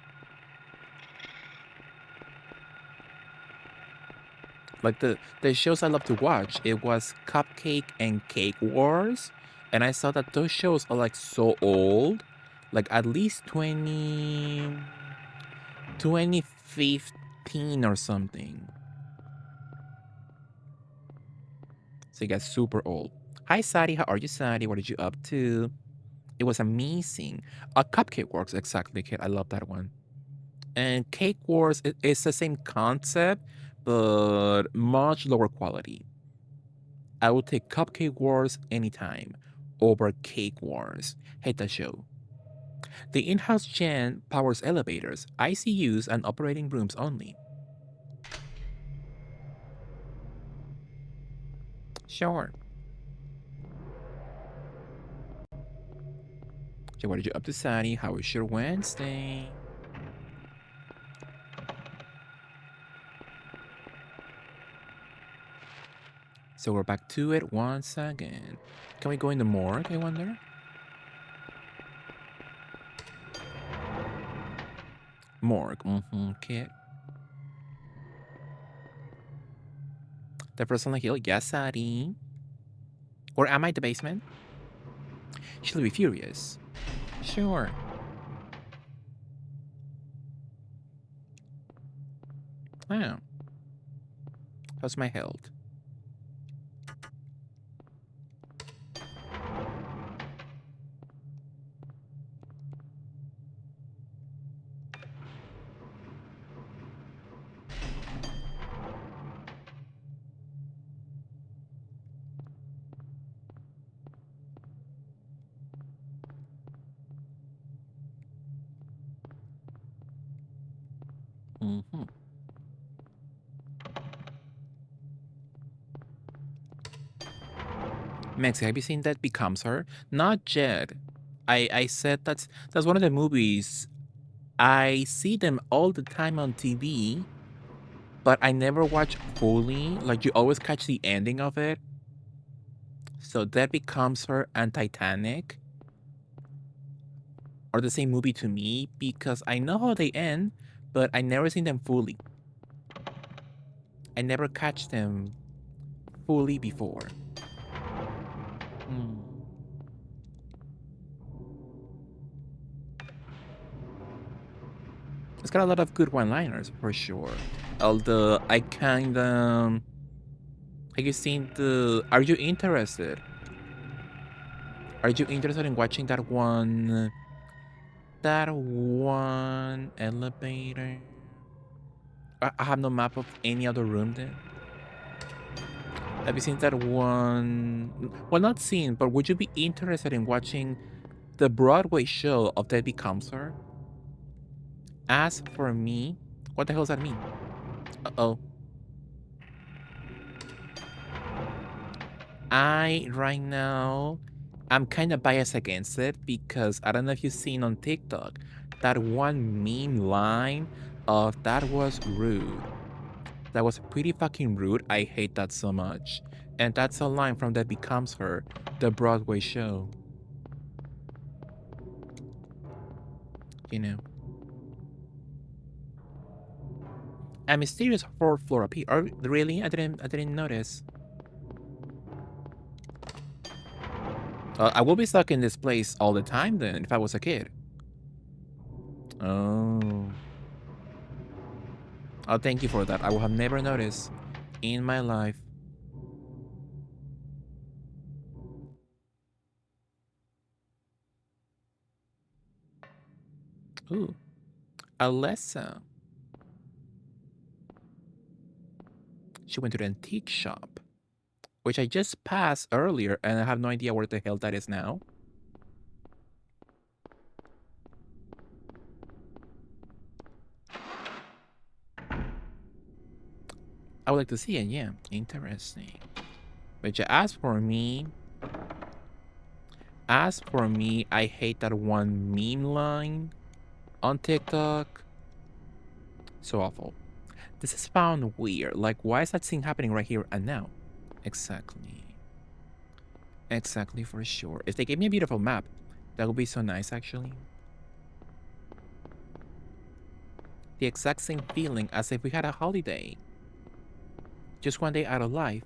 Speaker 1: Like the shows I love to watch, it was Cupcake and Cake Wars. And I saw that those shows are like so old. Like at least 2015 or something. So you guys super old. Hi Sadie, how are you Sadie? What are you up to? It was amazing. Cupcake Wars, exactly, kid. I love that one. And Cake Wars is the same concept, but much lower quality. I would take Cupcake Wars anytime over Cake Wars. Hate that show. The in-house gen powers elevators, ICUs, and operating rooms only. Sure. So what are you up to, Sadie? How is your Wednesday? So we're back to it once again. Can we go in the morgue, I wonder? Morgue, kid. The first on the hill, yes, Sadie. Or am I the basement? She'll be furious. Sure. Oh. How's my health? Mm-hmm. Maxi, have you seen That Becomes Her? Not yet. I said that's one of the movies. I see them all the time on TV, but I never watch fully. Like you always catch the ending of it. So That Becomes Her and Titanic are the same movie to me because I know how they end, but I never seen them fully. I never catch them fully before. Hmm. It's got a lot of good one-liners for sure. Although I kind of have you seen the? Are you interested? Are you interested in watching that one? That one elevator. I have no map of any other room then. Have you seen that one? Well, not seen, but would you be interested in watching the Broadway show of That Becomes Her? As for me, what the hell does that mean? Uh-oh. Right now, I'm kind of biased against it because I don't know if you've seen on TikTok that one meme line of that was rude. That was pretty fucking rude. I hate that so much. And that's a line from That Becomes Her, the Broadway show. You know. A mysterious fourth floor appear. Oh, really? I didn't notice. I will be stuck in this place all the time then if I was a kid. Oh. Oh, thank you for that. I would have never noticed in my life. Ooh. Alessa. She went to the antique shop, which I just passed earlier, and I have no idea where the hell that is now. I would like to see it, yeah. Interesting. But as for me, I hate that one meme line on TikTok. So awful. This is found weird. Like, why is that scene happening right here and now? Exactly. Exactly, for sure. If they gave me a beautiful map, that would be so nice, actually. The exact same feeling as if we had a holiday. Just one day out of life.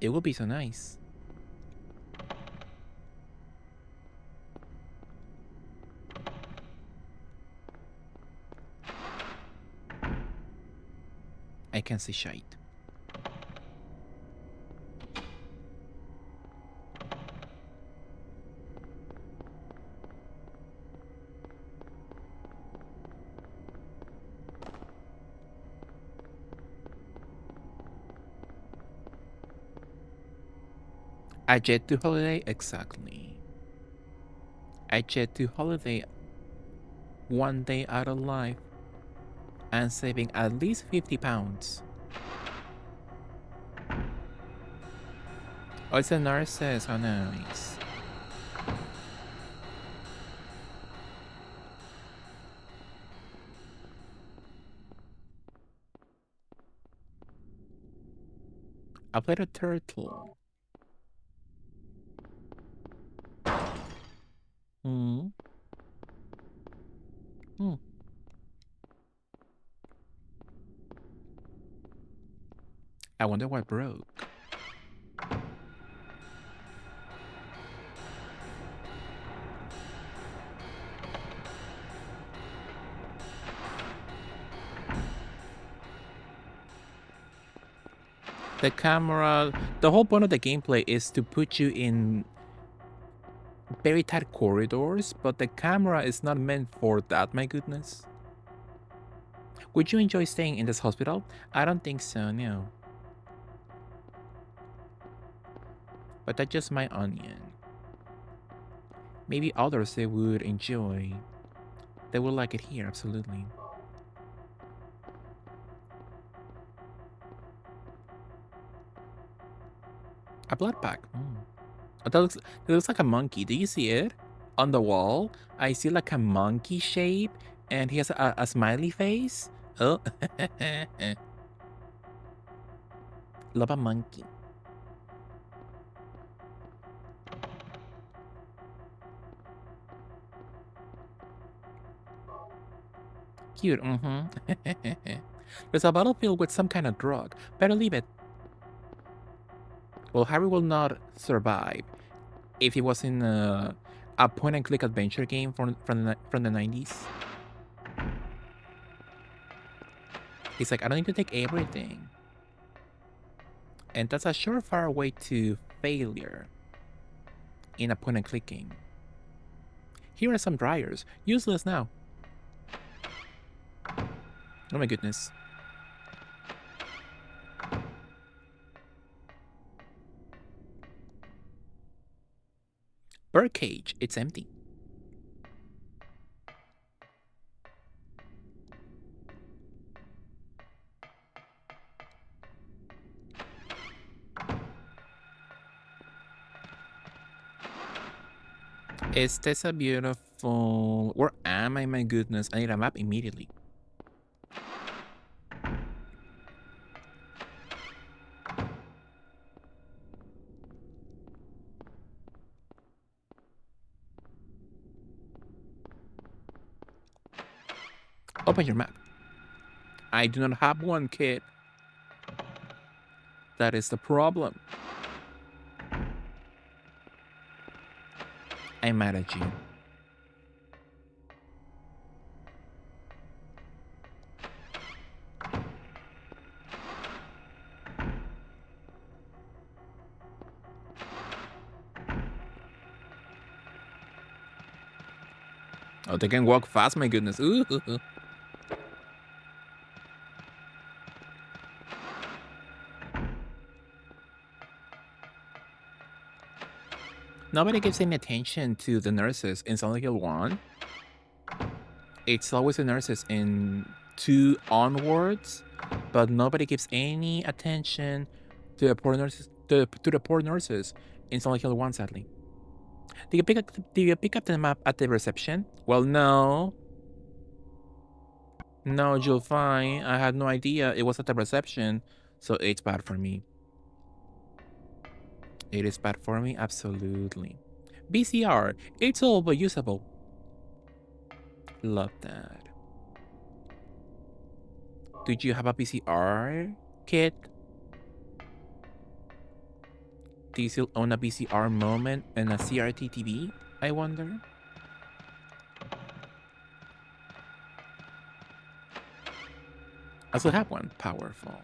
Speaker 1: It would be so nice. I can see shite. A jet to holiday? Exactly. A jet to holiday one day out of life and saving at least 50 pounds. Oh, it's a Narcissus. How nice. I played a turtle. Hmm. Hmm. I wonder what broke. The camera, the whole point of the gameplay is to put you in very tight corridors, but the camera is not meant for that, my goodness. Would you enjoy staying in this hospital? I don't think so, no. But that's just my onion. Maybe others they would enjoy. They would like it here, absolutely. A blood pack. Oh, that looks like a monkey. Do you see it? On the wall, I see like a monkey shape, and he has a smiley face. Oh, love a monkey. Cute, There's a bottle filled with some kind of drug. Better leave it. Well, Harry will not survive if he was in a point-and-click adventure game from the 90s. He's like, I don't need to take everything. And that's a surefire way to failure in a point-and-click game. Here are some dryers. Useless now. Oh my goodness. Birdcage, it's empty. Is this a beautiful... Where am I, my goodness? I need a map immediately. Open your map. I do not have one, kid. That is the problem. I'm mad at you. Oh, they can walk fast, my goodness. Ooh. Nobody gives any attention to the nurses in Silent Hill 1. It's always the nurses in 2 onwards, but nobody gives any attention to the poor nurses to the poor nurses in Silent Hill 1, sadly. Do you pick up the map at the reception? Well, no. No, you'll find. I had no idea it was at the reception, so it's bad for me. It is bad for me, absolutely. BCR, it's all but usable. Love that. Did you have a BCR, kid? Do you still own a BCR moment and a CRT TV, I wonder? I still have one. Powerful.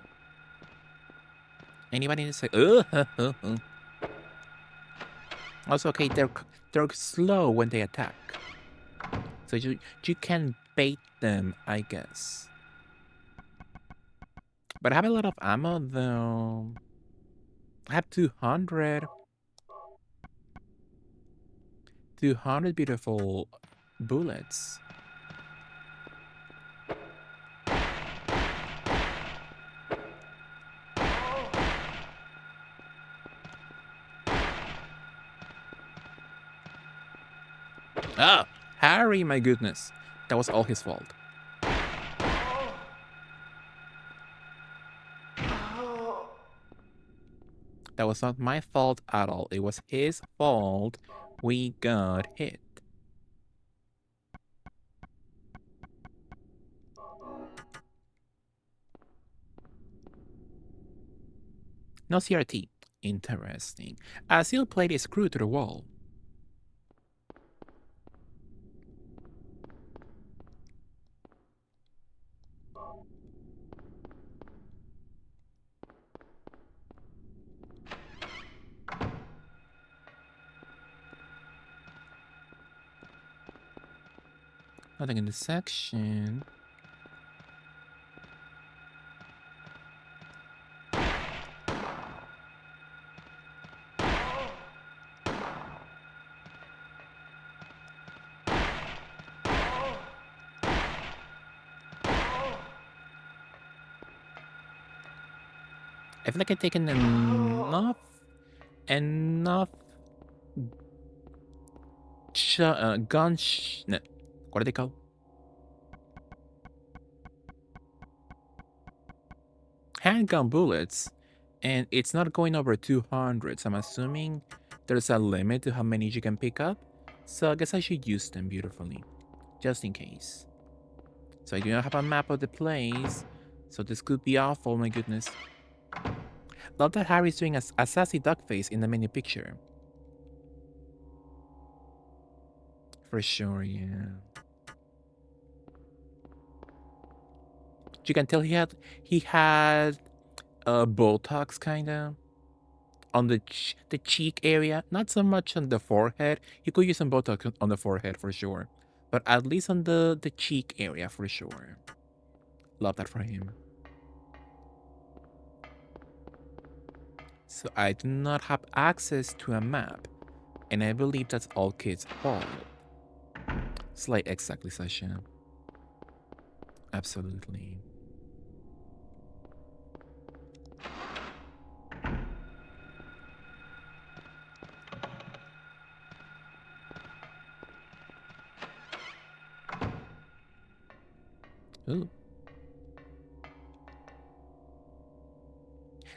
Speaker 1: Anybody need to say, Also, okay, they're slow when they attack, so you can bait them, I guess. But I have a lot of ammo though. I have 200 beautiful bullets. Ah, Harry, my goodness. That was all his fault. That was not my fault at all. It was his fault. We got hit. No CRT. Interesting. A steel plate is screwed to the wall. Nothing in this section. I feel like I've taken enough enough no, what are they called? Handgun bullets, and it's not going over 200, so I'm assuming there's a limit to how many you can pick up, so I guess I should use them beautifully, just in case. So I do not have a map of the place, so this could be awful, my goodness. Love that Harry's doing a sassy duck face in the menu picture. For sure, yeah. You can tell he had Botox kinda on the cheek area, not so much on the forehead. He could use some Botox on the forehead for sure, but at least on the cheek area for sure. Love that for him. So I do not have access to a map, and I believe that's all kids' fault. Slight exactly, Sasha. Absolutely. Ooh.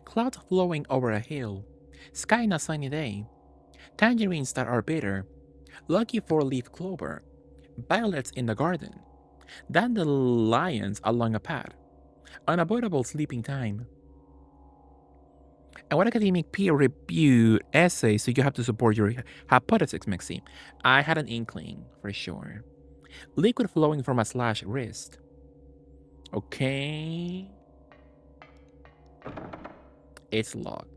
Speaker 1: Clouds flowing over a hill. Sky on a sunny day. Tangerines that are bitter. Lucky four-leaf clover. Violets in the garden. Dandelions along a path. Unavoidable sleeping time. And what academic peer-reviewed essay, so you have to support your hypothesis, Mexi. I had an inkling, for sure. Liquid flowing from a slashed wrist. Okay. It's locked.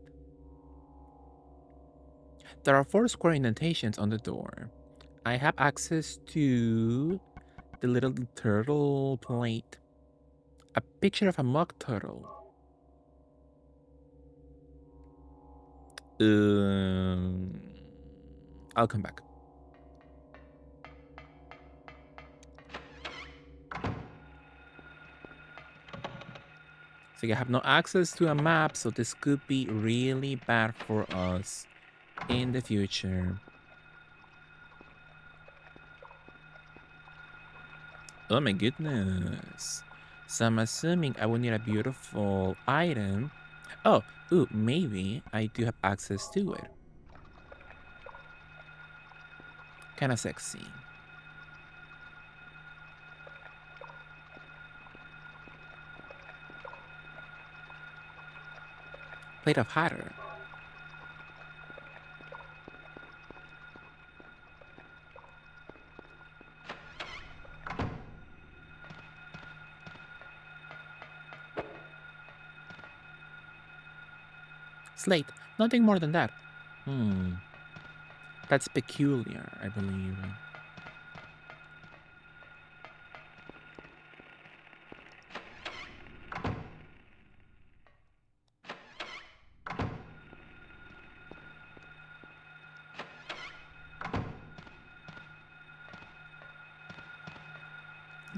Speaker 1: There are 4 square indentations on the door. I have access to the little turtle plate. A picture of a mock turtle. I'll come back. So you have no access to a map, so this could be really bad for us in the future. Oh my goodness. So I'm assuming I will need a beautiful item. Oh, ooh, maybe I do have access to it. Kinda sexy. Plate of Hatter. Slate. Nothing more than that. That's peculiar, I believe.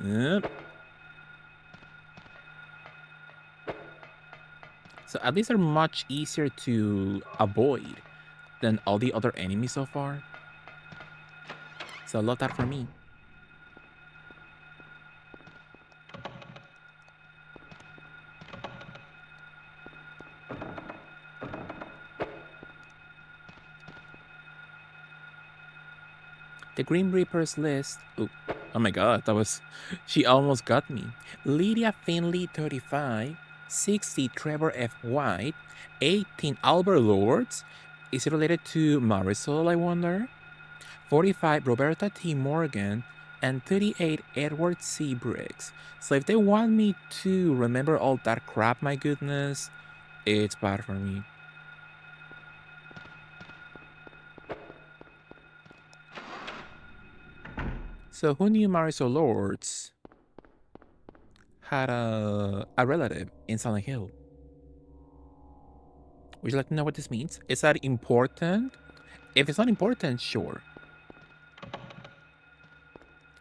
Speaker 1: Yep. So at least they're much easier to avoid than all the other enemies so far. So I love that for me. The Grim Reaper's list. Oh my god, that was... She almost got me. Lydia Finley, 35. 60, Trevor F. White. 18, Albert Lords. Is it related to Marisol, I wonder? 45, Roberta T. Morgan. And 38, Edward C. Briggs. So if they want me to remember all that crap, my goodness, it's bad for me. So who knew Marisol Lords had a relative in Silent Hill? Would you like to know what this means? Is that important? If it's not important, sure.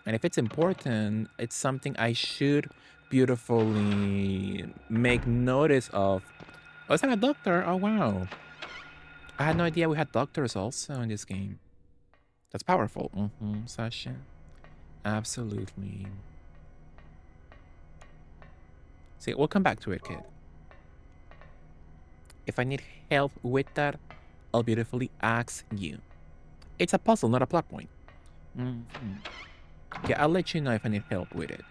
Speaker 1: And if it's important, it's something I should beautifully make notice of. Oh, is that a doctor? Oh, wow. I had no idea we had doctors also in this game. That's powerful. Sasha. Absolutely. See, we'll come back to it, kid. If I need help with that, I'll beautifully ask you. It's a puzzle, not a plot point. Okay, I'll let you know if I need help with it.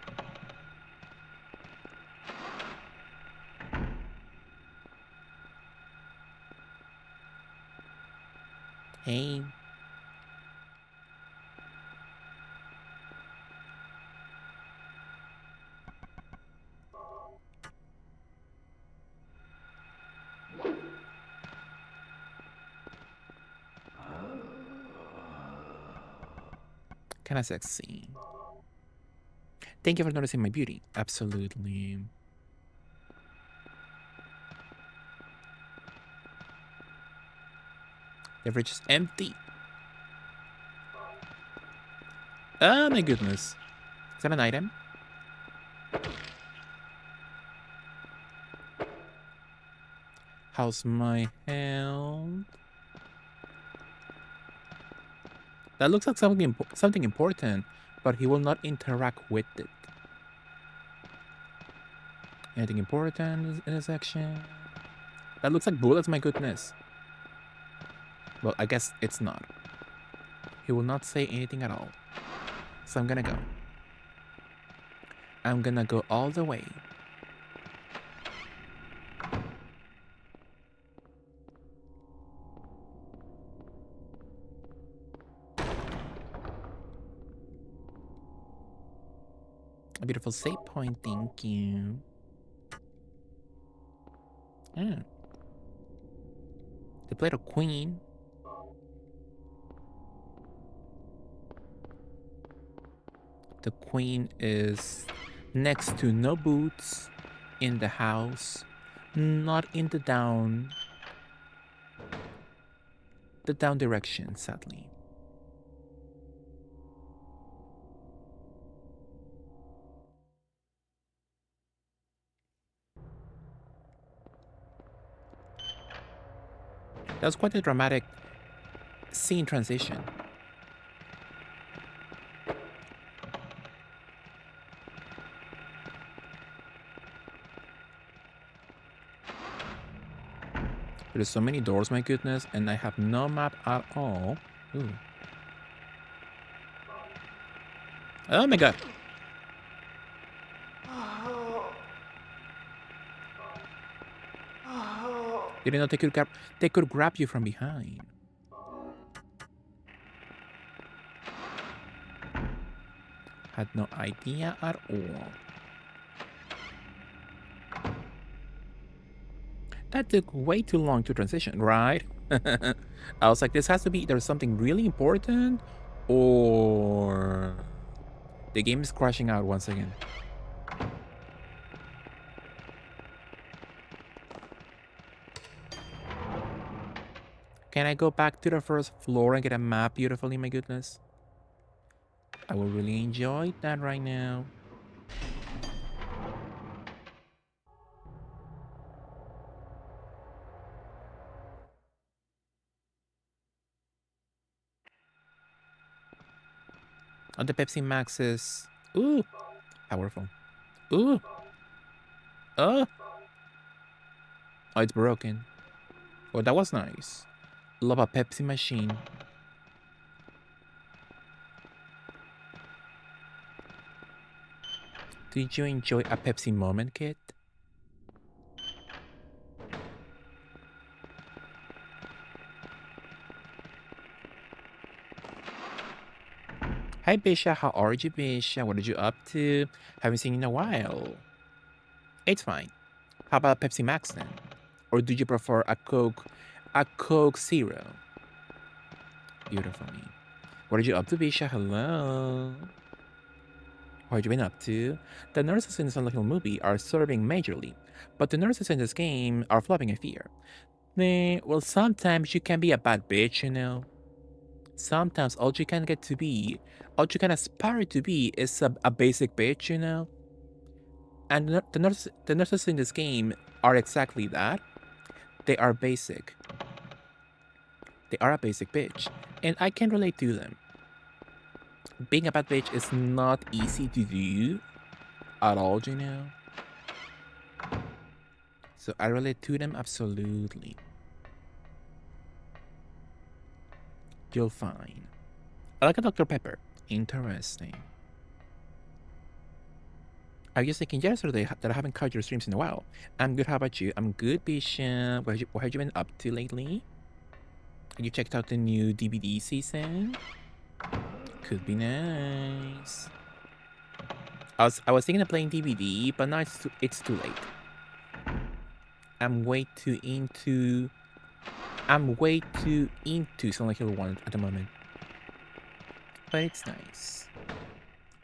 Speaker 1: Hey. Kinda sexy. Thank you for noticing my beauty. Absolutely. The fridge is empty. Oh my goodness. Is that an item? How's my health? That looks like something important, but he will not interact with it. Anything important in this section? That looks like bullets, my goodness. Well, I guess it's not. He will not say anything at all. So I'm gonna go. I'm gonna go all the way. A beautiful save point, thank you. Yeah. They played a queen. The queen is next to no boots in the house, not in the down direction, sadly. That was quite a dramatic scene transition. There's so many doors, my goodness, and I have no map at all. Ooh. Oh my god. You didn't know they could grab you from behind. Had no idea at all. That took way too long to transition, right? I was like, this has to be either something really important or the game is crashing out once again. Can I go back to the first floor and get a map beautifully, my goodness? I will really enjoy that right now. Oh, the Pepsi Max is... Ooh! Powerful. Ooh! Oh! Oh, it's broken. Oh, that was nice. Love a Pepsi machine. Did you enjoy a Pepsi moment, kid? Hi, Bisha. How are you, Bisha? What are you up to? Haven't seen you in a while. It's fine. How about Pepsi Max then? Or do you prefer a Coke Zero? Beautiful. What are you up to, Bisha? Hello. What have you been up to? The nurses in the Silent Hill movie are serving majorly, but the nurses in this game are flopping, I fear. Well, sometimes you can be a bad bitch, you know? Sometimes all you can aspire to be is a basic bitch, you know? And the nurses in this game are exactly that. They are basic. They are a basic bitch, and I can relate to them. Being a bad bitch is not easy to do at all, you know? So I relate to them absolutely. You'll find. I like a Dr. Pepper. Interesting. I was thinking yesterday that I haven't caught your streams in a while. I'm good, how about you? I'm good, Bishop. What have you been up to lately? Have you checked out the new DVD season? Could be nice. I was thinking of playing DVD, but now it's too late. I'm way too into Silent Hill 1 at the moment. But it's nice.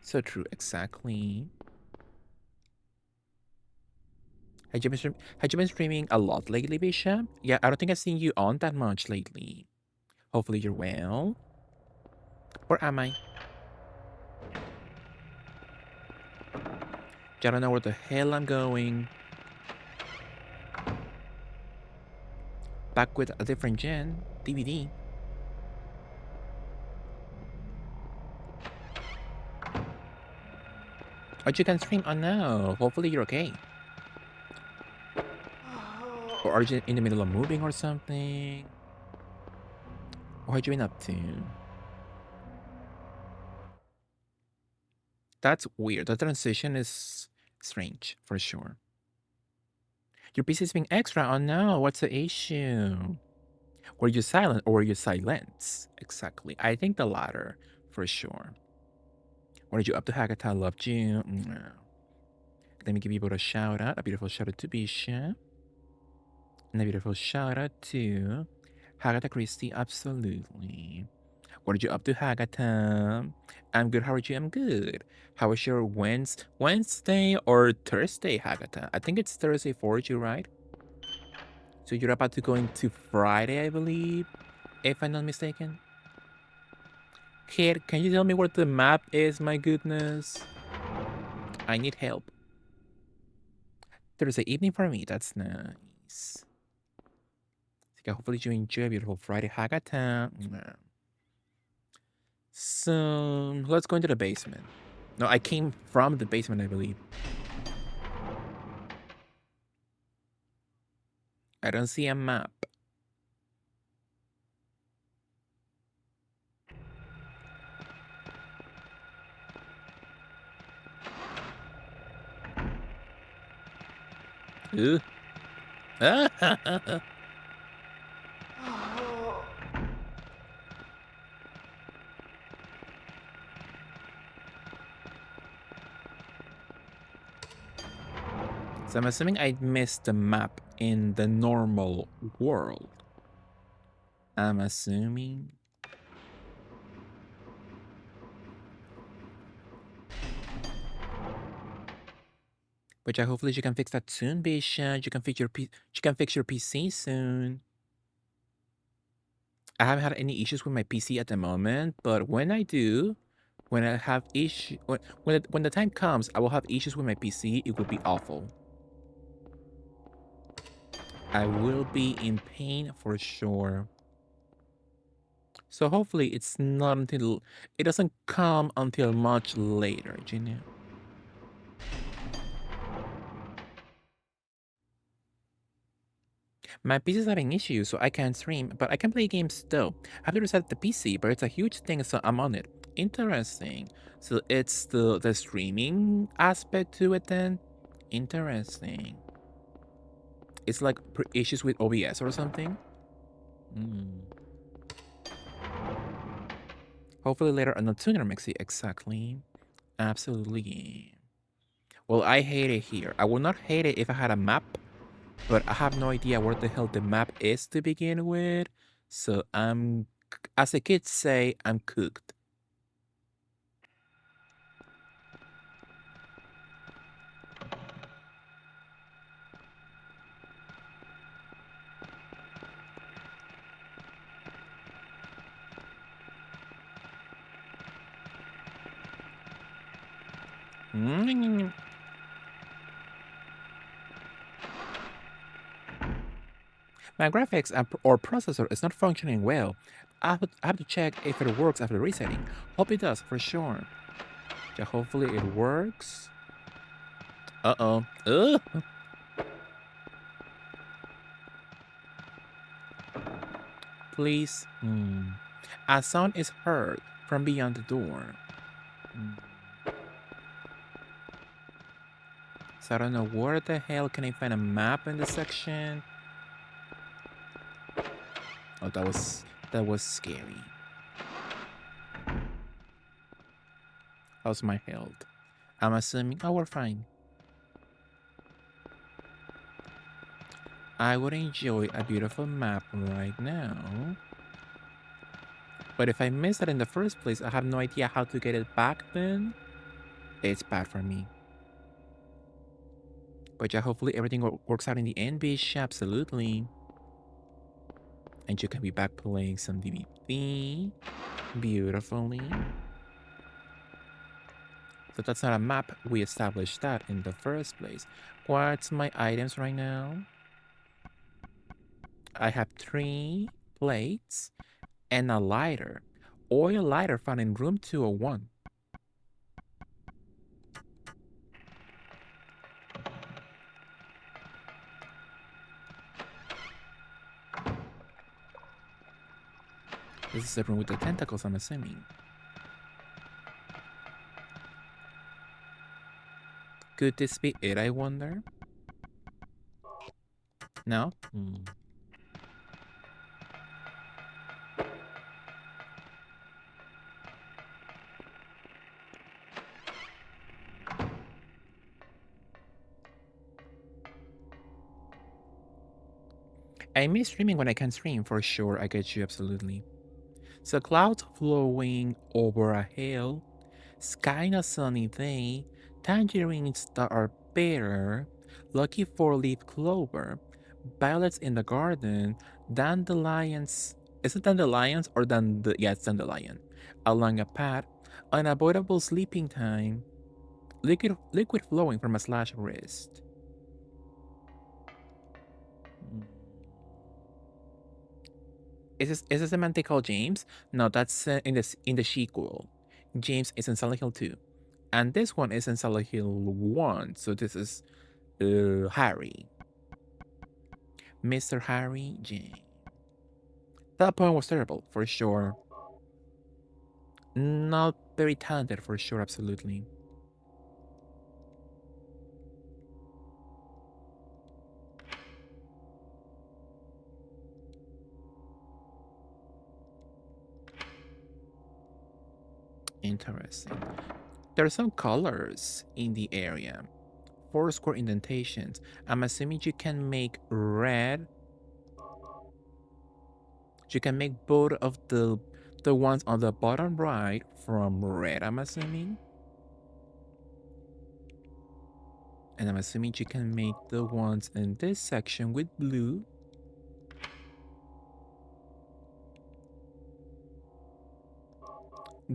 Speaker 1: So true, exactly. Had you been streaming a lot lately, Bishop? Yeah, I don't think I've seen you on that much lately. Hopefully you're well. Or am I? I don't know where the hell I'm going. Back with a different gen DVD. Oh, you can stream? Oh no. Hopefully you're okay. Or are you in the middle of moving or something? What have you been up to? That's weird. The transition is strange, for sure. Your PC is being extra. Oh no, what's the issue? Were you silent or were you silence? Exactly. I think the latter, for sure. What are you up to, Hagata? Loved you. Let me give you both a shout out. A beautiful shout out to Bisha. And a beautiful shout out to Hagata Christie. Absolutely. What are you up to, Hagata? I'm good. How are you? I'm good. How was your Wednesday or Thursday, Hagata? I think it's Thursday for you, right? So you're about to go into Friday, I believe, if I'm not mistaken. Kid, can you tell me where the map is? My goodness. I need help. Thursday evening for me. That's nice. So hopefully you enjoy a beautiful Friday, Hagata. So let's go into the basement. No, I came from the basement, I believe. I don't see a map. Ooh. So I'm assuming I missed the map in the normal world. I'm assuming. But yeah, hopefully you can fix that soon, Bisha. You can fix your PC soon. I haven't had any issues with my PC at the moment, but when I do, when I have issue, when the time comes, I will have issues with my PC. It would be awful. I will be in pain for sure. So hopefully it doesn't come until much later, you know. My PC is having issues, so I can't stream, but I can play games though. I have to reset the PC, but it's a huge thing, so I'm on it. Interesting. So it's the streaming aspect to it then? Interesting. It's like issues with OBS or something? Hopefully later, not sooner, Mixie. Exactly. Absolutely. Well, I hate it here. I would not hate it if I had a map, but I have no idea where the hell the map is to begin with. So as the kids say, I'm cooked. My graphics or processor is not functioning well. I have to check if it works after resetting. Hope it does, for sure. Yeah, hopefully it works. Uh-oh. Ugh. Please. A sound is heard from beyond the door. So I don't know where the hell can I find a map in this section. Oh, that was scary. How's my health? I'm assuming. Oh, we're fine. I would enjoy a beautiful map right now. But if I missed it in the first place, I have no idea how to get it back then. It's bad for me. But yeah, hopefully everything works out in the end, bitch. Absolutely. And you can be back playing some DBD beautifully. So that's not a map. We established that in the first place. What's my items right now? I have 3 plates and a lighter. Oil lighter found in room 201. This is the room with the tentacles, I'm assuming. Could this be it, I wonder? No? I miss streaming when I can stream, for sure. I get you, absolutely. So clouds flowing over a hill, sky on a sunny day, tangerines that are bitter, lucky 4-leaf clover, violets in the garden, dandelions. Is it dandelions or yeah, it's dandelion. Along a path, unavoidable sleeping time, liquid flowing from a slashed wrist. Is this the man they call James? No, that's in the sequel. James is in Silent Hill 2. And this one is in Silent Hill 1. So this is Harry. Mr. Harry James. That poem was terrible, for sure. Not very talented, for sure, absolutely. Interesting. There are some colors in the area. 4 square indentations. I'm assuming you can make red. You can make both of the ones on the bottom right from red, I'm assuming. And I'm assuming you can make the ones in this section with blue.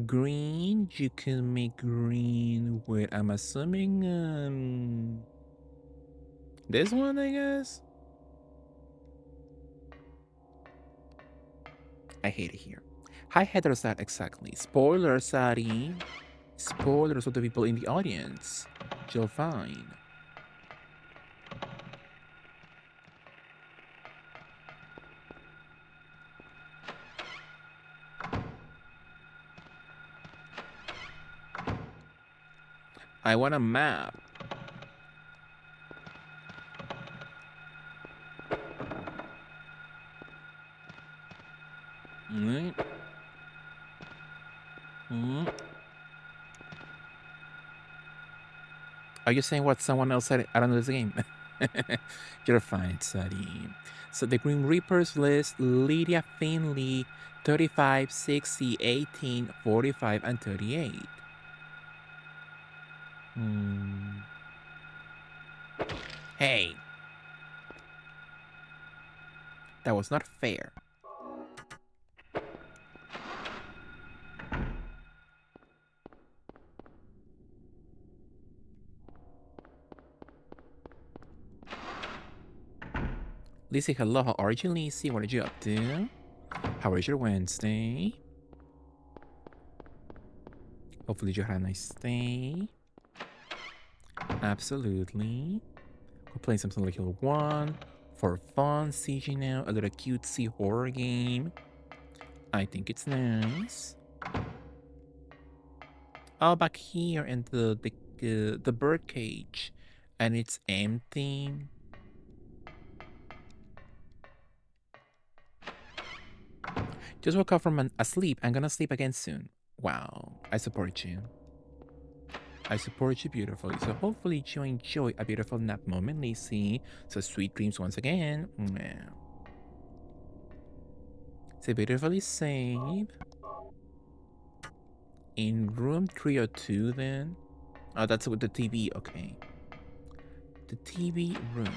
Speaker 1: Green, you can make green with, I'm assuming, this one, I guess? I hate it here. Hi, Heterosat, exactly. Spoilers, Sari. Spoilers for the people in the audience. You'll find. I want a map. Right. Are you saying what someone else said? I don't know this game. You're fine, Sadi. So the Green Reapers list Lydia Finley 35, 60, 18, 45, and 38. Hey. That was not fair. Lizzie, hello. How are you, Lizzie? What are you up to? How was your Wednesday? Hopefully you had a nice day. Absolutely. We're playing some Silent Hill 1 for fun, CG now, a little cutesy horror game. I think it's nice. Oh, back here in the bird cage, and it's empty. Just woke up from asleep. I'm gonna sleep again soon. Wow, I support you. I support you beautifully. So hopefully you enjoy a beautiful nap moment, Lacey. So sweet dreams once again. Mwah. So beautifully safe. In room 302 then. Oh, that's with the TV. Okay. The TV room.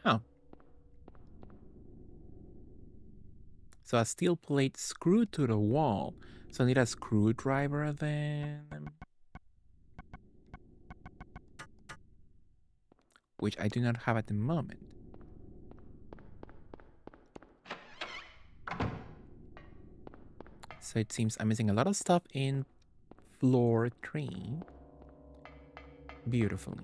Speaker 1: Oh. So a steel plate screwed to the wall. So I need a screwdriver then. Which I do not have at the moment. So it seems I'm missing a lot of stuff in floor 3. Beautifully.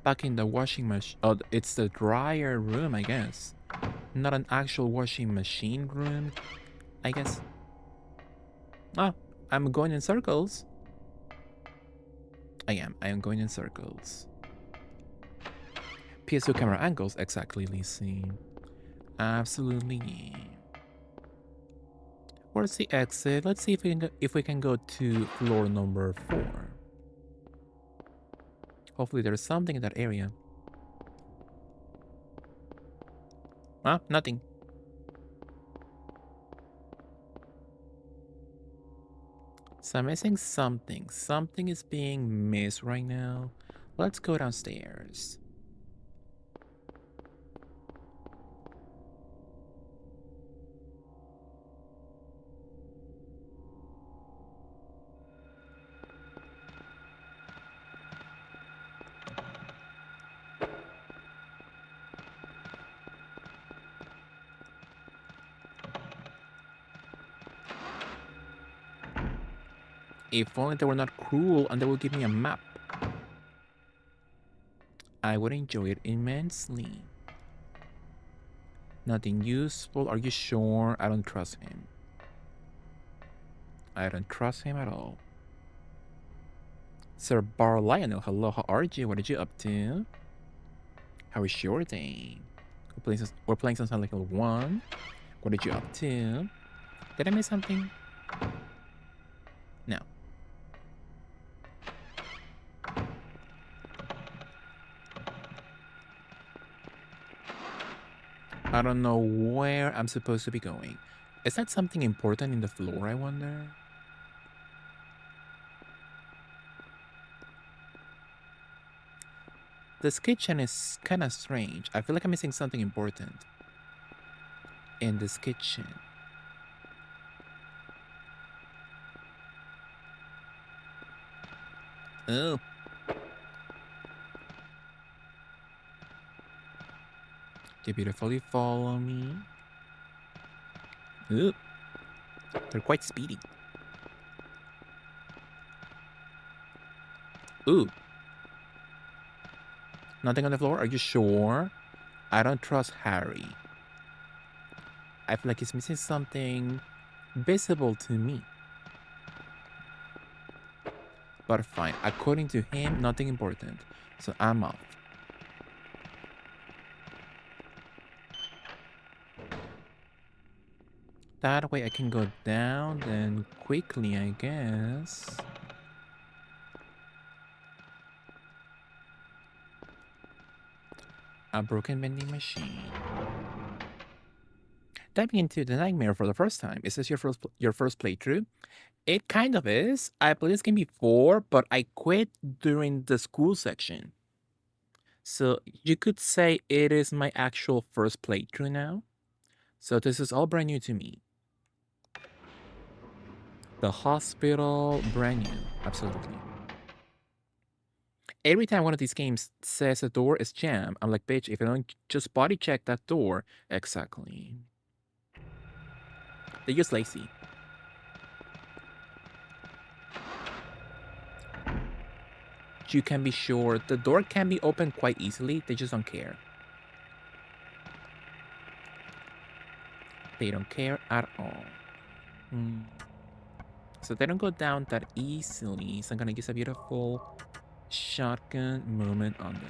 Speaker 1: Back in the washing machine. Oh, it's the dryer room, I guess. Not an actual washing machine room, I guess. Oh, I'm going in circles. I am going in circles. PSO camera angles, exactly, Lizzie. Absolutely, yeah. Where's the exit? Let's see if we can go to floor number 4. Hopefully there's something in that area. Ah, nothing. So I'm missing something. Something is being missed right now. Let's go downstairs. If only they were not cruel and they would give me a map. I would enjoy it immensely. Nothing useful. Are you sure? I don't trust him. I don't trust him at all. Sir Bar Lionel, hello, how are you? What are you up to? How is your day? We're playing some Silent Hill 1. What are you up to? Did I miss something? No. I don't know where I'm supposed to be going. Is that something important in the floor, I wonder? This kitchen is kind of strange. I feel like I'm missing something important in this kitchen. Oh. You beautifully follow me. Ooh. They're quite speedy. Ooh. Nothing on the floor? Are you sure? I don't trust Harry. I feel like he's missing something visible to me. But fine. According to him, nothing important. So I'm off. That way I can go down then quickly, I guess. A broken vending machine. Diving into the nightmare for the first time. Is this your first playthrough? It kind of is. I played this game before, but I quit during the school section. So you could say it is my actual first playthrough now. So this is all brand new to me. The hospital, brand new, absolutely. Every time one of these games says a door is jammed, I'm like, bitch, if I don't just body check that door, exactly. They're just lazy. You can be sure the door can be opened quite easily, they just don't care. They don't care at all. So they don't go down that easily, so I'm gonna use a beautiful shotgun movement on them.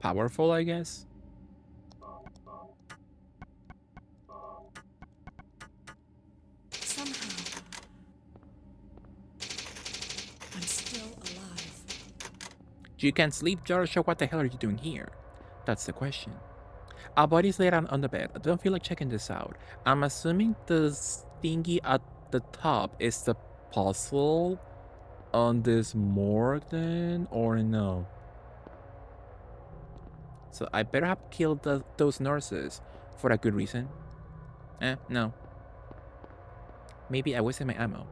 Speaker 1: Powerful, I guess.
Speaker 4: Somehow, I'm still alive.
Speaker 1: You can sleep, Joshua. What the hell are you doing here? That's the question. Our body's laid out on the bed. I don't feel like checking this out. I'm assuming the thingy at the top is the puzzle on this morgue then, or no? So I better have killed those nurses for a good reason. No. Maybe I wasted my ammo.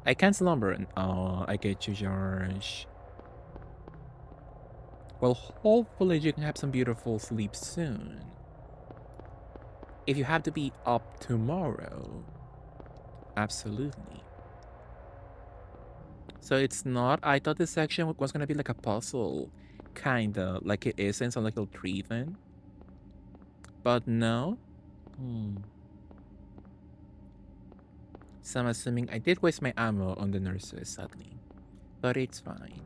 Speaker 1: I can't slumber and I get you, George. Well, hopefully you can have some beautiful sleep soon. If you have to be up tomorrow, absolutely. So it's not, I thought this section was gonna be like a puzzle. Kinda, like it is in some little tree thing. But no. So I'm assuming I did waste my ammo on the nurses, sadly. But it's fine.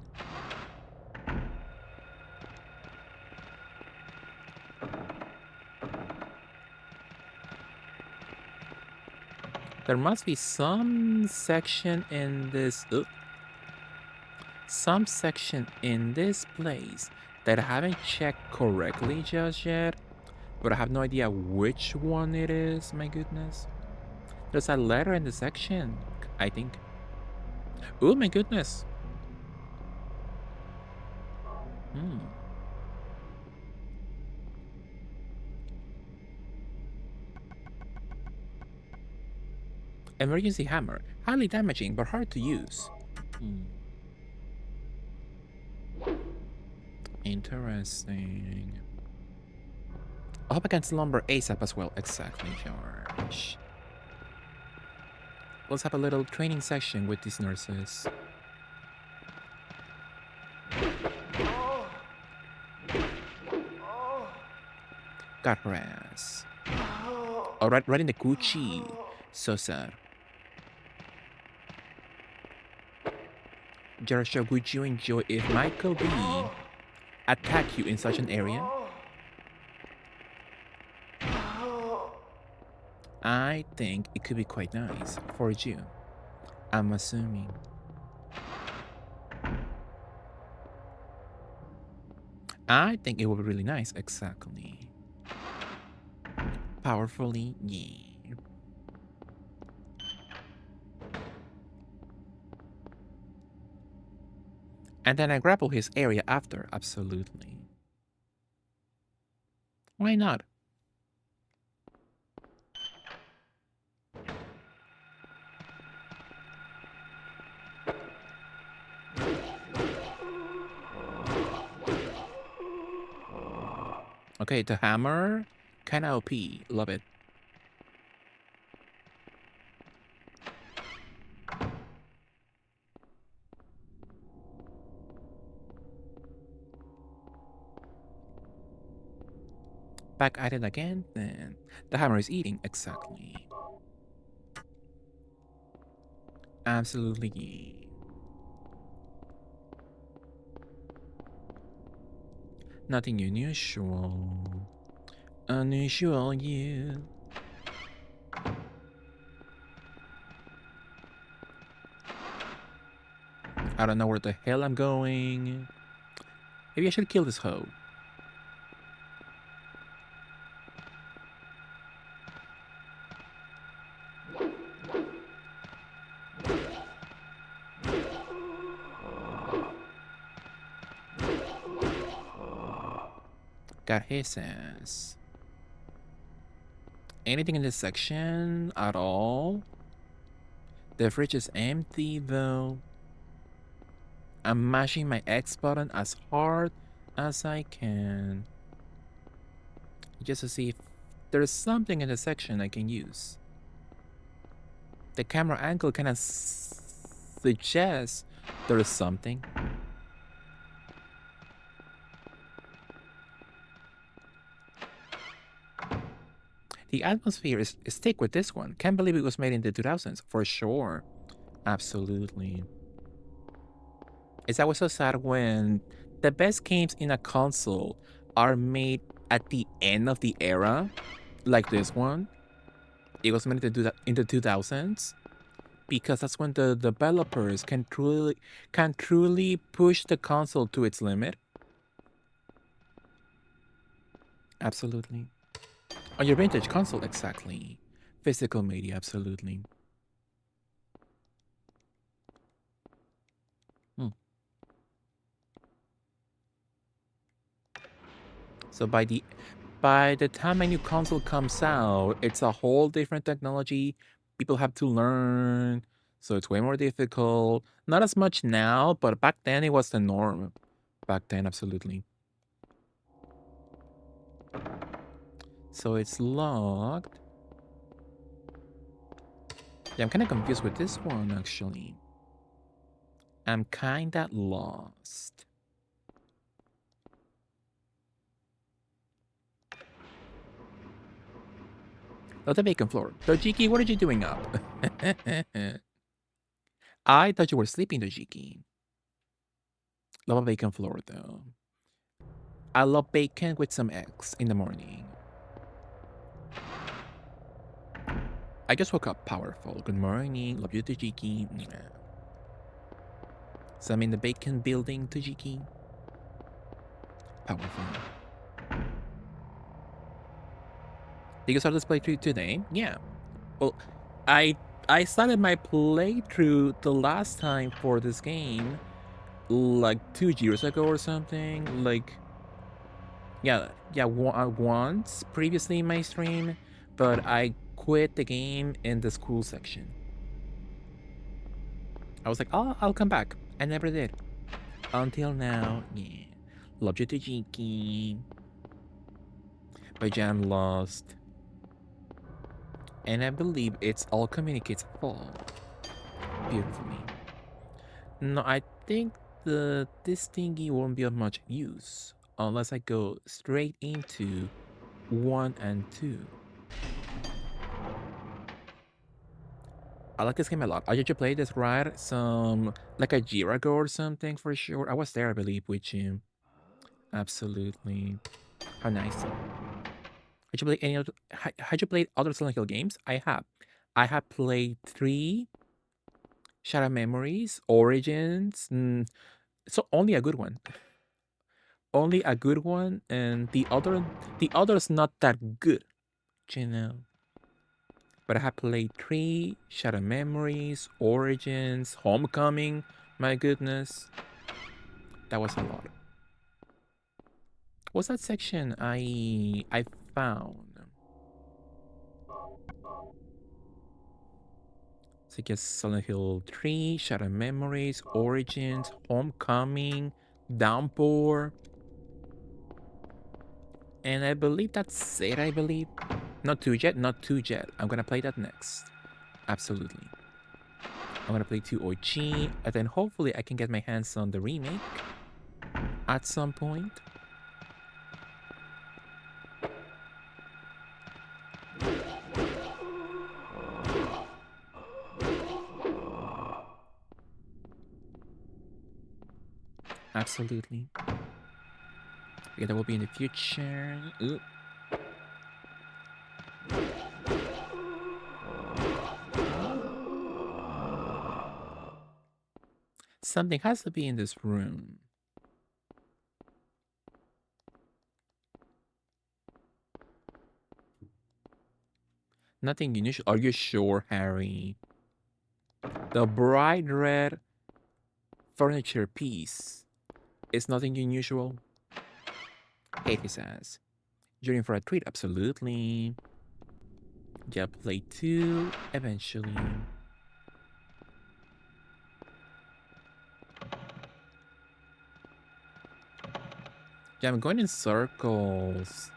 Speaker 1: There must be some section in this... some section in this place that I haven't checked correctly just yet, but I have no idea which one it is, my goodness. There's a letter in the section, I think. Oh my goodness. Emergency hammer. Highly damaging, but hard to use. Interesting. I hope I can slumber ASAP as well. Exactly, George. Let's have a little training session with these nurses. Got her ass. Alright, right in the coochie. So sad. Joshua, would you enjoy if Michael B attacked you in such an area? I think it could be quite nice for you. I'm assuming. I think it would be really nice, exactly. Powerfully, yeah. And then I grapple his area after, absolutely. Why not? Okay, the hammer, kinda OP, love it. Back at it again, then the hammer is eating, exactly. Absolutely. Nothing unusual. Unusual you. I don't know where the hell I'm going. Maybe I should kill this hoe. Got his ass. Anything in this section at all? The fridge is empty though. I'm mashing my X button as hard as I can. Just to see if there's something in the section I can use. The camera angle kind of suggests there is something. The atmosphere is thick with this one. Can't believe it was made in the 2000s, for sure. Absolutely. It's always so sad when the best games in a console are made at the end of the era, like this one. It was made in the 2000s, because that's when the developers can truly push the console to its limit. Absolutely. On your vintage console, exactly. Physical media, absolutely. So by the time a new console comes out, it's a whole different technology. People have to learn, so it's way more difficult. Not as much now, but back then it was the norm. Back then, absolutely. So it's locked. Yeah, I'm kind of confused with this one, actually. I'm kind of lost. Oh, the vacant floor. Dojiki, what are you doing up? I thought you were sleeping, Dojiki. Love a vacant floor, though. I love bacon with some eggs in the morning. I just woke up powerful. Good morning. Love you, Dojiki. So I'm in the bacon building, Dojiki. Powerful. Did you start this playthrough today? Yeah. Well, I started my playthrough the last time for this game like 2 years ago or something. Like, yeah, once previously in my stream, but I quit the game in the school section. I was like, oh, I'll come back. I never did. Until now, yeah. Love you, Dojiki. But yeah, I'm lost. And I believe it's all communicates fault. Beautifully. No, I think this thingy won't be of much use unless I go straight into 1 and 2. I like this game a lot. I used to play this right like a year ago or something for sure. I was there, I believe, with you. Absolutely. How nice. Had you played other Silent Hill games? I have. I have played 3, Shattered Memories, Origins. So only a good one. Only a good one, and the other's not that good, you know. But I have played 3, Shattered Memories, Origins, Homecoming. My goodness, that was a lot. What's that section I found? So I guess Silent Hill 3, Shattered Memories, Origins, Homecoming, Downpour. And I believe that's it, I believe. Not 2 yet, not 2 yet. I'm gonna play that next. Absolutely. I'm gonna play 2 OG, and then hopefully I can get my hands on the remake at some point. Absolutely. Yeah, that will be in the future. Ooh. Something has to be in this room. Nothing unusual. Are you sure, Harry? The bright red furniture piece is nothing unusual. Katie says, "You're in for a treat, absolutely. Yeah, play 2 eventually." Yeah, I'm going in circles.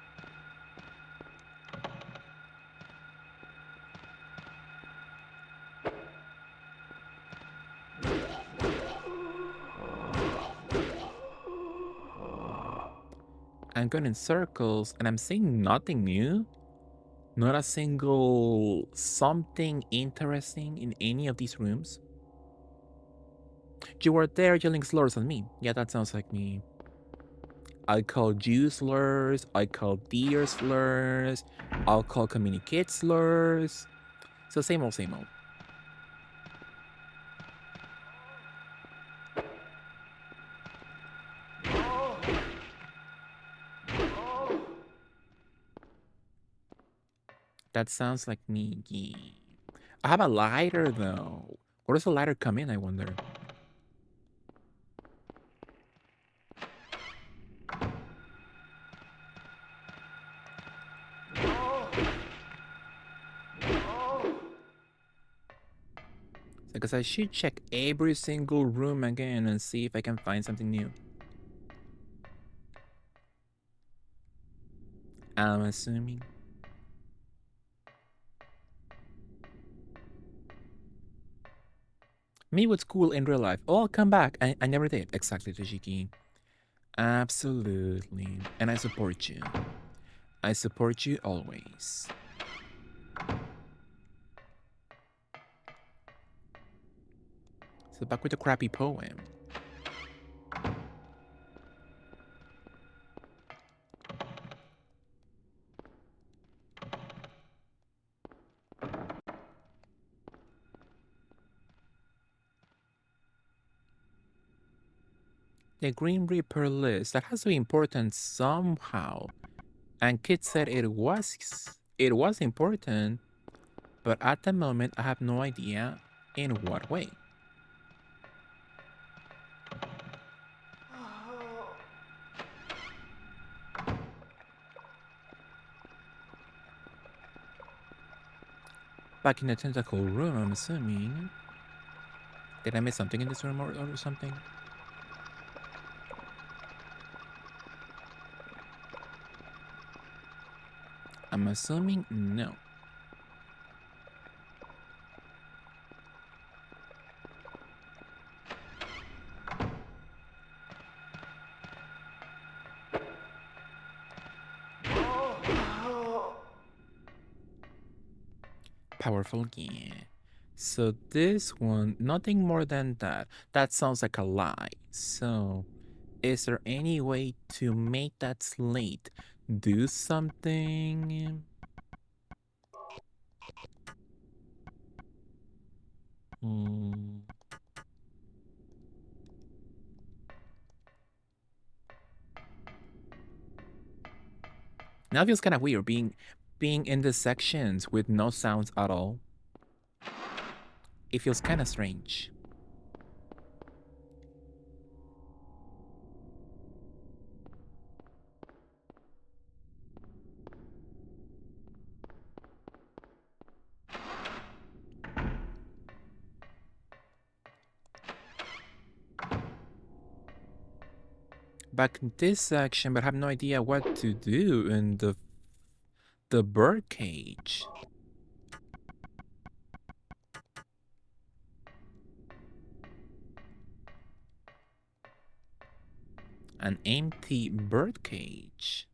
Speaker 1: I'm going in circles and I'm seeing nothing new. Not a single something interesting in any of these rooms. You were there yelling slurs at me. Yeah, that sounds like me. I call you slurs. I call deer slurs. I'll call communicate slurs. So same old, same old. That sounds like me. I have a lighter though. Where does the lighter come in, I wonder? Because I should check every single room again and see if I can find something new. I'm assuming. Me with school in real life. Oh, I'll come back. I never did. Exactly, Toshiki. Absolutely. And I support you. I support you always. So back with the crappy poem. The Green Reaper list. That has to be important somehow. And Kit said it was important, but at the moment I have no idea in what way. Back in the tentacle room, I'm assuming. Did I miss something in this room or something? I'm assuming no. Powerful, yeah. So this one, nothing more than that. That sounds like a lie. So, is there any way to make that slate do something? Now it feels kind of weird being in the sections with no sounds at all. It feels kind of strange. Back in this section, but I have no idea what to do in the bird cage. An empty bird cage.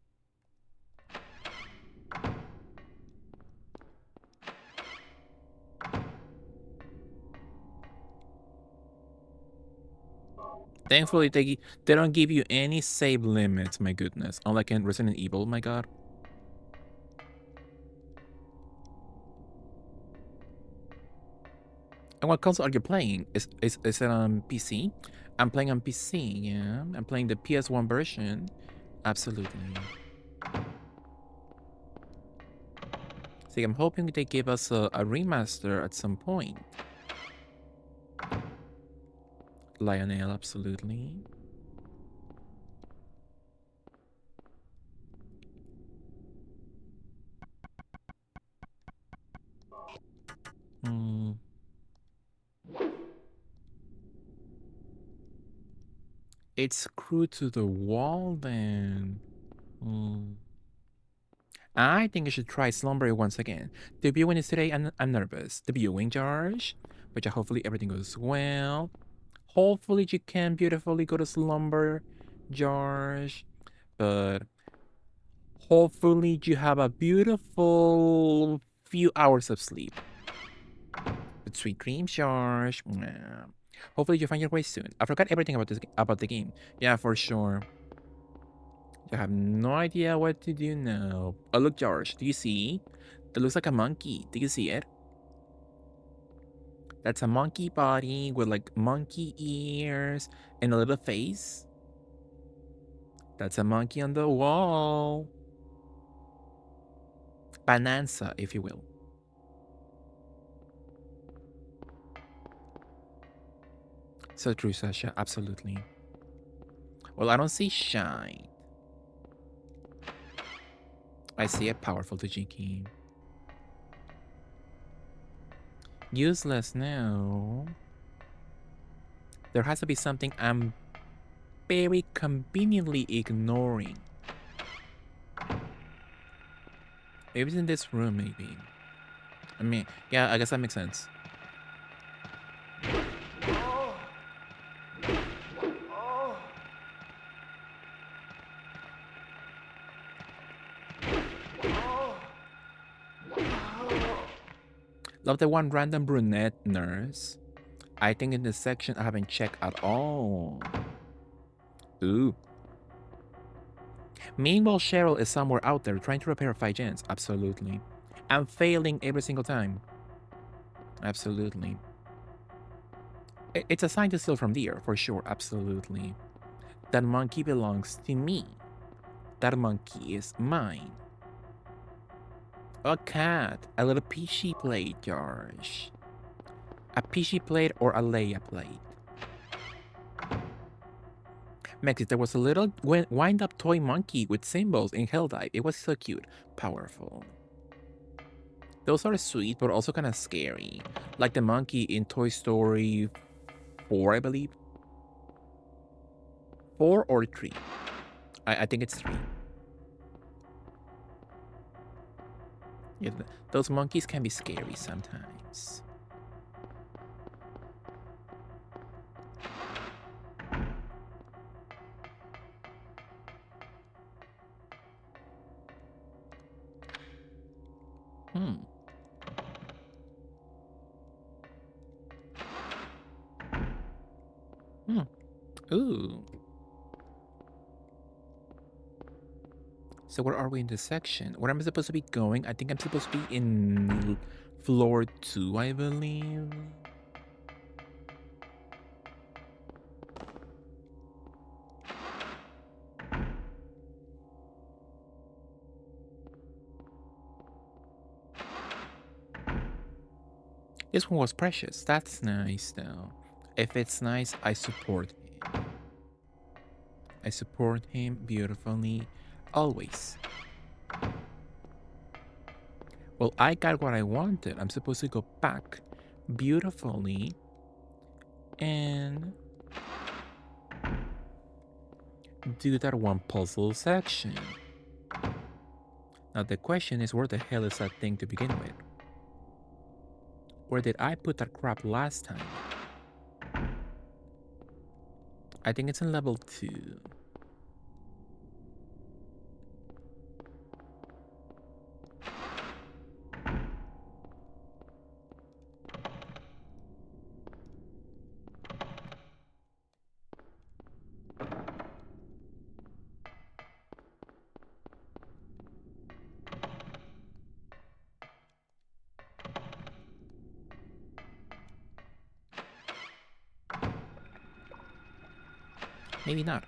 Speaker 1: Thankfully, they don't give you any save limits, my goodness. Unlike in Resident Evil, my god. And what console are you playing? Is it on PC? I'm playing on PC, yeah. I'm playing the PS1 version. Absolutely. See, I'm hoping they give us a remaster at some point. Lionel, absolutely. Hmm. It's screwed to the wall then. Hmm. I think I should try Slumber once again. The viewing is today and I'm nervous. The viewing, George. But hopefully everything goes well. Hopefully you can beautifully go to slumber, George. But hopefully you have a beautiful few hours of sleep. But sweet dreams, George. Mwah. Hopefully you find your way soon. I forgot everything about the game. Yeah, for sure. I have no idea what to do now. Oh, look, George. Do you see? That looks like a monkey. Do you see it? That's a monkey body with like monkey ears and a little face. That's a monkey on the wall. Bonanza, if you will. So true, Sasha. Absolutely. Well, I don't see shine. I see a powerful Tajiki. Useless now. There has to be something I'm very conveniently ignoring. Maybe it's in this room, maybe. I mean, yeah, I guess that makes sense. Love the one random brunette nurse. I think in this section I haven't checked at all. Ooh. Meanwhile, Cheryl is somewhere out there trying to repair 5 gens. Absolutely. I'm failing every single time. Absolutely. It's a sign to steal from there, for sure. Absolutely. That monkey belongs to me. That monkey is mine. A cat. A little Peachy plate, George. A Peachy plate or a Leia plate. Mexis, there was a little wind-up toy monkey with symbols in Helldive. It was so cute. Powerful. Those are sweet, but also kind of scary. Like the monkey in Toy Story 4, I believe. 4 or 3. I think it's 3. Yeah, those monkeys can be scary sometimes. Ooh. So where are we in this section? Where am I supposed to be going? I think I'm supposed to be in floor 2, I believe. This one was precious. That's nice, though. If it's nice, I support him. I support him beautifully, always. Well, I got what I wanted. I'm supposed to go back beautifully and do that one puzzle section. Now the question is, where the hell is that thing to begin with? Where did I put that crap last time? I think it's in level 2. Maybe not.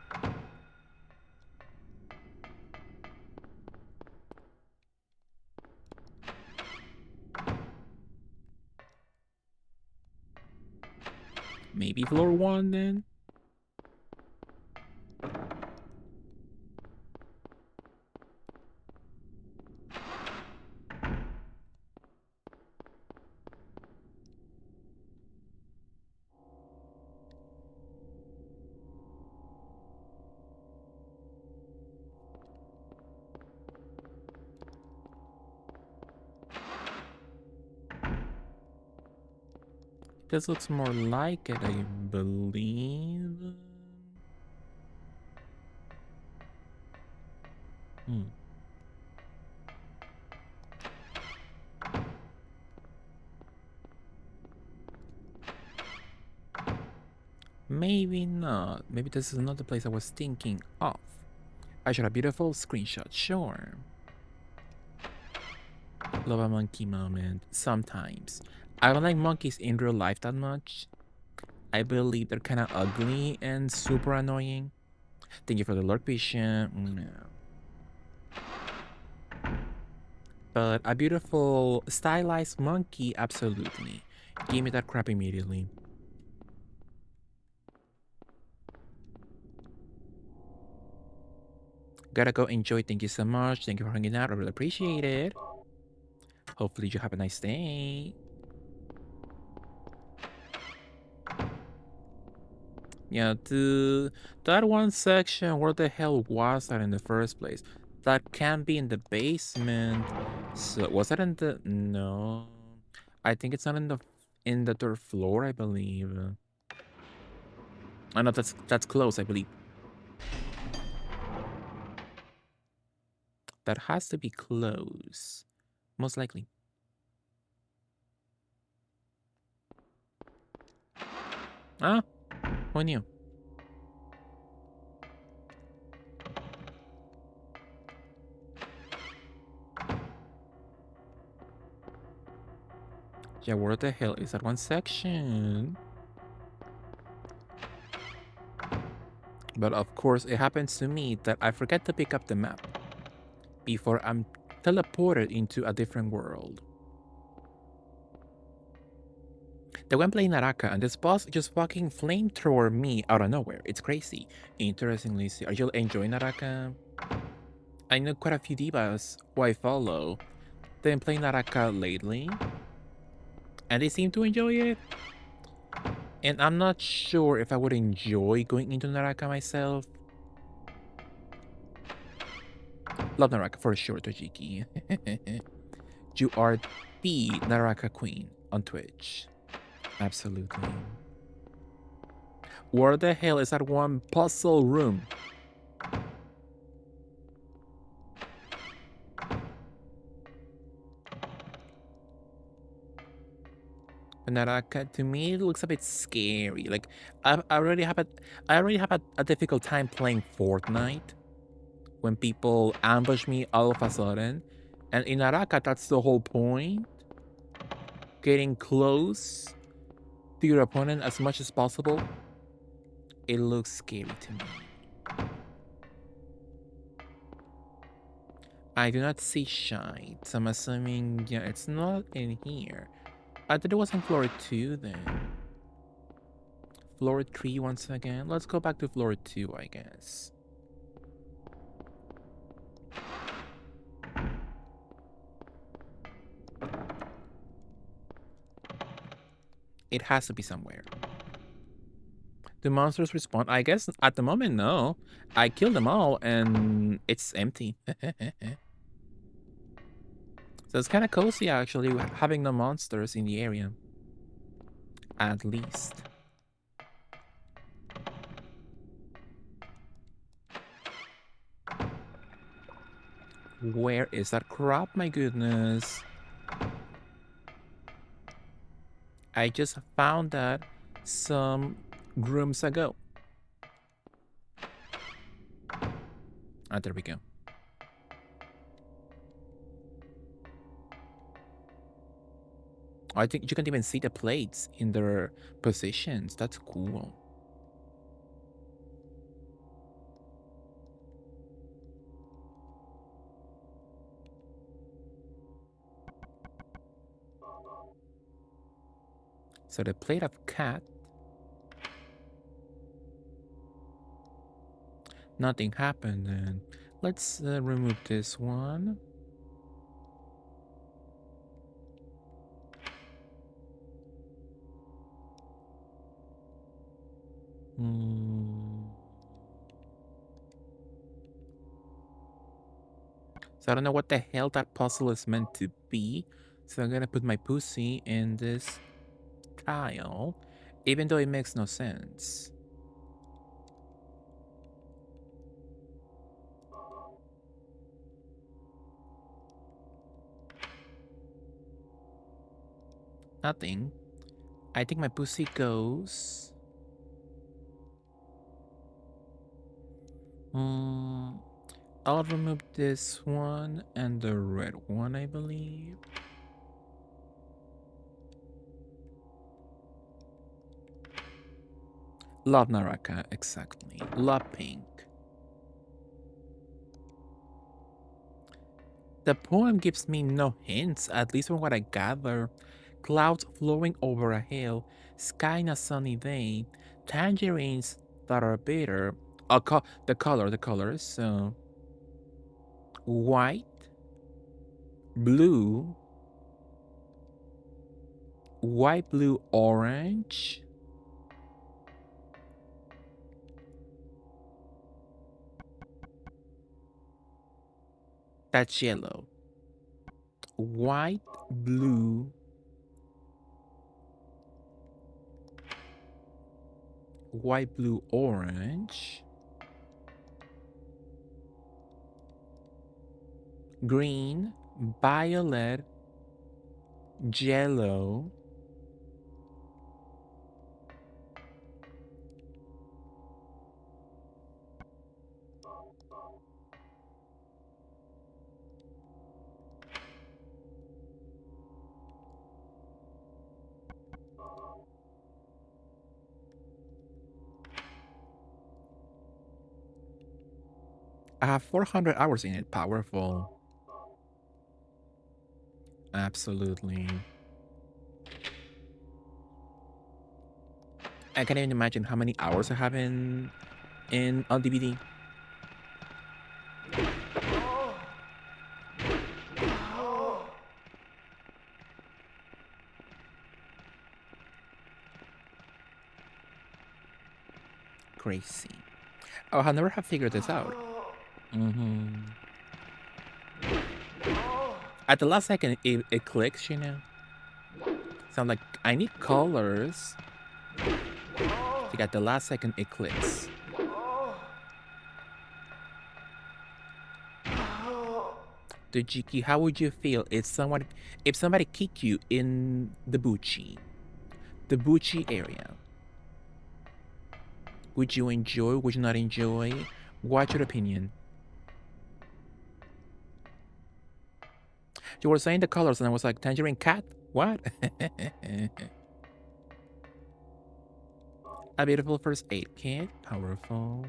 Speaker 1: Maybe floor 1 then? This looks more like it, I believe. Maybe not. Maybe this is not the place I was thinking of. I shot a beautiful screenshot, sure. Love a monkey moment. Sometimes. I don't like monkeys in real life that much. I believe they're kind of ugly and super annoying. Thank you for the Lord Patient. No. But a beautiful stylized monkey, absolutely. Give me that crap immediately. Gotta go enjoy. Thank you so much. Thank you for hanging out. I really appreciate it. Hopefully you have a nice day. Yeah, that one section, where the hell was that in the first place? That can't be in the basement. So was that in the no? I think it's not in the third floor, I believe. I know that's close, I believe. That has to be close. Most likely. Ah, who knew? Yeah, where the hell is that one section? But of course, it happens to me that I forget to pick up the map before I'm teleported into a different world. They went playing Naraka, and this boss just fucking flamethrower me out of nowhere. It's crazy. Interestingly, are you enjoying Naraka? I know quite a few divas who I follow. They've been playing Naraka lately, and they seem to enjoy it. And I'm not sure if I would enjoy going into Naraka myself. Love Naraka for sure, Tojiki. You are the Naraka queen on Twitch. Absolutely. Where the hell is that one puzzle room? Naraka, to me, it looks a bit scary. Like I already have a difficult time playing Fortnite when people ambush me all of a sudden, and in Naraka, that's the whole point. Getting close to your opponent as much as possible. It looks scary to me. I do not see shite, so I'm assuming, yeah, it's not in here. I thought it was on floor 2 then. Floor 3 once again. Let's go back to floor 2, I guess. It has to be somewhere. Do monsters respawn? I guess at the moment, no. I killed them all and it's empty. So it's kind of cozy actually, having no monsters in the area. At least. Where is that crop? My goodness. I just found that some rooms ago. Ah, there we go. I think you can even see the plates in their positions. That's cool. So the plate of cat. Nothing happened then. Let's remove this one. So I don't know what the hell that puzzle is meant to be. So I'm gonna put my pussy in this tile, even though it makes no sense. Nothing. I think my pussy goes. I'll remove this one and the red one, I believe. Love Naraka, exactly. Love pink. The poem gives me no hints, at least from what I gather. Clouds flowing over a hill, sky in a sunny day, tangerines that are bitter. The colors. So white, blue, white, blue, orange. That's yellow. White, blue, white, blue, orange, green, violet, yellow, I have 400 hours in it. Powerful. Absolutely. I can't even imagine how many hours I have in on DVD. Crazy. Oh, I never have figured this out. At the last second, it clicks, you know? So I'm like, I need colors. Like at the last second, it clicks. Dojiki, how would you feel if somebody kicked you in the Buchi area? Would you enjoy? Would you not enjoy? What's your opinion? You were saying the colors, and I was like, tangerine cat? What? A beautiful first aid kit. Powerful.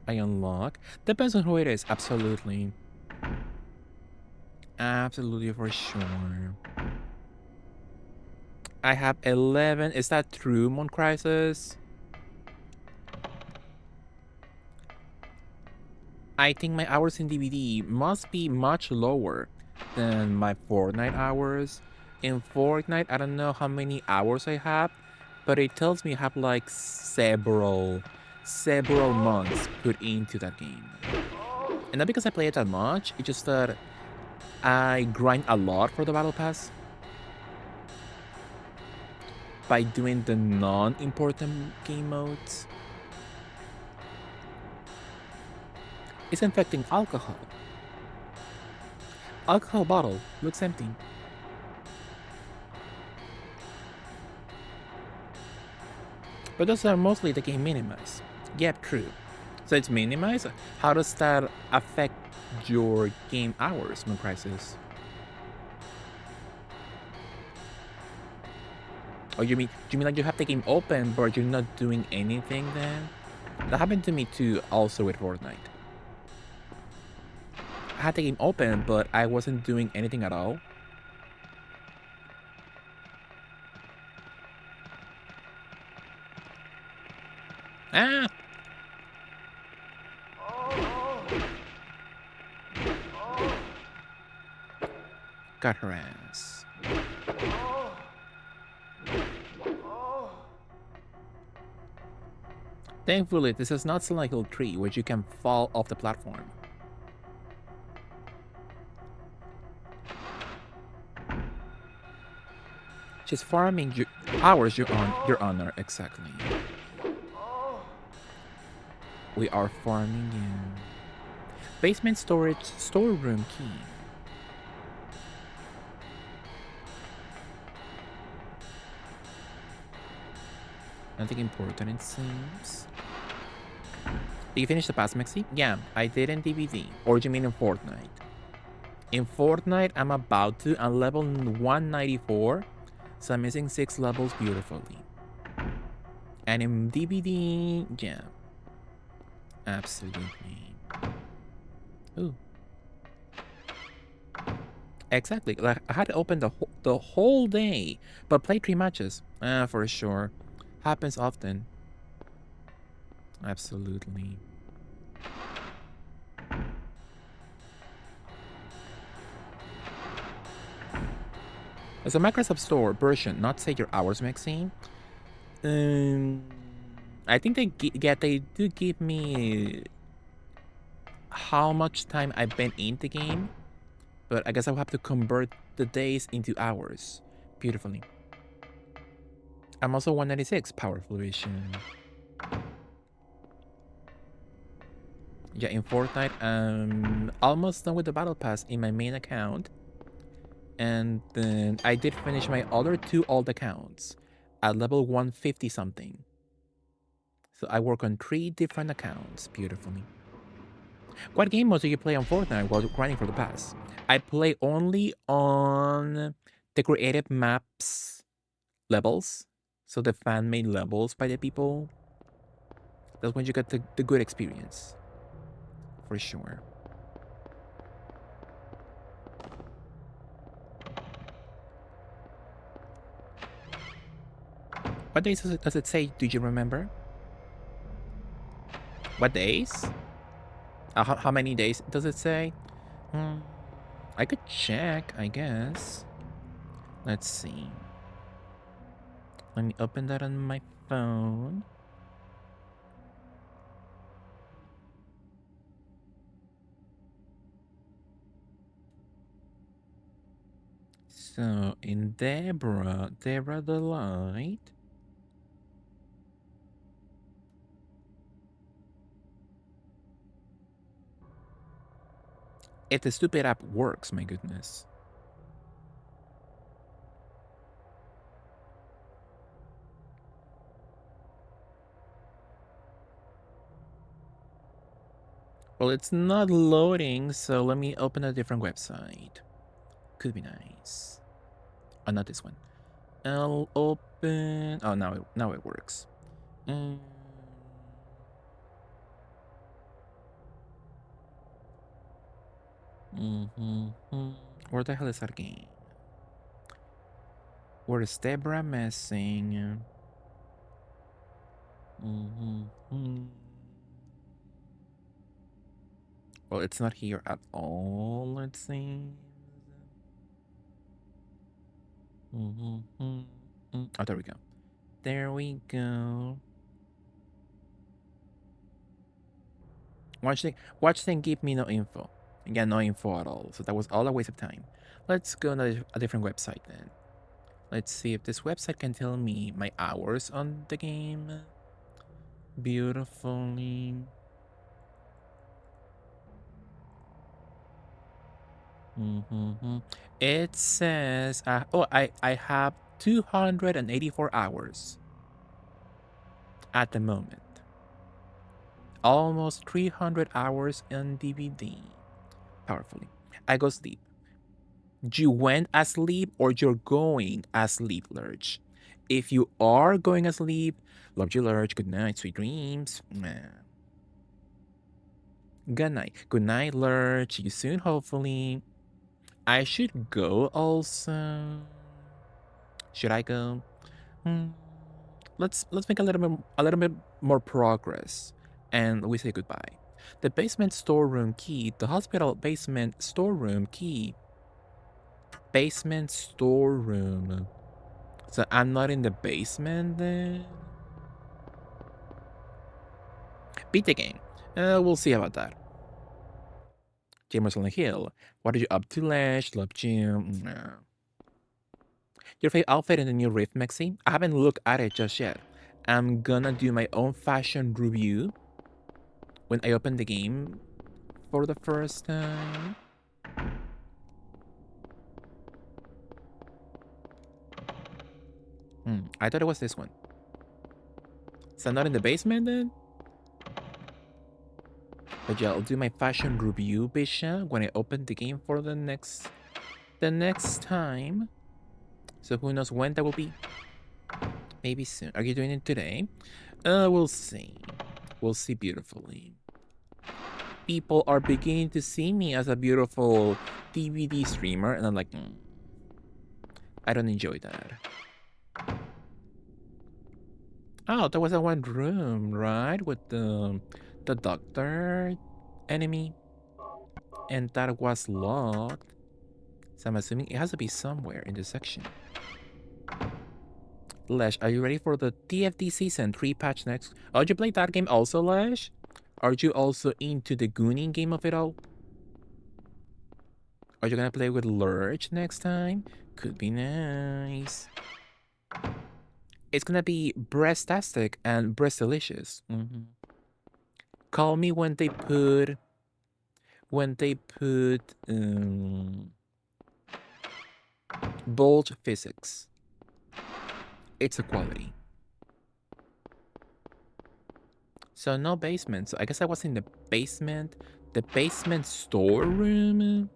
Speaker 1: I unlock. Depends on who it is. Absolutely. Absolutely, for sure. I have 11. Is that true, Moon Crisis? I think my hours in DVD must be much lower than my Fortnite hours. In Fortnite, I don't know how many hours I have, but it tells me I have like several months put into that game. And not because I play it that much, it's just that I grind a lot for the Battle Pass by doing the non-important game modes. It's infecting alcohol. Alcohol bottle looks empty. But those are mostly the game minimized. Yep, true. So it's minimized? How does that affect your game hours, Moon Crisis? Oh, you mean like you have the game open but you're not doing anything then? That happened to me too, also with Fortnite. had the game open, but I wasn't doing anything at all. Ah! Got her ass. Thankfully, this is not Silent Hill 3, where you can fall off the platform. Just farming hours, Your Honor, exactly. We are farming you. Basement storage storeroom key. Nothing important, it seems. Did you finish the pass, Mexi? Yeah, I did in DVD. Or do you mean in Fortnite? In Fortnite, I'm about to. I'm level 194, so I'm missing 6 levels beautifully. And in DVD, yeah. Absolutely. Ooh. Exactly. Like, I had to open the whole day, but play 3 matches. For sure. Happens often. Absolutely. As a Microsoft Store version, not say your hours, Maxine. I think they do give me how much time I've been in the game, but I guess I'll have to convert the days into hours beautifully. I'm also 196 powerful vision. Yeah, in Fortnite, almost done with the battle pass in my main account. And then I did finish my other 2 old accounts at level 150 something. So I work on 3 different accounts beautifully. What game modes do you play on Fortnite while grinding for the pass? I play only on the creative maps levels. So the fan-made levels by the people. That's when you get the good experience. For sure. What days does it say? Do you remember? What days? How many days does it say? I could check, I guess. Let's see. Let me open that on my phone. So, in Deborah the Light. If the stupid app works, my goodness. Well, it's not loading, so let me open a different website. Could be nice. Oh, not this one. I'll open... Oh, now it works. Where the hell is that game? Where is Deborah missing? Well, it's not here at all, let's see. Oh, there we go. There we go. Watch thing give me no info. Again, no info at all. So that was all a waste of time. Let's go to a different website then. Let's see if this website can tell me my hours on the game. Beautifully. It says, I have 284 hours at the moment. Almost 300 hours on DVD. Powerfully. I go sleep. You went asleep or you're going asleep, Lurch. If you are going asleep, love you, Lurch. Good night, sweet dreams. Good night. Good night, Lurch. See you soon, hopefully. I should go also. Should I go? Let's make a little bit more progress, and we say goodbye. The basement storeroom key. The hospital basement storeroom key. Basement storeroom. So I'm not in the basement then? Beat the game. We'll see about that. James on the Hill. What are you up to, Lash? Love Jim. Your favorite outfit in the new Rift, Mexi? I haven't looked at it just yet. I'm gonna do my own fashion review when I open the game for the first time. I thought it was this one. So I'm not in the basement then? But yeah, I'll do my fashion review, Bisha, when I open the game for the next time. So who knows when that will be? Maybe soon. Are you doing it today? We'll see. We'll see beautifully. People are beginning to see me as a beautiful DVD streamer, and I'm like, I don't enjoy that. Oh, there was a one room, right? With the doctor enemy. And that was locked. So I'm assuming it has to be somewhere in this section. Lash, are you ready for the TFD Season 3 patch next? Oh, you played that game also, Lash? Are you also into the gooning game of it all? Are you gonna play with Lurch next time? Could be nice. It's gonna be breastastic and breast-delicious. Call me when they put bulge physics. It's a quality. So no basement. So I guess I was in the basement. The basement storeroom.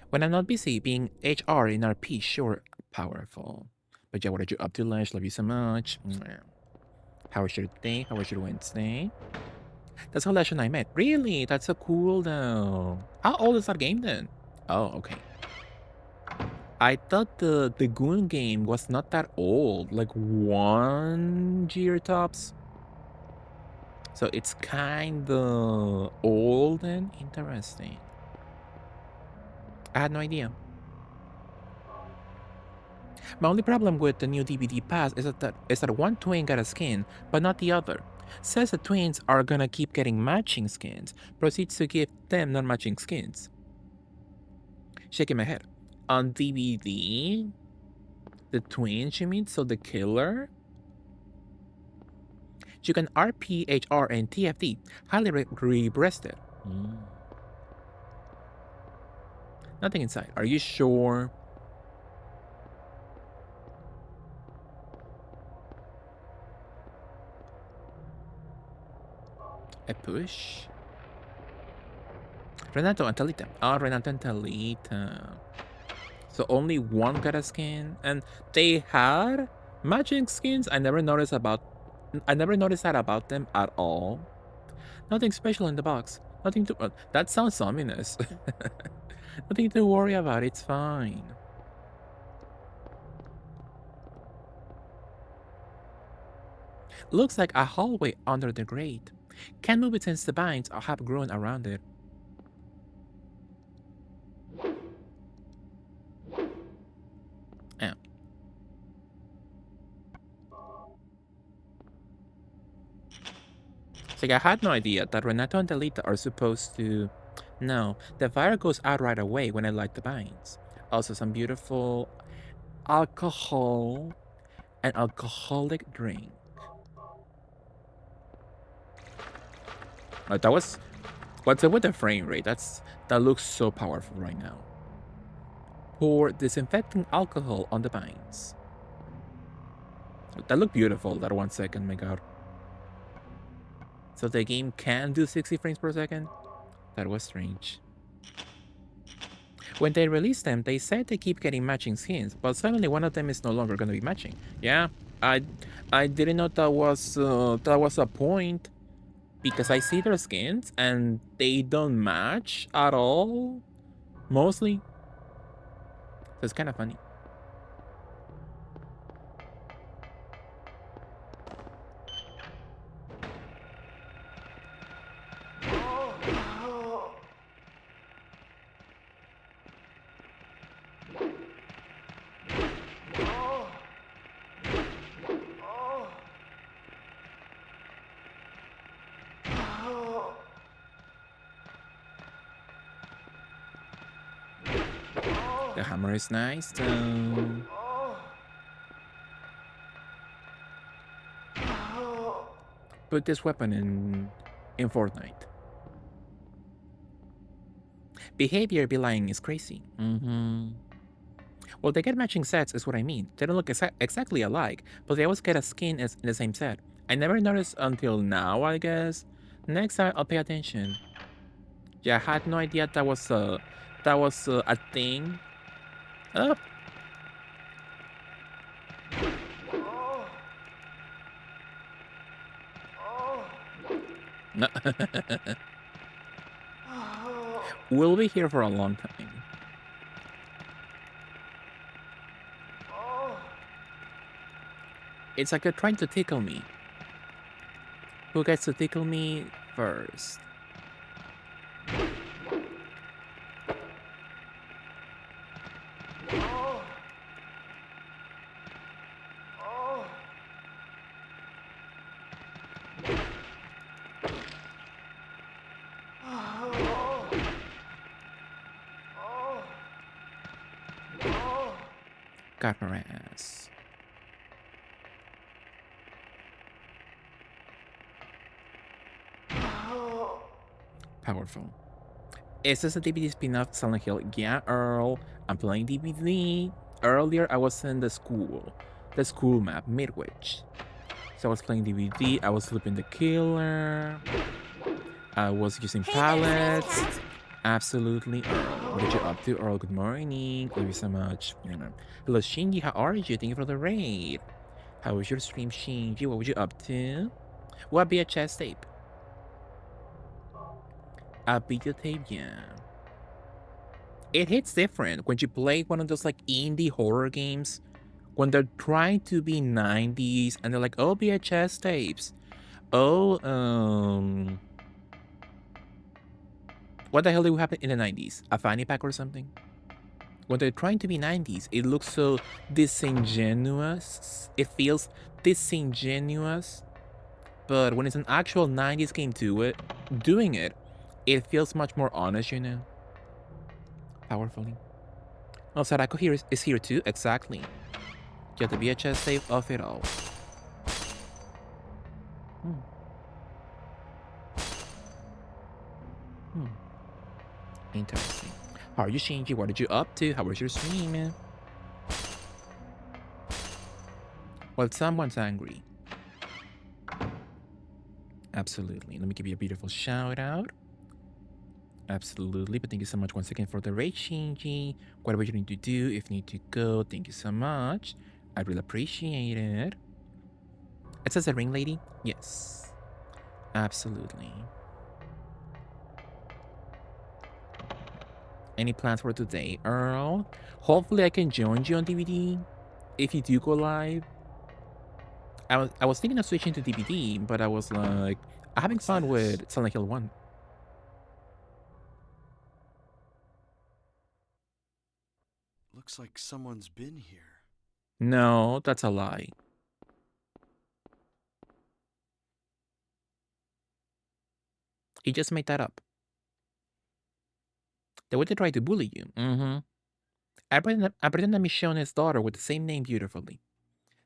Speaker 1: When I'm not busy being HR in RP, sure, powerful. But yeah, what are you up to, Lash? Love you so much. How was your day? How was your Wednesday? That's how Lash and I met. Really? That's so cool, though. How old is that game, then? Oh, okay. I thought the Goon game was not that old. Like 1 year tops. So it's kinda old and interesting. I had no idea. My only problem with the new DVD pass is that one twin got a skin, but not the other. Says the twins are gonna keep getting matching skins, proceeds to give them non-matching skins. Shaking my head. On DVD, the twins, you mean? So the killer? You can RP, HR, and TFD. Highly re-breasted. Nothing inside. Are you sure? A push? Renato and Talita. Oh, Renato and Talita. So only one got a skin, and they had matching skins. I never noticed that about them at all. Nothing special in the box. Nothing to. That sounds ominous. Nothing to worry about. It's fine. Looks like a hallway under the grate. Can't move it since the vines have grown around it. Oh. So I had no idea that Renato and Delita are supposed to... No, the fire goes out right away when I light the vines. Also some beautiful alcohol and alcoholic drink. That was... What's up with the frame rate? That looks so powerful right now. Pour disinfecting alcohol on the vines. That looked beautiful, that 1 second, my god. So the game can do 60 frames per second? That was strange. When they released them, they said they keep getting matching skins, but suddenly one of them is no longer gonna be matching. Yeah, I didn't know that was a point, because I see their skins and they don't match at all, mostly. So it's kind of funny. The hammer is nice though. Put this weapon in Fortnite. Behavior belying is crazy. Well, they get matching sets is what I mean. They don't look exactly alike, but they always get a skin in the same set. I never noticed until now, I guess. Next time I'll pay attention. Yeah, I had no idea that was a thing. Oh. No. We'll be here for a long time. It's like they're trying to tickle me. Who gets to tickle me first? Got her ass. Powerful. Is this a DVD spin-off Silent Hill? Yeah, Earl. I'm playing DVD. Earlier, I was in the school map, Midwich. So I was playing DVD, I was flipping the killer. I was using pallets. Absolutely, Earl. What are you up to, Earl? Good morning. Thank you so much. Hello, Shinji. How are you? Thank you for the raid. How was your stream, Shinji? What were you up to? What VHS tape? A videotape, yeah. It hits different when you play one of those like indie horror games. When they're trying to be 90s and they're like, oh, VHS tapes. Oh, what the hell did happen in the 90s? A fanny pack or something? When they're trying to be 90s, it looks so disingenuous. It feels disingenuous. But when it's an actual 90s game doing it, it feels much more honest, you know? Powerfully. Oh, Sarako here is here too? Exactly. Get the VHS tape of it all. Interesting. How are you, Shinji? What are you up to? How was your stream, man? Well, someone's angry. Absolutely. Let me give you a beautiful shout out. Absolutely. But thank you so much once again for the raid, Shinji. Whatever you need to do, if you need to go, thank you so much. I really appreciate it. It says a ring lady? Yes. Absolutely. Any plans for today, Earl? Hopefully I can join you on DVD if you do go live. I was thinking of switching to DVD, but I was like, I'm having fun with Silent Hill 1.
Speaker 3: Looks like someone's been here.
Speaker 1: No, that's a lie. He just made that up. They would try to bully you. I pretend that Michonne is daughter with the same name beautifully.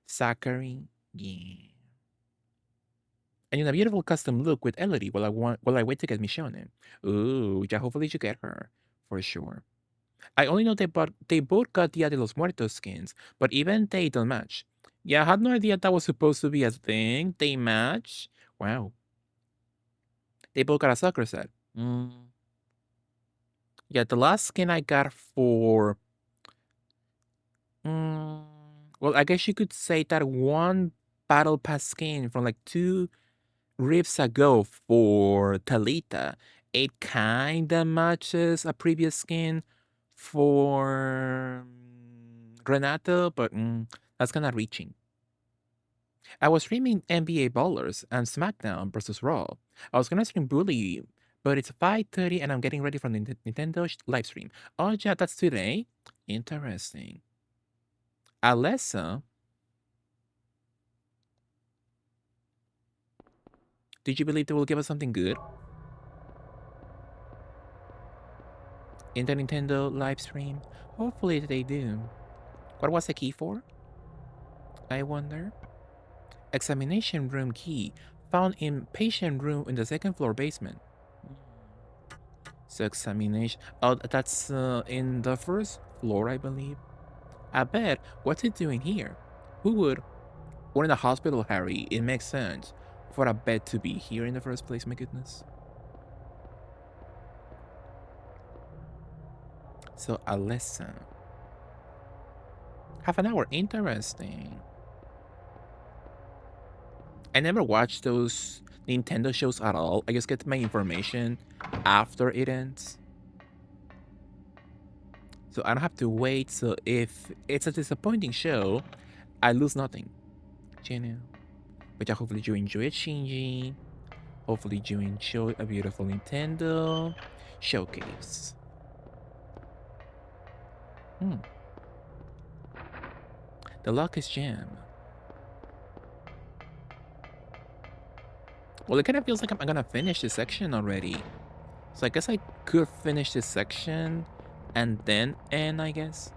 Speaker 1: Zachary, yeah. And in a beautiful custom look with Elodie while I wait to get Michonne. Ooh, yeah, hopefully you get her. For sure. I only know they both got Dia de los Muertos skins, but even they don't match. Yeah, I had no idea that was supposed to be a thing. They match? Wow. They both got a soccer set. Yeah, the last skin I got for well, I guess you could say that one battle pass skin from like 2 rifts ago for Talita. It kinda matches a previous skin for Renato, but that's kinda reaching. I was streaming NBA Ballers and SmackDown versus Raw. I was gonna stream Bully, but it's 5:30 and I'm getting ready for the Nintendo live stream. Oh yeah, that's today? Interesting. Alessa, did you believe they will give us something good in the Nintendo live stream? Hopefully they do. What was the key for? I wonder. Examination room key found in patient room in the second floor basement. So examination. Oh, that's in the first floor, I believe. I bet. What's it doing here? Who would? We're in the hospital, Harry. It makes sense for a bed to be here in the first place. My goodness. So Alessa. Half an hour. Interesting. I never watched those Nintendo shows at all. I just get my information after it ends. So I don't have to wait. So if it's a disappointing show, I lose nothing. You know. But yeah, hopefully you enjoy it, Shinji. Hopefully you enjoy a beautiful Nintendo showcase. The lock is jammed. Well, it kind of feels like I'm gonna finish this section already. So I guess I could finish this section and then end, I guess.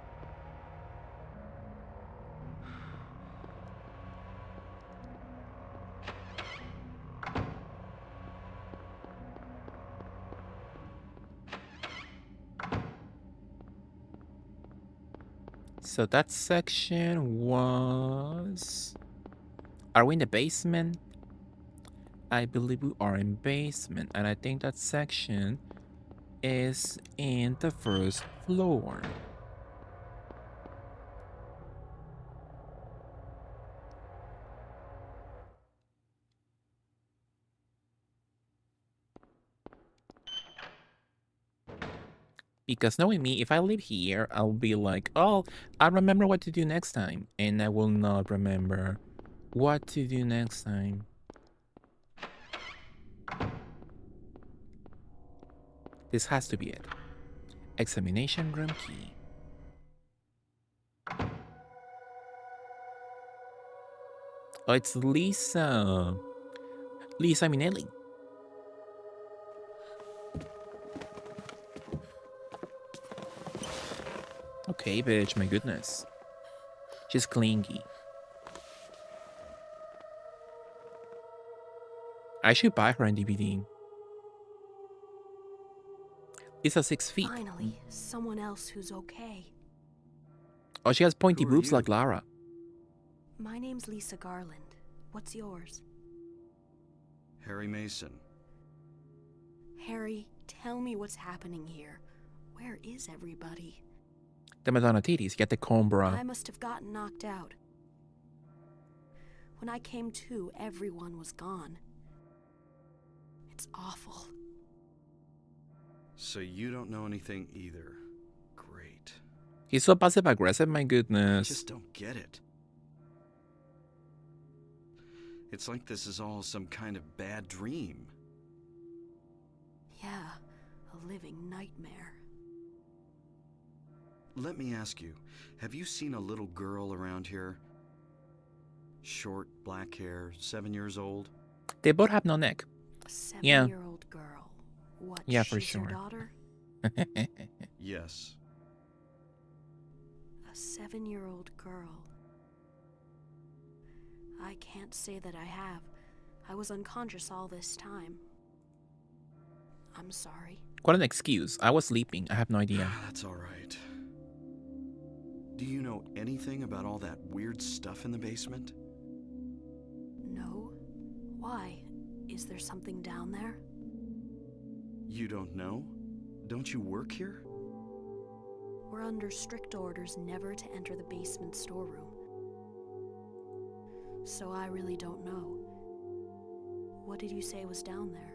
Speaker 1: So that section was... Are we in the basement? I believe we are in basement, and I think that section is in the first floor. Because knowing me, if I live here, I'll be like, oh, I remember what to do next time. And I will not remember what to do next time. This has to be it. Examination room key. Oh, it's Lisa. Lisa Minnelli. Okay, bitch, my goodness. She's clingy. I should buy her on DVD. Lisa 6 feet.
Speaker 6: Finally, someone else who's okay.
Speaker 1: Oh, she has pointy
Speaker 3: Who are
Speaker 1: boobs
Speaker 3: you?
Speaker 1: like Lara.
Speaker 6: My name's Lisa Garland. What's yours?
Speaker 3: Harry Mason.
Speaker 6: Harry, tell me what's happening here. Where is everybody?
Speaker 1: The Madonna titties, get the combra.
Speaker 6: I must have gotten knocked out. When I came to, everyone was gone. It's awful.
Speaker 3: So you don't know anything either. Great.
Speaker 1: He's so passive aggressive, my
Speaker 3: I
Speaker 1: goodness.
Speaker 3: just don't get it. It's like this is all some kind of bad dream.
Speaker 6: Yeah, a living nightmare.
Speaker 3: Let me ask you, have you seen a little girl around here? Short, black hair, 7 years old?
Speaker 1: They both have no neck.
Speaker 6: A
Speaker 1: Yeah.
Speaker 6: 7-year-old girl. What,
Speaker 1: Yeah, for
Speaker 6: she's your
Speaker 1: sure.
Speaker 6: daughter?
Speaker 3: Yes.
Speaker 6: A 7-year-old girl. I can't say that I have. I was unconscious all this time. I'm sorry.
Speaker 1: What an excuse. I was sleeping. I have no idea.
Speaker 3: That's all right. Do you know anything about all that weird stuff in the basement?
Speaker 6: No? Why? Is there something down there?
Speaker 3: You don't know? Don't you work here?
Speaker 6: We're under strict orders never to enter the basement storeroom. So I really don't know. What did you say was down there?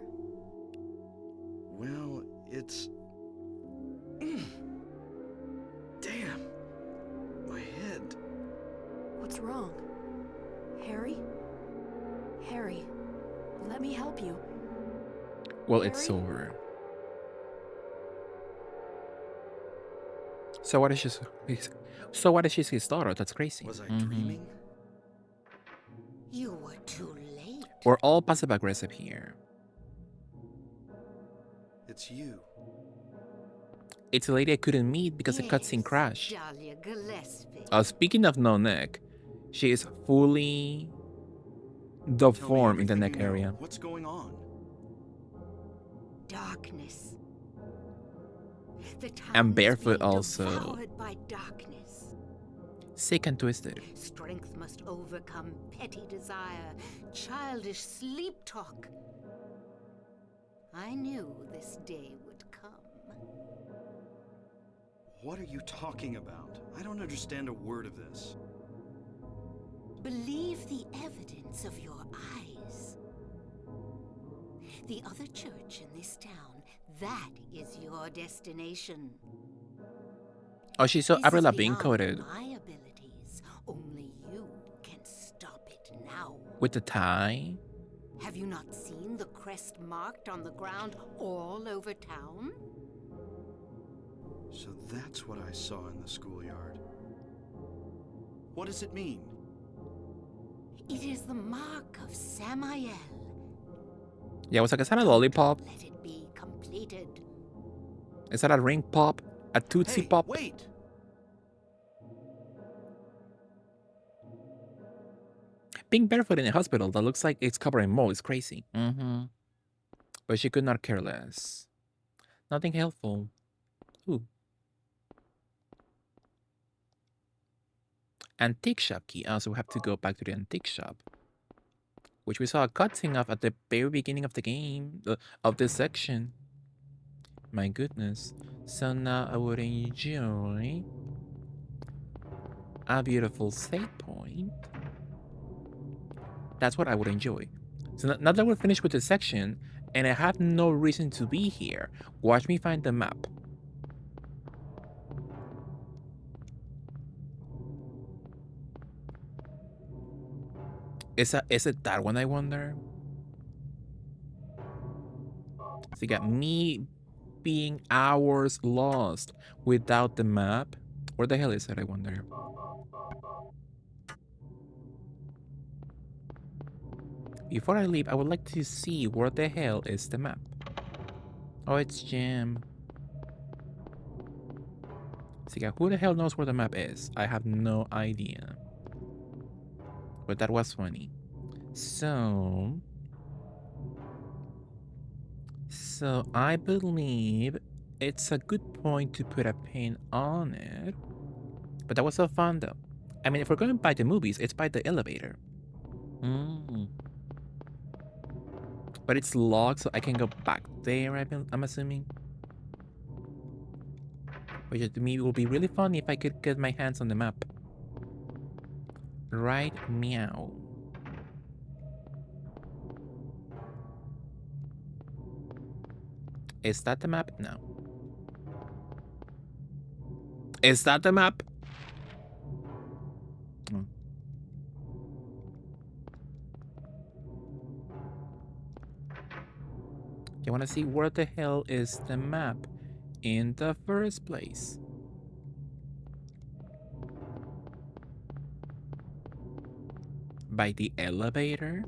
Speaker 3: Well, it's... Damn! My head.
Speaker 6: What's wrong? Harry? Harry, let me help you.
Speaker 1: Well, it's
Speaker 6: Harry?
Speaker 1: over. So what is she's his daughter? That's crazy.
Speaker 3: Was I dreaming?
Speaker 7: You were too late.
Speaker 1: We're all passive aggressive here.
Speaker 3: It's you.
Speaker 1: It's a lady I couldn't meet because the cutscene crashed.
Speaker 7: Dahlia Gillespie.
Speaker 1: Speaking of no neck, she is fully
Speaker 3: Tell me
Speaker 1: deformed in the
Speaker 3: everything
Speaker 1: neck
Speaker 3: you know.
Speaker 1: area.
Speaker 3: What's going on?
Speaker 7: Darkness. The town's
Speaker 1: And barefoot
Speaker 7: being
Speaker 1: also.
Speaker 7: devoured by darkness.
Speaker 1: Sick and twisted.
Speaker 7: Strength must overcome petty desire, childish sleep talk. I knew this day would come.
Speaker 3: What are you talking about? I don't understand a word of this.
Speaker 7: Believe the evidence of your eyes. The other church in this town, that is your destination.
Speaker 1: Oh, she's so
Speaker 7: This is
Speaker 1: Avril Lavigne
Speaker 7: beyond
Speaker 1: coded
Speaker 7: my abilities. Only you can stop it now.
Speaker 1: with the tie.
Speaker 7: Have you not seen the crest marked on the ground all over town?
Speaker 3: So that's what I saw in the schoolyard. What does it mean?
Speaker 7: It is the mark of Samael.
Speaker 1: Yeah, was like, is that a lollipop?
Speaker 7: Let it be completed.
Speaker 1: Is that a ring pop? A Tootsie
Speaker 3: Hey,
Speaker 1: Pop?
Speaker 3: wait!
Speaker 1: Being barefoot in a hospital that looks like it's covered in mold is crazy. But she could not care less. Nothing helpful. Ooh. Antique shop key. So we have to go back to the antique shop, which we saw a cutscene of at the very beginning of the game, of this section. My goodness. So now I would enjoy a beautiful save point. That's what I would enjoy. So now that we're finished with this section, and I have no reason to be here, watch me find the map. Is it that one, I wonder? So you got me being hours lost without the map. Where the hell is it, I wonder? Before I leave, I would like to see where the hell is the map. Oh, it's Jim. So yeah, who the hell knows where the map is? I have no idea. But that was funny. So I believe it's a good point to put a pin on it. But that was so fun though. I mean, if we're going by the movies, it's by the elevator. But it's locked, so I can go back there, I'm assuming. Which to me will be really funny if I could get my hands on the map. Right meow. Is that the map? No. Is that the map? Oh. You want to see where the hell is the map in the first place? By the elevator?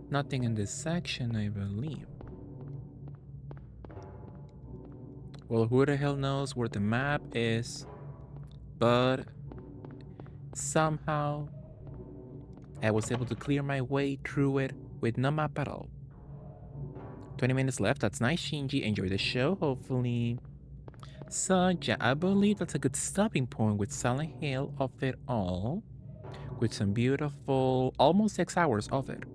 Speaker 1: Nothing in this section, I believe. Well, who the hell knows where the map is? But somehow I was able to clear my way through it with no map at all. 20 minutes left. That's nice, Shinji. Enjoy the show, hopefully. So, yeah, I believe that's a good stopping point with Silent Hill of it all. With some beautiful, almost 6 hours of it.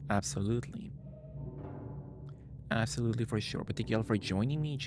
Speaker 1: Absolutely. Absolutely, for sure. But thank you all for joining me.